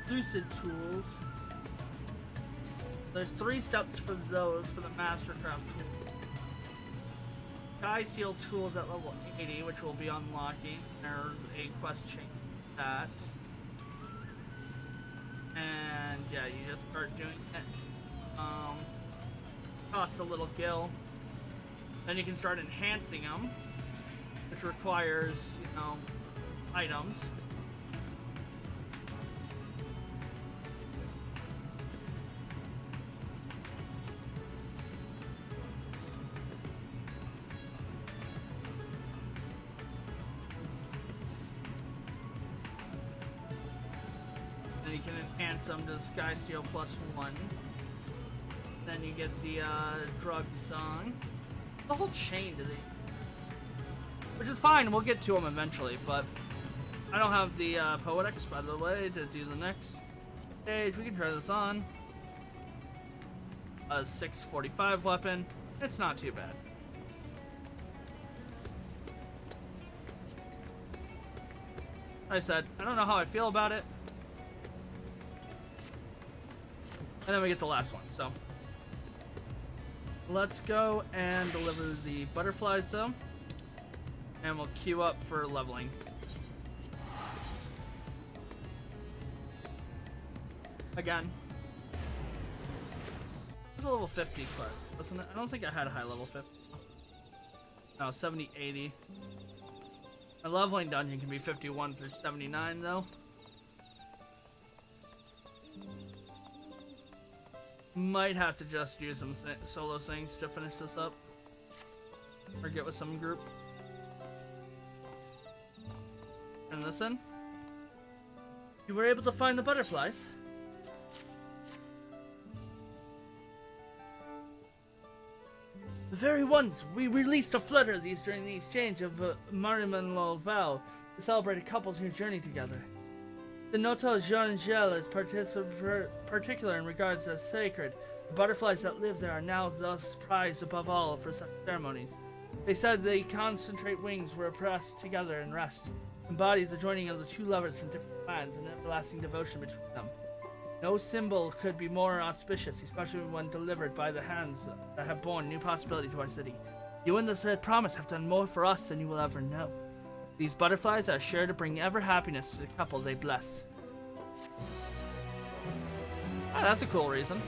Lucid tools. There's 3 steps for those for the Mastercraft tools. Sky Seal tools at level 80, which will be unlocking. There's a quest chain for that. And yeah, you just start doing it. Costs a little gil. Then you can start enhancing them, which requires, you know, items. You can enhance them to Sky Seal +1. Then you get the drug song. The whole chain to the, which is fine. We'll get to them eventually, but I don't have the poetics, by the way, to do the next stage. We can try this on a 645 weapon. It's not too bad. Like I said, I don't know how I feel about it. And then we get the last one, so. Let's go and deliver the butterflies, though. And we'll queue up for leveling. Again. It was a level 50 quest, wasn't it? I don't think I had a high level 50. No, 70, 80. My leveling dungeon can be 51 through 79, though. Might have to just do some solo things to finish this up. Or get with some group. And listen. You were able to find the butterflies. The very ones we released to flutter these during the exchange of Mariman Lol vow to celebrate a couple's new journey together. The Noto Jean-Gel is particular in regards as sacred. The butterflies that live there are now thus prized above all for such ceremonies. They said they concentrate wings were pressed together in rest, embodies the joining of the two lovers from different lands and everlasting devotion between them. No symbol could be more auspicious, especially when delivered by the hands that have borne new possibility to our city. You and the said promise have done more for us than you will ever know. These butterflies are sure to bring ever happiness to the couple they bless. Ah, that's a cool reason.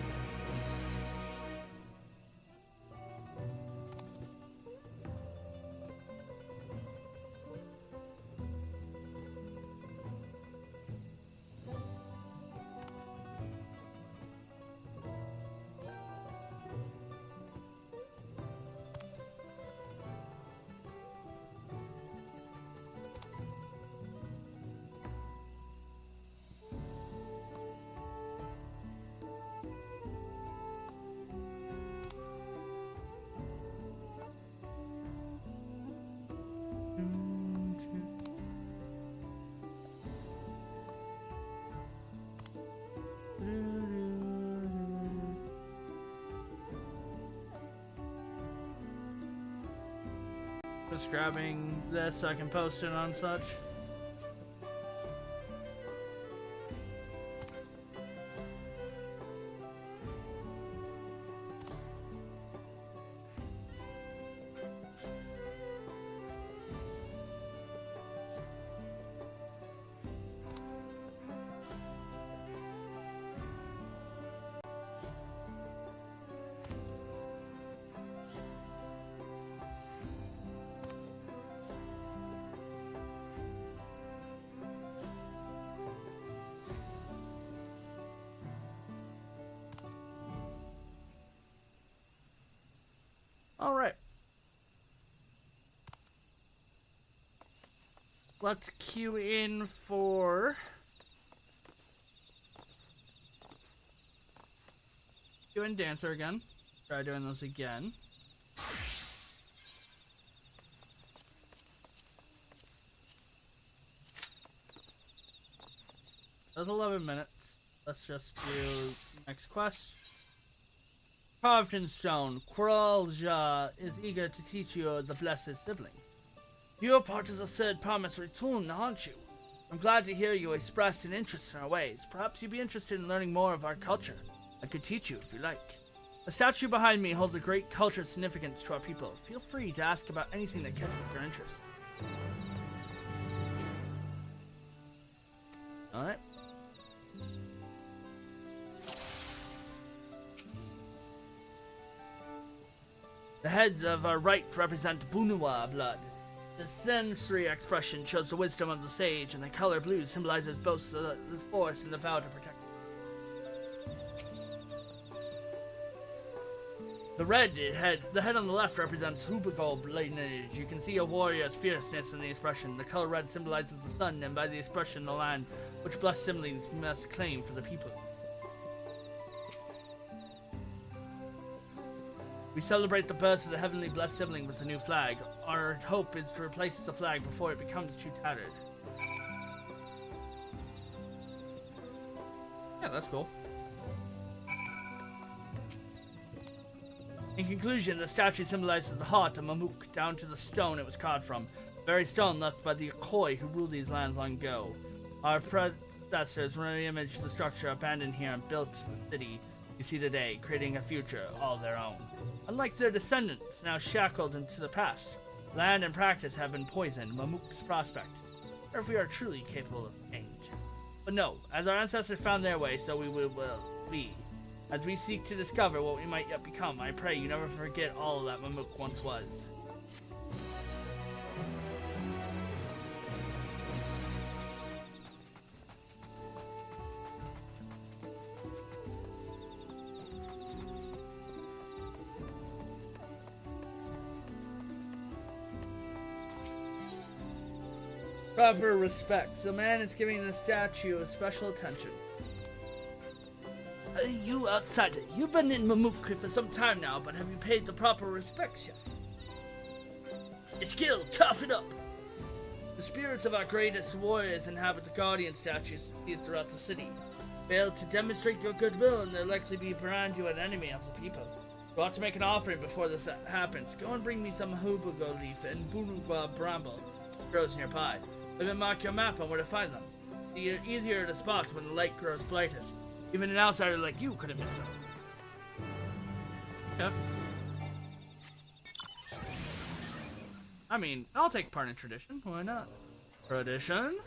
Just grabbing this so I can post it on such. All right. Let's queue in for doing dancer again. Try doing this again. That's 11 minutes. Let's just do next quest. Carved in stone, Quiralja is eager to teach you the blessed siblings. You're part of the third promise return, aren't you? I'm glad to hear you express an interest in our ways. Perhaps you'd be interested in learning more of our culture. I could teach you if you like. The statue behind me holds a great cultural significance to our people. Feel free to ask about anything that catches your interest. Alright. The heads of our right represent Bunua blood. The sensory expression shows the wisdom of the sage, and the color blue symbolizes both the force and the vow to protect. The head on the left represents Hubagol lineage. You can see a warrior's fierceness in the expression. The color red symbolizes the sun, and by the expression, the land, which blessed siblings must claim for the people. We celebrate the birth of the heavenly blessed sibling with a new flag. Our hope is to replace the flag before it becomes too tattered. Yeah, that's cool. In conclusion, the statue symbolizes the heart of Mamuk down to the stone it was carved from. The very stone left by the Akoi who ruled these lands long ago. Our predecessors re-imaged the structure abandoned here and built the city you see today, creating a future all their own. Unlike their descendants, now shackled into the past, land and practice have been poisoned, Mamuk's prospect, or if we are truly capable of change. But no, as our ancestors found their way, so we will be. As we seek to discover what we might yet become, I pray you never forget all that Mamuk once was. Proper respect. The man is giving the statue a special attention. You outsider, you've been in Mamuk for some time now, but have you paid the proper respects yet? It's Gil, cough it up! The spirits of our greatest warriors inhabit the guardian statues throughout the city. Fail to demonstrate your goodwill, and they'll likely be brand you an enemy of the people. You ought to make an offering before this happens. Go and bring me some hubugo leaf and bunugwa bramble. Grows nearby. Let me mark your map on where to find them. They're easier to spot when the light grows brightest. Even an outsider like you could have missed them. Yep. I mean, I'll take part in tradition. Why not? Tradition?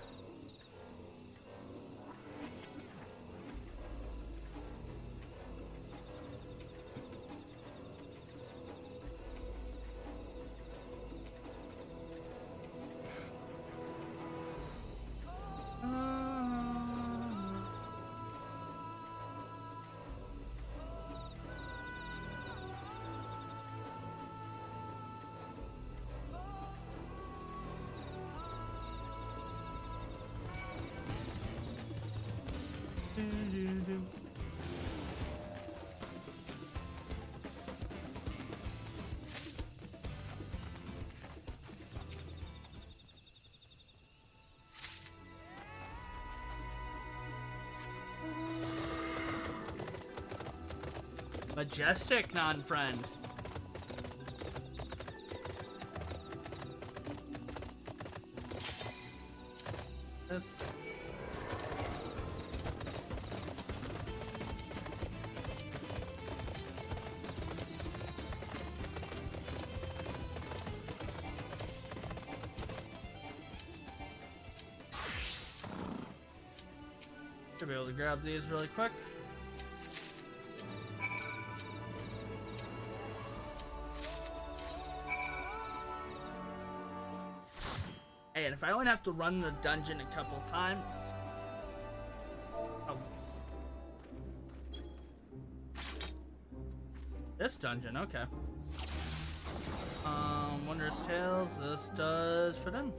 Majestic, non-friend. This. Should be able to grab these really quick. Hey, and if I only have to run the dungeon a couple times. Oh. This dungeon, okay. Wondrous Tales, this does fit in.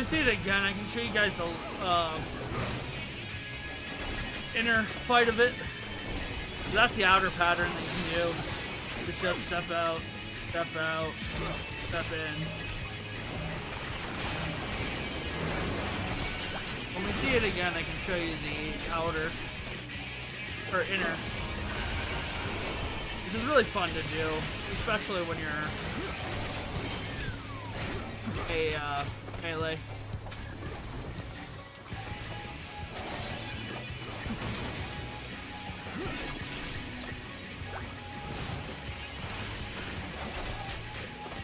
see it again, I can show you guys the inner fight of it. That's the outer pattern that you can do. It's just step out, step in. When we see it again, I can show you the outer, or inner. Which is really fun to do, especially when you're a melee.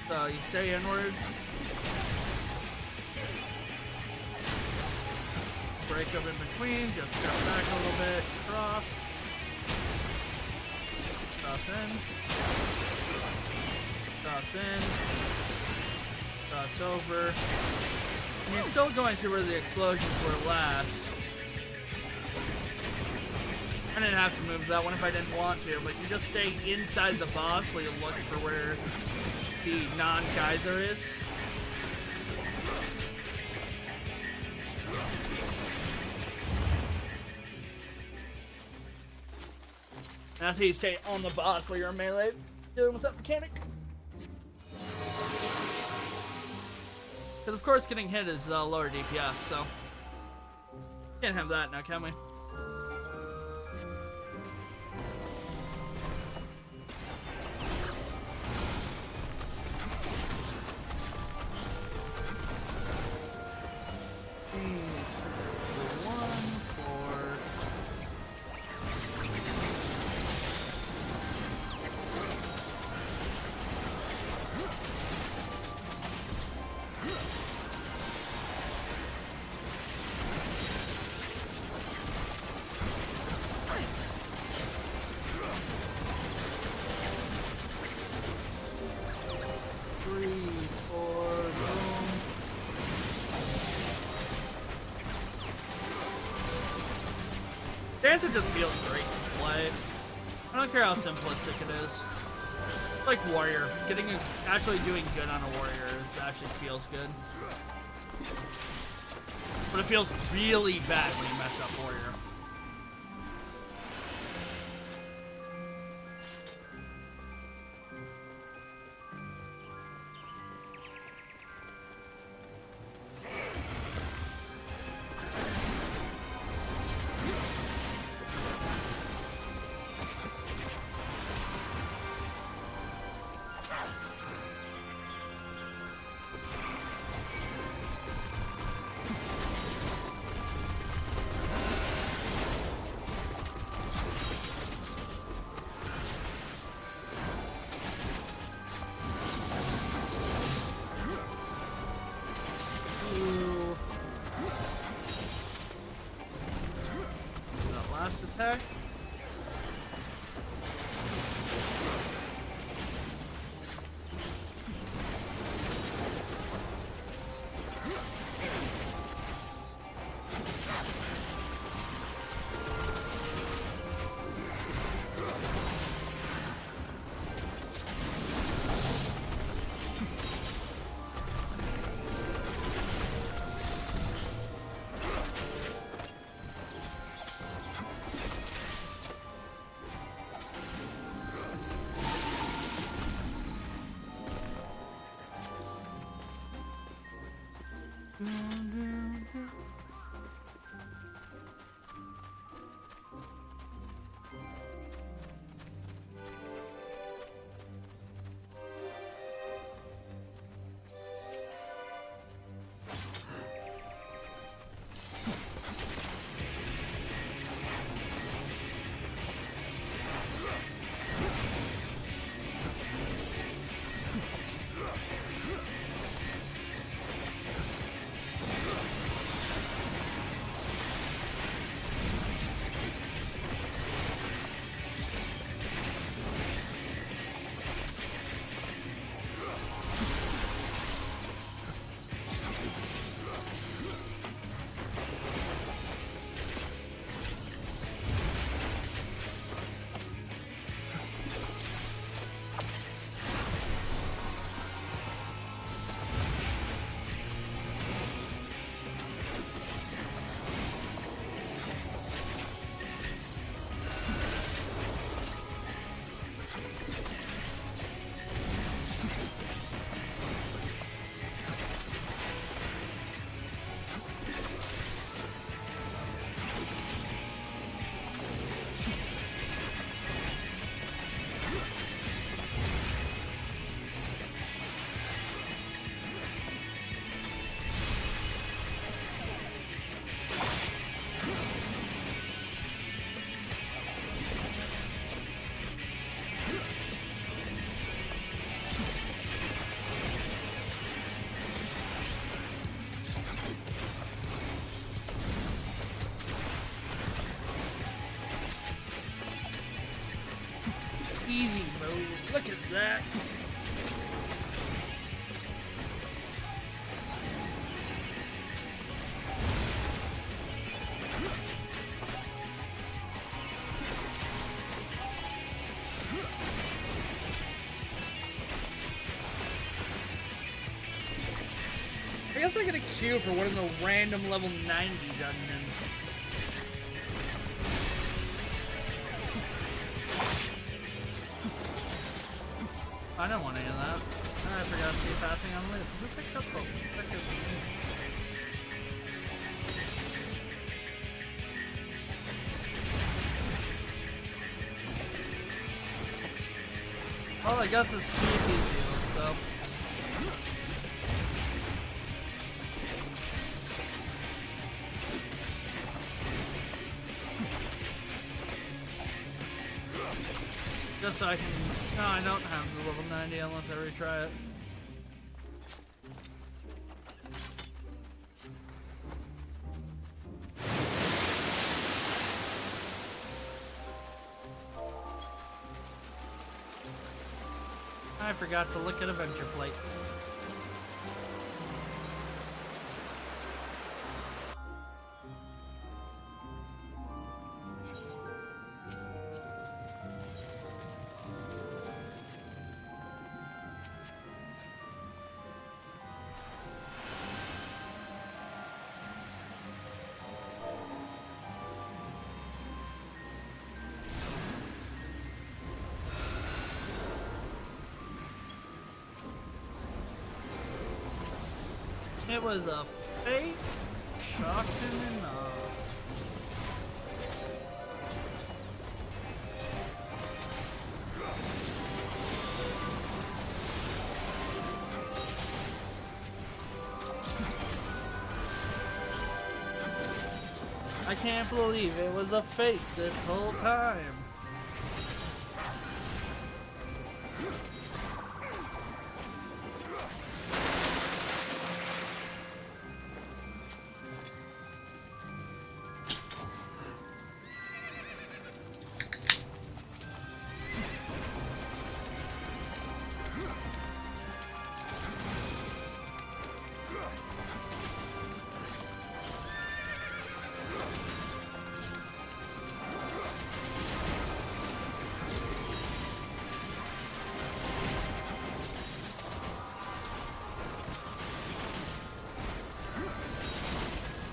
So you stay inwards. Break up in between, just step back a little bit, cross. Cross in. Cross in. Cross over. And you're still going through where the explosions were last. I didn't have to move that one if I didn't want to, but you just stay inside the boss while you look for where the non-geyser is. That's how you stay on the boss while you're in melee, dealing with that mechanic. Because of course getting hit is lower DPS, so can't have that now, can we? Dancer just feels great to play. I don't care how simplistic it is. Like Warrior. Actually doing good on a Warrior actually feels good. But it feels really bad when you mess up Warrior. Attack. easy mode. Look at that. I guess I get a queue for one of the random level 90 dungeons. I don't want any of that. I forgot to be passing on list. Who picked up the perspective? All I got is GP deal, so. Just so I can. No, I don't have the level 90 unless I retry it. I forgot to look at adventure plates. It was a fake shocking enough. I can't believe it was a fake this whole time.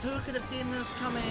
Who could have seen this coming?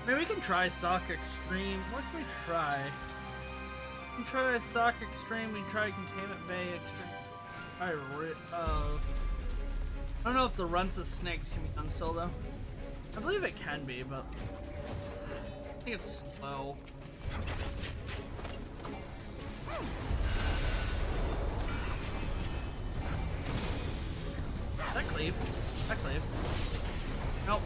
Maybe we can try Sock Extreme. What can we try? We can try Sock Extreme, we can try Containment Bay Extreme. I don't know if the runs of snakes can be done solo. I believe it can be, but I think it's slow. That cleave. That cleave. Nope.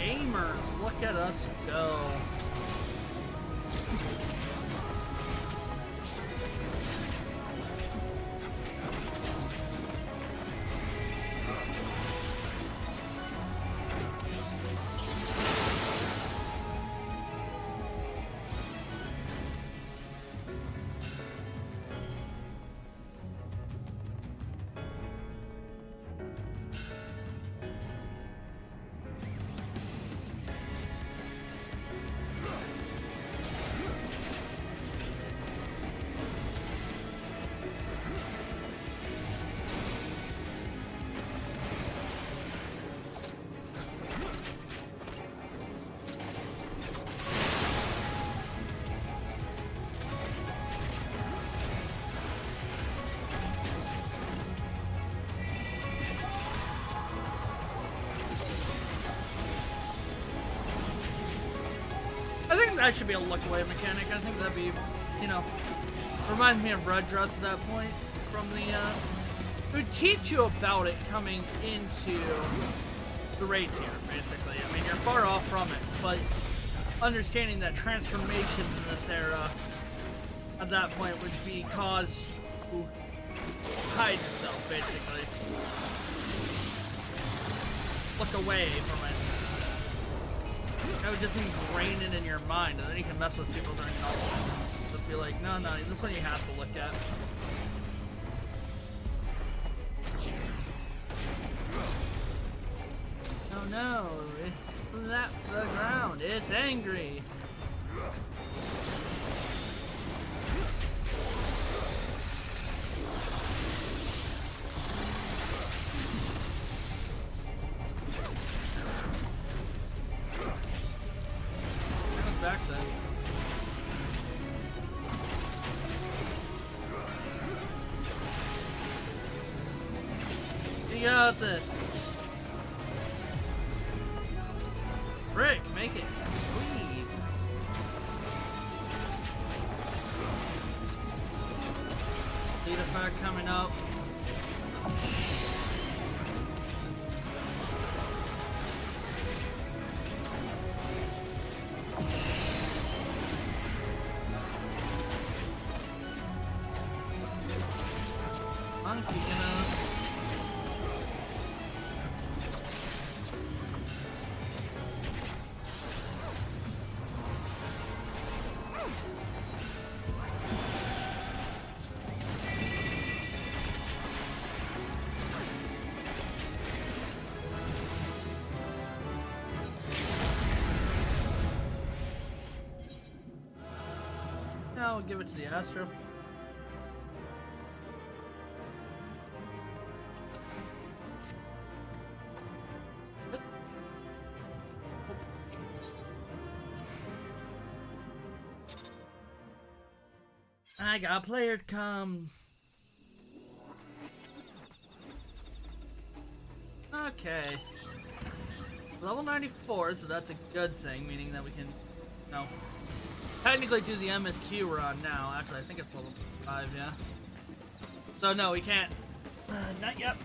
gamers, look at us go. I think that should be a look away mechanic. I think that'd be, you know, reminds me of Red Dress at that point from the, it would teach you about it coming into the raid tier, basically. I mean, you're far off from it, but understanding that transformation in this era at that point would be cause to hide yourself, basically. Look away from it. I would just ingrain it in your mind, and then you can mess with people during all of it. Just be like, no, this one you have to look at. Oh no, it's left the ground. It's angry. Back then. You got this. Rick, make it. Sweet. Lead effect coming up. Monkey, you know. Now we'll give it to the Astro. I got a player to come. Okay. Level 94, so that's a good thing, meaning that we can, you know, technically do the MSQ run now. Actually, I think it's level 5, yeah. So no, we can't. Not yet.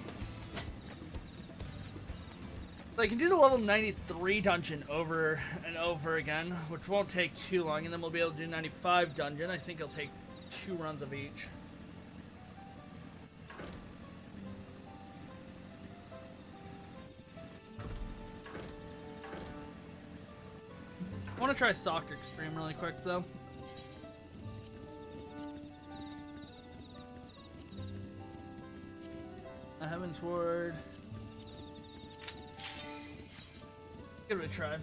So I can do the level 93 dungeon over and over again, which won't take too long, and then we'll be able to do 95 dungeon. I think it'll take 2 runs of each. I want to try Soccer Extreme really quick, though. A Heaven's Ward. Give it a try.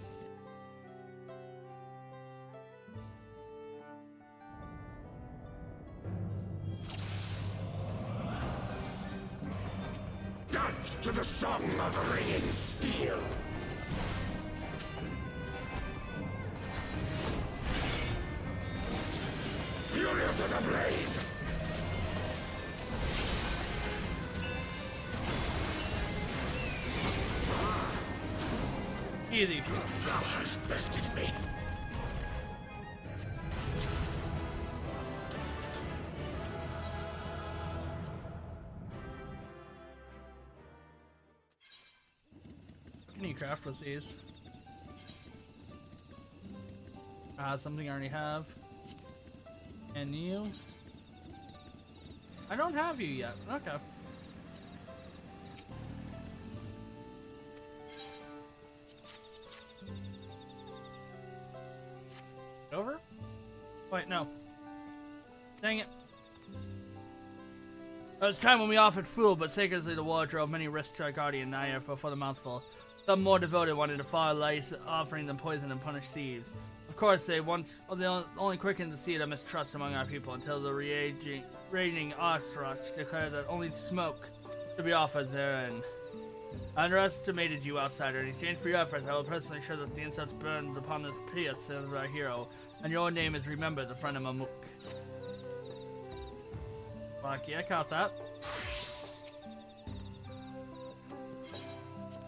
Dance to the song of the ringing steel. Furious as a blaze. Easy. Thou hast bested me. What can you craft with these? Something I already have. And you? I don't have you yet. Okay. Over? Wait, no. Dang it. It was time when we offered food, but sacredly the war drove many risks to our guardian Naya before the mouthful. Some more devoted wanted to follow lice, offering them poison and punish thieves. Of course, they only quickened the seed of mistrust among our people until the raging Oxroch declared that only smoke should be offered there, and I underestimated you, outsider. In exchange for your efforts, I will personally ensure that the incense burns upon this piece of our hero, and your name is remembered, the friend of Mamuk. Lucky, I caught that.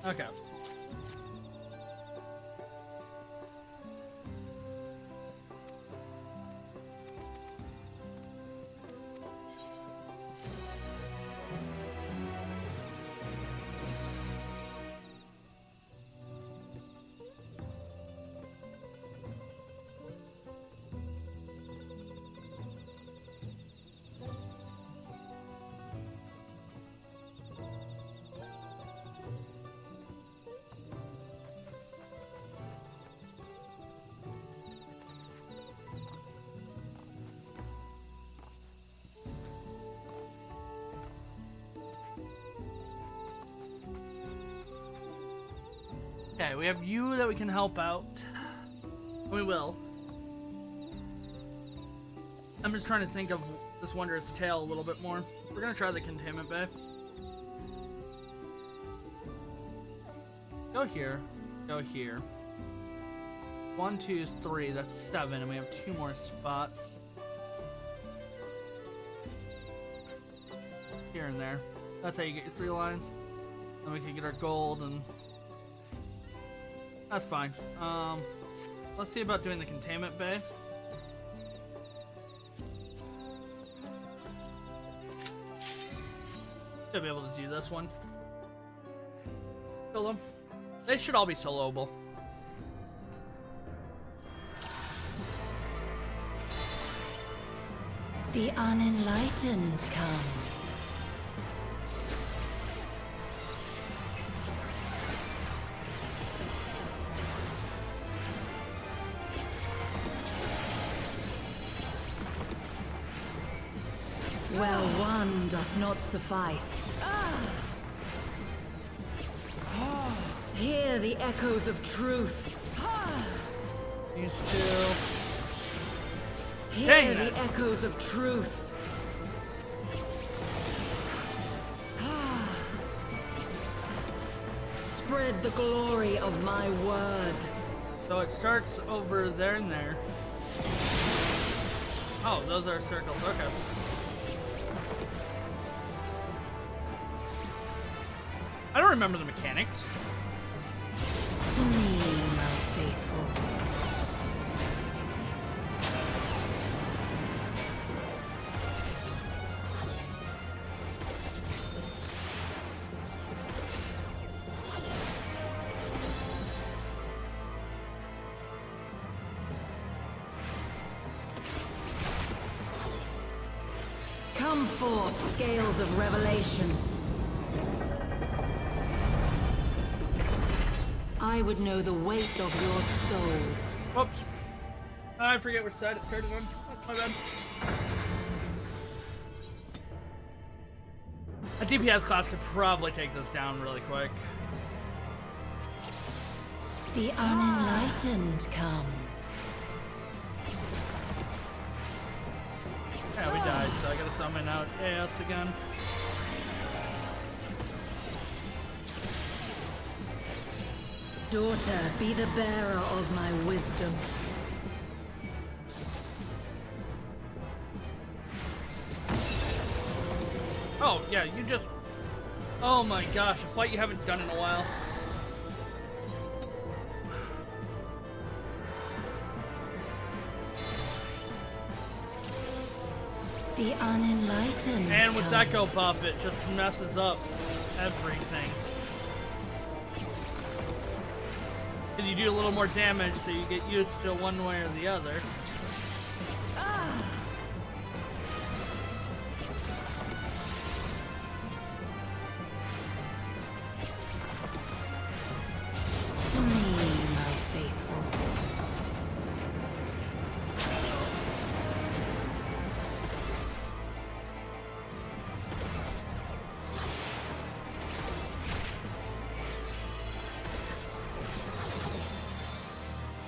Okay. Okay, we have you that we can help out. We will. I'm just trying to think of this wondrous tale a little bit more. We're gonna try the containment bay. Go here. Go here. 1, 2, 3. That's 7, and we have 2 more spots. Here and there. That's how you get your 3 lines. Then we can get our gold and. That's fine. Let's see about doing the containment bay. Should be able to do this one. Kill them. They should all be soloable. The unenlightened come. Well, one doth not suffice. Hear the echoes of truth. These two. Hear the echoes of truth. Spread the glory of my word. So it starts over there and there. Oh, those are circles. Okay. I don't remember the mechanics. To me, my faithful. Come forth, scales of revelation. I would know the weight of your souls. Oops. I forget which side it started on. My bad. A DPS class could probably take this down really quick. The unenlightened come. Yeah, we died, so I gotta summon out AS again. Daughter, be the bearer of my wisdom. Oh, yeah, you just... Oh my gosh, a fight you haven't done in a while. The unenlightened. And with Echo Puff, it just messes up everything. Because you do a little more damage, so you get used to one way or the other. To me, my faithful.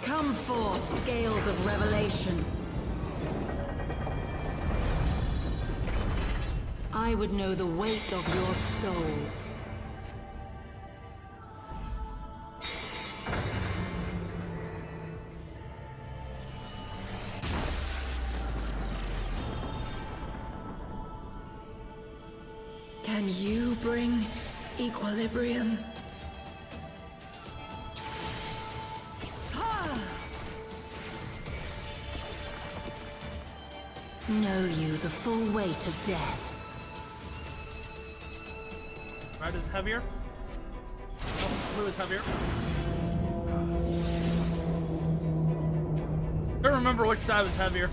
Come forth, scales of revelation. I would know the weight of your souls. Can you bring equilibrium? Know you the full weight of death. Red is heavier. Oh, blue is heavier. I don't remember which side was heavier.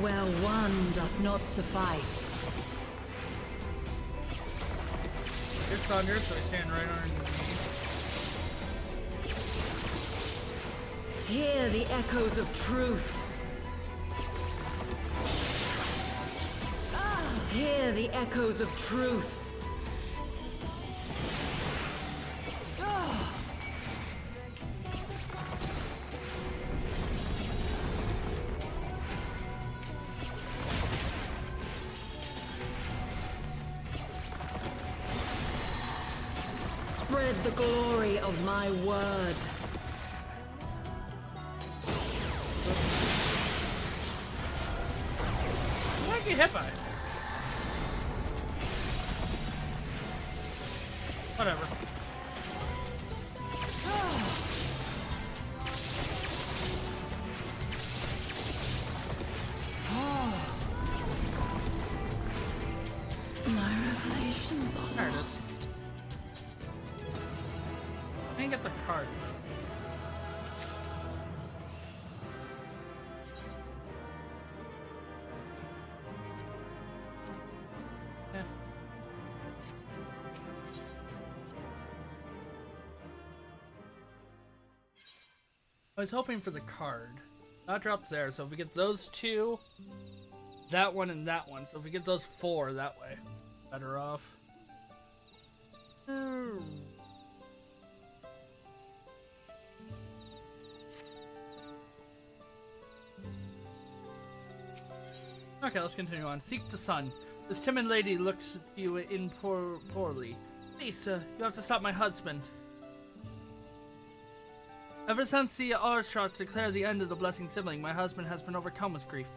Where one doth not suffice. It's on here, so I stand right underneath. Hear the echoes of truth. Hear the echoes of truth. Spread the glory of my word. What did I get hit by? Whatever. My revelations are There it lost. is. I didn't get the cards. Eh. I was hoping for the card. That drops there, so if we get those two, that one and that one. So if we get those four that way, better off. Okay, let's continue on. Seek the sun. This timid lady looks at you in poorly. Please, sir, you have to stop my husband. Ever since the Archot declared the end of the blessing sibling, my husband has been overcome with grief.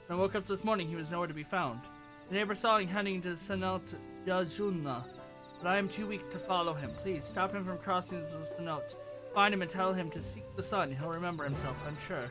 When I woke up this morning, he was nowhere to be found. The neighbor saw him heading to Senot Yajuna, but I am too weak to follow him. Please, stop him from crossing the Senot. Find him and tell him to seek the sun. He'll remember himself, I'm sure.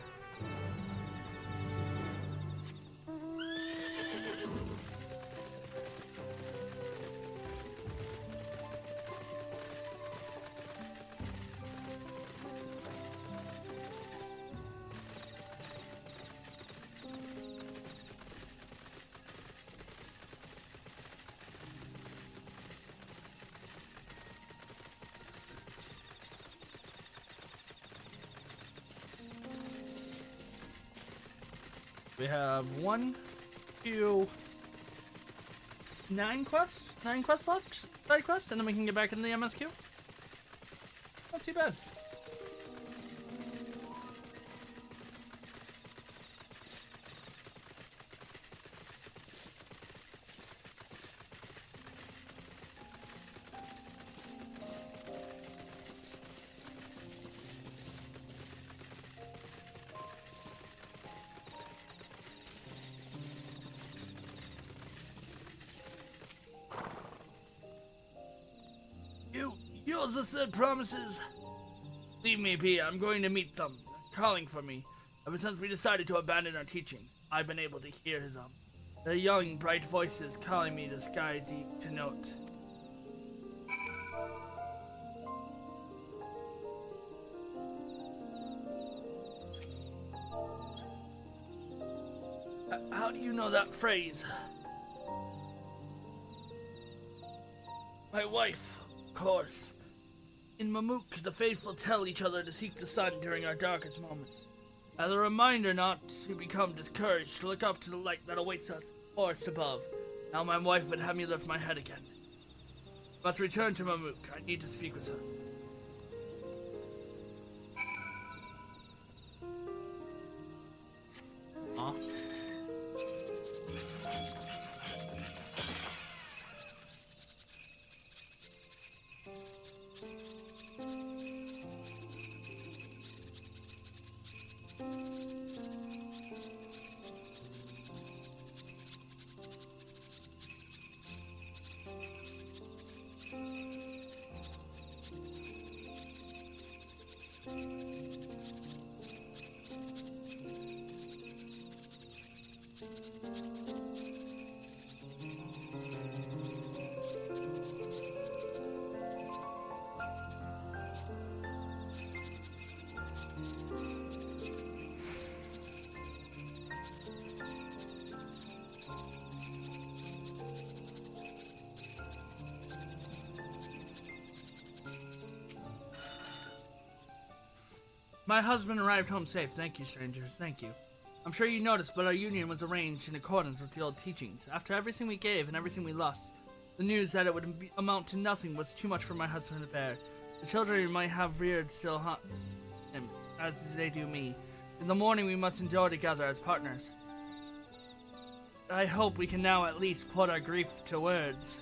We have 1, 2, 9 quests? 9 quests left? Side quest, and then we can get back into the MSQ. Not too bad. Yours are said promises. Leave me be. I'm going to meet them. They're calling for me. Ever since we decided to abandon our teachings, I've been able to hear his the young, bright voices calling me to sky deep to note. How do you know that phrase? My wife, of course. In Mamuk, the faithful tell each other to seek the sun during our darkest moments. As a reminder not to become discouraged, to look up to the light that awaits us, forest above. Now my wife would have me lift my head again. Must return to Mamuk. I need to speak with her. Huh? My husband arrived home safe. Thank you, strangers. Thank you. I'm sure you noticed, but our union was arranged in accordance with the old teachings. After everything we gave and everything we lost, the news that it would amount to nothing was too much for my husband to bear. The children we might have reared still haunt him, as they do me. In the morning we must endure together as partners. I hope we can now at least put our grief to words.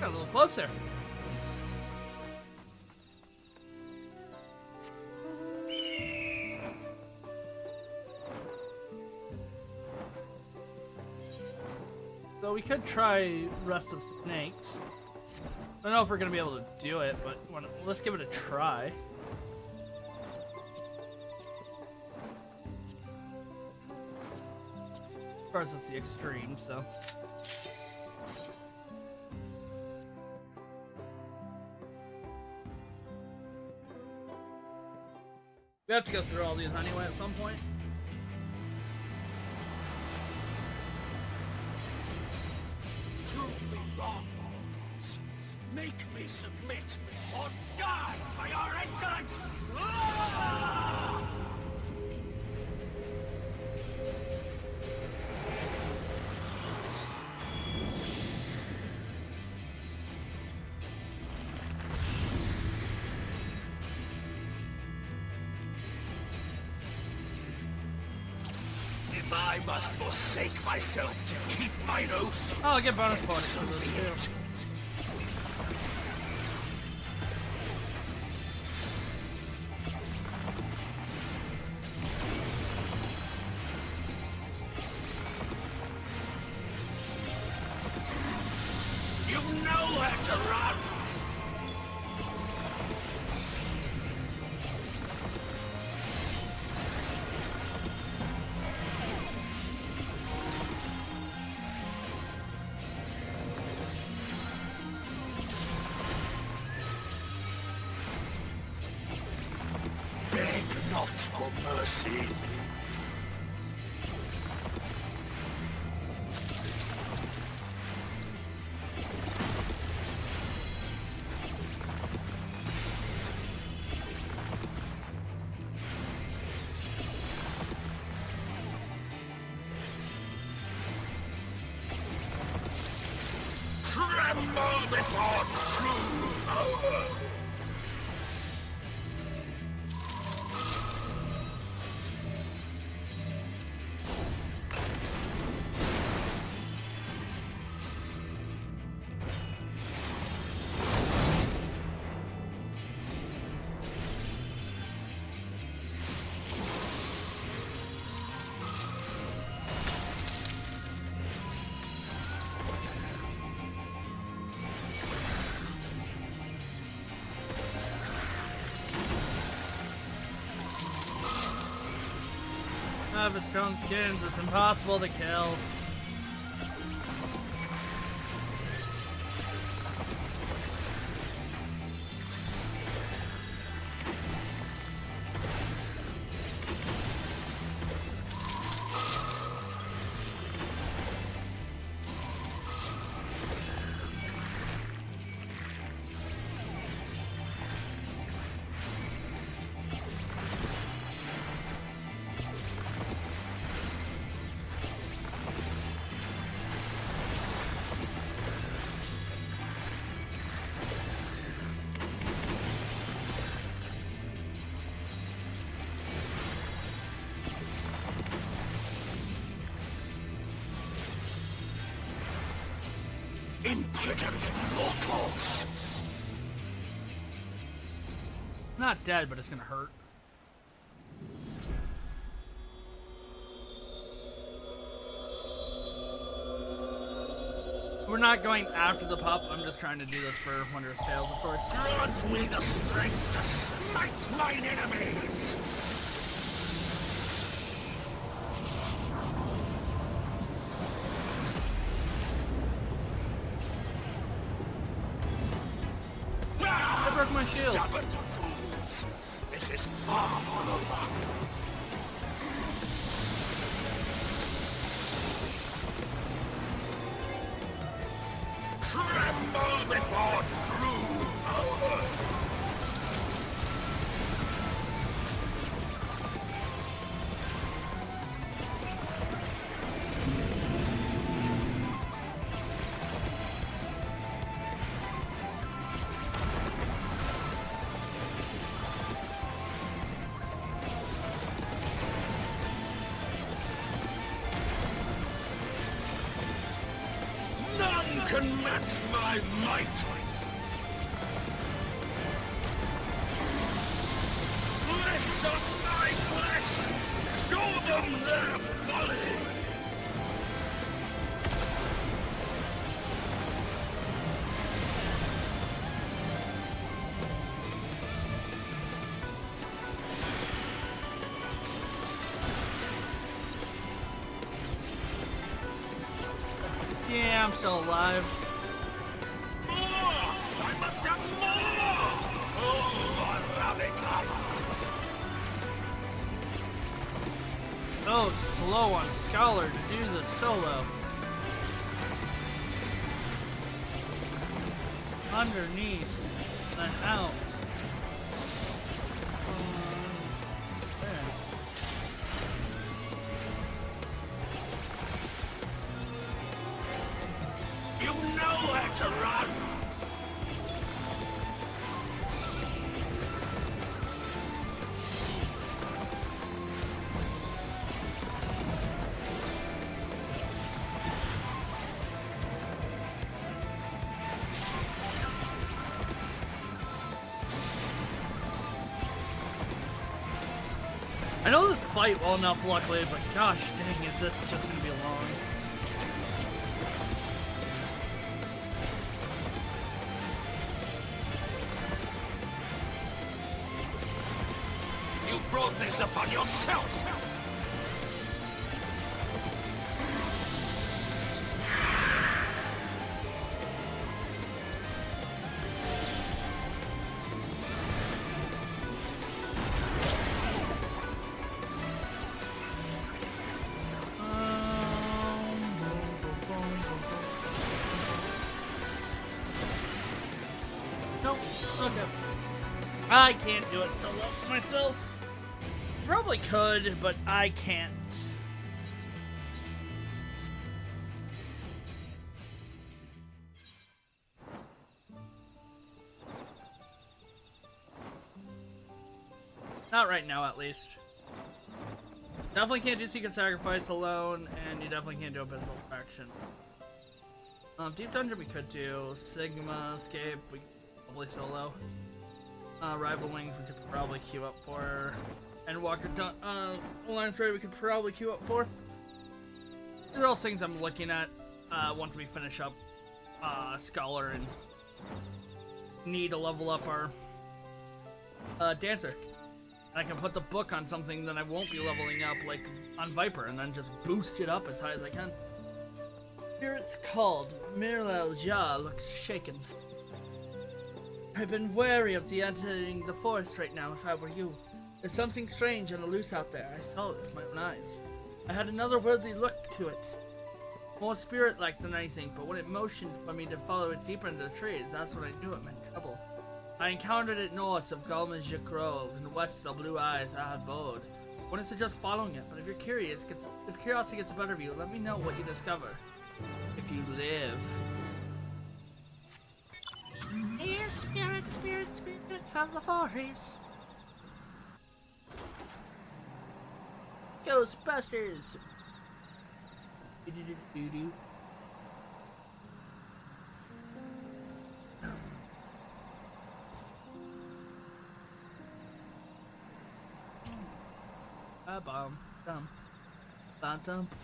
Got a little closer. So we could try Rest of Snakes. I don't know if we're gonna be able to do it, but let's give it a try. Of course, it's the extreme, so. We have to go through all these anyway at some point. Prove me wrong. Make me submit or die by your insolence! Ah! If I must forsake myself to keep mine oath, Oh, I'll get bonus points. so be it. You know where to run! Beg not for mercy. Tremble before true power. have its strong skins, it's impossible to kill. Impudent mortals! Not dead, but it's gonna hurt. We're not going after the pup. I'm just trying to do this for Wondrous Tales, of course. Grant me the strength to smite mine enemies! I broke my shield. Stubborn fools! This is far from over. Tremble before true power! None can match my might! Flesh of my flesh! Show them their folly! Yeah, I'm still alive. More! I must have more! Oh, rabbit So slow on Scholar to do the solo. Underneath, then out. There. You know where to run! I know this fight well enough, luckily, but gosh dang, is this just gonna be long? You brought this upon yourself! Nope. Okay. I can't do it solo myself. Probably could, but I can't. Not right now, at least. Definitely can't do Secret Sacrifice alone, and you definitely can't do Abyssal Faction. Deep Dungeon we could do. Sigma, Escape, we could probably solo. Rival Wings we could probably queue up for. And Walker Alliance Raid we could probably queue up for. These are all things I'm looking at once we finish up Scholar and need to level up our Dancer. I can put the book on something that I won't be leveling up, like on Viper, and then just boost it up as high as I can. Spirit's called. Mirlel Ja looks shaken. I've been wary of entering the forest right now if I were you. There's something strange and loose out there. I saw it with my own eyes. I had an otherworldly look to it. More spirit-like than anything, but when it motioned for me to follow it deeper into the trees, that's when I knew it meant trouble. I encountered it north of Galmaja Grove and west of Blue Eyes Abode. I wouldn't suggest following it, but if you're curious, if curiosity gets the better of you, let me know what you discover. If you live. Spirits of the forest. Ghostbusters. Do-do-do-do-do. Bomb. Dump. Bomb dump.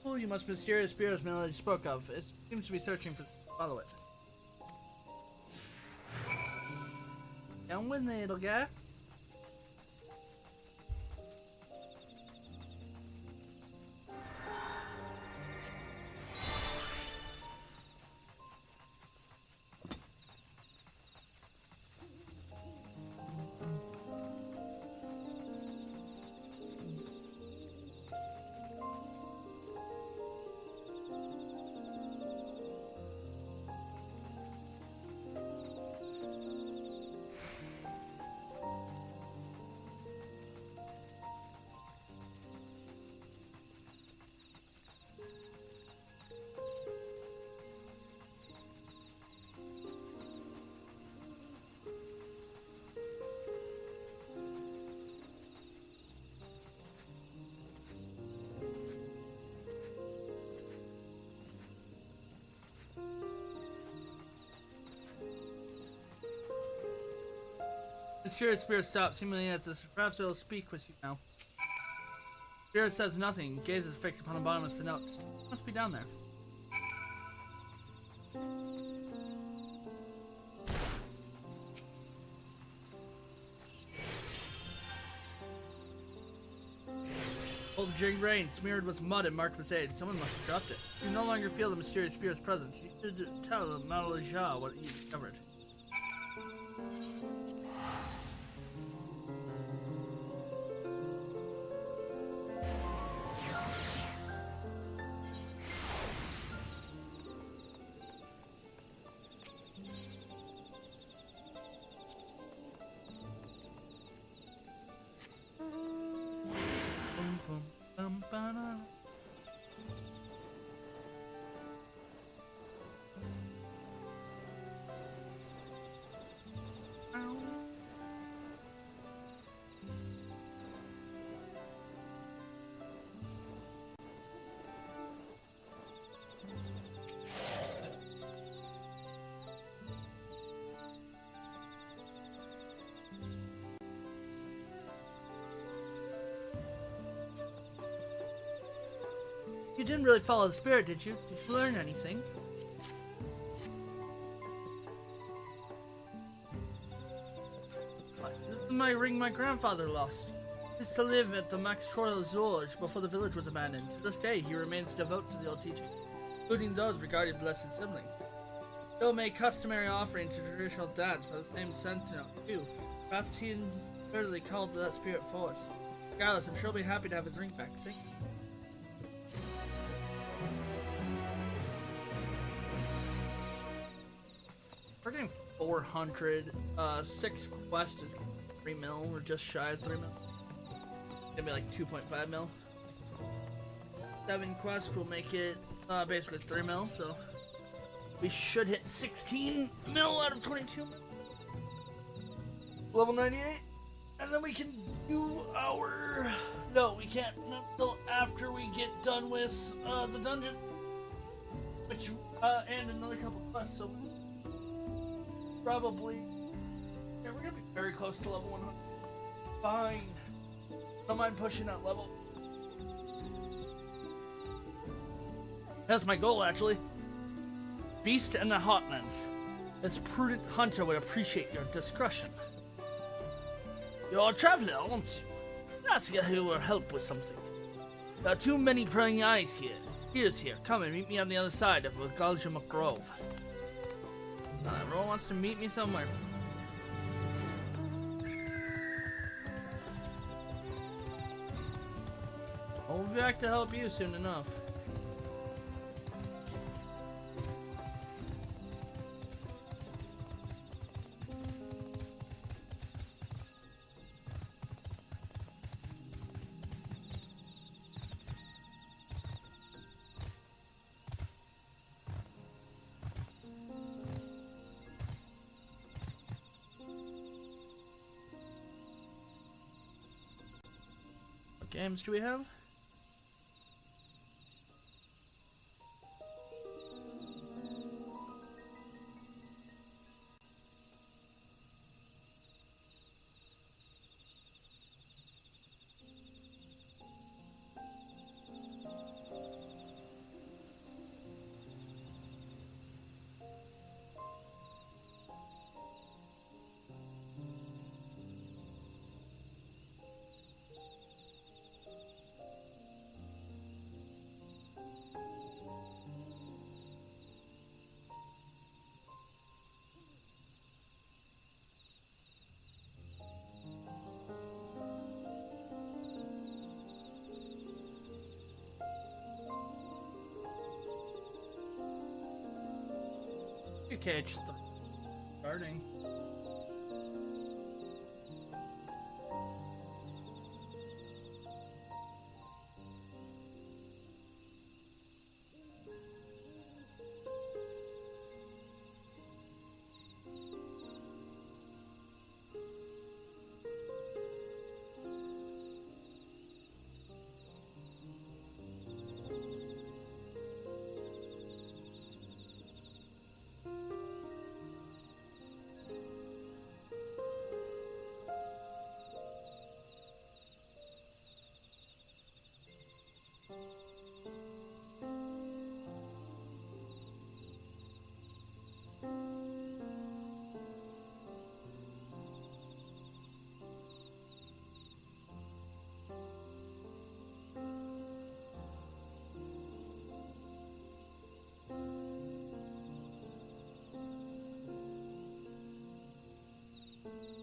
Oh, you must mysterious spirits Melody spoke of. It seems to be searching for follow it. Down with the little guy. Mysterious spirit stops, seemingly as if perhaps it will speak with you now. Spirit says nothing, gazes fixed upon the bottomless note. It must be down there. Old jig rain, smeared with mud and marked with age. Someone must have dropped it. You no longer feel the mysterious spirit's presence. You should tell the Malajah what you discovered. You didn't really follow the spirit, did you? Did you learn anything? This is my ring my grandfather lost. He used to live at the Max Troil Zorge before the village was abandoned. To this day, he remains devout to the old teaching, including those regarding blessed siblings. Still make customary offering to traditional dance by the same sentinel, too. Perhaps he inadvertently called to that spirit force. Regardless, I'm sure he'll be happy to have his ring back. Thank you. We're getting 400. 6 quest is 3 mil. We're just shy of 3 mil. It's gonna be like 2.5 mil. 7 quest will make it basically 3 mil, so we should hit 16 mil out of 22. Level 98. And then we can do our... No, we can't until after we get done with the dungeon. Which, and another couple quests, so... Probably. Yeah, we're gonna be very close to level 100. Fine. Don't mind pushing that level. That's my goal, actually. Beast and the Hotlands. This prudent hunter would appreciate your discretion. You're a traveler, aren't you? Ask your help with something. There are too many prying eyes here. Ears here. Come and meet me on the other side of Galjamak Grove. Everyone wants to meet me somewhere. I'll be back to help you soon enough. What games do we have? Okay, it's starting.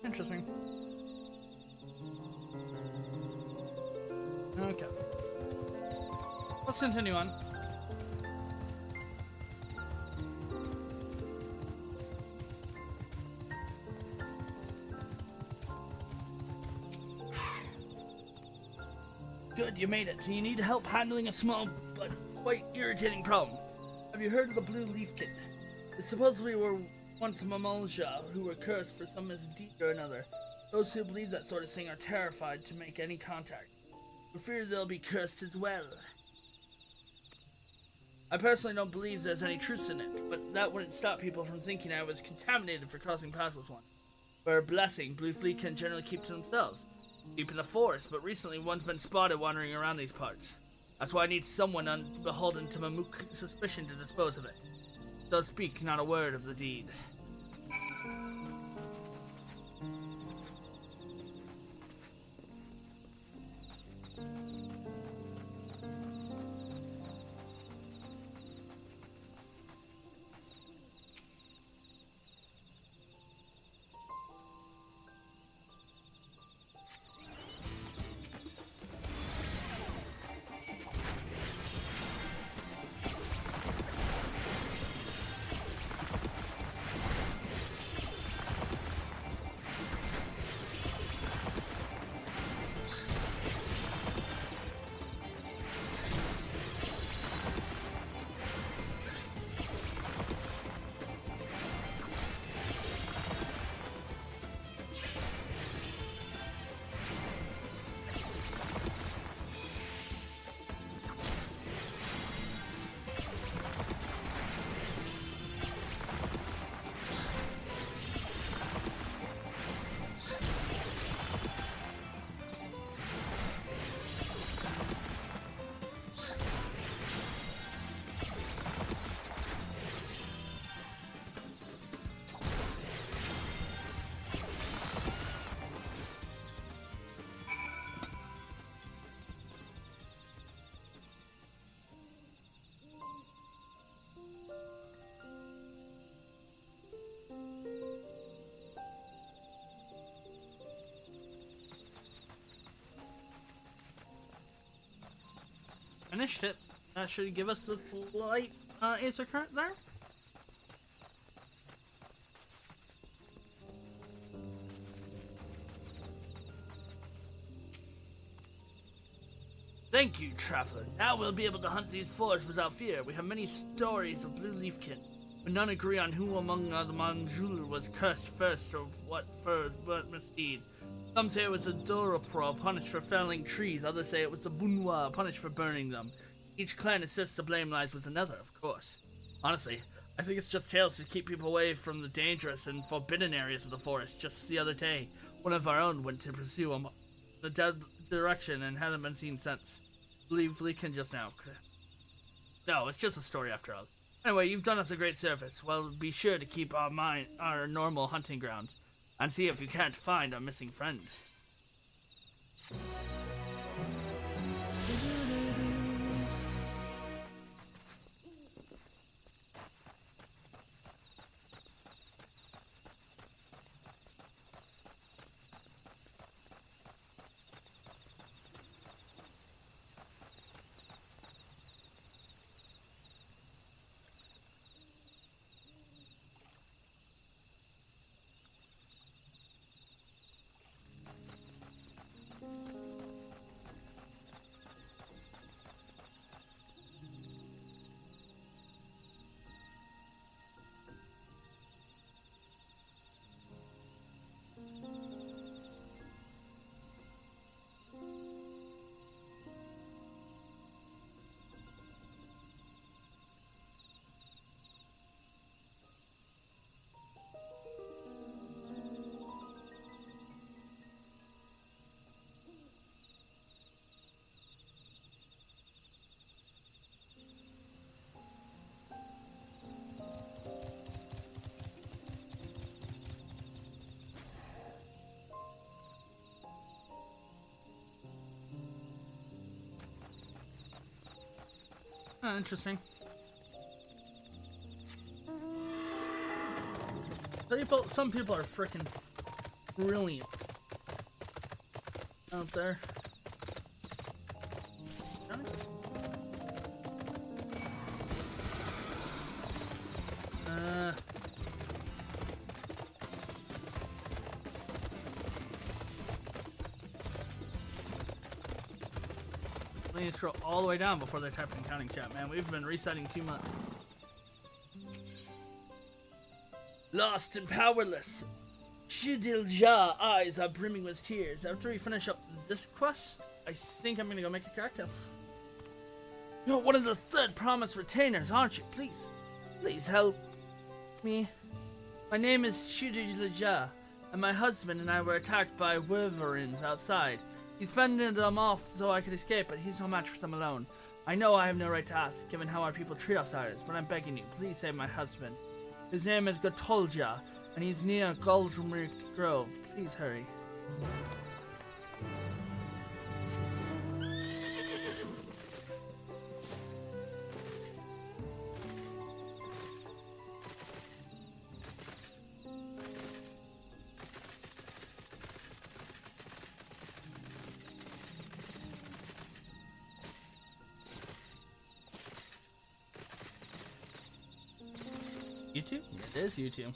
Interesting. Okay. Let's continue on. Good, you made it. So you need help handling a small but quite irritating problem. Have you heard of the Blue Leafkin? It supposedly were once Mamalja who were cursed for some misdeed or another. Those who believe that sort of thing are terrified to make any contact, for fear they'll be cursed as well. I personally don't believe there's any truth in it, but that wouldn't stop people from thinking I was contaminated for crossing paths with one. For a blessing, Blue Leafkin generally keep to themselves, deep in the forest, but recently one's been spotted wandering around these parts. That's why I need someone unbeholden to Mamook's suspicion to dispose of it. Does speak not a word of the deed. finished it. That should give us the light Acer current there. Thank you, traveler. Now we'll be able to hunt these forests without fear. We have many stories of blue leafkin, but none agree on who among the Manjul was cursed first or what misdeed. Some say it was the Dorapro, punished for felling trees. Others say it was the Bunwa, punished for burning them. Each clan insists the blame lies with another, of course. Honestly, I think it's just tales to keep people away from the dangerous and forbidden areas of the forest. Just the other day, one of our own went to pursue the dead direction and hasn't been seen since. Leave Leakin just now. No, it's just a story after all. Anyway, you've done us a great service. Well, be sure to keep our normal hunting grounds and see if you can't find our missing friend. Interesting. Some people are freaking brilliant out there. They need to scroll all the way down before they type in counting chat, man. We've been resetting too much. Lost and powerless. Shidilja eyes are brimming with tears. After we finish up this quest, I think I'm gonna go make a cocktail. You're one of the third promise retainers, aren't you? Please help me. My name is Shidilja, and my husband and I were attacked by wyverns outside. He's fended them off so I could escape, but he's no match for them alone. I know I have no right to ask, given how our people treat outsiders, but I'm begging you, please save my husband. His name is Gotolja, and he's near Goldmere Grove. Please hurry. YouTube? It is YouTube.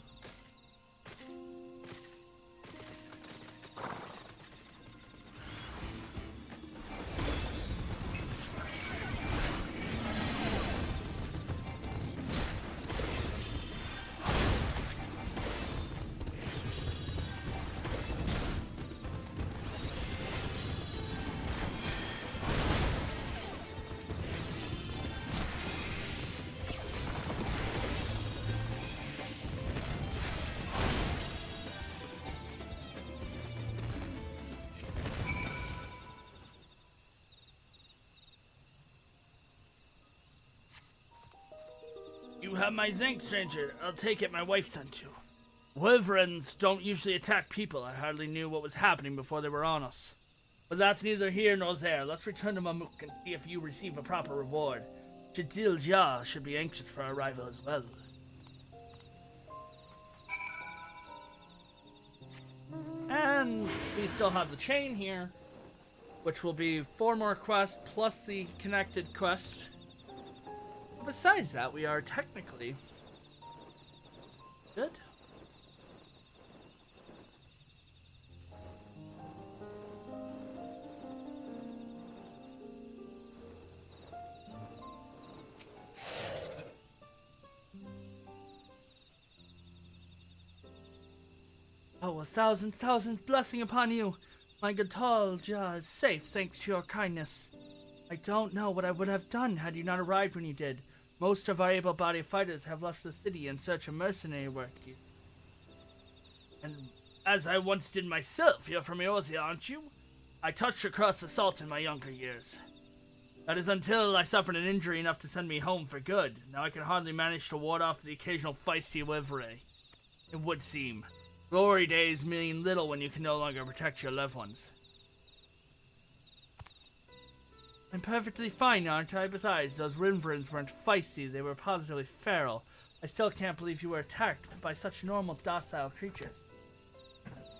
You have my zinc, stranger. I'll take it my wife sent you. Wyverns don't usually attack people. I hardly knew what was happening before they were on us. But that's neither here nor there. Let's return to Mamuk and see if you receive a proper reward. Jadil Jah should be anxious for our arrival as well. And we still have the chain here. which will be 4 more quests plus the connected quest. Besides that, we are technically good. Oh, a thousand blessing upon you. My Gatalja is safe thanks to your kindness. I don't know what I would have done had you not arrived when you did. Most of our able-bodied fighters have left the city in search of mercenary work. And as I once did myself, you're from Eorzea, aren't you? I touched across assault in my younger years. That is until I suffered an injury enough to send me home for good. Now I can hardly manage to ward off the occasional feisty livery. It would seem. Glory days mean little when you can no longer protect your loved ones. I'm perfectly fine, aren't I? Besides, those Rinvrins weren't feisty, they were positively feral. I still can't believe you were attacked by such normal, docile creatures.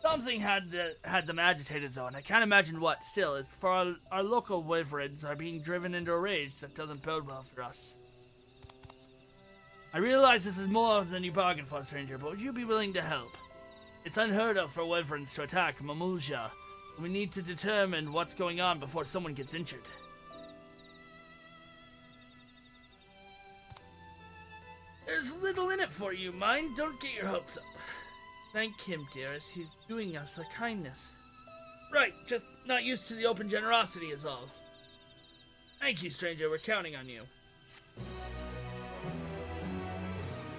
Something had them agitated, though, and I can't imagine what. Still, as for our local Wyverns are being driven into a rage that doesn't bode well for us. I realize this is more than you bargained for, stranger, but would you be willing to help? It's unheard of for Wyverns to attack Mamulja. We need to determine what's going on before someone gets injured. There's little in it for you, mind. Don't get your hopes up. Thank him, dearest. He's doing us a kindness. Right, just not used to the open generosity is all. Thank you, stranger. We're counting on you.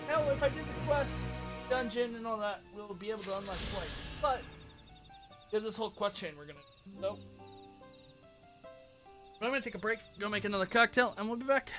Hell, if I did the quest, dungeon, and all that, we'll be able to unlock points. But, there's this whole quest chain we're gonna... Nope. I'm gonna take a break, go make another cocktail, and we'll be back.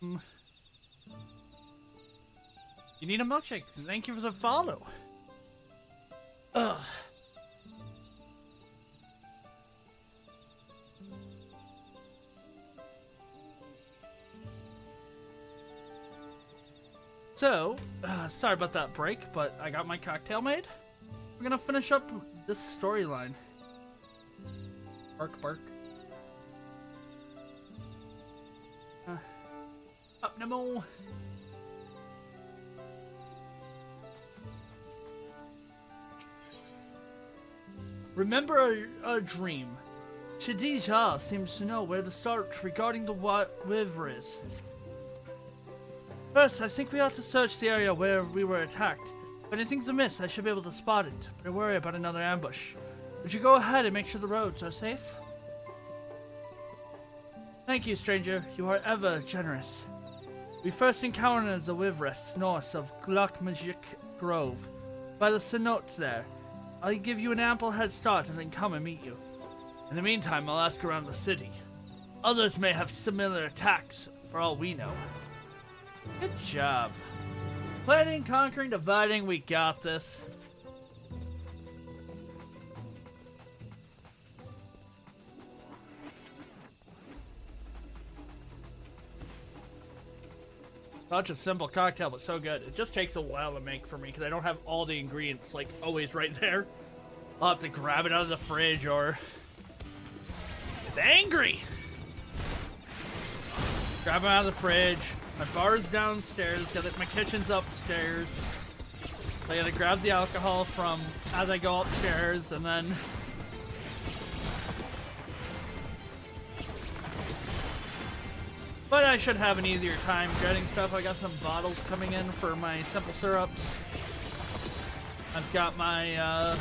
You need a milkshake. Thank you for the follow. Ugh. So, sorry about that break, but I got my cocktail made. We're gonna finish up this storyline. Bark, bark. Up Nemo. Remember a dream. Shadija seems to know where to start regarding the river is. First, I think we ought to search the area where we were attacked. If anything's amiss, I should be able to spot it. Don't worry about another ambush. Would you go ahead and make sure the roads are safe? Thank you, stranger. You are ever generous. We first encountered the Wivrests north of Glockmagic Grove, by the cenotes there. I'll give you an ample head start and then come and meet you. In the meantime, I'll ask around the city. Others may have similar attacks, for all we know. Good job. Planning, conquering, dividing, we got this. Such a simple cocktail, but so good. It just takes a while to make for me because I don't have all the ingredients, like, always right there. I'll have to grab it out of the fridge or... It's angry! Grab it out of the fridge. My bar's downstairs, my kitchen's upstairs. So I gotta grab the alcohol from as I go upstairs, and then... But I should have an easier time getting stuff. I got some bottles coming in for my simple syrups. I've got my, I'll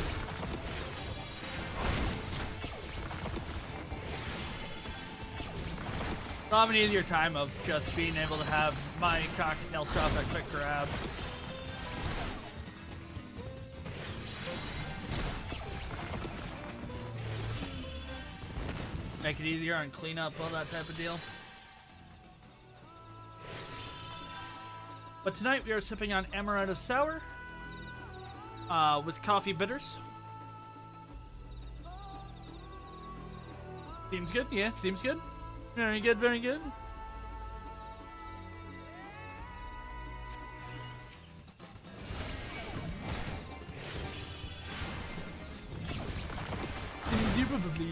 have an easier time of just being able to have my cocktail stuff at quick grab. Make it easier on cleanup, all that type of deal. But tonight we are sipping on Amaretto Sour with coffee bitters. Seems good, yeah, seems good. Very good, very good. Indubitably.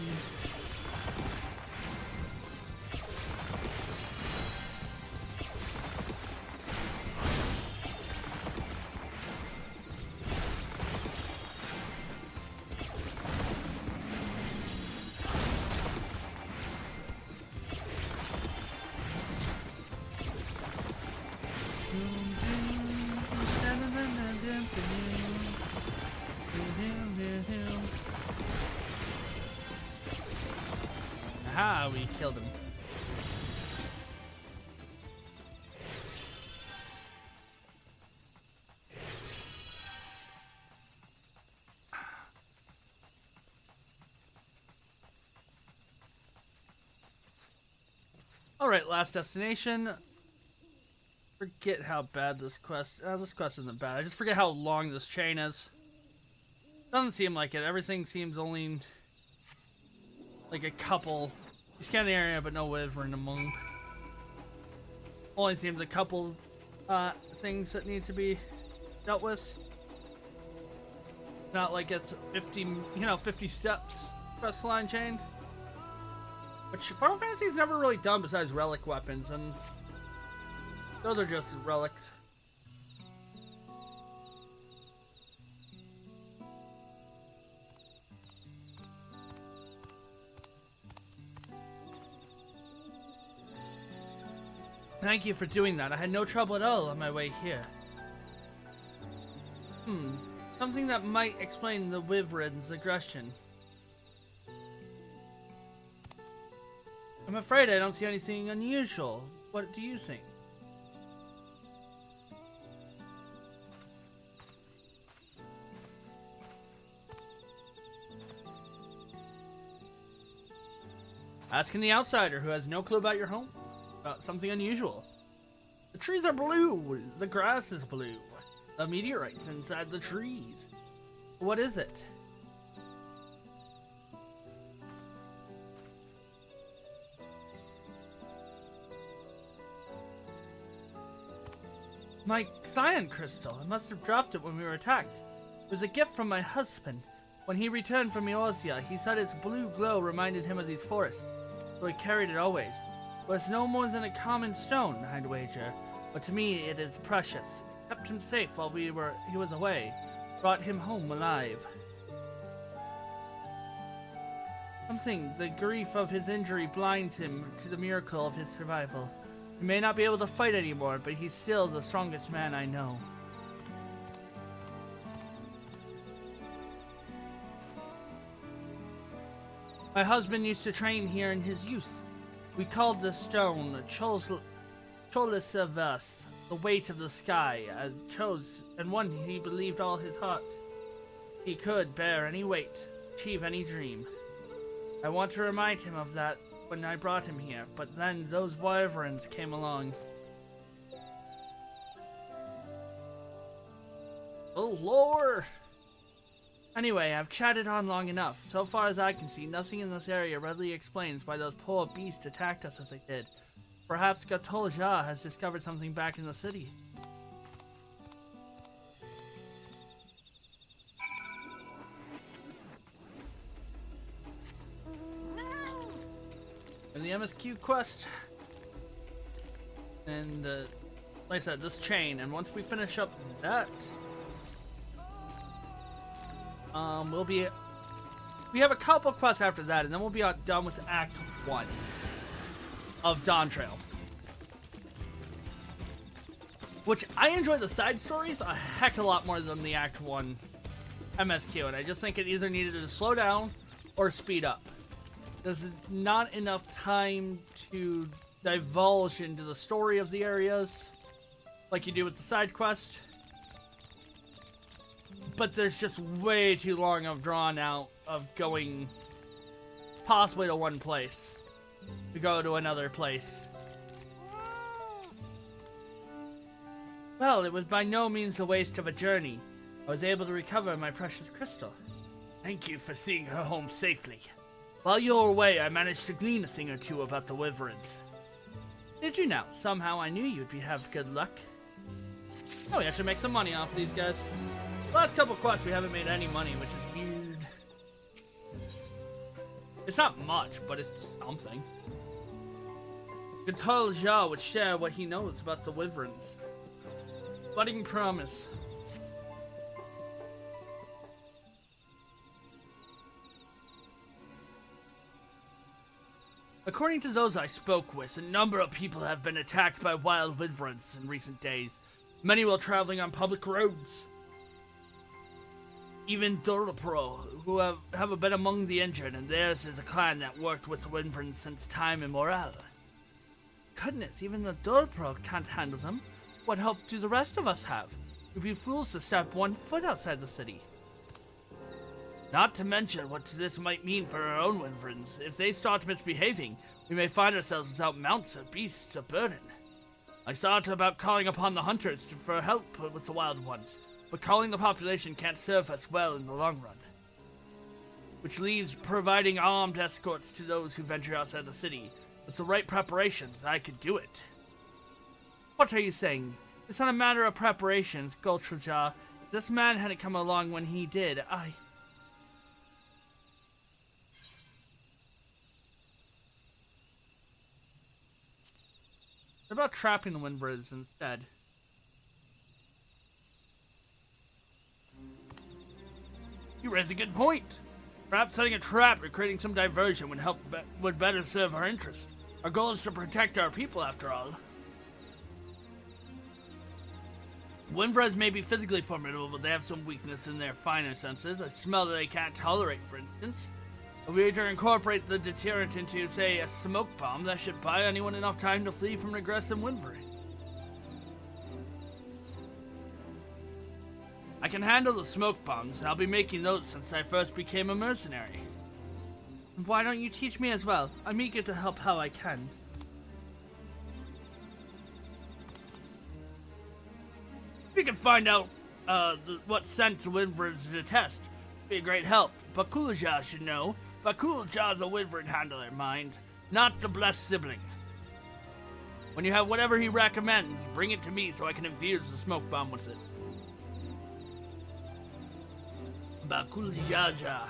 Aha, we killed him. Alright, last destination. Forget how bad this quest... this quest isn't bad. I just forget how long this chain is. Doesn't seem like it. Everything seems only... like a couple... You scan the area, but no wyvern among. Only seems a couple things that need to be dealt with. Not like it's 50, 50 steps quest line chain. Which Final Fantasy's never really done besides relic weapons, and those are just relics. Thank you for doing that. I had no trouble at all on my way here. Something that might explain the wyvern's aggression. I'm afraid I don't see anything unusual. What do you think? Asking the outsider who has no clue about your home. About something unusual. The trees are blue. The grass is blue. The meteorites inside the trees. What is it? My cyan crystal. I must have dropped it when we were attacked. It was a gift from my husband. When he returned from Eorzea, he said its blue glow reminded him of these forests, so he carried it always. But it's no more than a common stone, I'd wager. But to me, it is precious. It kept him safe while he was away. Brought him home alive. Something, the grief of his injury blinds him to the miracle of his survival. He may not be able to fight anymore, but he's still the strongest man I know. My husband used to train here in his youth. We called the stone Cholisavus, the weight of the sky, and one he believed all his heart. He could bear any weight, achieve any dream. I want to remind him of that when I brought him here, but then those wyverns came along. Oh, Lord! Anyway, I've chatted on long enough. So far as I can see, nothing in this area readily explains why those poor beasts attacked us as they did. Perhaps Gatolja has discovered something back in the city. And the MSQ quest. And, like I said, this chain. And once we finish up that... we have a couple quests after that, and then we'll be done with Act 1 of Dawn Trail. Which, I enjoy the side stories a heck of a lot more than the Act 1 MSQ, and I just think it either needed to slow down or speed up. There's not enough time to divulge into the story of the areas like you do with the side quest. But there's just way too long of drawn out of going possibly to one place to go to another place. Well, it was by no means a waste of a journey. I was able to recover my precious crystal. Thank you for seeing her home safely. While you were away, I managed to glean a thing or two about the wyverns. Did you now? Somehow I knew you'd have good luck. Oh, we actually make some money off these guys. The last couple quests we haven't made any money, which is weird. It's not much, but it's just something. Gatolja would share what he knows about the wyverns. Budding promise. According to those I spoke with, a number of people have been attacked by wild wyverns in recent days. Many while traveling on public roads. Even Durapro, who have been among the injured, and theirs is a clan that worked with wyverns since time immemorial. Goodness, even the Durapro can't handle them. What hope do the rest of us have? We'd be fools to step 1 foot outside the city. Not to mention what this might mean for our own wyverns. If they start misbehaving, we may find ourselves without mounts or beasts of burden. I thought about calling upon the hunters for help with the wild ones, but calling the population can't serve us well in the long run. Which leaves providing armed escorts to those who venture outside the city. With the right preparations, I could do it. What are you saying? It's not a matter of preparations, Gultraja. If this man hadn't come along when he did, What about trapping the wyverns instead? You raise a good point. Perhaps setting a trap or creating some diversion would better serve our interest. Our goal is to protect our people, after all. Wyverns may be physically formidable, but they have some weakness in their finer senses. A smell that they can't tolerate, for instance. If we were to incorporate the deterrent into, say, a smoke bomb, that should buy anyone enough time to flee from an aggressive wyvern. I can handle the smoke bombs. I'll be making those since I first became a mercenary. Why don't you teach me as well? I'm eager to help how I can. find out what scents wyverns detest. Be a great help. Bakulja should know. Bakulja's a wyvern handler, mind, not the blessed sibling. When you have whatever he recommends, bring it to me so I can infuse the smoke bomb with it. Bakuljaja.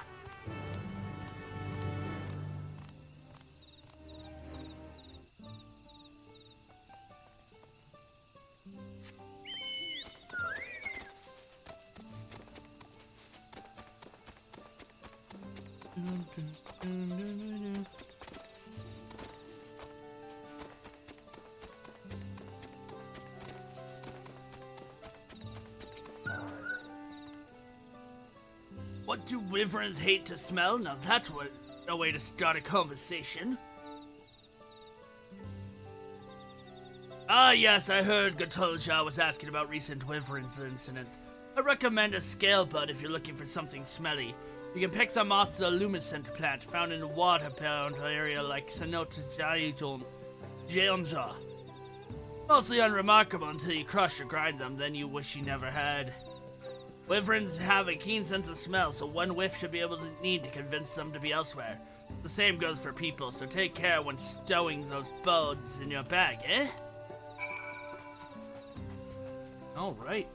What do wyverns hate to smell? Now that's a way to start a conversation. Ah yes, I heard Gatolja was asking about recent wyverns incident. I recommend a scale bud if you're looking for something smelly. You can pick some off the luminescent plant found in a water-bound area like Sanota Jeonja. Mostly unremarkable until you crush or grind them, then you wish you never had. Wyverns have a keen sense of smell, so one whiff should be able to need to convince them to be elsewhere. The same goes for people, so take care when stowing those buds in your bag, eh? Alright.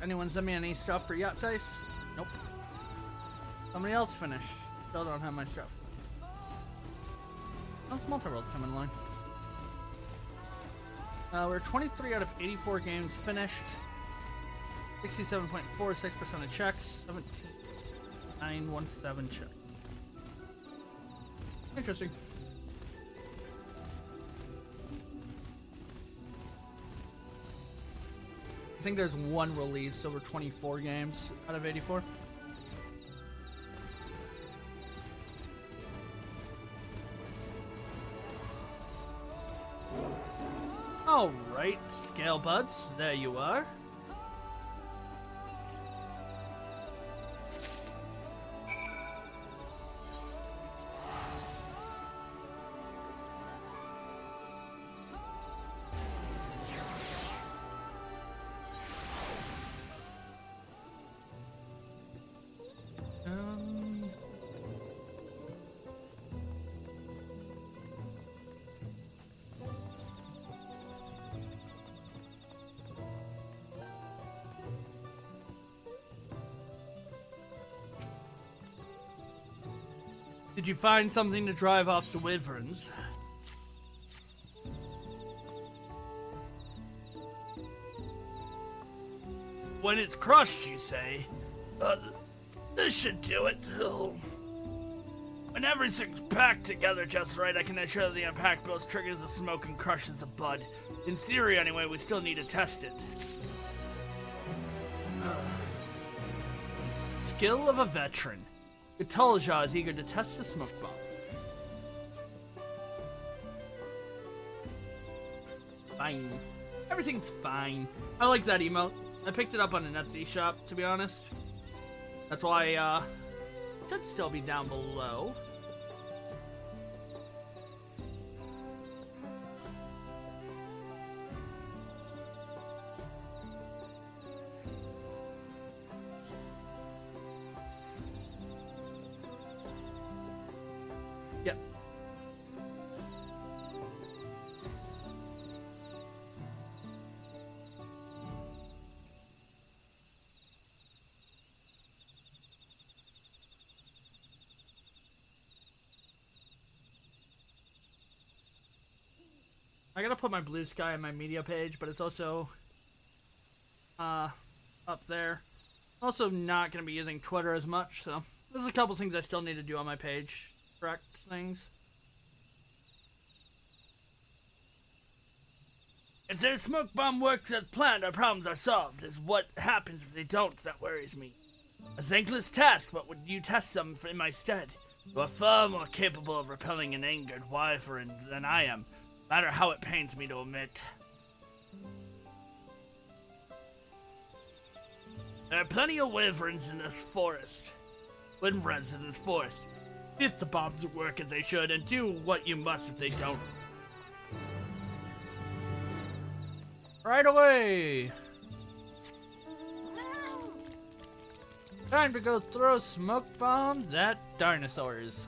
Anyone send me any stuff for yacht dice? Nope. Somebody else finished. Still don't have my stuff. How's multi-world coming along? We're 23 out of 84 games finished. 67.46% of checks. 17,917 check. Interesting. I think there's one release over 24 games out of 84. Alright, scale buds, there you are. Did you find something to drive off the wyverns? When it's crushed, you say? This should do it. When everything's packed together just right, I can assure the impact both triggers the smoke and crushes the bud. In theory, anyway, we still need to test it. Skill of a veteran. Gatolja is eager to test the smoke bomb. Fine. Everything's fine. I like that emote. I picked it up on an Etsy shop, to be honest. That's why, it should still be down below. Yep. I gotta put my blue sky on my media page, but it's also up there. Also not gonna be using Twitter as much, so there's a couple things I still need to do on my page. Correct things. If their smoke bomb works as planned, our problems are solved. Is what happens if they don't that worries me. A thankless task, but would you test them in my stead? You are far more capable of repelling an angered wyvern than I am, no matter how it pains me to admit. There are plenty of wyverns in this forest. If the bombs work as they should, and do what you must if they don't. Right away! Time to go throw smoke bombs at dinosaurs.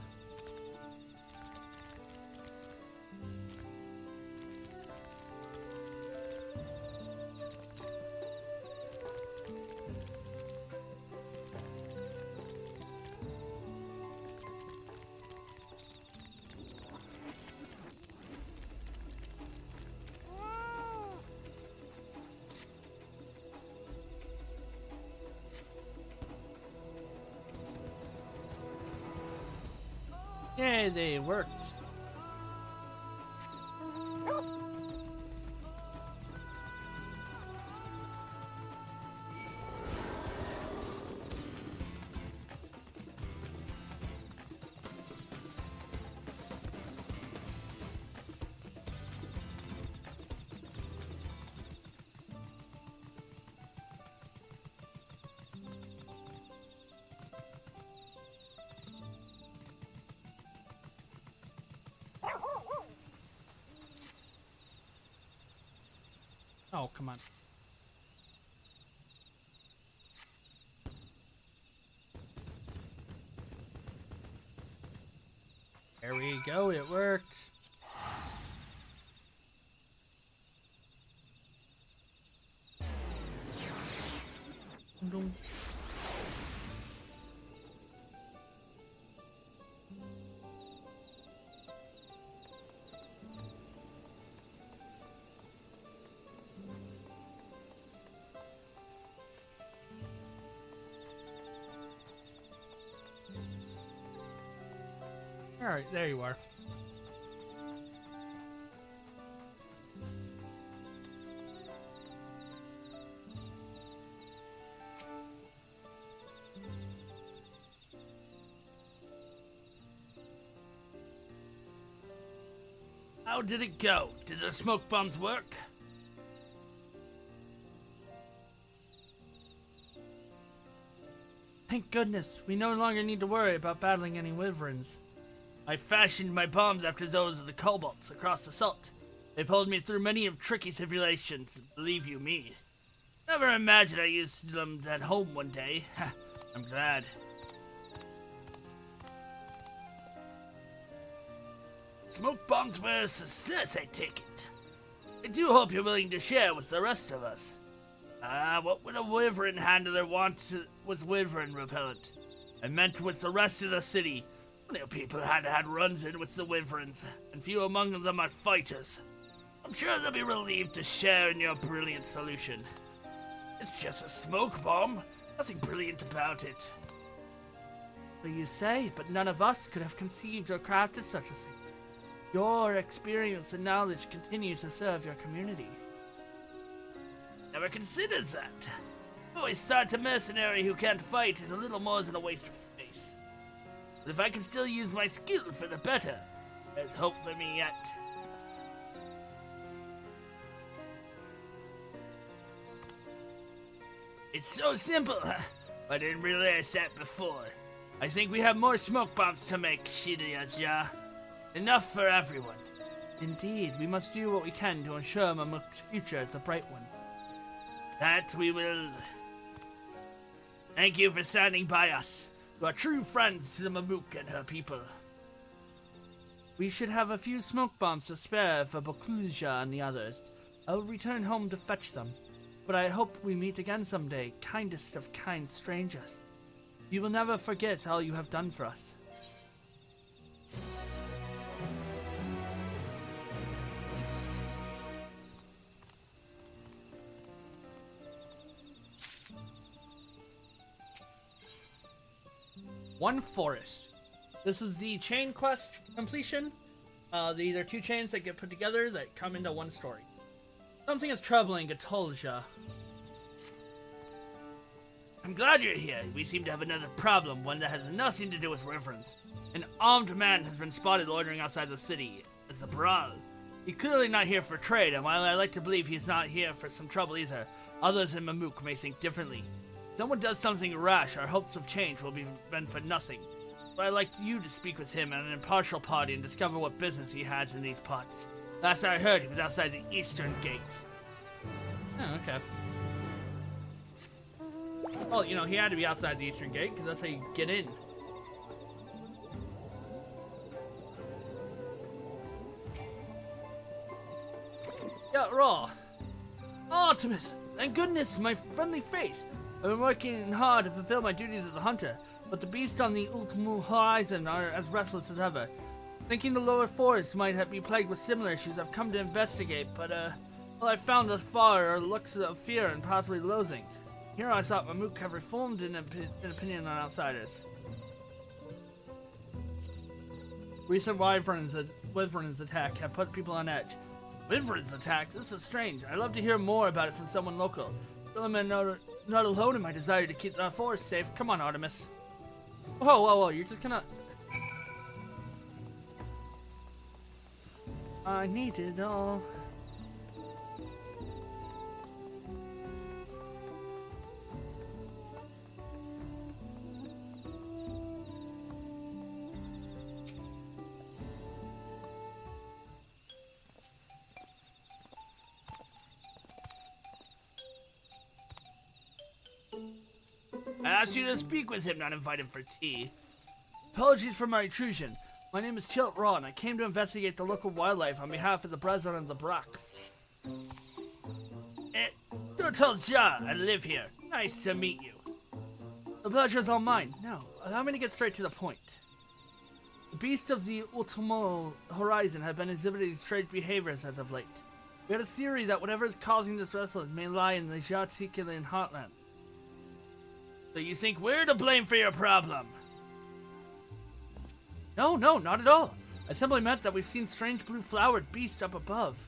Yay, they worked. Oh, come on. There we go, it worked. Dum. Alright, there you are. How did it go? Did the smoke bombs work? Thank goodness, we no longer need to worry about battling any wyverns. I fashioned my bombs after those of the kobolds across the salt. They pulled me through many of tricky simulations, believe you me. Never imagined I used them at home one day. I'm glad. Smoke bombs were a success, I take it. I do hope you're willing to share with the rest of us. What would a wyvern handler want was wyvern repellent? I meant with the rest of the city. Plenty of people had runs-in with the wyverns, and few among them are fighters. I'm sure they'll be relieved to share in your brilliant solution. It's just a smoke bomb. Nothing brilliant about it. Well, you say, but none of us could have conceived or crafted such a thing. Your experience and knowledge continue to serve your community. Never considered that. Always thought a mercenary who can't fight is a little more than a waste of space. But if I can still use my skill for the better, there's hope for me yet. It's so simple, huh? I didn't realize that before. I think we have more smoke bombs to make, Shiraya. Enough for everyone. Indeed, we must do what we can to ensure Mamuk's future is a bright one. That we will. Thank you for standing by us. You are true friends to the Mamuk and her people. We should have a few smoke bombs to spare for Bokuja and the others. I will return home to fetch them. But I hope we meet again someday, kindest of kind strangers. You will never forget all you have done for us. One forest. This is the chain quest completion. These are two chains that get put together that come into one story. Something is troubling Gatolja. I'm glad you're here. We seem to have another problem, one that has nothing to do with wyverns. An armed man has been spotted loitering outside the city. It's a brawl. He's clearly not here for trade, and while I like to believe he's not here for some trouble either, others in Mamook may think differently. If someone does something rash, our hopes of change will be been for nothing. But I'd like you to speak with him at an impartial party and discover what business he has in these parts. Last I heard, he was outside the eastern gate. Oh, okay. Well, you know, he had to be outside the eastern gate, because that's how you get in. Yeah, Raw. Artemis! Thank goodness, my friendly face! I've been working hard to fulfill my duties as a hunter, but the beasts on the ultimate horizon are as restless as ever. Thinking the lower forest might be plagued with similar issues, I've come to investigate, but all I've found thus far are looks of fear and possibly loathing. Here I thought Mamook have reformed an opinion on outsiders. Recent wyverns attack have put people on edge. Wyverns attack? This is strange. I'd love to hear more about it from someone local. I'm not alone in my desire to keep the forest safe. Come on, Artemis. Whoa, you're just gonna... I need it all. I asked you to speak with him, not invite him for tea. Apologies for my intrusion. My name is Tilt Raw, and I came to investigate the local wildlife on behalf of the Brethren of the Brax. Ja, I live here. Nice to meet you. The pleasure's all mine. Now, allow me to get straight to the point. The beasts of the ultimo horizon have been exhibiting strange behaviors as of late. We had a theory that whatever is causing this restlessness may lie in the Jatikilan heartland. So you think we're to blame for your problem? No, not at all. I simply meant that we've seen strange blue-flowered beasts up above,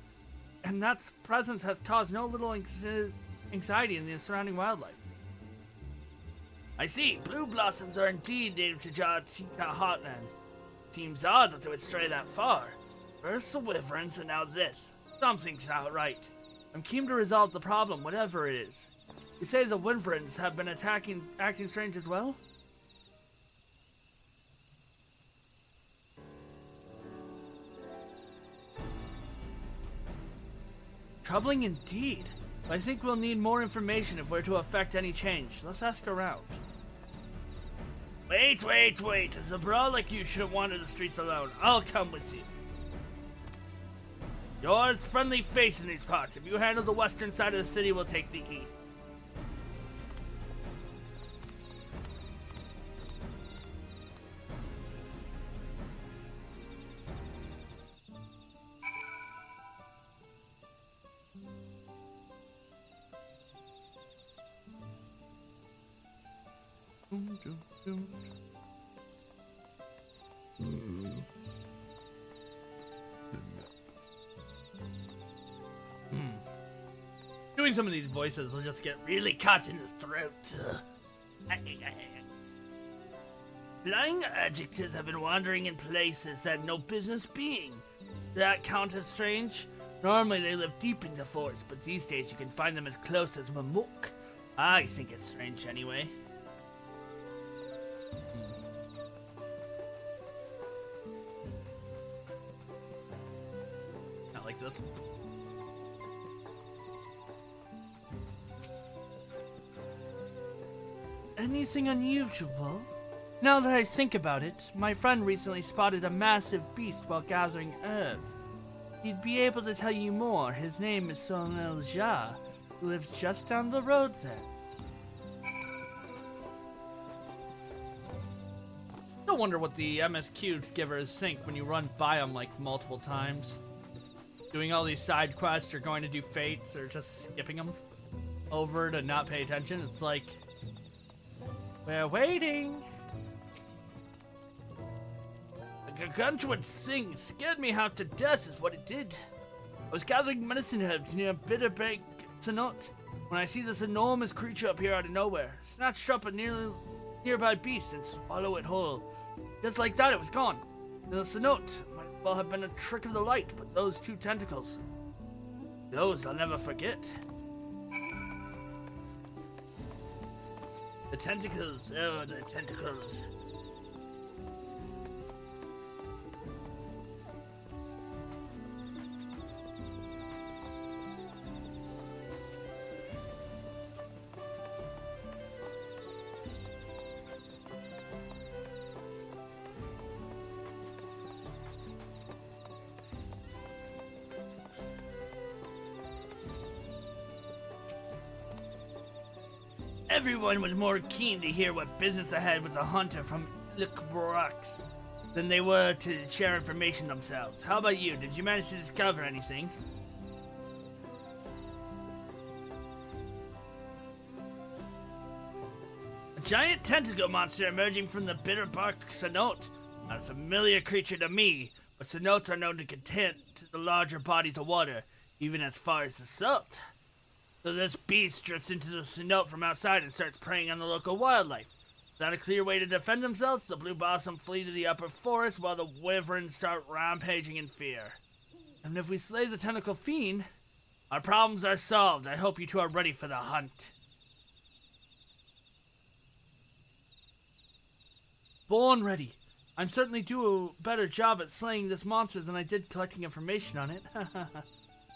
and that presence has caused no little anxiety in the surrounding wildlife. I see. Blue blossoms are indeed native to Jatika heartlands. Seems odd that they would stray that far. First the wyverns and now this. Something's not right. I'm keen to resolve the problem, whatever it is. You say the wyverns have been acting strange as well? Troubling indeed. I think we'll need more information if we're to affect any change. Let's ask around. Wait. As a brawl like you shouldn't wander the streets alone. I'll come with you. Yours friendly face in these parts. If you handle the western side of the city, we'll take the east. Doing some of these voices will just get Really caught in his throat. Flying adjectives have been wandering in places that had no business being. That count as strange? Normally they live deep in the forest, but these days you can find them as close as Mamook. I think it's strange anyway. not like this. Anything unusual? Now that I think about it, my friend recently spotted a massive beast while gathering herbs. He'd be able to tell you more. His name is Sonel Jha, who lives just down the road there. No wonder what the MSQ givers think when you run by them like multiple times. Doing all these side quests or going to do fates or just skipping them over to not pay attention. It's like, we're waiting. The gargantuan thing scared me half to death is what it did. I was gathering medicine herbs near Bitterbank Sanot. when I see this enormous creature appear out of nowhere, snatched up a nearby beast and swallow it whole. Just like that, it was gone. And the note might well have been a trick of the light, but those two tentacles, those I'll never forget. The tentacles, oh, the tentacles. Everyone was more keen to hear what business I had with the hunter from Lickbrox than they were to share information themselves. How about you? Did you manage to discover anything? A giant tentacle monster emerging from the bitterbark cenote. Not a familiar creature to me, but cenotes are known to contend to the larger bodies of water, even as far as the salt. So this beast drifts into the cenote from outside and starts preying on the local wildlife. Without a clear way to defend themselves, the blue blossom flee to the upper forest while the wyverns start rampaging in fear. And if we slay the tentacle fiend, our problems are solved. I hope you two are ready for the hunt. Born ready. I'm certainly do a better job at slaying this monster than I did collecting information on it.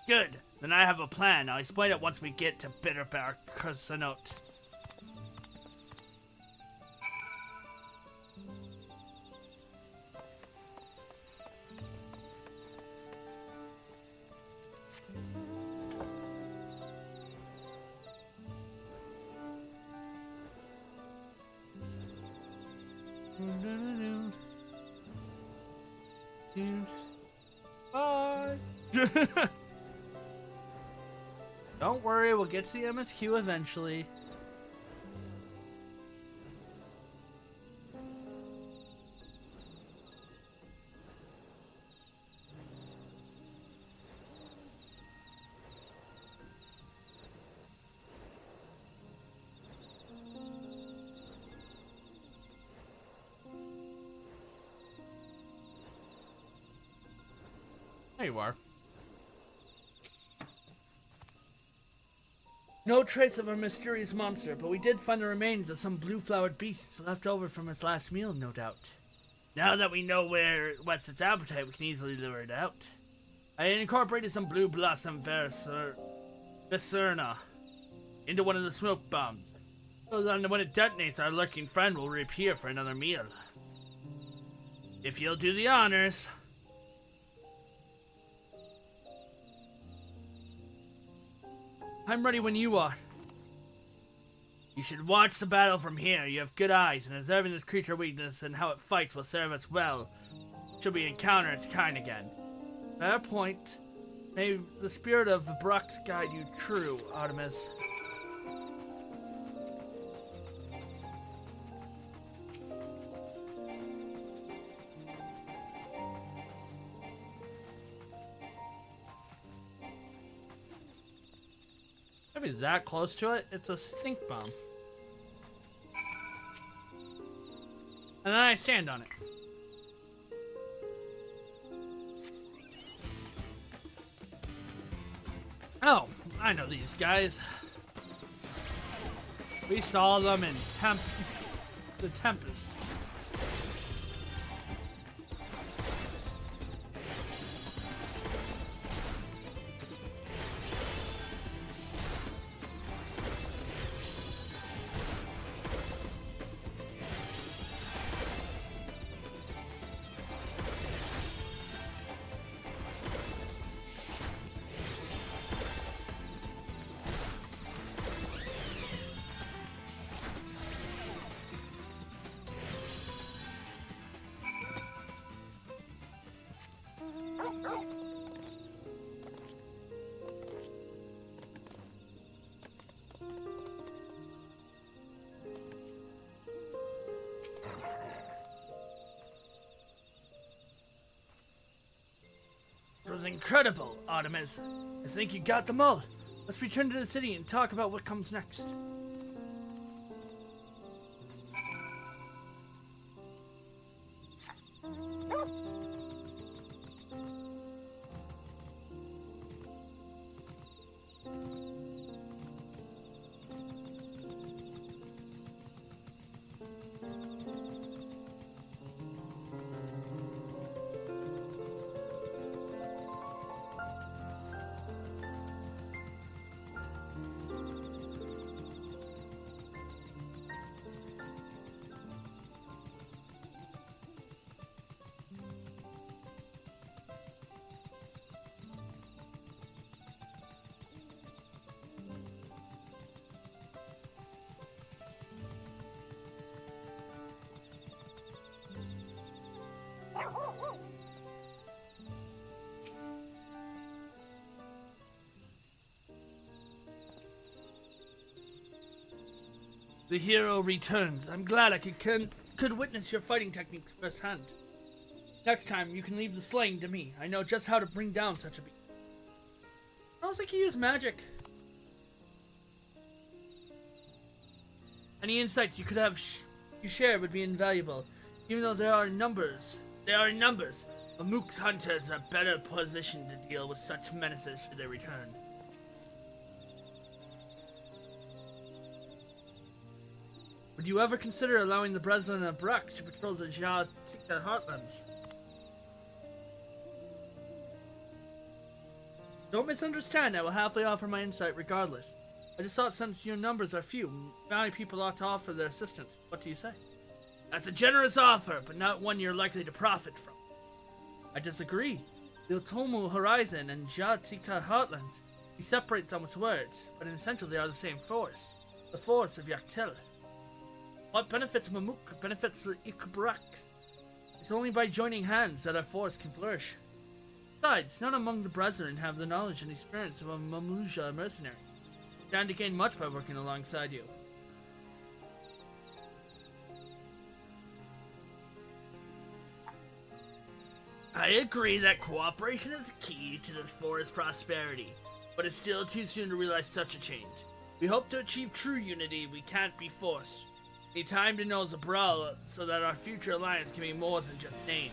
Good. Then I have a plan. I'll explain it once we get to Bitterbark Cenote. Bye. Don't worry, we'll get to the MSQ eventually. There you are. No trace of a mysterious monster, but we did find the remains of some blue-flowered beasts left over from its last meal, no doubt. Now that we know where it whets its appetite, we can easily lure it out. I incorporated some blue blossom Vicerna into one of the smoke bombs, so that when it detonates, our lurking friend will reappear for another meal. If you'll do the honors. I'm ready when you are. You should watch the battle from here. You have good eyes, and observing this creature weakness and how it fights will serve us well. Should we encounter its kind again. Fair point. May the spirit of Brux guide you true, Artemis. Maybe that close to it, it's a stink bomb. And then I stand on it. Oh, I know these guys. We saw them in the Tempest. It was incredible, Artemis. I think you got them all. Let's return to the city and talk about what comes next. The hero returns. I'm glad I could witness your fighting techniques firsthand. Next time, you can leave the slaying to me. I know just how to bring down such a beast. Sounds like you use magic. Any insights you could have you share would be invaluable. Even though there are numbers. Mamook's hunters are better positioned to deal with such menaces should they return. Would you ever consider allowing the Brethren of Brax to patrol the Jatika heartlands? Don't misunderstand, I will happily offer my insight regardless. I just thought since your numbers are few, many people ought to offer their assistance. What do you say? That's a generous offer, but not one you're likely to profit from. I disagree. The Otomo Horizon and Jatika heartlands, we separate them with words, but in essential they are the same force. The force of Yaktel. What benefits Mamook benefits the Ikabrax. It's only by joining hands that our force can flourish. Besides, none among the Brethren have the knowledge and experience of a Mamuja mercenary. Stand to gain much by working alongside you. I agree that cooperation is key to the forest's prosperity, but it's still too soon to realize such a change. We hope to achieve true unity. We can't be forced. We need time to know Zabral so that our future alliance can be more than just name.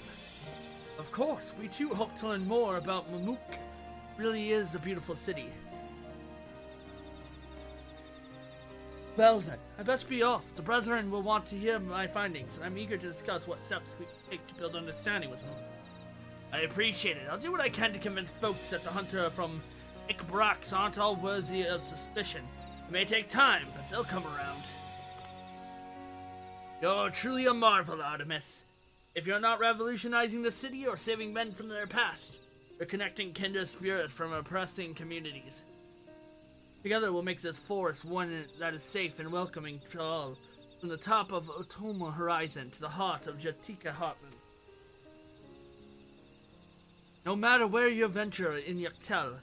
Of course, we too hope to learn more about Mamook. It really is a beautiful city. Well then, I best be off. The Brethren will want to hear my findings, and I'm eager to discuss what steps we can take to build understanding with them. I appreciate it. I'll do what I can to convince folks that the hunter from Ikbrax aren't all worthy of suspicion. It may take time, but they'll come around. You're truly a marvel, Artemis. If you're not revolutionizing the city or saving men from their past, you're connecting kindred spirits from oppressing communities. Together we'll make this forest one that is safe and welcoming to all, from the top of Otomo Horizon to the heart of Jatika Heartlands. No matter where you venture in Yaktel,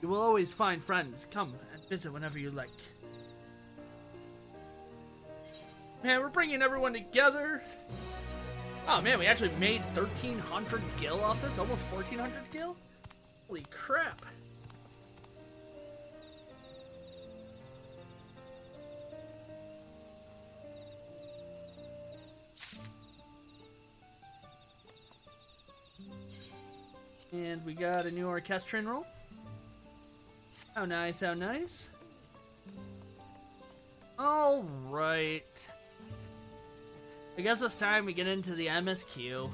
you will always find friends. Come and visit whenever you like. Man, we're bringing everyone together. Oh man, we actually made 1,300 gil off this? Almost 1,400 gil? Holy crap. And we got a new orchestrion roll. How nice, how nice. Alright. I guess it's time we get into the MSQ.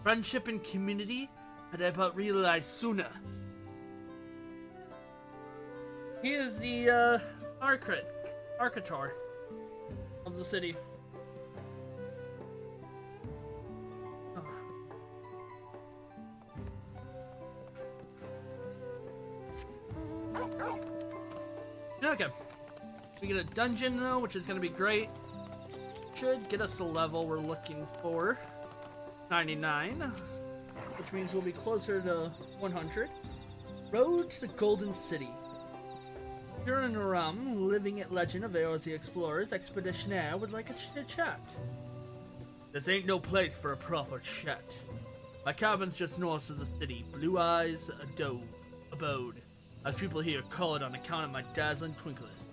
Friendship and community had I but realized sooner. He is the architor of the city. Okay. We get a dungeon though, which is gonna be great. Should get us the level we're looking for. 99, which means we'll be closer to 100. Road to the Golden City. You're in Rum, living at Legend of Eos the Explorer's Expeditionaire would like a chat. This ain't no place for a proper chat. My cabin's just north of the city, Blue Eyes Abode, as people here call it on account of my dazzling twinkliness.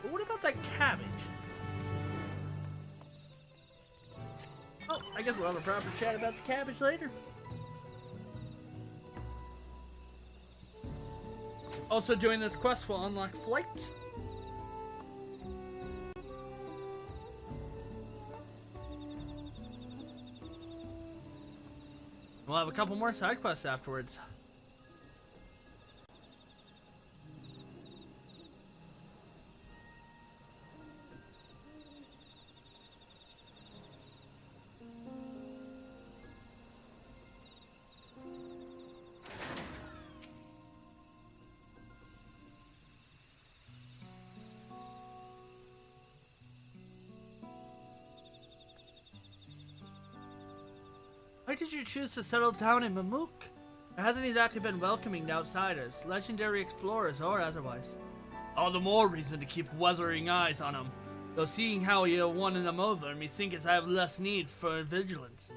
But what about that cabbage? Oh, I guess we'll have a proper chat about the cabbage later. Also doing this quest will unlock flight. We'll have a couple more side quests afterwards. Why did you choose to settle down in Mamuk? It hasn't exactly been welcoming to outsiders, legendary explorers or otherwise. All the more reason to keep weathering eyes on him, though seeing how you won them over, methinketh I have less need for vigilance.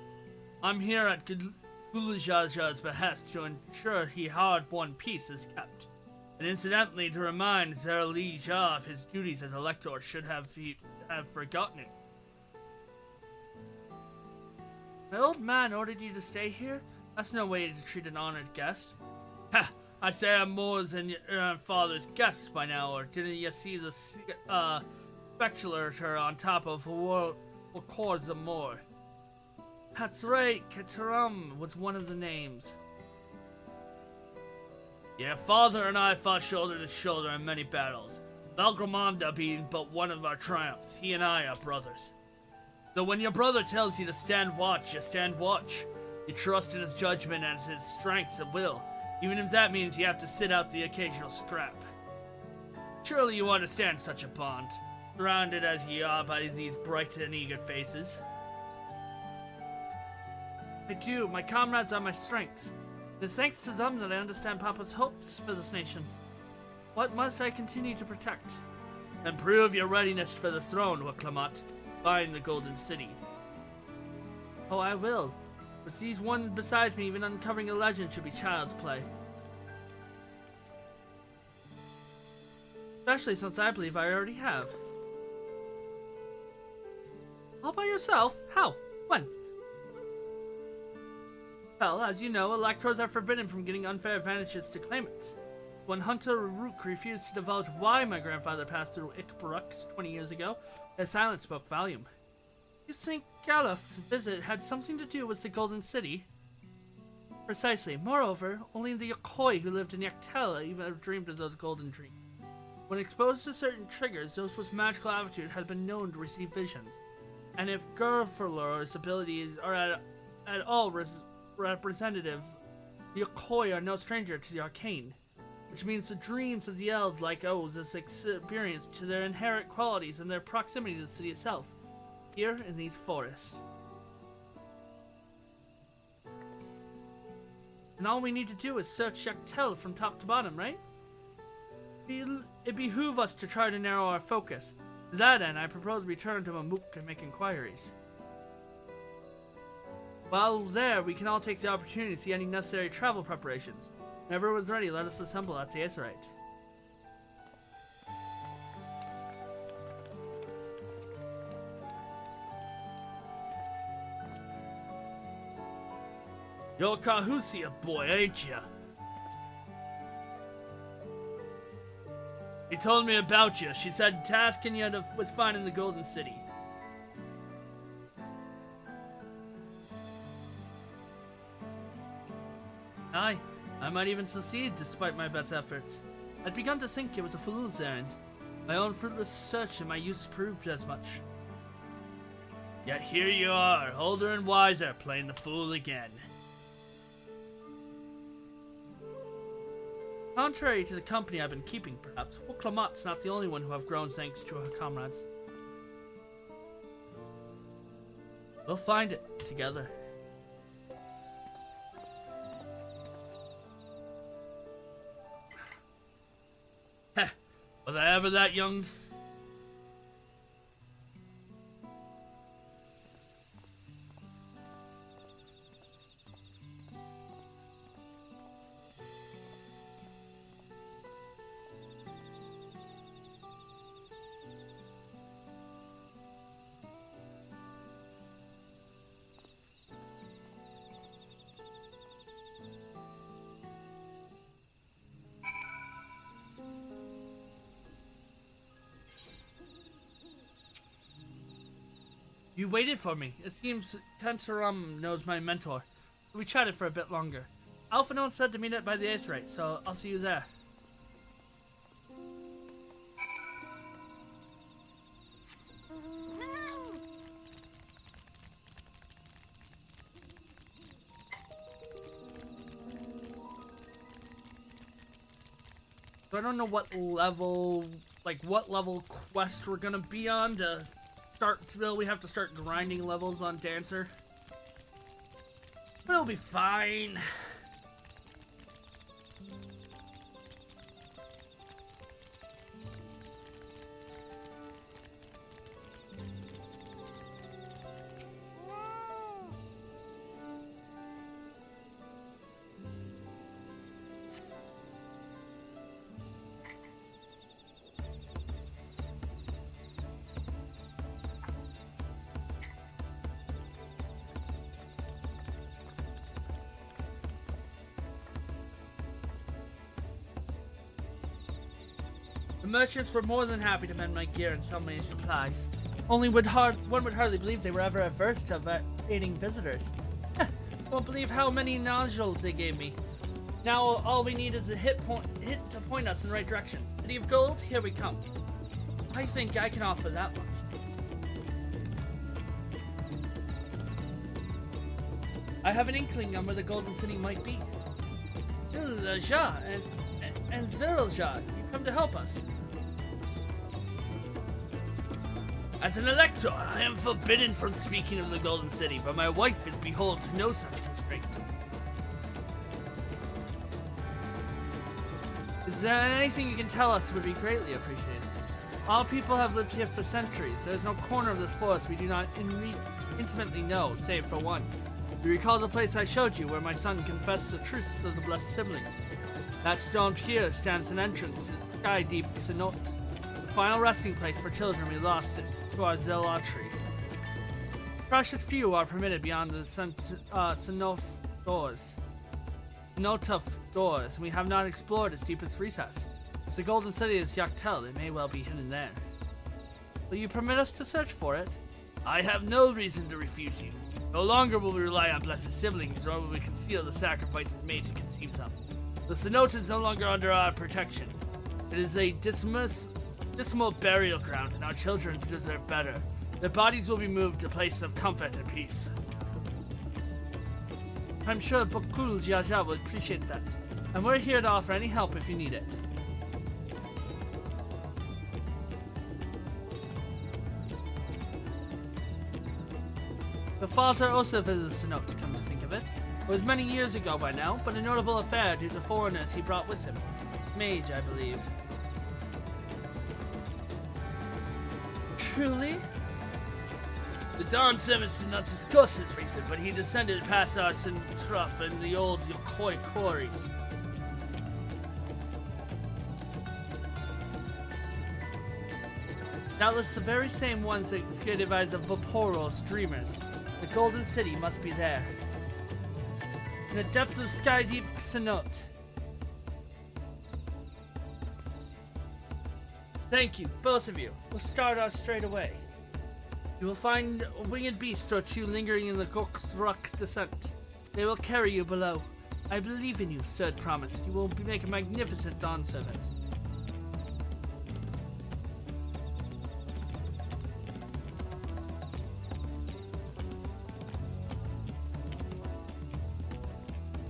I'm here at Gulujaja's behest to ensure he hard-won peace is kept, and incidentally to remind Zerali Jah of his duties as elector should have forgotten it. My old man ordered you to stay here? That's no way to treat an honored guest. Ha! I'd say I'm more than your father's guest by now, or didn't you see the speculator on top of what caused them more? That's right, Kataram was one of the names. Yeah, father and I fought shoulder to shoulder in many battles. Valgramanda being but one of our triumphs. He and I are brothers. Though when your brother tells you to stand watch, you stand watch. You trust in his judgment and his strengths of will, even if that means you have to sit out the occasional scrap. Surely you understand such a bond, surrounded as ye are by these bright and eager faces. I do. My comrades are my strengths. It is thanks to them that I understand Papa's hopes for this nation. What must I continue to protect? And prove your readiness for the throne, Waklamat. Find the Golden City. Oh, I will. With these one besides me, even uncovering a legend should be child's play. Especially since I believe I already have. All by yourself? How? When? Well, as you know, electors are forbidden from getting unfair advantages to claimants. When Hunter Rook refused to divulge why my grandfather passed through Ikbarux 20 years ago, his silence spoke volume. You think Galuf's visit had something to do with the Golden City? Precisely. Moreover, only the Yokoi who lived in Yaktela even dreamed of those golden dreams. When exposed to certain triggers, those with magical aptitude had been known to receive visions. And if Gerfurlor's abilities are at all representative, the Yokoi are no stranger to the arcane. Which means the dreams of the Eld like owe this experience to their inherent qualities and their proximity to the city itself, here in these forests. And all we need to do is search Yaktel from top to bottom, right? It behooves us to try to narrow our focus. To that end, I propose we return to Mamuk and make inquiries. While there, we can all take the opportunity to see any necessary travel preparations. When everyone's ready, let us assemble at the Acerite. You're Kahusia boy, ain't ya? She told me about you. She said tasking you was finding the Golden City. Aye. I might even succeed despite my best efforts. I'd begun to think it was a fool's errand. My own fruitless search and my youth proved as much. Yet here you are, older and wiser, playing the fool again. Contrary to the company I've been keeping, perhaps, Woklamat's not the only one who have grown thanks to her comrades. We'll find it together. Was I ever that young? You waited for me. It seems Kantaram knows my mentor. We chatted for a bit longer. Alphinaud said to meet up by the Ace Rate, so I'll see you there. So I don't know what level, what level quest we're gonna be on to start. Will we have to start grinding levels on Dancer? But it'll be fine. The merchants were more than happy to mend my gear and sell me supplies. Only one would hardly believe they were ever averse to aiding visitors. Won't believe how many nodules they gave me. Now all we need is a hit to point us in the right direction. City of Gold, here we come. I think I can offer that much. I have an inkling on where the Golden City might be. Ilja and Zerlja, you come to help us. As an elector, I am forbidden from speaking of the Golden City, but my wife is beholden to no such constraint. Is there anything you can tell us would be greatly appreciated? All people have lived here for centuries. There is no corner of this forest we do not intimately know, save for one. You recall the place I showed you where my son confessed the truths of the blessed siblings. That stone pier stands an entrance to Sky Deep Cenote, the final resting place for children we lost to our zealotry. Precious few are permitted beyond the Cenote doors. And we have not explored its deepest recess. As the Golden City is Yaktel, it may well be hidden there. Will you permit us to search for it? I have no reason to refuse you. No longer will we rely on blessed siblings, nor will we conceal the sacrifices made to conceive them. The Cenote is no longer under our protection. It is a dismal burial ground, and our children deserve better. Their bodies will be moved to places of comfort and peace. I'm sure Bokul Jiaja will appreciate that, and we're here to offer any help if you need it. The father also visits the Cenote, come to think of it. It was many years ago by now, but a notable affair due to foreigners he brought with him. Mage, I believe. Truly? The dawnservent did not discuss his reason, but he descended past us and Truff and the old Yokoi quarries. Doubtless the very same ones excavated by the Vaporos dreamers. The Golden City must be there. In the depths of Sky Deep Cenote. Thank you, both of you. We'll start out straight away. You will find a winged beast or two lingering in the Gokdruk descent. They will carry you below. I believe in you, Sir Promise. You will make a magnificent dawnservant.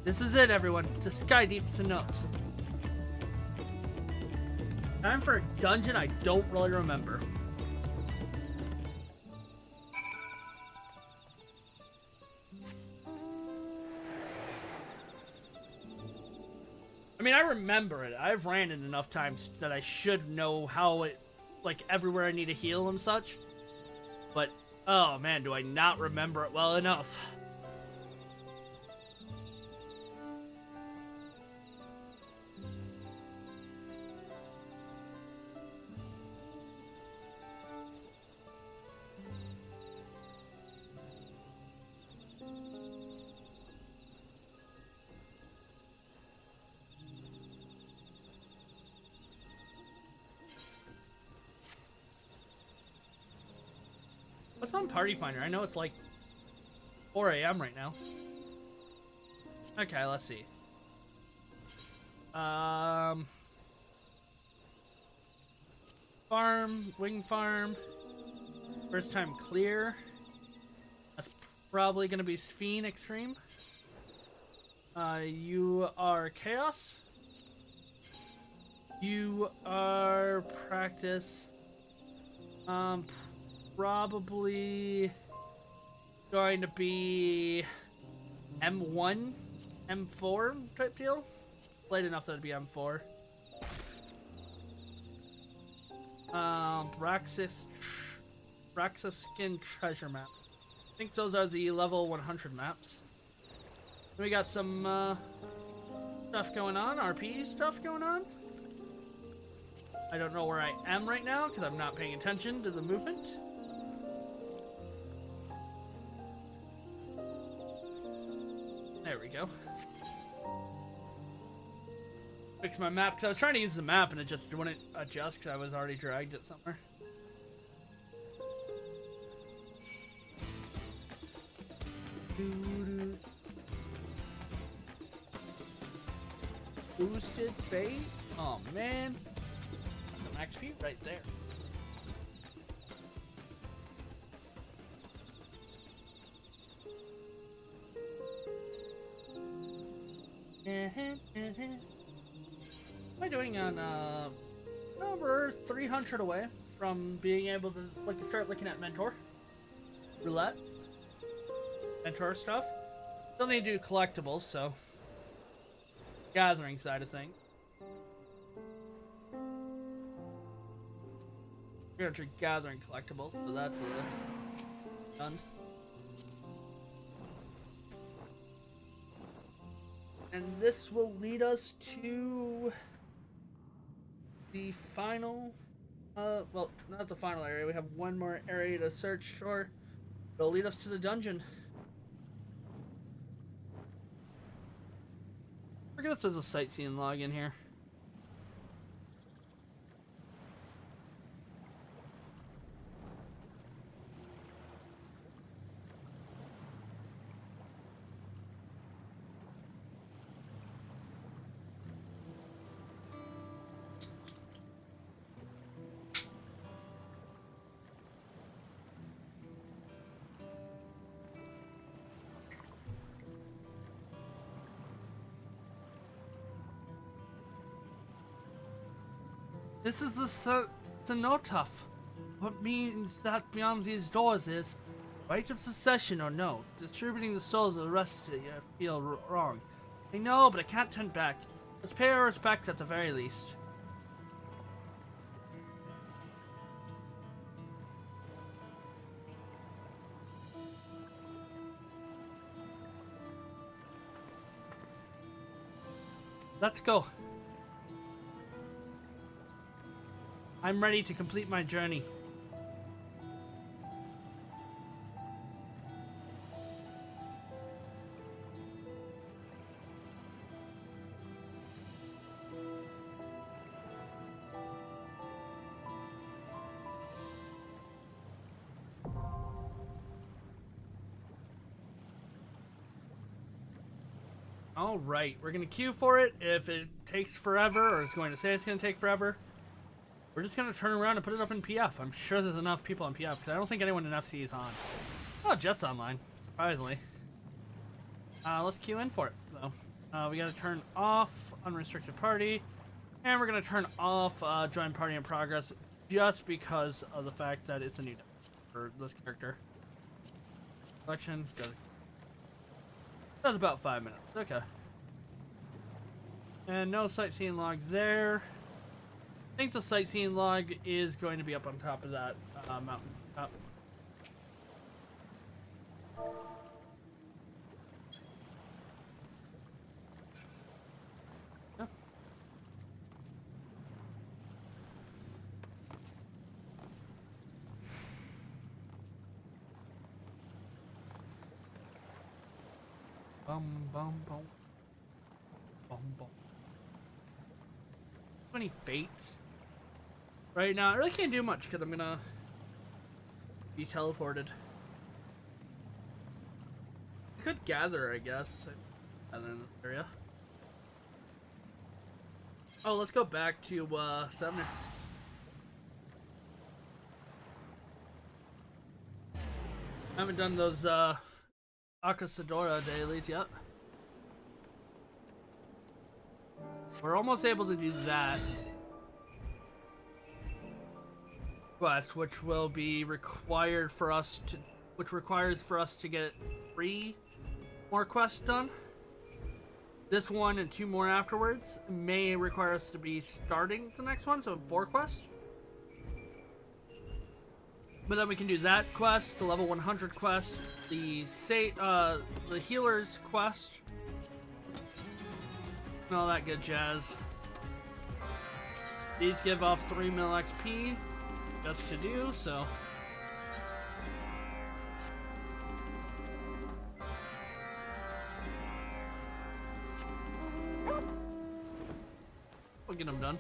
This is it, everyone. To Sky Deep Cenote. Time for a dungeon I don't really remember. mean, I remember it. I've ran it enough times that I should know how it, like, everywhere I need to heal and such. But, oh man, do I not remember it well enough. What's on Party Finder? I know it's like 4 a.m. right now. Okay, let's see. Farm, wing farm. First time clear. That's probably gonna be Sphene Extreme. You are Chaos. You are Practice. Probably going to be M1, M4 type deal. Played enough that it'd be M4. Braxis Skin Treasure Map. I think those are the level 100 maps. We got some stuff going on, RP stuff going on. I don't know where I am right now because I'm not paying attention to the movement. There we go. Fix my map because I was trying to use the map and it just wouldn't adjust because I was already dragged it somewhere. Boosted fate? Oh man. Some XP right there. What am I doing on, well, we're 300 away from being able to start looking at Mentor. Roulette. Mentor stuff. Still need to do collectibles, so. Gathering side of things. We're gonna do gathering collectibles, so that's done. And this will lead us to the final, well, not the final area. We have one more area to search for. It'll lead us to the dungeon. I forget if there's a sightseeing log in here. This is the cenotaph. What means that beyond these doors is right of succession or no. Distributing the souls of the rest of you feel wrong. I know, but I can't turn back. Let's pay our respects at the very least. Let's go. I'm ready to complete my journey. All right, we're gonna queue for it. If it takes forever, or it's going to say it's gonna take forever, we're just gonna turn around and put it up in PF. I'm sure there's enough people on PF, because I don't think anyone in FC is on. Oh, Jet's online, surprisingly. Let's queue in for it, though. We gotta turn off unrestricted party, and we're gonna turn off join party in progress, just because of the fact that it's a new for this character. Selection does about 5 minutes. Okay. And no sightseeing log there. I think the sightseeing log is going to be up on top of that mountain top. Yeah. Bum bum bum. Bum bum. So many fates. Right now, I really can't do much because I'm gonna be teleported. I could gather, I guess. Gather in this area. Oh, let's go back to Sumner. I haven't done those Akasadora dailies yet. We're almost able to do that quest, which will be required for us to, which requires for us to get 3 more quests done. This one and 2 more afterwards may require us to be starting the next one, so 4 quests. But then we can do that quest, the level 100 quest, the healer's quest, and all that good jazz. These give off 3 mil XP just to do, so. We'll get them done.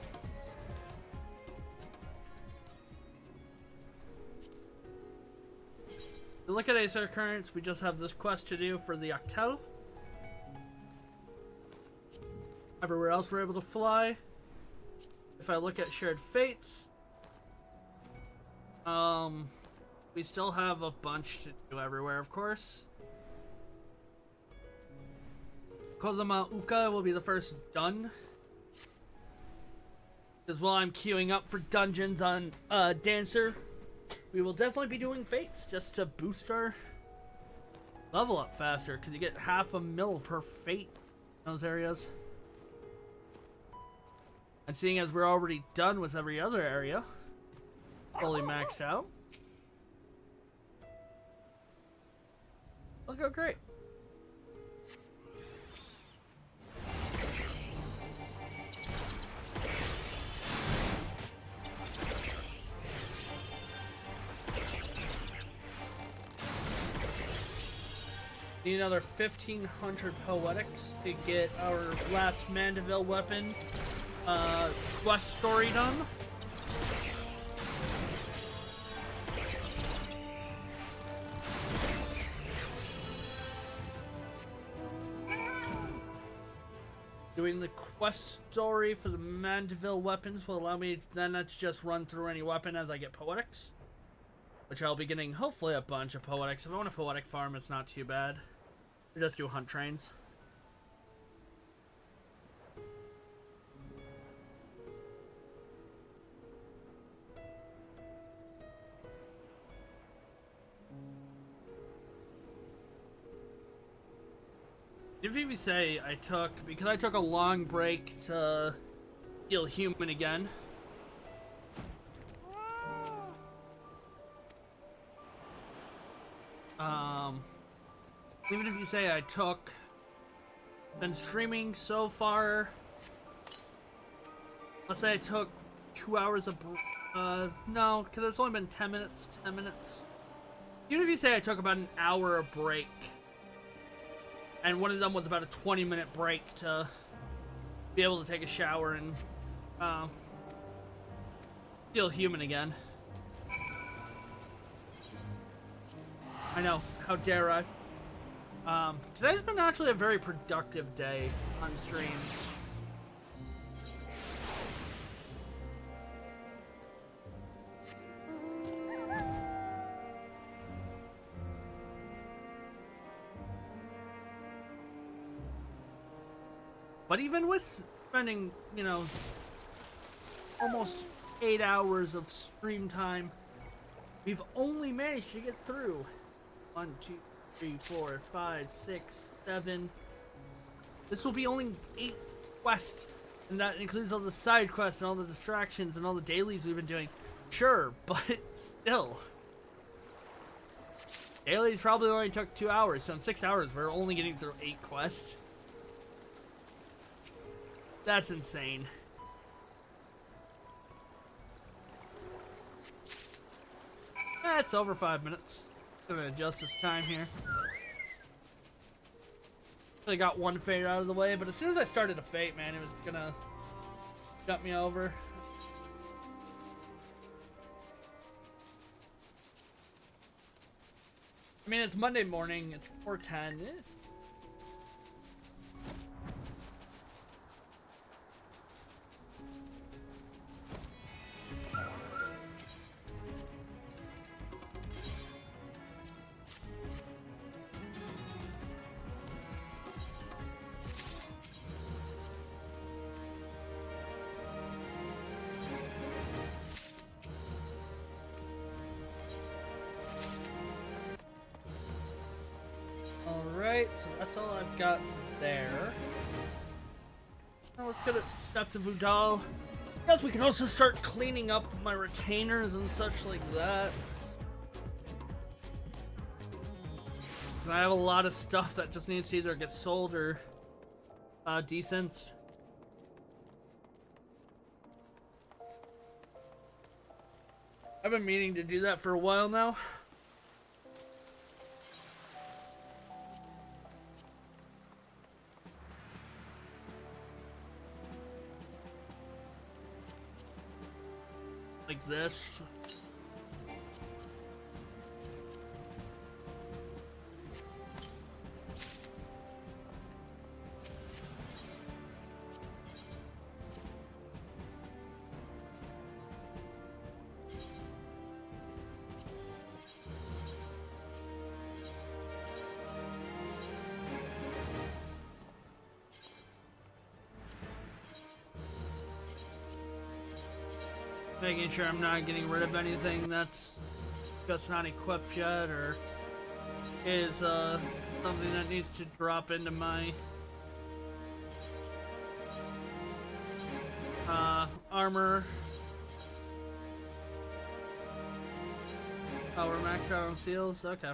To look at Acer Currents, we just have this quest to do for the Octel. Everywhere else we're able to fly. If I look at Shared Fates, we still have a bunch to do everywhere, of course. Kozama Uka will be the first done. Because while I'm queuing up for dungeons on Dancer, we will definitely be doing Fates just to boost our level up faster, because you get half a mil per Fate in those areas. And seeing as we're already done with every other area, fully maxed out, let's go great. Need another 1,500 poetics to get our last Mandeville weapon quest story done. Doing the quest story for the Mandeville weapons will allow me then to just run through any weapon as I get poetics, which I'll be getting hopefully a bunch of poetics. If I want a poetic farm, it's not too bad. We just do hunt trains. If you say because I took a long break to heal human again. Even if you say been streaming so far, let's say I took 2 hours of, no, because it's only been 10 minutes. Even if you say I took about an hour of break, and one of them was about a 20-minute break to be able to take a shower and feel human again. I know, how dare I? Today's been actually a very productive day on stream. But even with spending, almost 8 hours of stream time, we've only managed to get through 1, 2, 3, 4, 5, 6, 7. This will be only 8th quest And that includes all the side quests and all the distractions and all the dailies we've been doing. Sure, but still. Dailies probably only took 2 hours, so in 6 hours we're only getting through 8 quests. That's insane. It's over 5 minutes. Gonna adjust this time here. I got one fate out of the way, but as soon as I started a fate, man, it was gonna cut me over. I mean, it's Monday morning, it's 4:10. Alright, so that's all I've got there. Now let's go to Steps of Udal. Yes, we can also start cleaning up my retainers and such like that. I have a lot of stuff that just needs to either get sold or decent. I've been meaning to do that for a while now. Like this. Making sure I'm not getting rid of anything that's just not equipped yet or is something that needs to drop into my armor. Oh, we're maxed out on seals? Okay.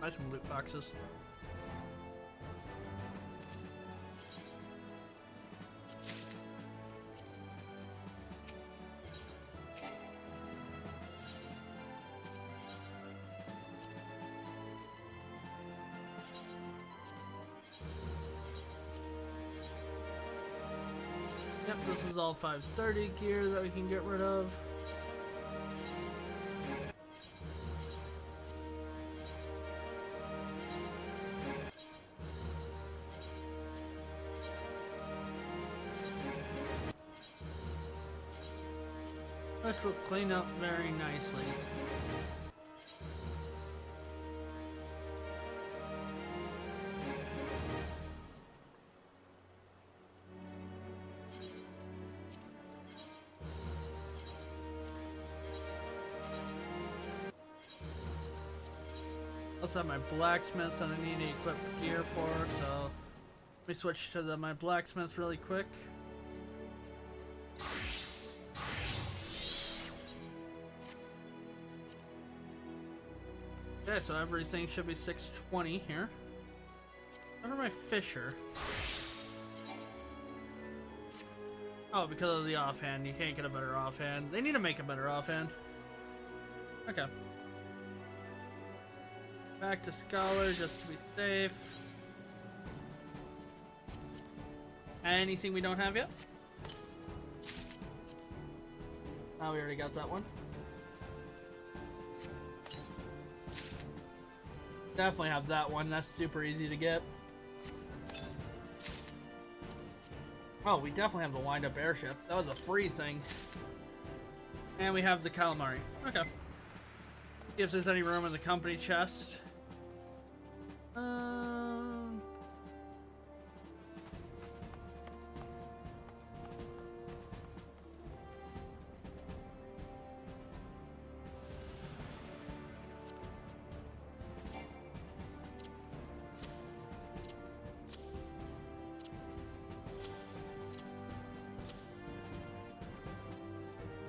Buy some loot boxes. Yep, this is all 530 gear that we can get rid of. Which will clean up very nicely. Also have my blacksmiths that I need to equip gear for, so let me switch to my blacksmiths really quick. Okay, so everything should be 620 here. What are my fisher? Oh, because of the offhand. You can't get a better offhand. They need to make a better offhand. Okay. Back to Scholar, just to be safe. Anything we don't have yet? Oh, we already got that one. Definitely have that one. That's super easy to get. Oh, we definitely have the wind-up airship. That was a free thing. And we have the calamari. Okay. See if there's any room in the company chest.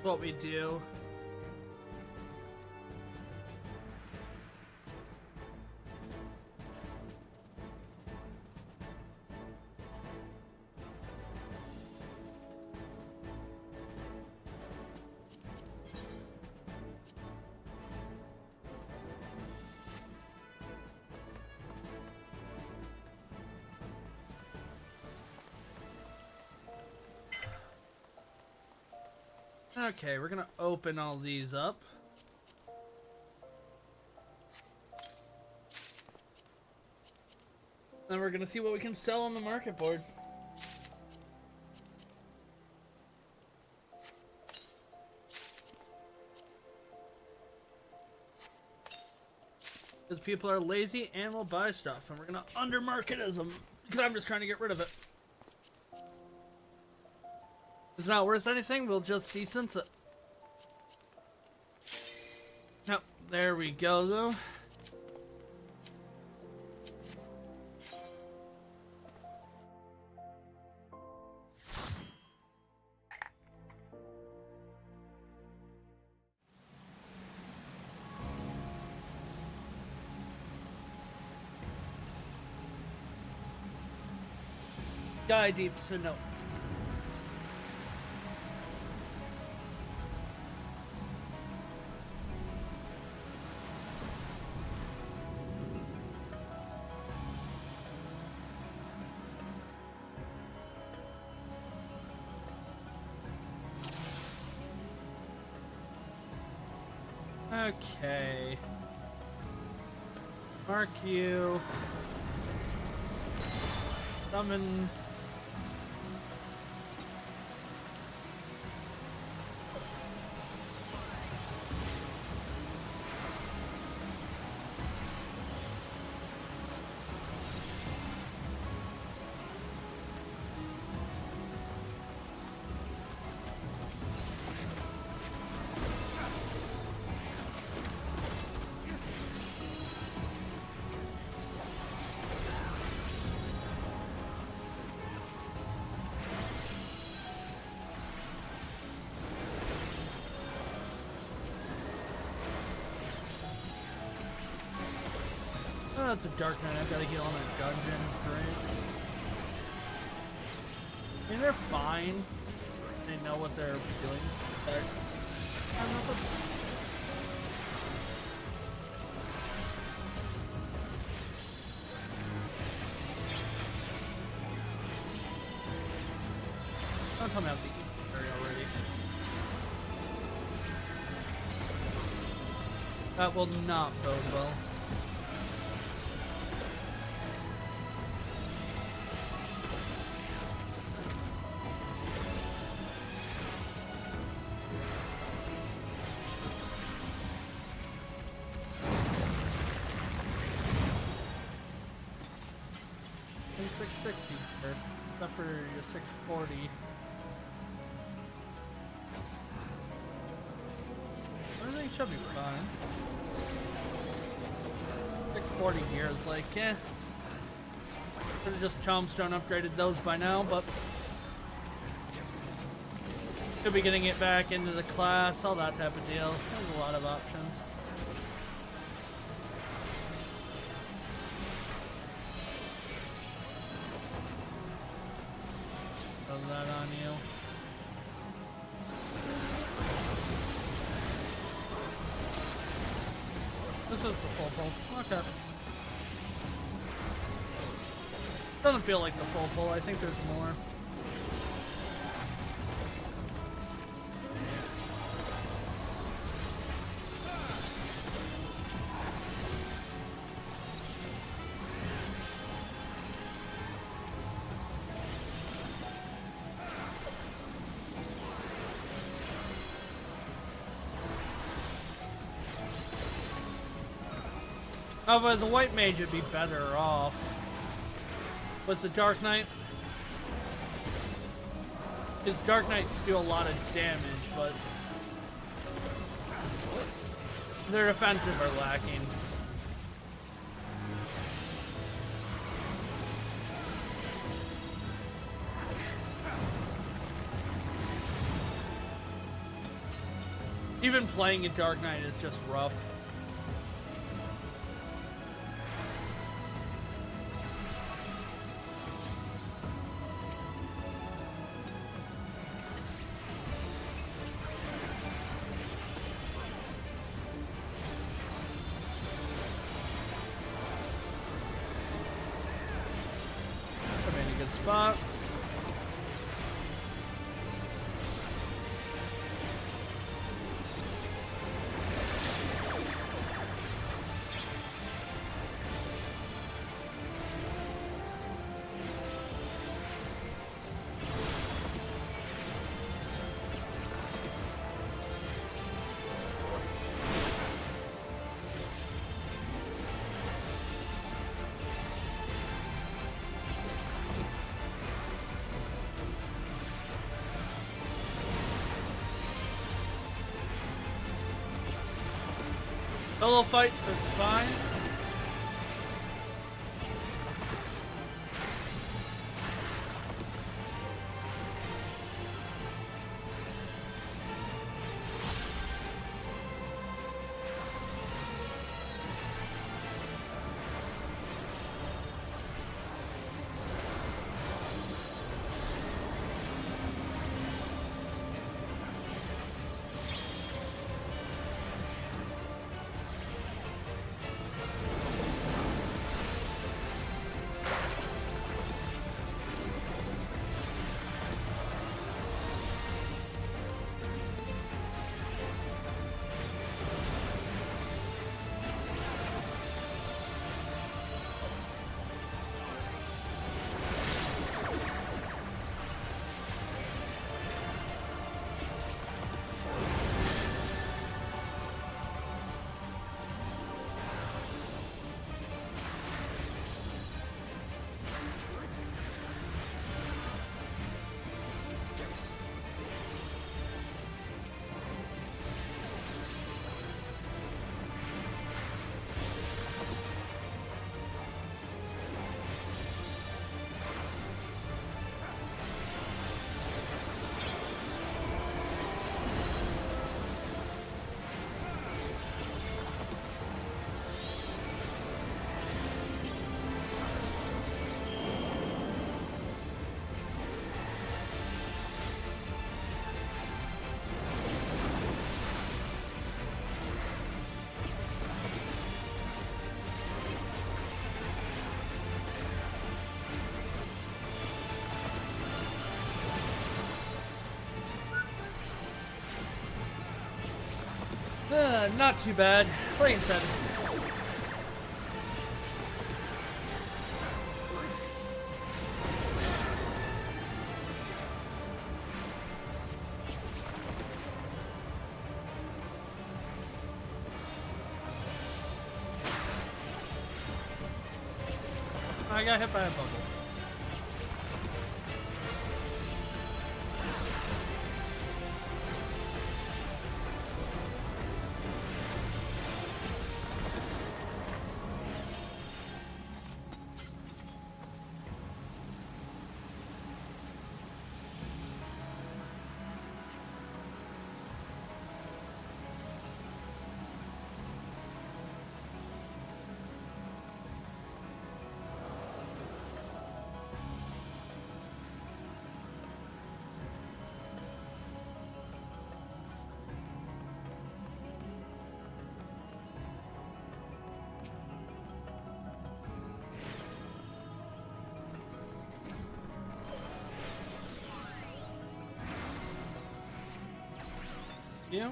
what we do. Okay, we're gonna open all these up. Then we're gonna see what we can sell on the market board. Because people are lazy and will buy stuff, and we're gonna undermarketism because I'm just trying to get rid of it. It's not worth anything, we'll just desense it. Nope, there we go though. Guy deeps to note. Okay. Mark you. Summon. Oh, it's a dark knight. I've got to heal on a dungeon. Great. I mean, they're fine. They know what they're doing. I don't know don't tell me I have to eat berry already. That will not bode well. Except for your 640. Everything should be fine. 640 here is like, eh. Could have just Chomstone upgraded those by now, but could be getting it back into the class, all that type of deal. There's a lot of options. That on you. This is the full pull. Okay. Doesn't feel like the full pull. I think there's more. Oh, but as a white mage, it'd be better off. What's the Dark Knight? Because Dark Knights do a lot of damage, but their defensive are lacking. Even playing a Dark Knight is just rough. Come in a good spot. Solo fight, so it's fine. Not too bad. Like I said. I got hit by a bubble. Yeah.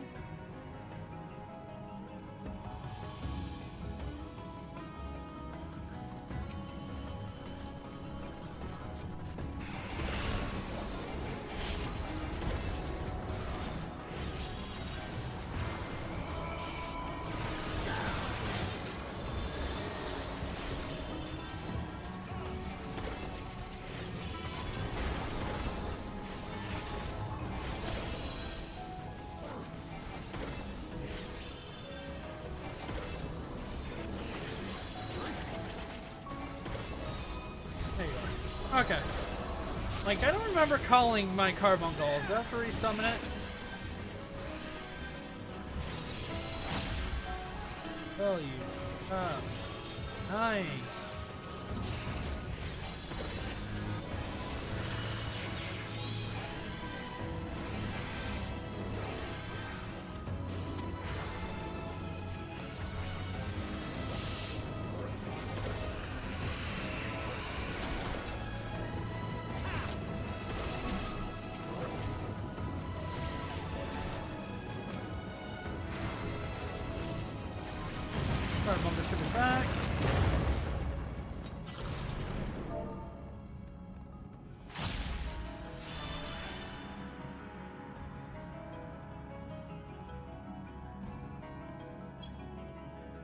Okay. Like, I don't remember calling my Carbuncle. Do I have to resummon it? Will you stop? Nice. Alright, bump the ship back.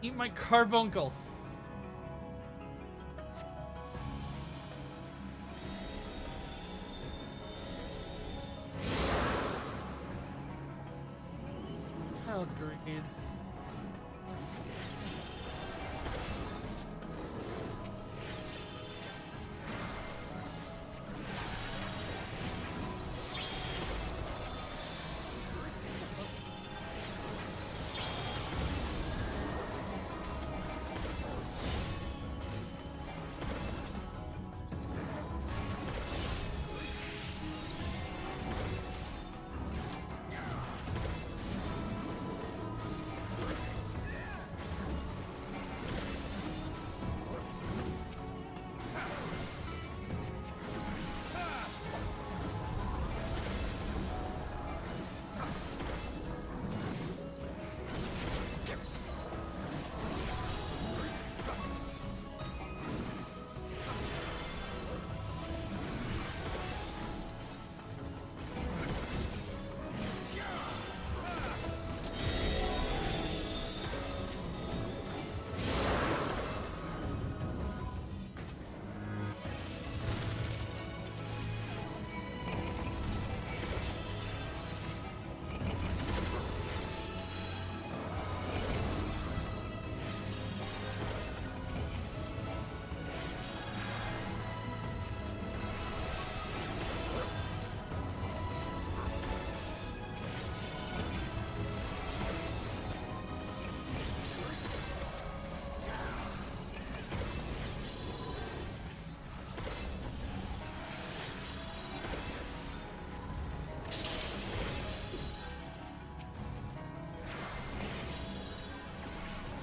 Eat my carbuncle. Health green.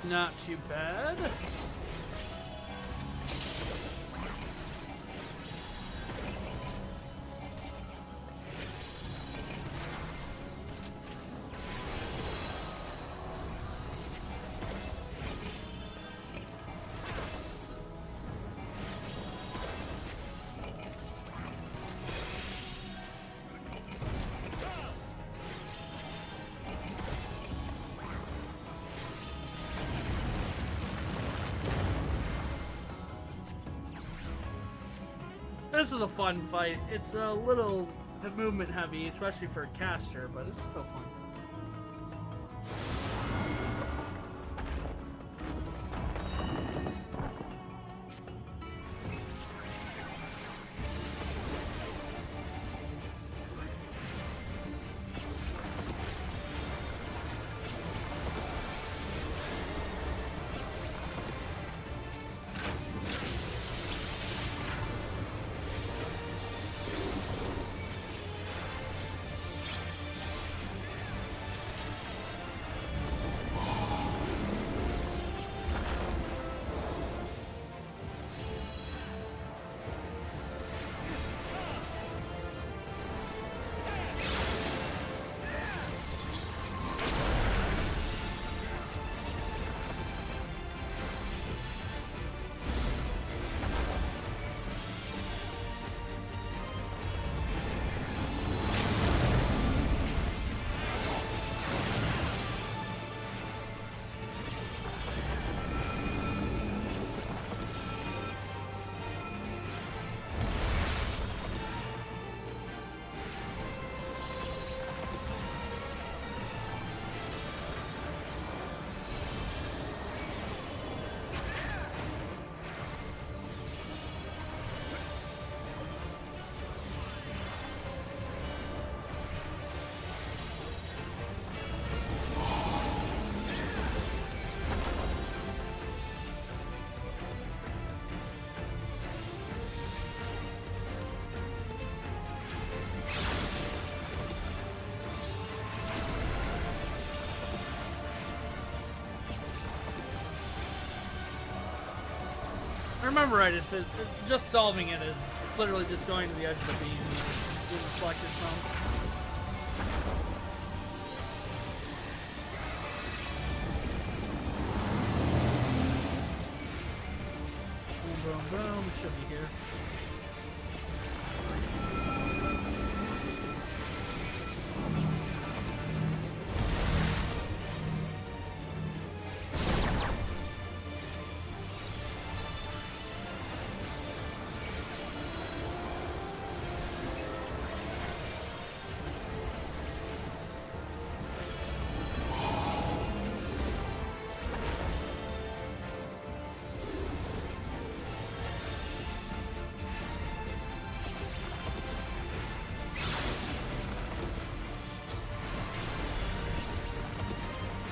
Not too bad. This is a fun fight. It's a little movement heavy, especially for a caster, but it's still fun. I remember right, just solving it is literally just going to the edge of the beam and being reflected from. Boom, boom, boom. Should be here.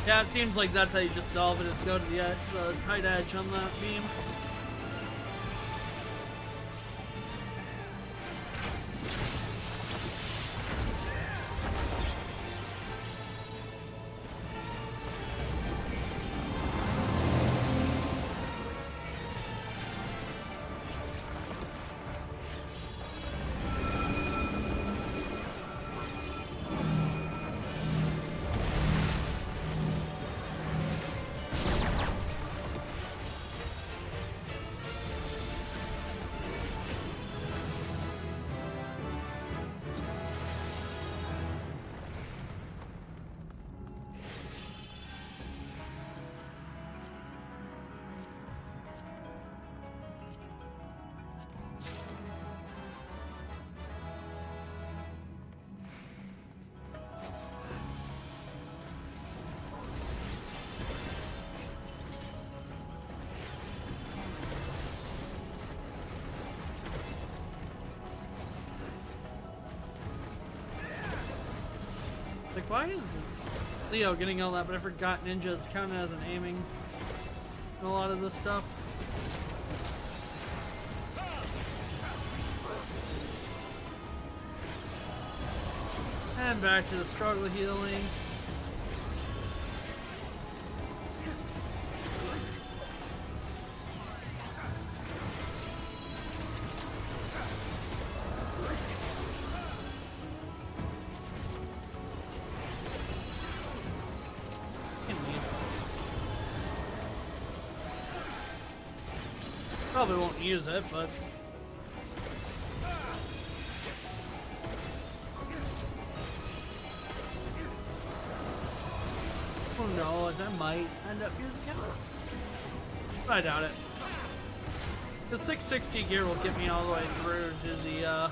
Yeah, it seems like that's how you just solve it, is go to the edge, the tight edge on that beam. Like, why is Leo getting all that, but I forgot ninjas counted as an aiming in a lot of this stuff. And back to the struggle healing. Probably won't use it, but who knows? I might end up using it. I doubt it. The 660 gear will get me all the way through to the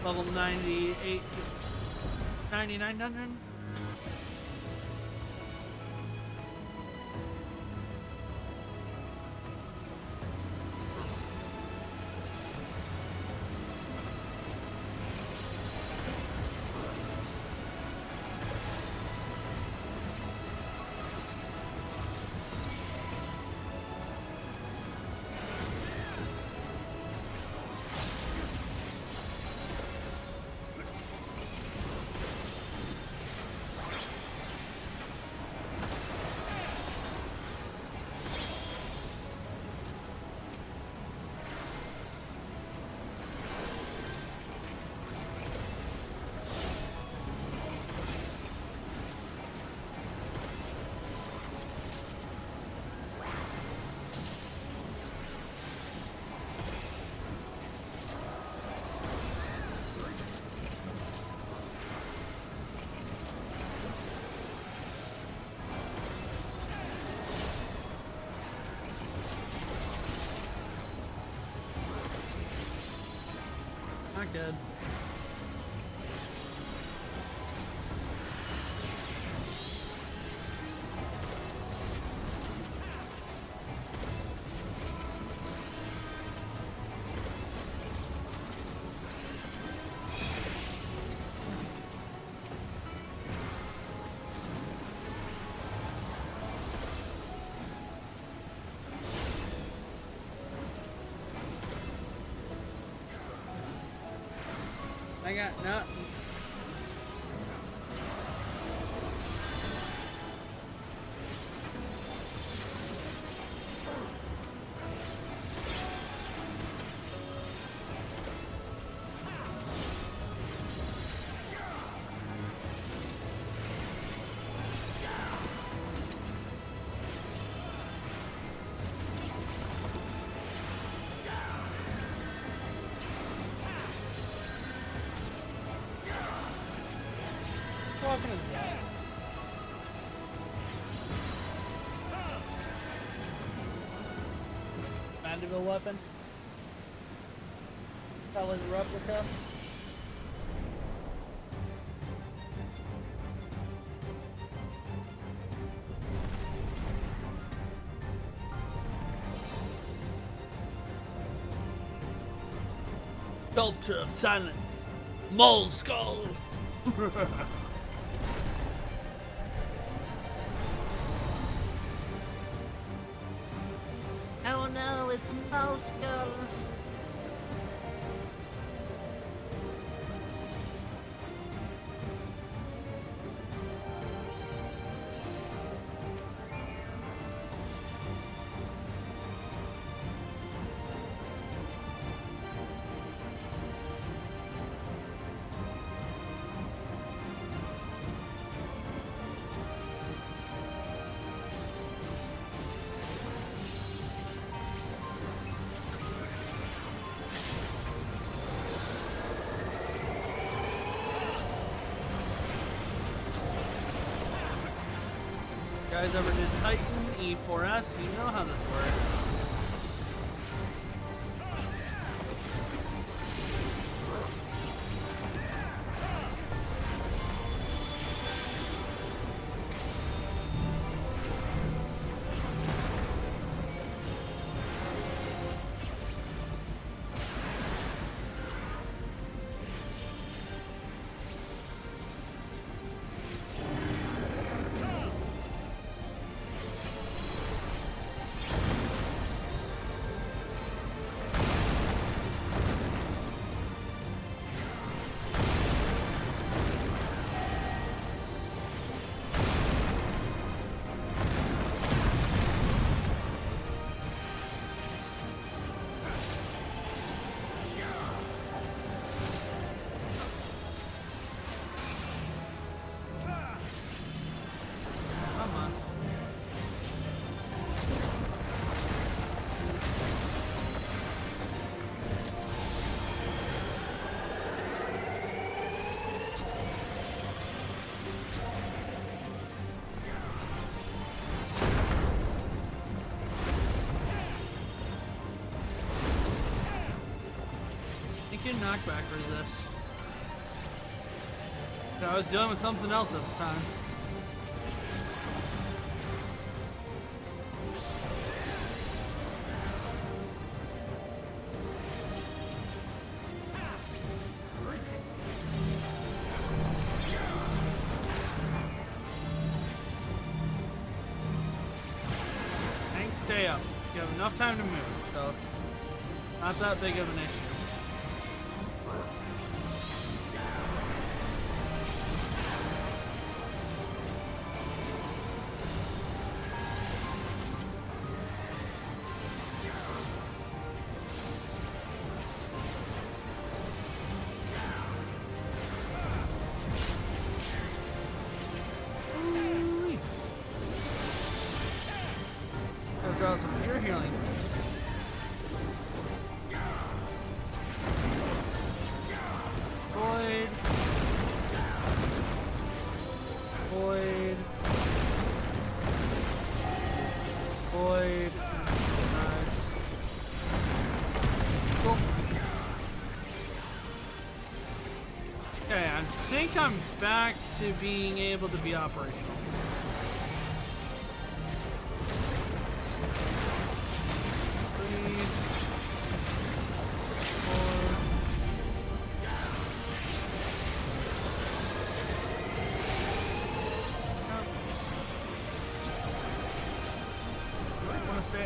level 98, 99 dungeon. Not good. I got nothing. fucking is that? Mandible weapon? That was a replica? Sculpture of silence. Mole skull. Oh no, it's Mole Skull. Guys ever did Titan, E4S, you know how this works. Can knockback resist. So I was dealing with something else at the time. Tank, stay up. You have enough time to move, so not that big of an issue. Awesome. You're healing. Void. Void. Void. Nice. Cool. Okay, I think I'm back to being able to be operational.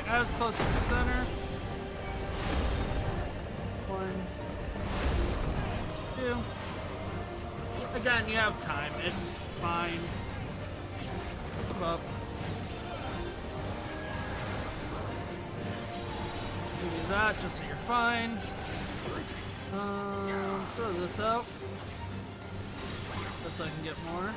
As close to the center. 1, 2. Again, you have time. It's fine. Come up. Do that just so you're fine. Throw this out. Just so I can get more.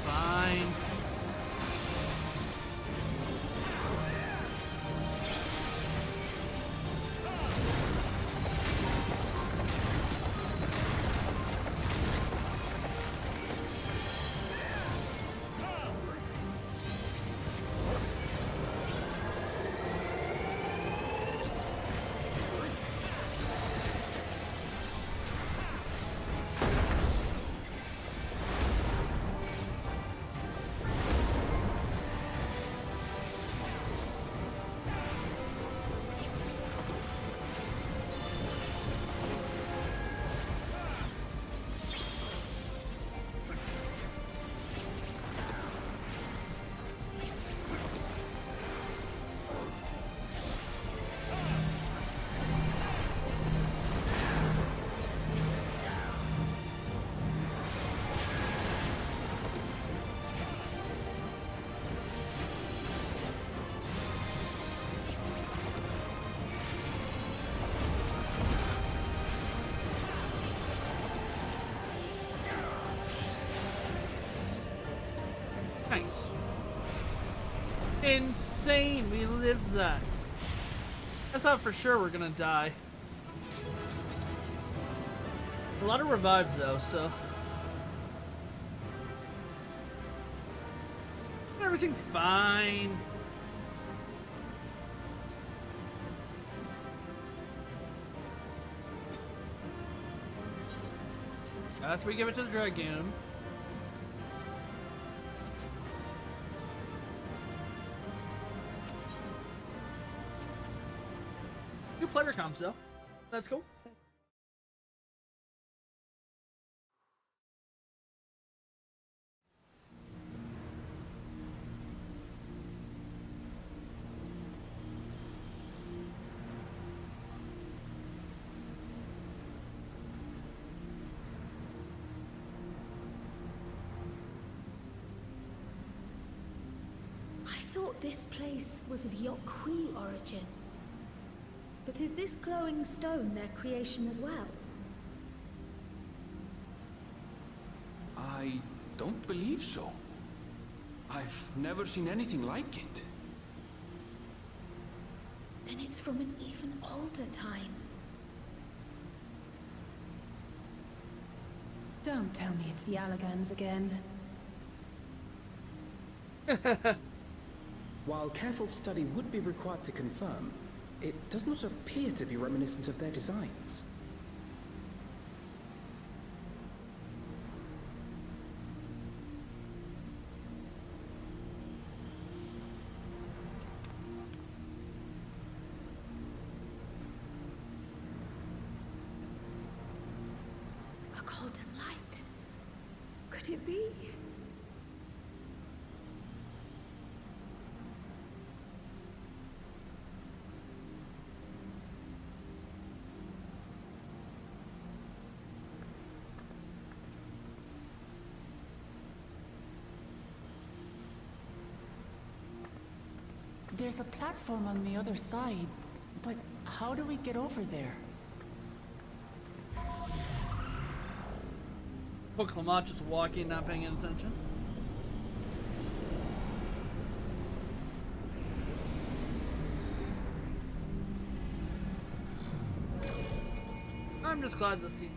fine. Nice. Insane, we lived that. I thought for sure we're gonna die. A lot of revives though, so. Everything's fine. After we give it to the Dragoon. New player comps though. That's cool. I thought this place was of Yokwi origin. But is this glowing stone their creation as well? I don't believe so. I've never seen anything like it. Then it's from an even older time. Don't tell me it's the Allagans again. While careful study would be required to confirm, it does not appear to be reminiscent of their designs. A golden light. Could it be? There's a platform on the other side, but how do we get over there? Oh, Clement just walking, not paying any attention. I'm just glad to see.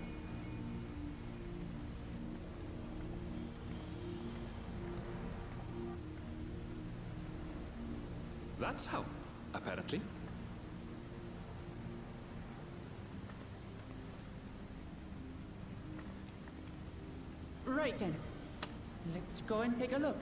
That's how, apparently. Right then. Let's go and take a look.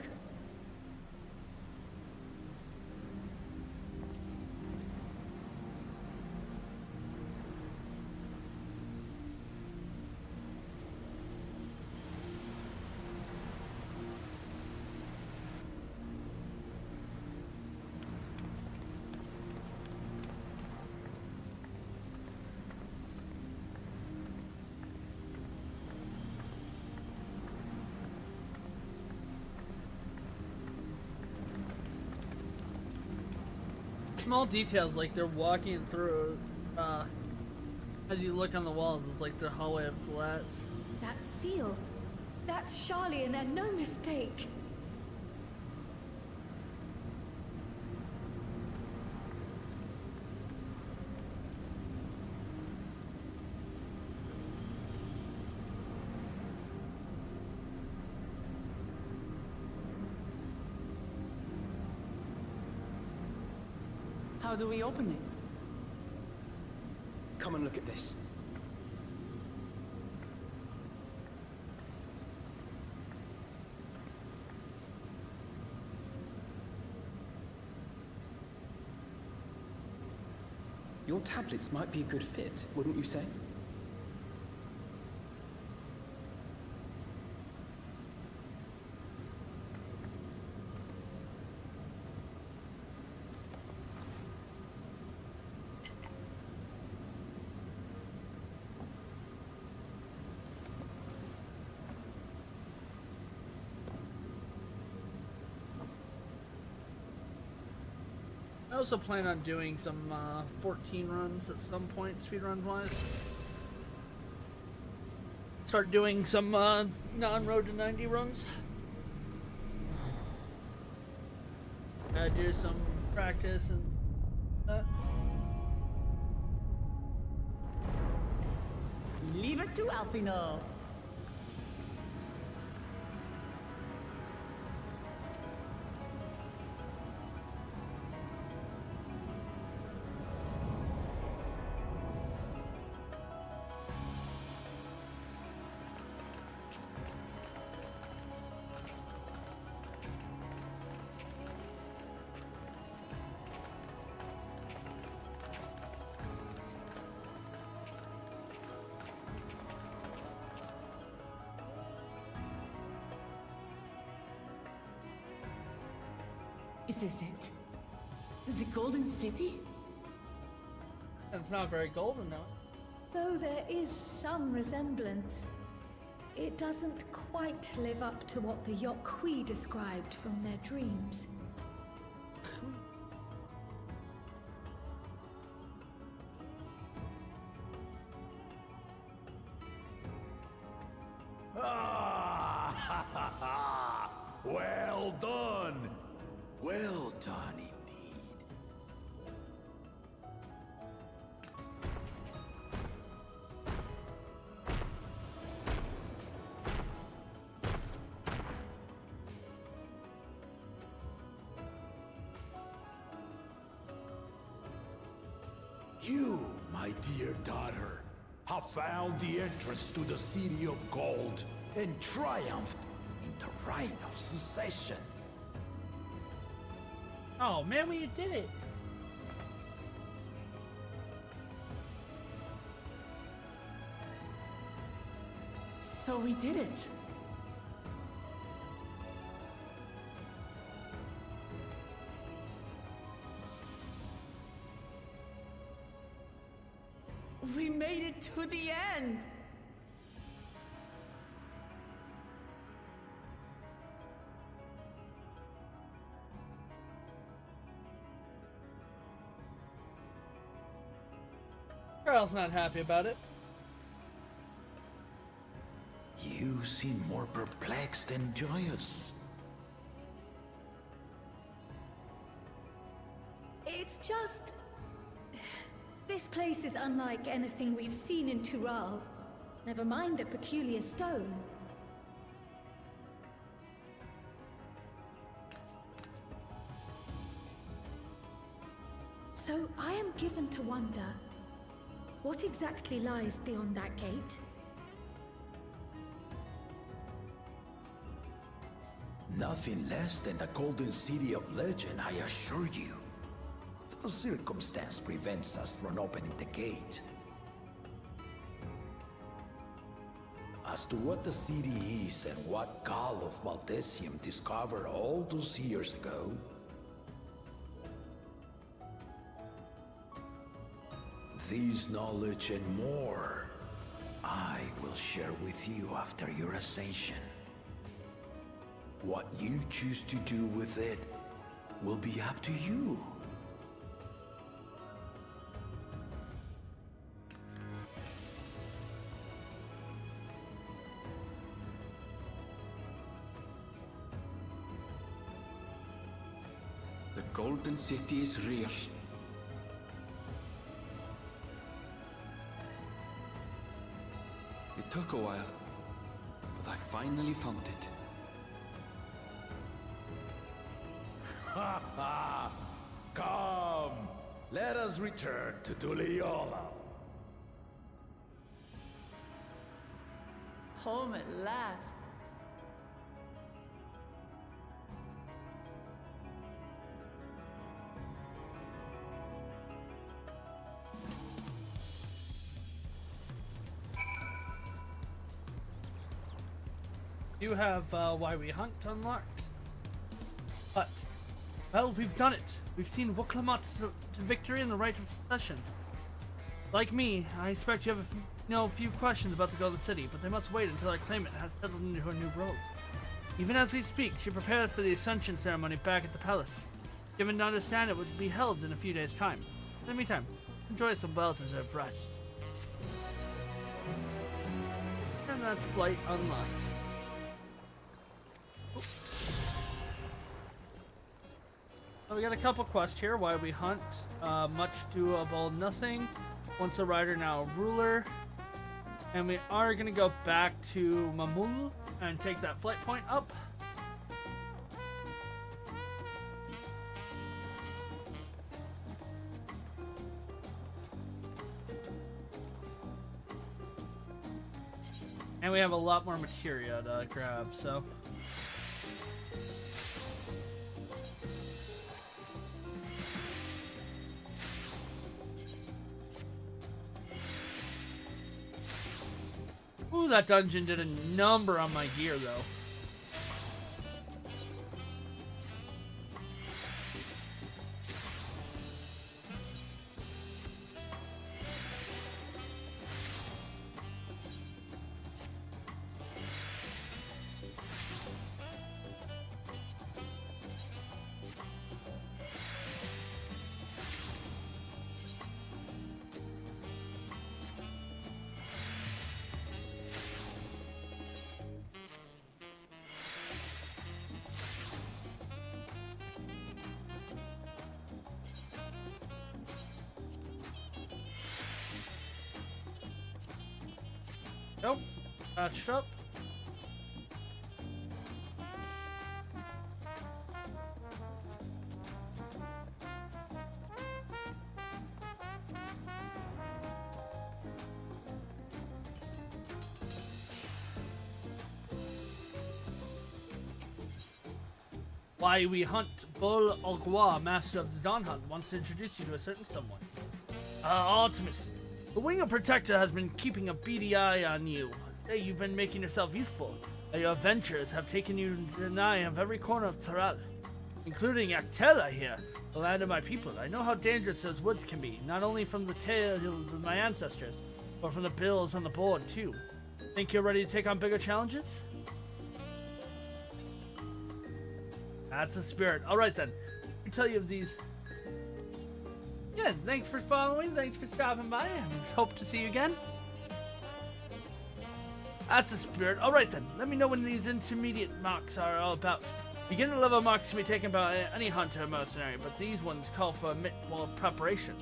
Small details like they're walking through, as you look on the walls, it's like the hallway of glass. That seal. That's Charlian and no mistake. How do we open it? Come and look at this. Your tablets might be a good fit, wouldn't you say? I also plan on doing some 14 runs at some point, speedrun wise. Start doing some non-road to 90 runs. Do some practice and that. Leave it to Alfino. Is this it? The Golden City? It's not very golden now. Though there is some resemblance, it doesn't quite live up to what the Yokhui described from their dreams. Well done! Well done indeed. You, my dear daughter, have found the entrance to the City of Gold and triumphed in the right of secession. Oh man, we did it! So we did it. We made it to the end! Carl's not happy about it. You seem more perplexed than joyous. It's just... This place is unlike anything we've seen in Tural. Never mind the peculiar stone. So I am given to wonder, what exactly lies beyond that gate? Nothing less than the Golden City of Legend, I assure you. The circumstance prevents us from opening the gate. As to what the city is and what Gall of Valdesium discovered all those years ago, this knowledge and more, I will share with you after your ascension. What you choose to do with it will be up to you. The Golden City is real. It took a while, but I finally found it. Ha ha! Come! Let us return to Tuliola. Home at last. You have Why We Hunt unlocked. But, well, we've done it. We've seen Wuklamot to victory in the right of succession. Like me, I expect you have a few questions about the Golden City, but they must wait until our claimant has settled into her new role. Even as we speak, she prepared for the Ascension ceremony back at the palace, given to understand it would be held in a few days' time. In the meantime, enjoy some well-deserved rest. And that's flight unlocked. So we got a couple quests here. Why we hunt. Much doable nothing. Once a rider, now a ruler. And we are going to go back to Mamul and take that flight point up. And we have a lot more materia to grab, so... Ooh, that dungeon did a number on my gear, though. Nope. Patched up. Why we hunt. Bull Ogwa, master of the Dawn Hunt, wants to introduce you to a certain someone. Artemis. The Wing of Protector has been keeping a beady eye on you. Say you've been making yourself useful. Your adventures have taken you to the eye of every corner of Taral, including Actela here, the land of my people. I know how dangerous those woods can be, not only from the tales of my ancestors, but from the bills on the board, too. Think you're ready to take on bigger challenges? That's the spirit. Alright then, let me tell you of these. Yeah, thanks for following, thanks for stopping by, and hope to see you again. That's the spirit. Alright then, let me know when these intermediate marks are all about. Beginner level marks can be taken by any hunter or mercenary, but these ones call for a bit more preparation.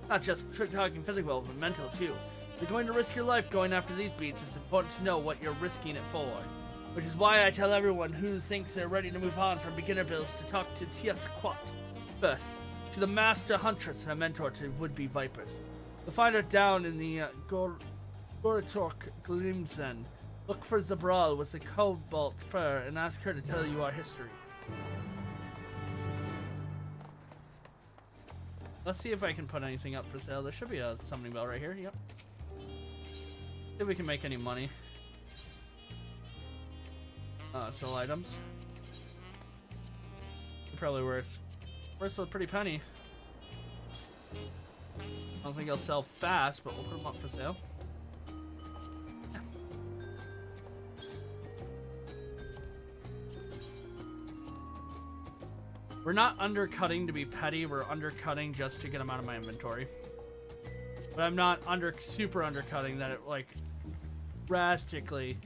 Not just talking physical, but mental too. If you're going to risk your life going after these beats, it's important to know what you're risking it for. Which is why I tell everyone who thinks they're ready to move on from beginner builds to talk to Tiatquat first. To the master huntress and a mentor to would-be vipers. You'll find her down in the Goratork Glimsen. Look for Zabral with the cobalt fur and ask her to tell you our history. Let's see if I can put anything up for sale. There should be a summoning bell right here. Yep. See if we can make any money. Sell items. Probably worse. Worth a pretty penny. I don't think I'll sell fast, but we'll put them up for sale. Yeah. We're not undercutting to be petty, we're undercutting just to get them out of my inventory. But I'm not super undercutting that it like drastically.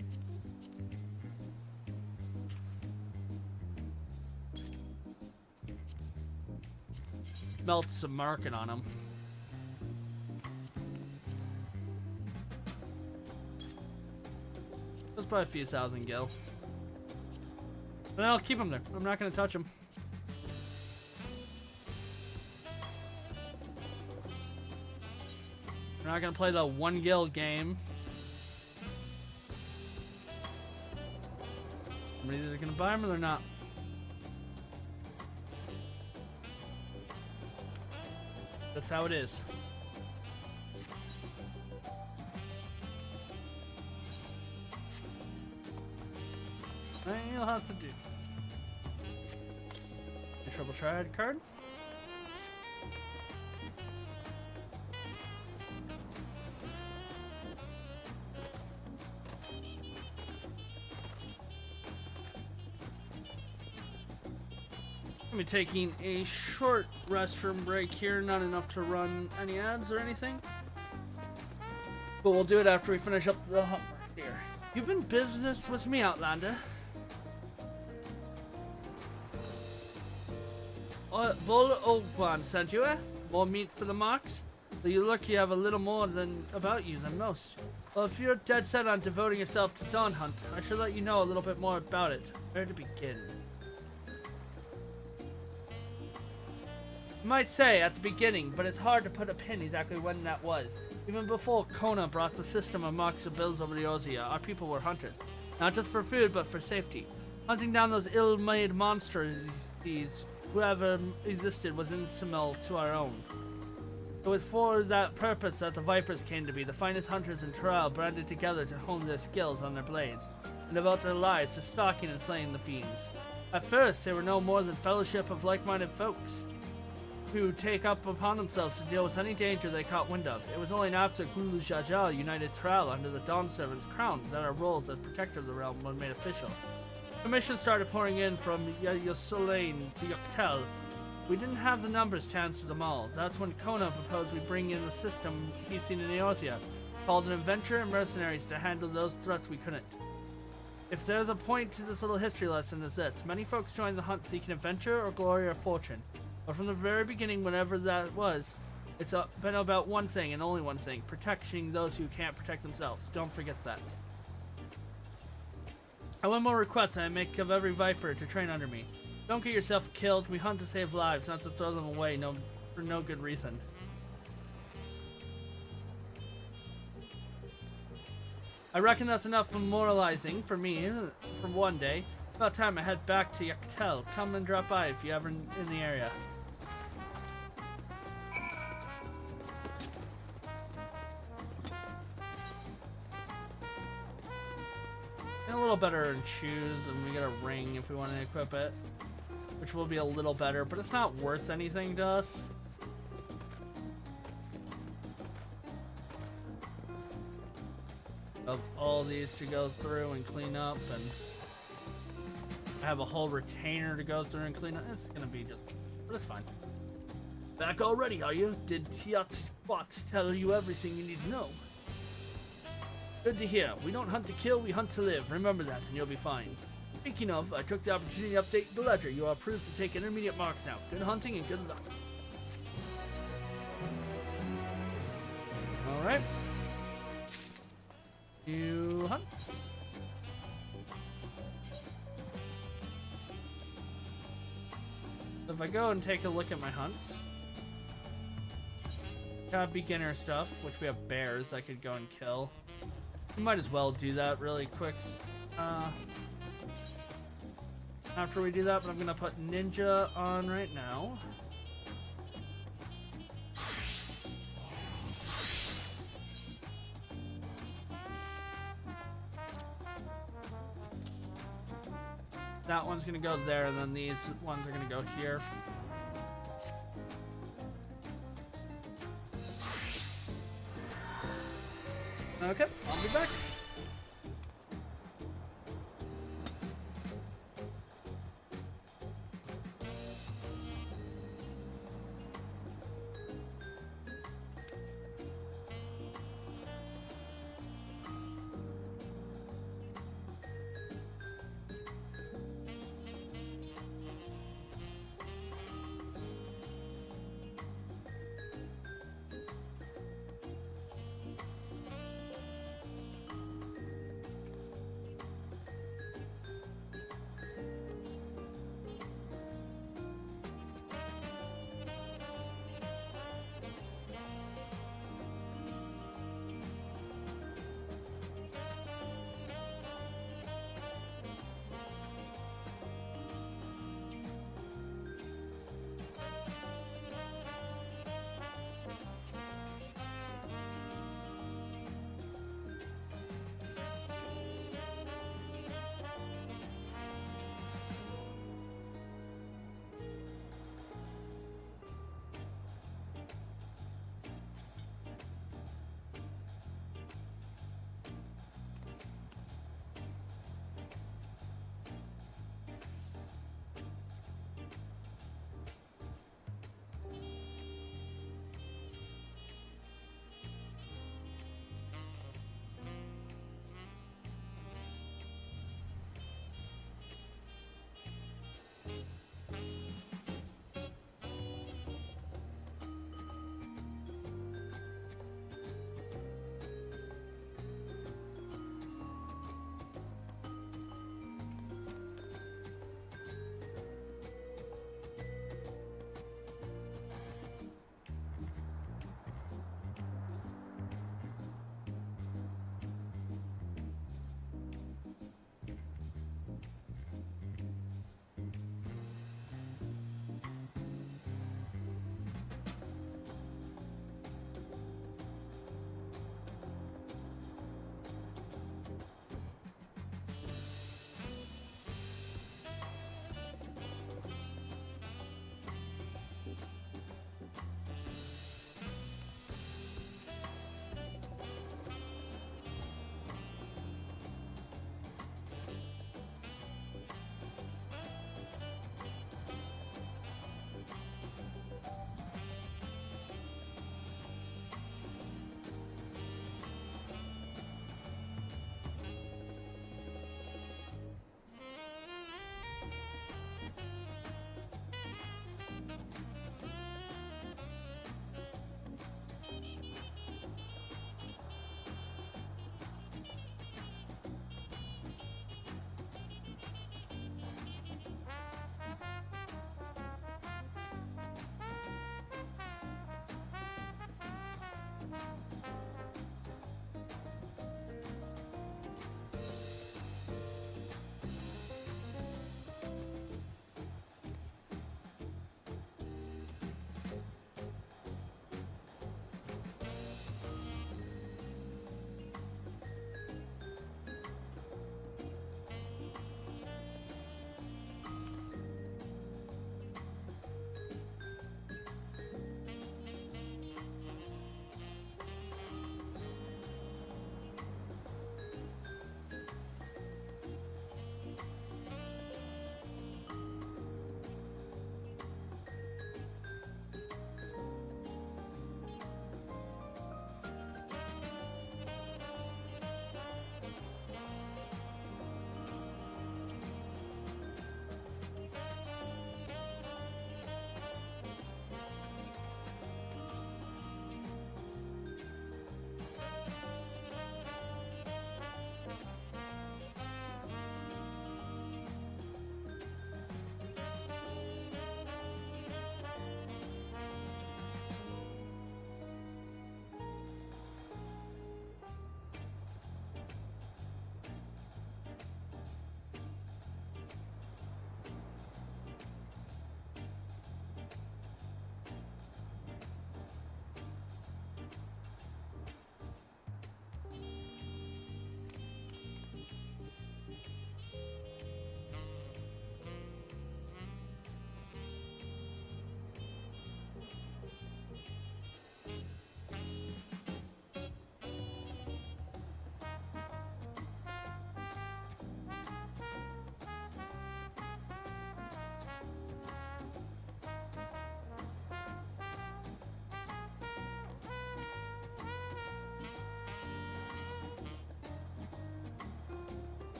smelt some marking on them. That's probably a few thousand gil. But I'll keep them there. I'm not going to touch them. We're not going to play the 1 gil game. Somebody's either going to buy them or they're not. That's how it is. You'll have to do. A Trouble Triad card. I'm taking a short restroom break here, not enough to run any ads or anything. But we'll do it after we finish up the hot marks here. You've been business with me, Outlander. Bull Oakwan sent you, eh? More meat for the marks? So you look you have a little more than about you than most. Well, if you're dead set on devoting yourself to Dawn Hunt, I should let you know a little bit more about it. Where to begin? You might say at the beginning, but it's hard to put a pin exactly when that was. Even before Kona brought the system of marks of bills over the Ozia, our people were hunters. Not just for food, but for safety. Hunting down those ill-made monsters, whoever existed was inimical to our own. It was for that purpose that the Vipers came to be, the finest hunters in Terrell banded together to hone their skills on their blades, and devote their lives to stalking and slaying the fiends. At first, they were no more than fellowship of like-minded folks, who take up upon themselves to deal with any danger they caught wind of. It was only after Gulu Jajal united Terrell under the dawnservent's crown that our roles as protector of the realm were made official. Commissions started pouring in from Yosolain to Yoktel. We didn't have the numbers to answer them all. That's when Kona proposed we bring in the system he's seen in Eorzea, called an adventure and mercenaries to handle those threats we couldn't. If there's a point to this little history lesson, it's this. Many folks join the hunt seeking adventure or glory or fortune. But from the very beginning, whenever that was, it's been about one thing and only one thing. Protecting those who can't protect themselves. Don't forget that. I have one more request I make of every Viper to train under me. Don't get yourself killed. We hunt to save lives, not to throw them away for no good reason. I reckon that's enough for moralizing for me for one day. It's about time I head back to Yoktel. Come and drop by if you're ever in the area. And a little better in shoes, and we get a ring if we want to equip it, which will be a little better, but it's not worth anything to us. Of all these to go through and clean up, and I have a whole retainer to go through and clean up. It's gonna be just, but it's fine. Back already, are you? Did Tiat Squat tell you everything you need to know? Good to hear. We don't hunt to kill, we hunt to live. Remember that, and you'll be fine. Speaking of, I took the opportunity to update the ledger. You are approved to take intermediate marks now. Good hunting and good luck. Alright. You hunt. If I go and take a look at my hunts, got beginner stuff, which we have bears I could go and kill. We might as well do that really quick after we do that, but I'm gonna put ninja on right now. That one's gonna go there, and then these ones are gonna go here. Okay, I'll be back.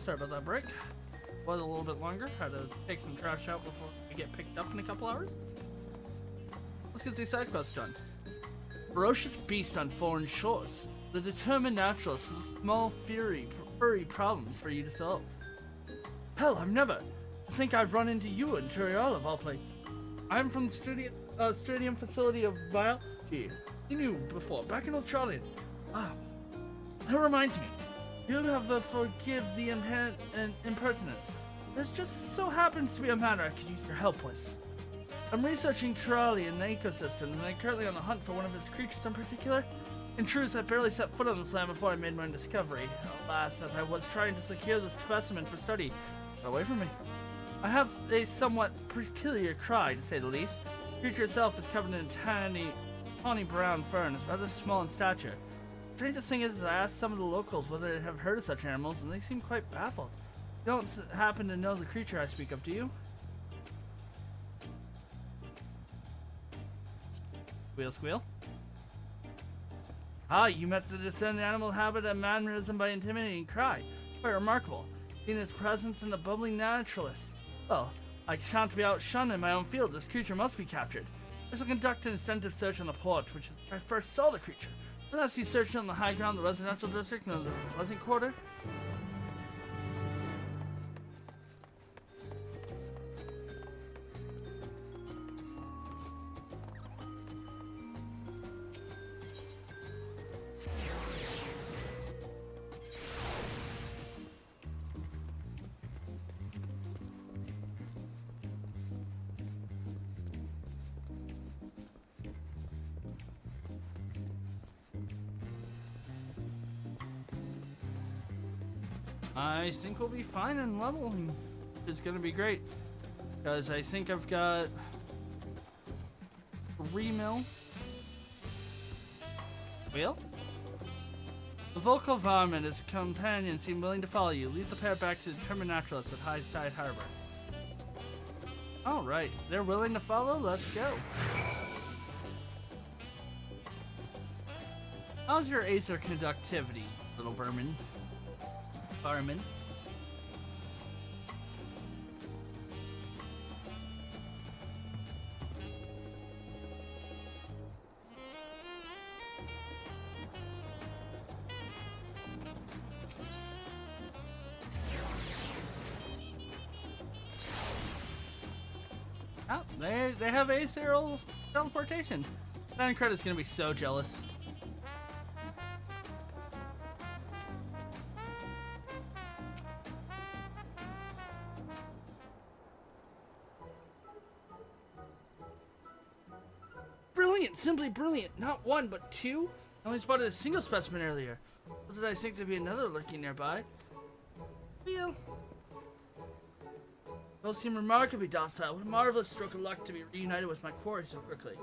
sorry about that break. Was a little bit longer. Had to take some trash out before we get picked up in a couple hours. Let's get these side quests done. Ferocious beast on foreign shores. The determined naturalist is a small furry problem for you to solve. Hell, I've never. I think I've run into you in Turiel of all places. I'm from the Stadium Facility of Biology. You knew before, back in Australia. Ah, that reminds me. You'll have to forgive the impertinence. This just so happens to be a matter I could use your help with. I'm researching Turiel and the ecosystem, and I'm currently on the hunt for one of its creatures in particular. In truth, I barely set foot on this land before I made my discovery. Alas, as I was trying to secure the specimen for study, got away from me. I have a somewhat peculiar cry, to say the least. The creature itself is covered in tawny brown fur and is rather small in stature. The strangest thing is, I asked some of the locals whether they have heard of such animals, and they seem quite baffled. You don't happen to know the creature I speak of, do you? Squeal, squeal. Ah, you met to discern the animal habit and mannerism by intimidating cry. Quite remarkable. Seeing his presence in the bubbling naturalist. Well, I shan't be outshunned in my own field. This creature must be captured. I shall conduct an extensive search on the port, which is where I first saw the creature. Then I see search on the high ground, the residential district, and the Pleasant Quarter. I think we'll be fine in leveling. It's gonna be great. Because I think I've got 3 mil. Well? The vocal varmint, his companion, seem willing to follow you. Lead the pair back to the determined naturalist at High Tide Harbor. Alright, they're willing to follow? Let's go. How's your acer conductivity, little vermin? Fireman. Oh, they have aserial teleportation. That credit's gonna be so jealous. Brilliant, simply brilliant. Not one, but two. I only spotted a single specimen earlier. What did I think there'd be another lurking nearby? Well, those seem remarkably docile. What a marvelous stroke of luck to be reunited with my quarry so quickly.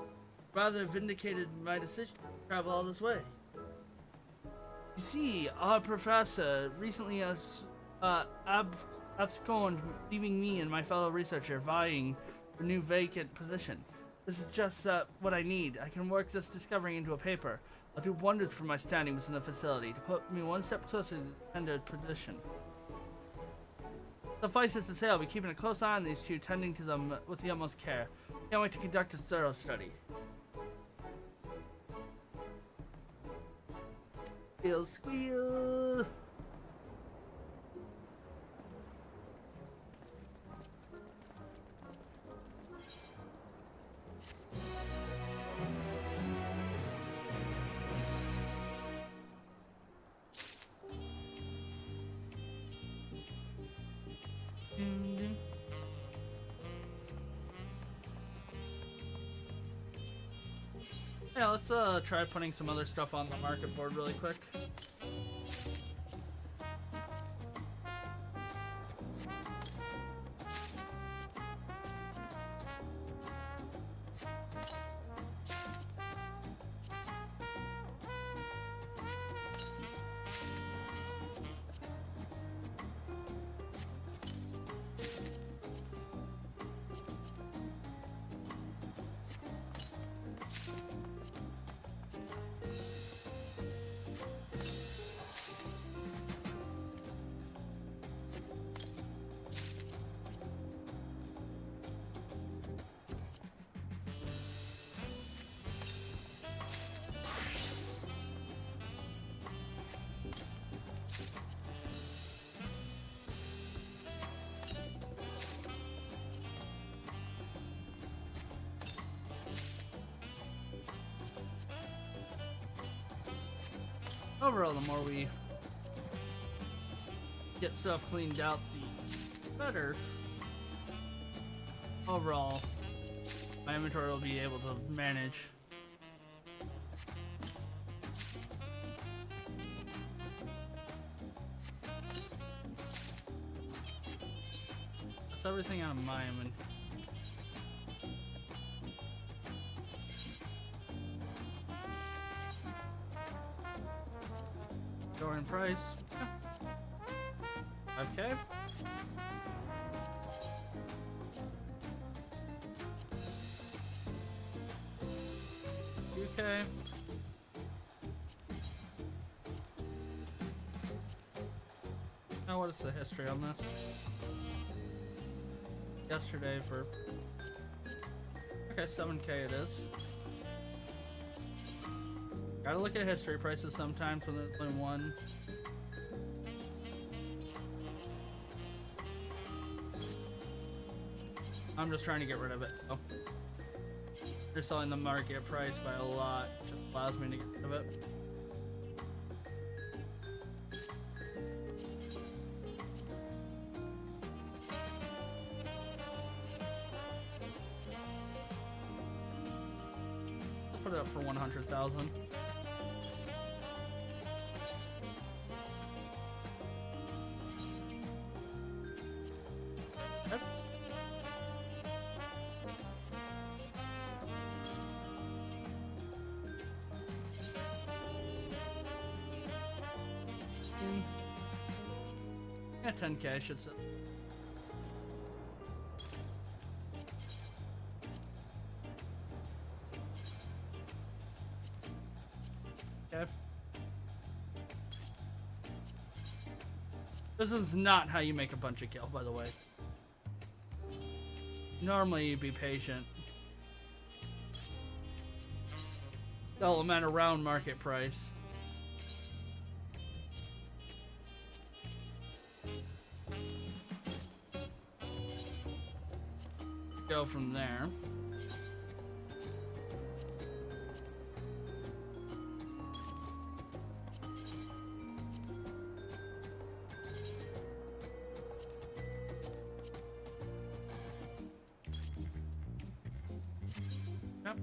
Rather vindicated my decision to travel all this way. You see, our professor recently absconded, leaving me and my fellow researcher vying for a new vacant position. This is just what I need. I can work this discovery into a paper. I'll do wonders for my standing within the facility to put me one step closer to the intended position. Suffice it to say, I'll be keeping a close eye on these two, tending to them with the utmost care. Can't wait to conduct a thorough study. Squeal, squeal. Yeah, let's try putting some other stuff on the market board really quick. Overall, the more we get stuff cleaned out, the better. Overall, my inventory will be able to manage. That's everything out of my inventory. Going price. 5K. UK. Now what is the history on this? Yesterday for... Okay, 7K it is. Gotta look at history prices sometimes when there's only one. I'm just trying to get rid of it, so. They're selling the market price by a lot, just allows me to get rid of it. Put it up for 100,000. Yeah, 10K I should say. Okay. This is not how you make a bunch of gil, by the way. Normally you'd be patient. Sell them at around market price. Go from there. Yep.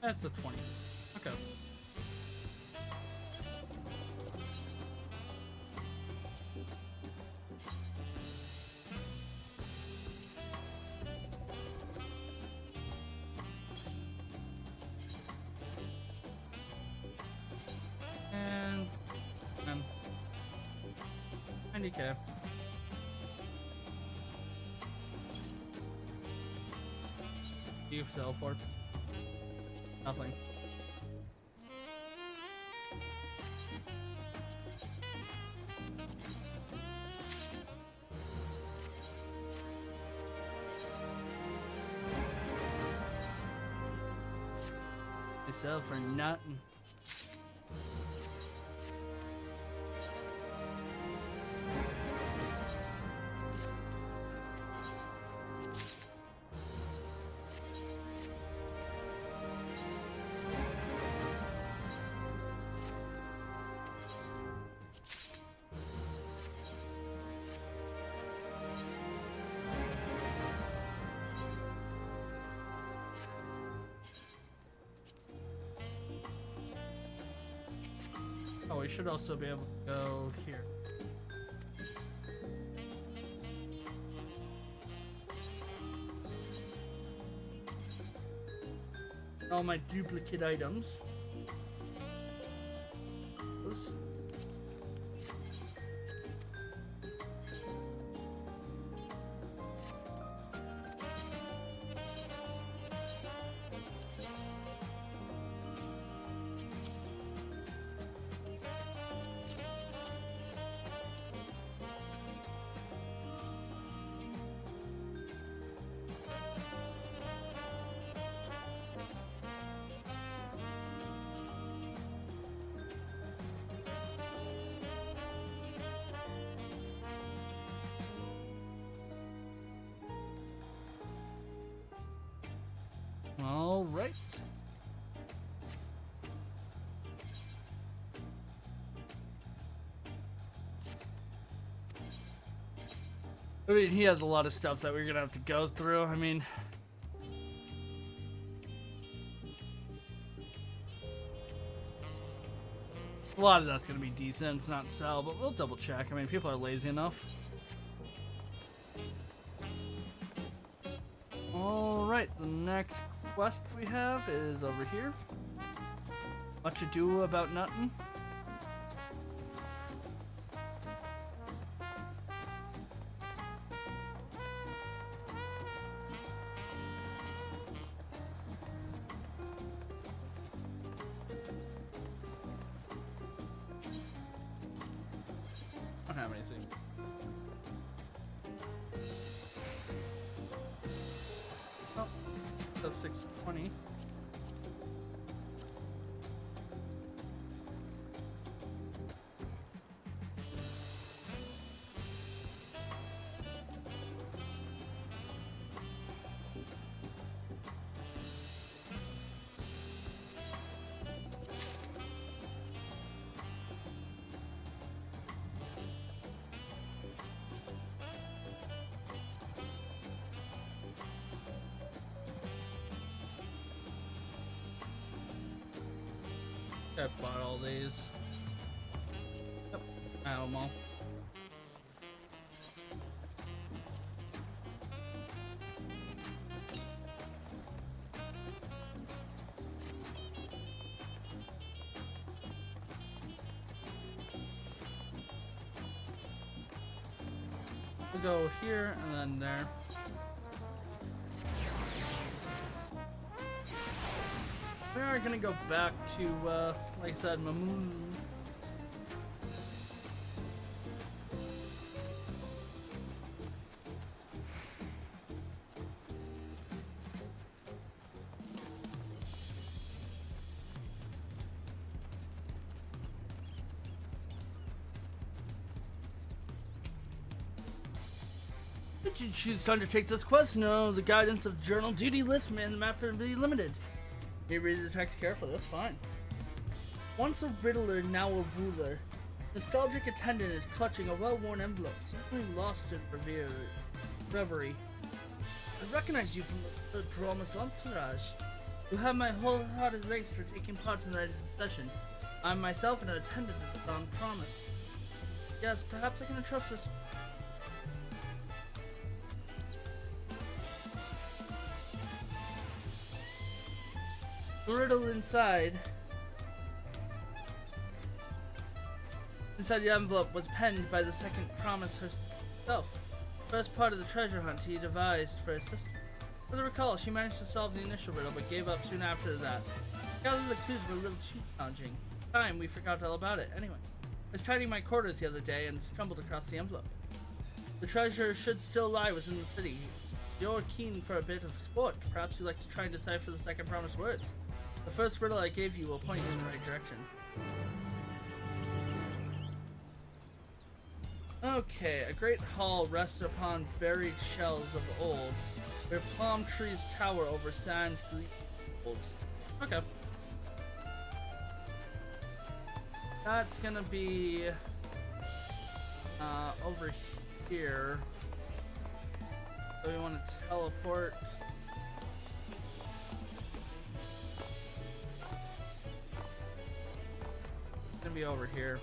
That's a 20. Okay. And 90K. Do you sell for? Nothing. They sell for nothing. Oh, we should also be able to go here. All my duplicate items. Oops. All right. I mean, he has a lot of stuff that we're gonna have to go through. I mean, a lot of that's gonna be decent. It's not sell, but we'll double check. I mean, people are lazy enough. All right, the next quest we have is over here. Much ado about nothing. I don't have anything. Oh, that's 620. I bought all these. Yep, I have them all. We'll go here and then there. We are gonna go back to, like I said, Mamoon. Did you choose to undertake this quest? No, the guidance of journal duty list man, the map will be limited. You read the text carefully, that's fine. Once a riddler, now a ruler. Nostalgic attendant is clutching a well-worn envelope, simply lost in reverie. I recognize you from the promise entourage. You have my wholehearted thanks for taking part in tonight's session. I'm myself an attendant of the Dawn Promise. Yes, perhaps I can entrust this. The riddle inside the envelope was penned by the second promise herself. The first part of the treasure hunt he devised for his sister. For the recall, she managed to solve the initial riddle, but gave up soon after that. Gather the clues were a little too challenging. Time, we forgot all about it. Anyway, I was tidying my quarters the other day and stumbled across the envelope. The treasure should still lie within the city. If you're keen for a bit of sport, perhaps you'd like to try and decipher the second promised words. The first riddle I gave you will point you in the right direction. Okay, a great hall rests upon buried shells of old, where palm trees tower over sands gleaming gold. Okay. That's gonna be over here. So we want to teleport. It's gonna be over here.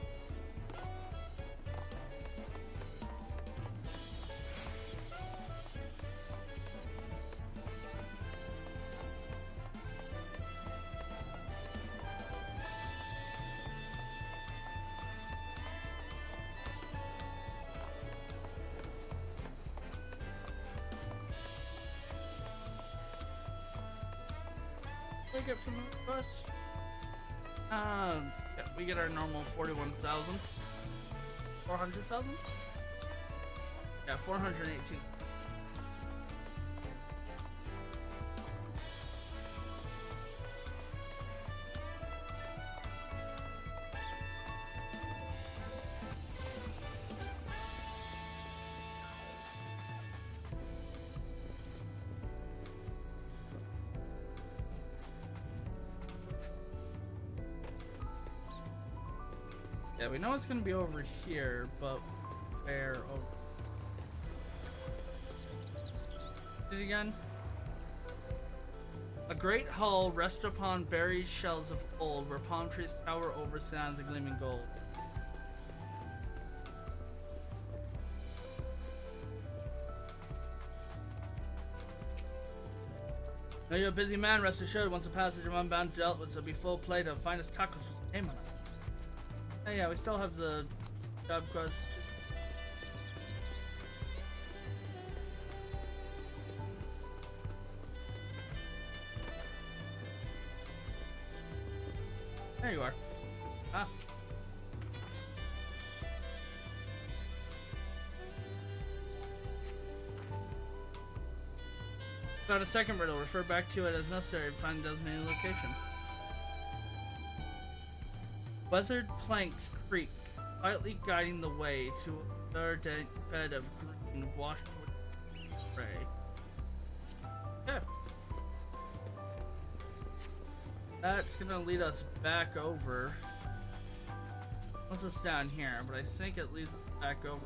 We get from us. Yeah, we get our normal 41,000. 400,000? Yeah, 418. Yeah, we know it's gonna be over here, but where over? It again? A great hull rests upon buried shells of gold, where palm trees tower over sands of gleaming gold. Now you're a busy man, rest assured. Once the passage of Unbound dealt with, there'll be full plate of finest tacos with name on it. Oh yeah, we still have the job quest. There you are. Ah. Got a second riddle. Refer back to it as necessary to find the designated location. Buzzard Planks Creek, quietly guiding the way to a third bed of green washed with spray. Yeah. That's gonna lead us back over. Once it's down here, but I think it leads us back over.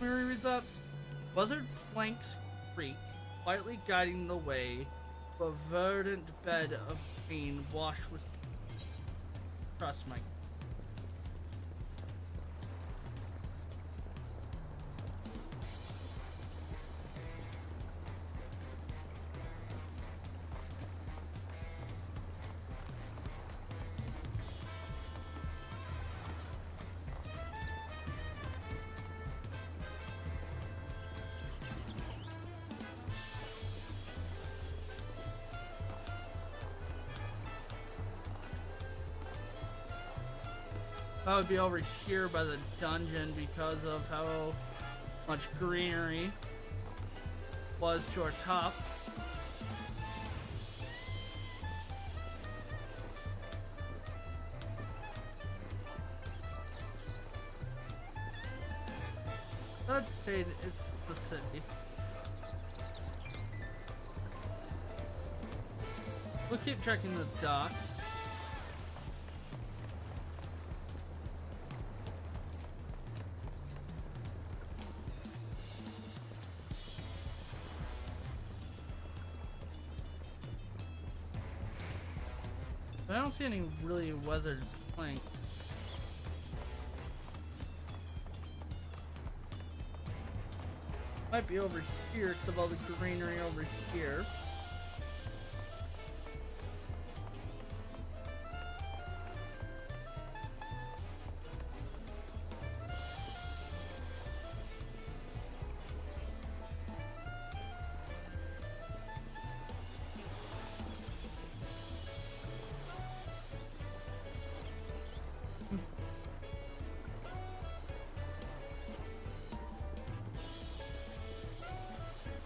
Let me reread that. Buzzard Planks Creek, quietly guiding the way to a verdant bed of green washed with trust, Mike. That would be over here by the dungeon because of how much greenery was to our top. That stayed in the city. We'll keep checking the docks. I don't see any really weathered planks. Might be over here because of all the greenery over here.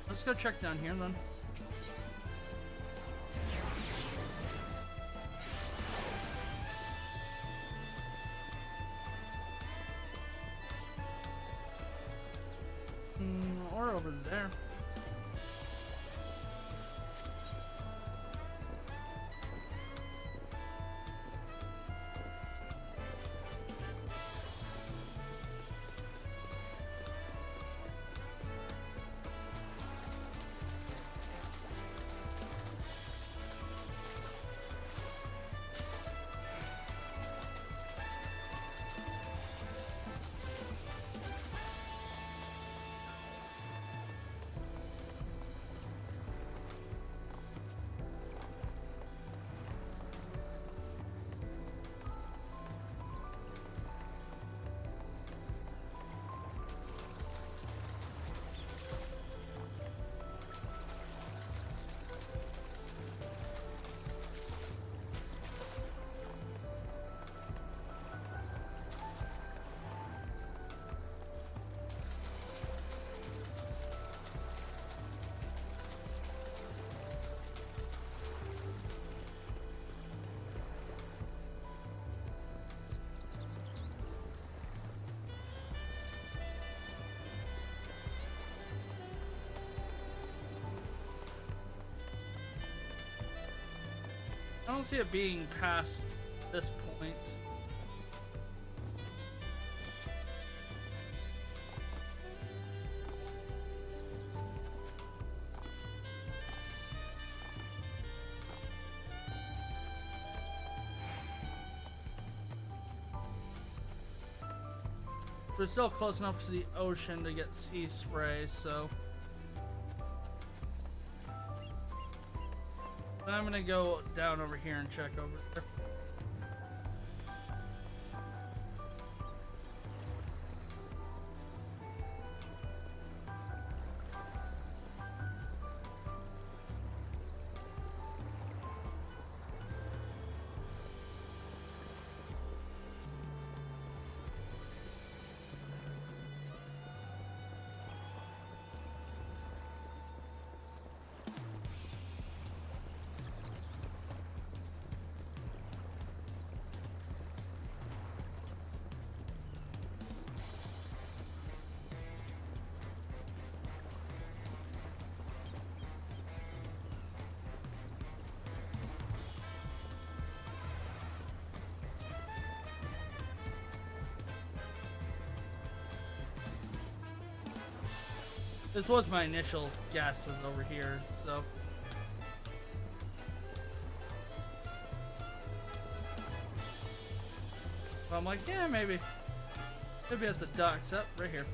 Let's go check down here then. Or over there. I don't see it being past this point. We're still close enough to the ocean to get sea spray, so I'm gonna go down over here and check over there. This was my initial guess, was over here, so. Well, I'm like, yeah, maybe at the docks. Up right here.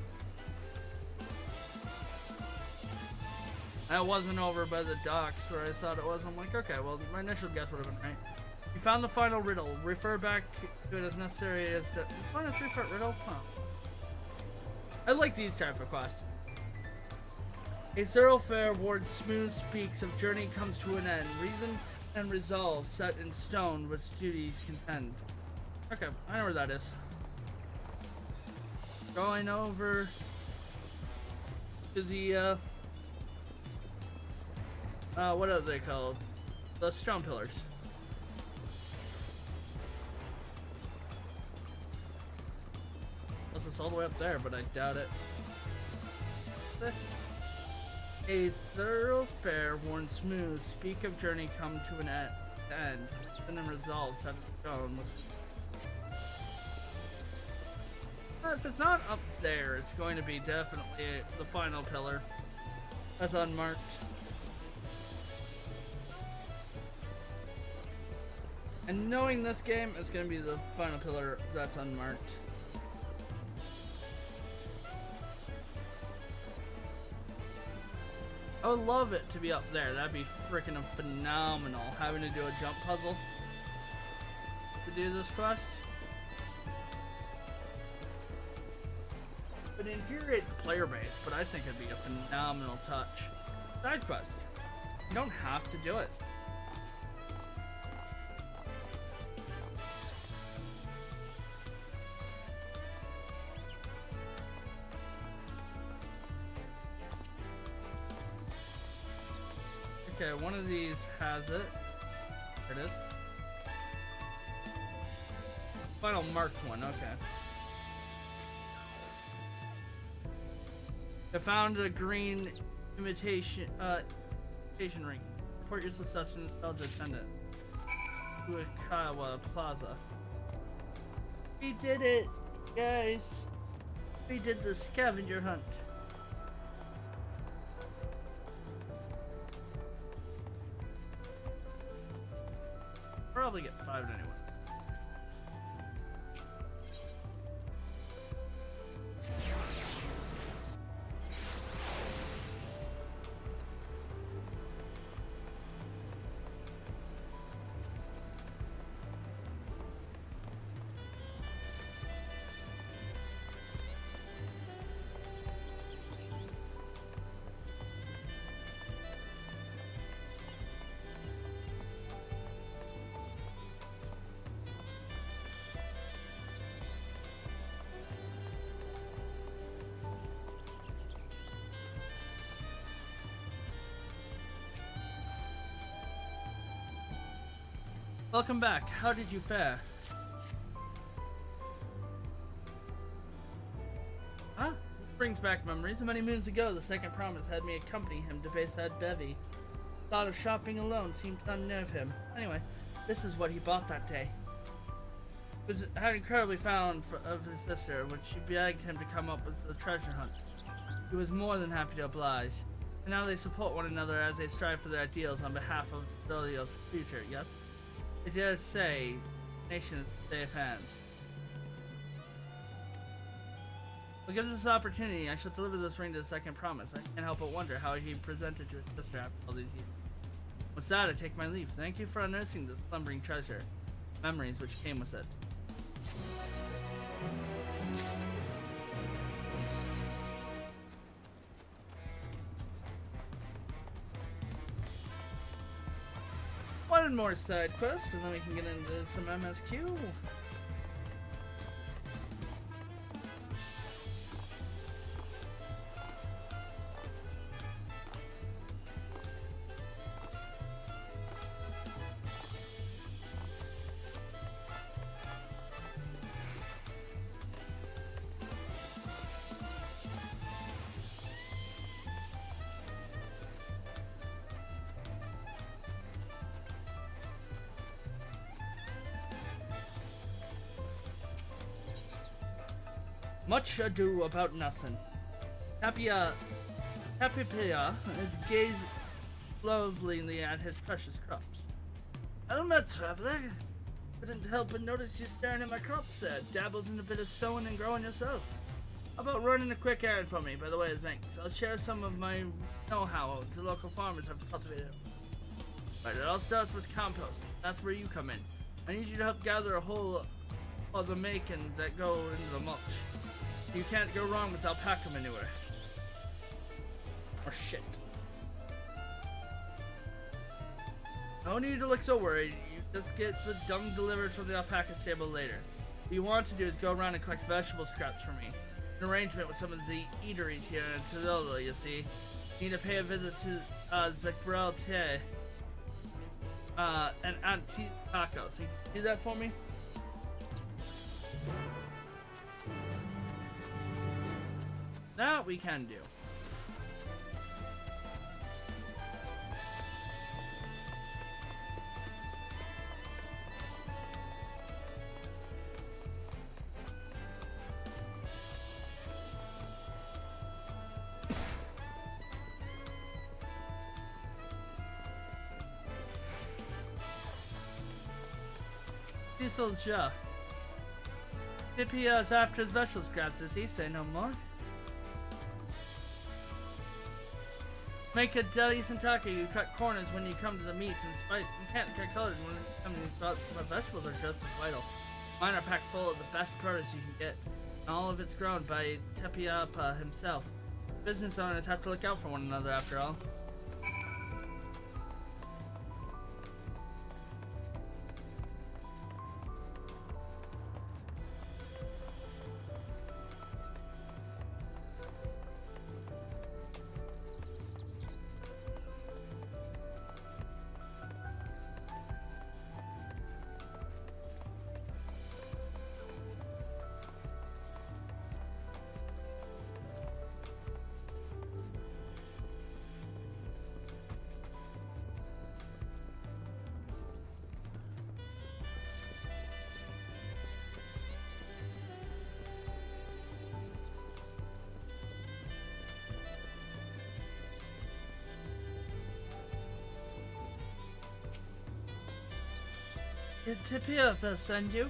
That wasn't over by the docks where I thought it was. I'm like, okay, well, my initial guess would have been right. You found the final riddle. Refer back to it as necessary as to. You find a 3-part riddle? Huh. I like these type of quests. A thoroughfare ward smooth speaks of journey comes to an end. Reason and resolve set in stone with duties contend. Okay, I know where that is. Going over to the what are they called? The stone pillars. Unless it's all the way up there, but I doubt it. A thoroughfare worn smooth, speak of journey come to an end, and then resolve set in stone with. If it's not up there, it's going to be definitely the final pillar. That's unmarked. And knowing this game, it's going to be the final pillar that's unmarked. I would love it to be up there. That'd be freaking phenomenal. Having to do a jump puzzle to do this quest. It would infuriate the player base, but I think it'd be a phenomenal touch. Side quest. You don't have to do it. Okay, one of these has it. There it is. Final marked one, okay. I found a green imitation ring. Report your success and spell to attendant. Uekawa Plaza. We did it, guys. We did the scavenger hunt. Probably get 5 anyway. Welcome back. How did you fare? Huh? Brings back memories. Many moons ago, the second promise had me accompany him to Bayside Bevy. Thought of shopping alone seemed to unnerve him. Anyway, This is what he bought that day. He had incredibly fond of his sister when she begged him to come up with a treasure hunt. He was more than happy to oblige. And now they support one another as they strive for their ideals on behalf of Dolios' future, yes? I dare say, the nation is in safe hands. Well, given this opportunity, I shall deliver this ring to the second promise. I can't help but wonder how he presented to his sister after all these years. With that, I take my leave. Thank you for unearthing this slumbering treasure. Memories which came with it. One more side quest, and then we can get into some MSQ. Much ado about nothing. Tapia is gazed lovingly at his precious crops. Elma, traveler. Couldn't help but notice you staring at my crops there. Dabbled in a bit of sowing and growing yourself. How about running a quick errand for me, by the way of thanks? I'll share some of my know-how to local farmers who have cultivated. Right, it all starts with compost. That's where you come in. I need you to help gather a whole of the macons that go into the mulch. You can't go wrong with alpaca manure. Or shit. No need to look so worried. You just get the dung delivered from the alpaca stable later. What you want to do is go around and collect vegetable scraps for me. An arrangement with some of the eateries here in Todola, you see. You need to pay a visit to Zekralte and Auntie Taco. So you can do that for me? That we can do. Diesel's ja. Dippy is after his vegetable scraps, does he say no more? Make a decent taco. You cut corners when you come to the meats, and spice. You can't cut colors when it comes to but vegetables are just as vital. Mine are packed full of the best produce you can get, and all of it's grown by Tepiapa himself. Business owners have to look out for one another, after all. Did Tepiapa send you?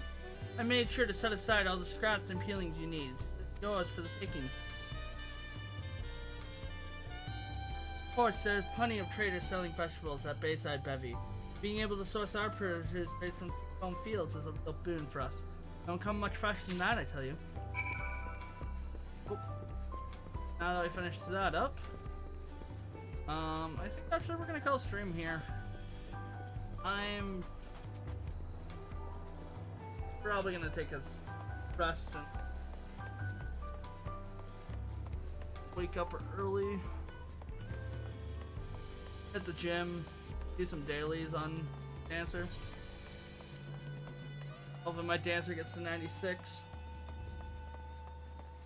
I made sure to set aside all the scraps and peelings you need. It's yours for the taking. Of course, there's plenty of traders selling vegetables at Bayside Bevy. Being able to source our produce straight from home fields is a real boon for us. Don't come much fresher than that, I tell you. Oh. Now that I finished that up, I think actually we're gonna call stream here. I'm probably gonna take a rest and wake up early, hit the gym, do some dailies on Dancer. Hopefully my Dancer gets to 96.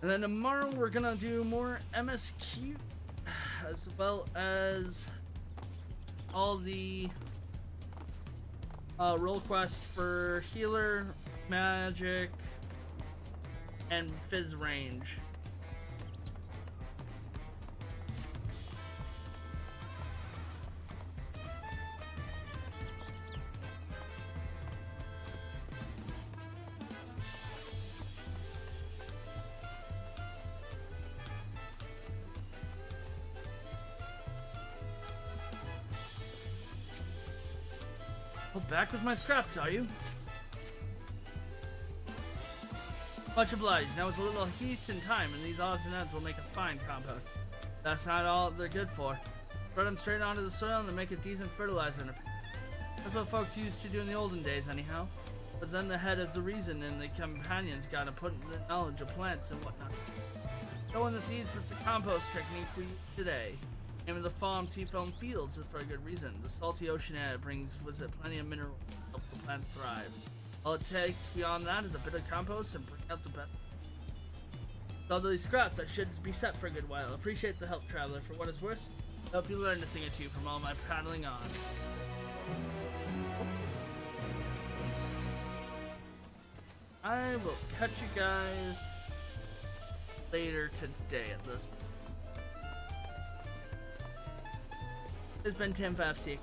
And then tomorrow we're gonna do more MSQ, as well as all the Roll quest for healer, magic, and fizz range. Well, back with my scraps, are you? Much obliged. Now it's a little heat and time, and these odds and ends will make a fine compost. That's not all they're good for. Spread them straight onto the soil and they make a decent fertilizer. That's what folks used to do in the olden days, anyhow. But then the head is the reason, and the companions gotta put in the knowledge of plants and whatnot. Sowing the seeds with the compost technique we use today. Name of the farm Seafoam Fields is for a good reason. The salty ocean air brings with it plenty of minerals to help the plants thrive. All it takes beyond that is a bit of compost and bring out the best. With all these scraps, I should be set for a good while. Appreciate the help, traveler. For what it's worth, I hope you learned a thing or two from all my paddling on. I will catch you guys later today at this. It's been ffxiv.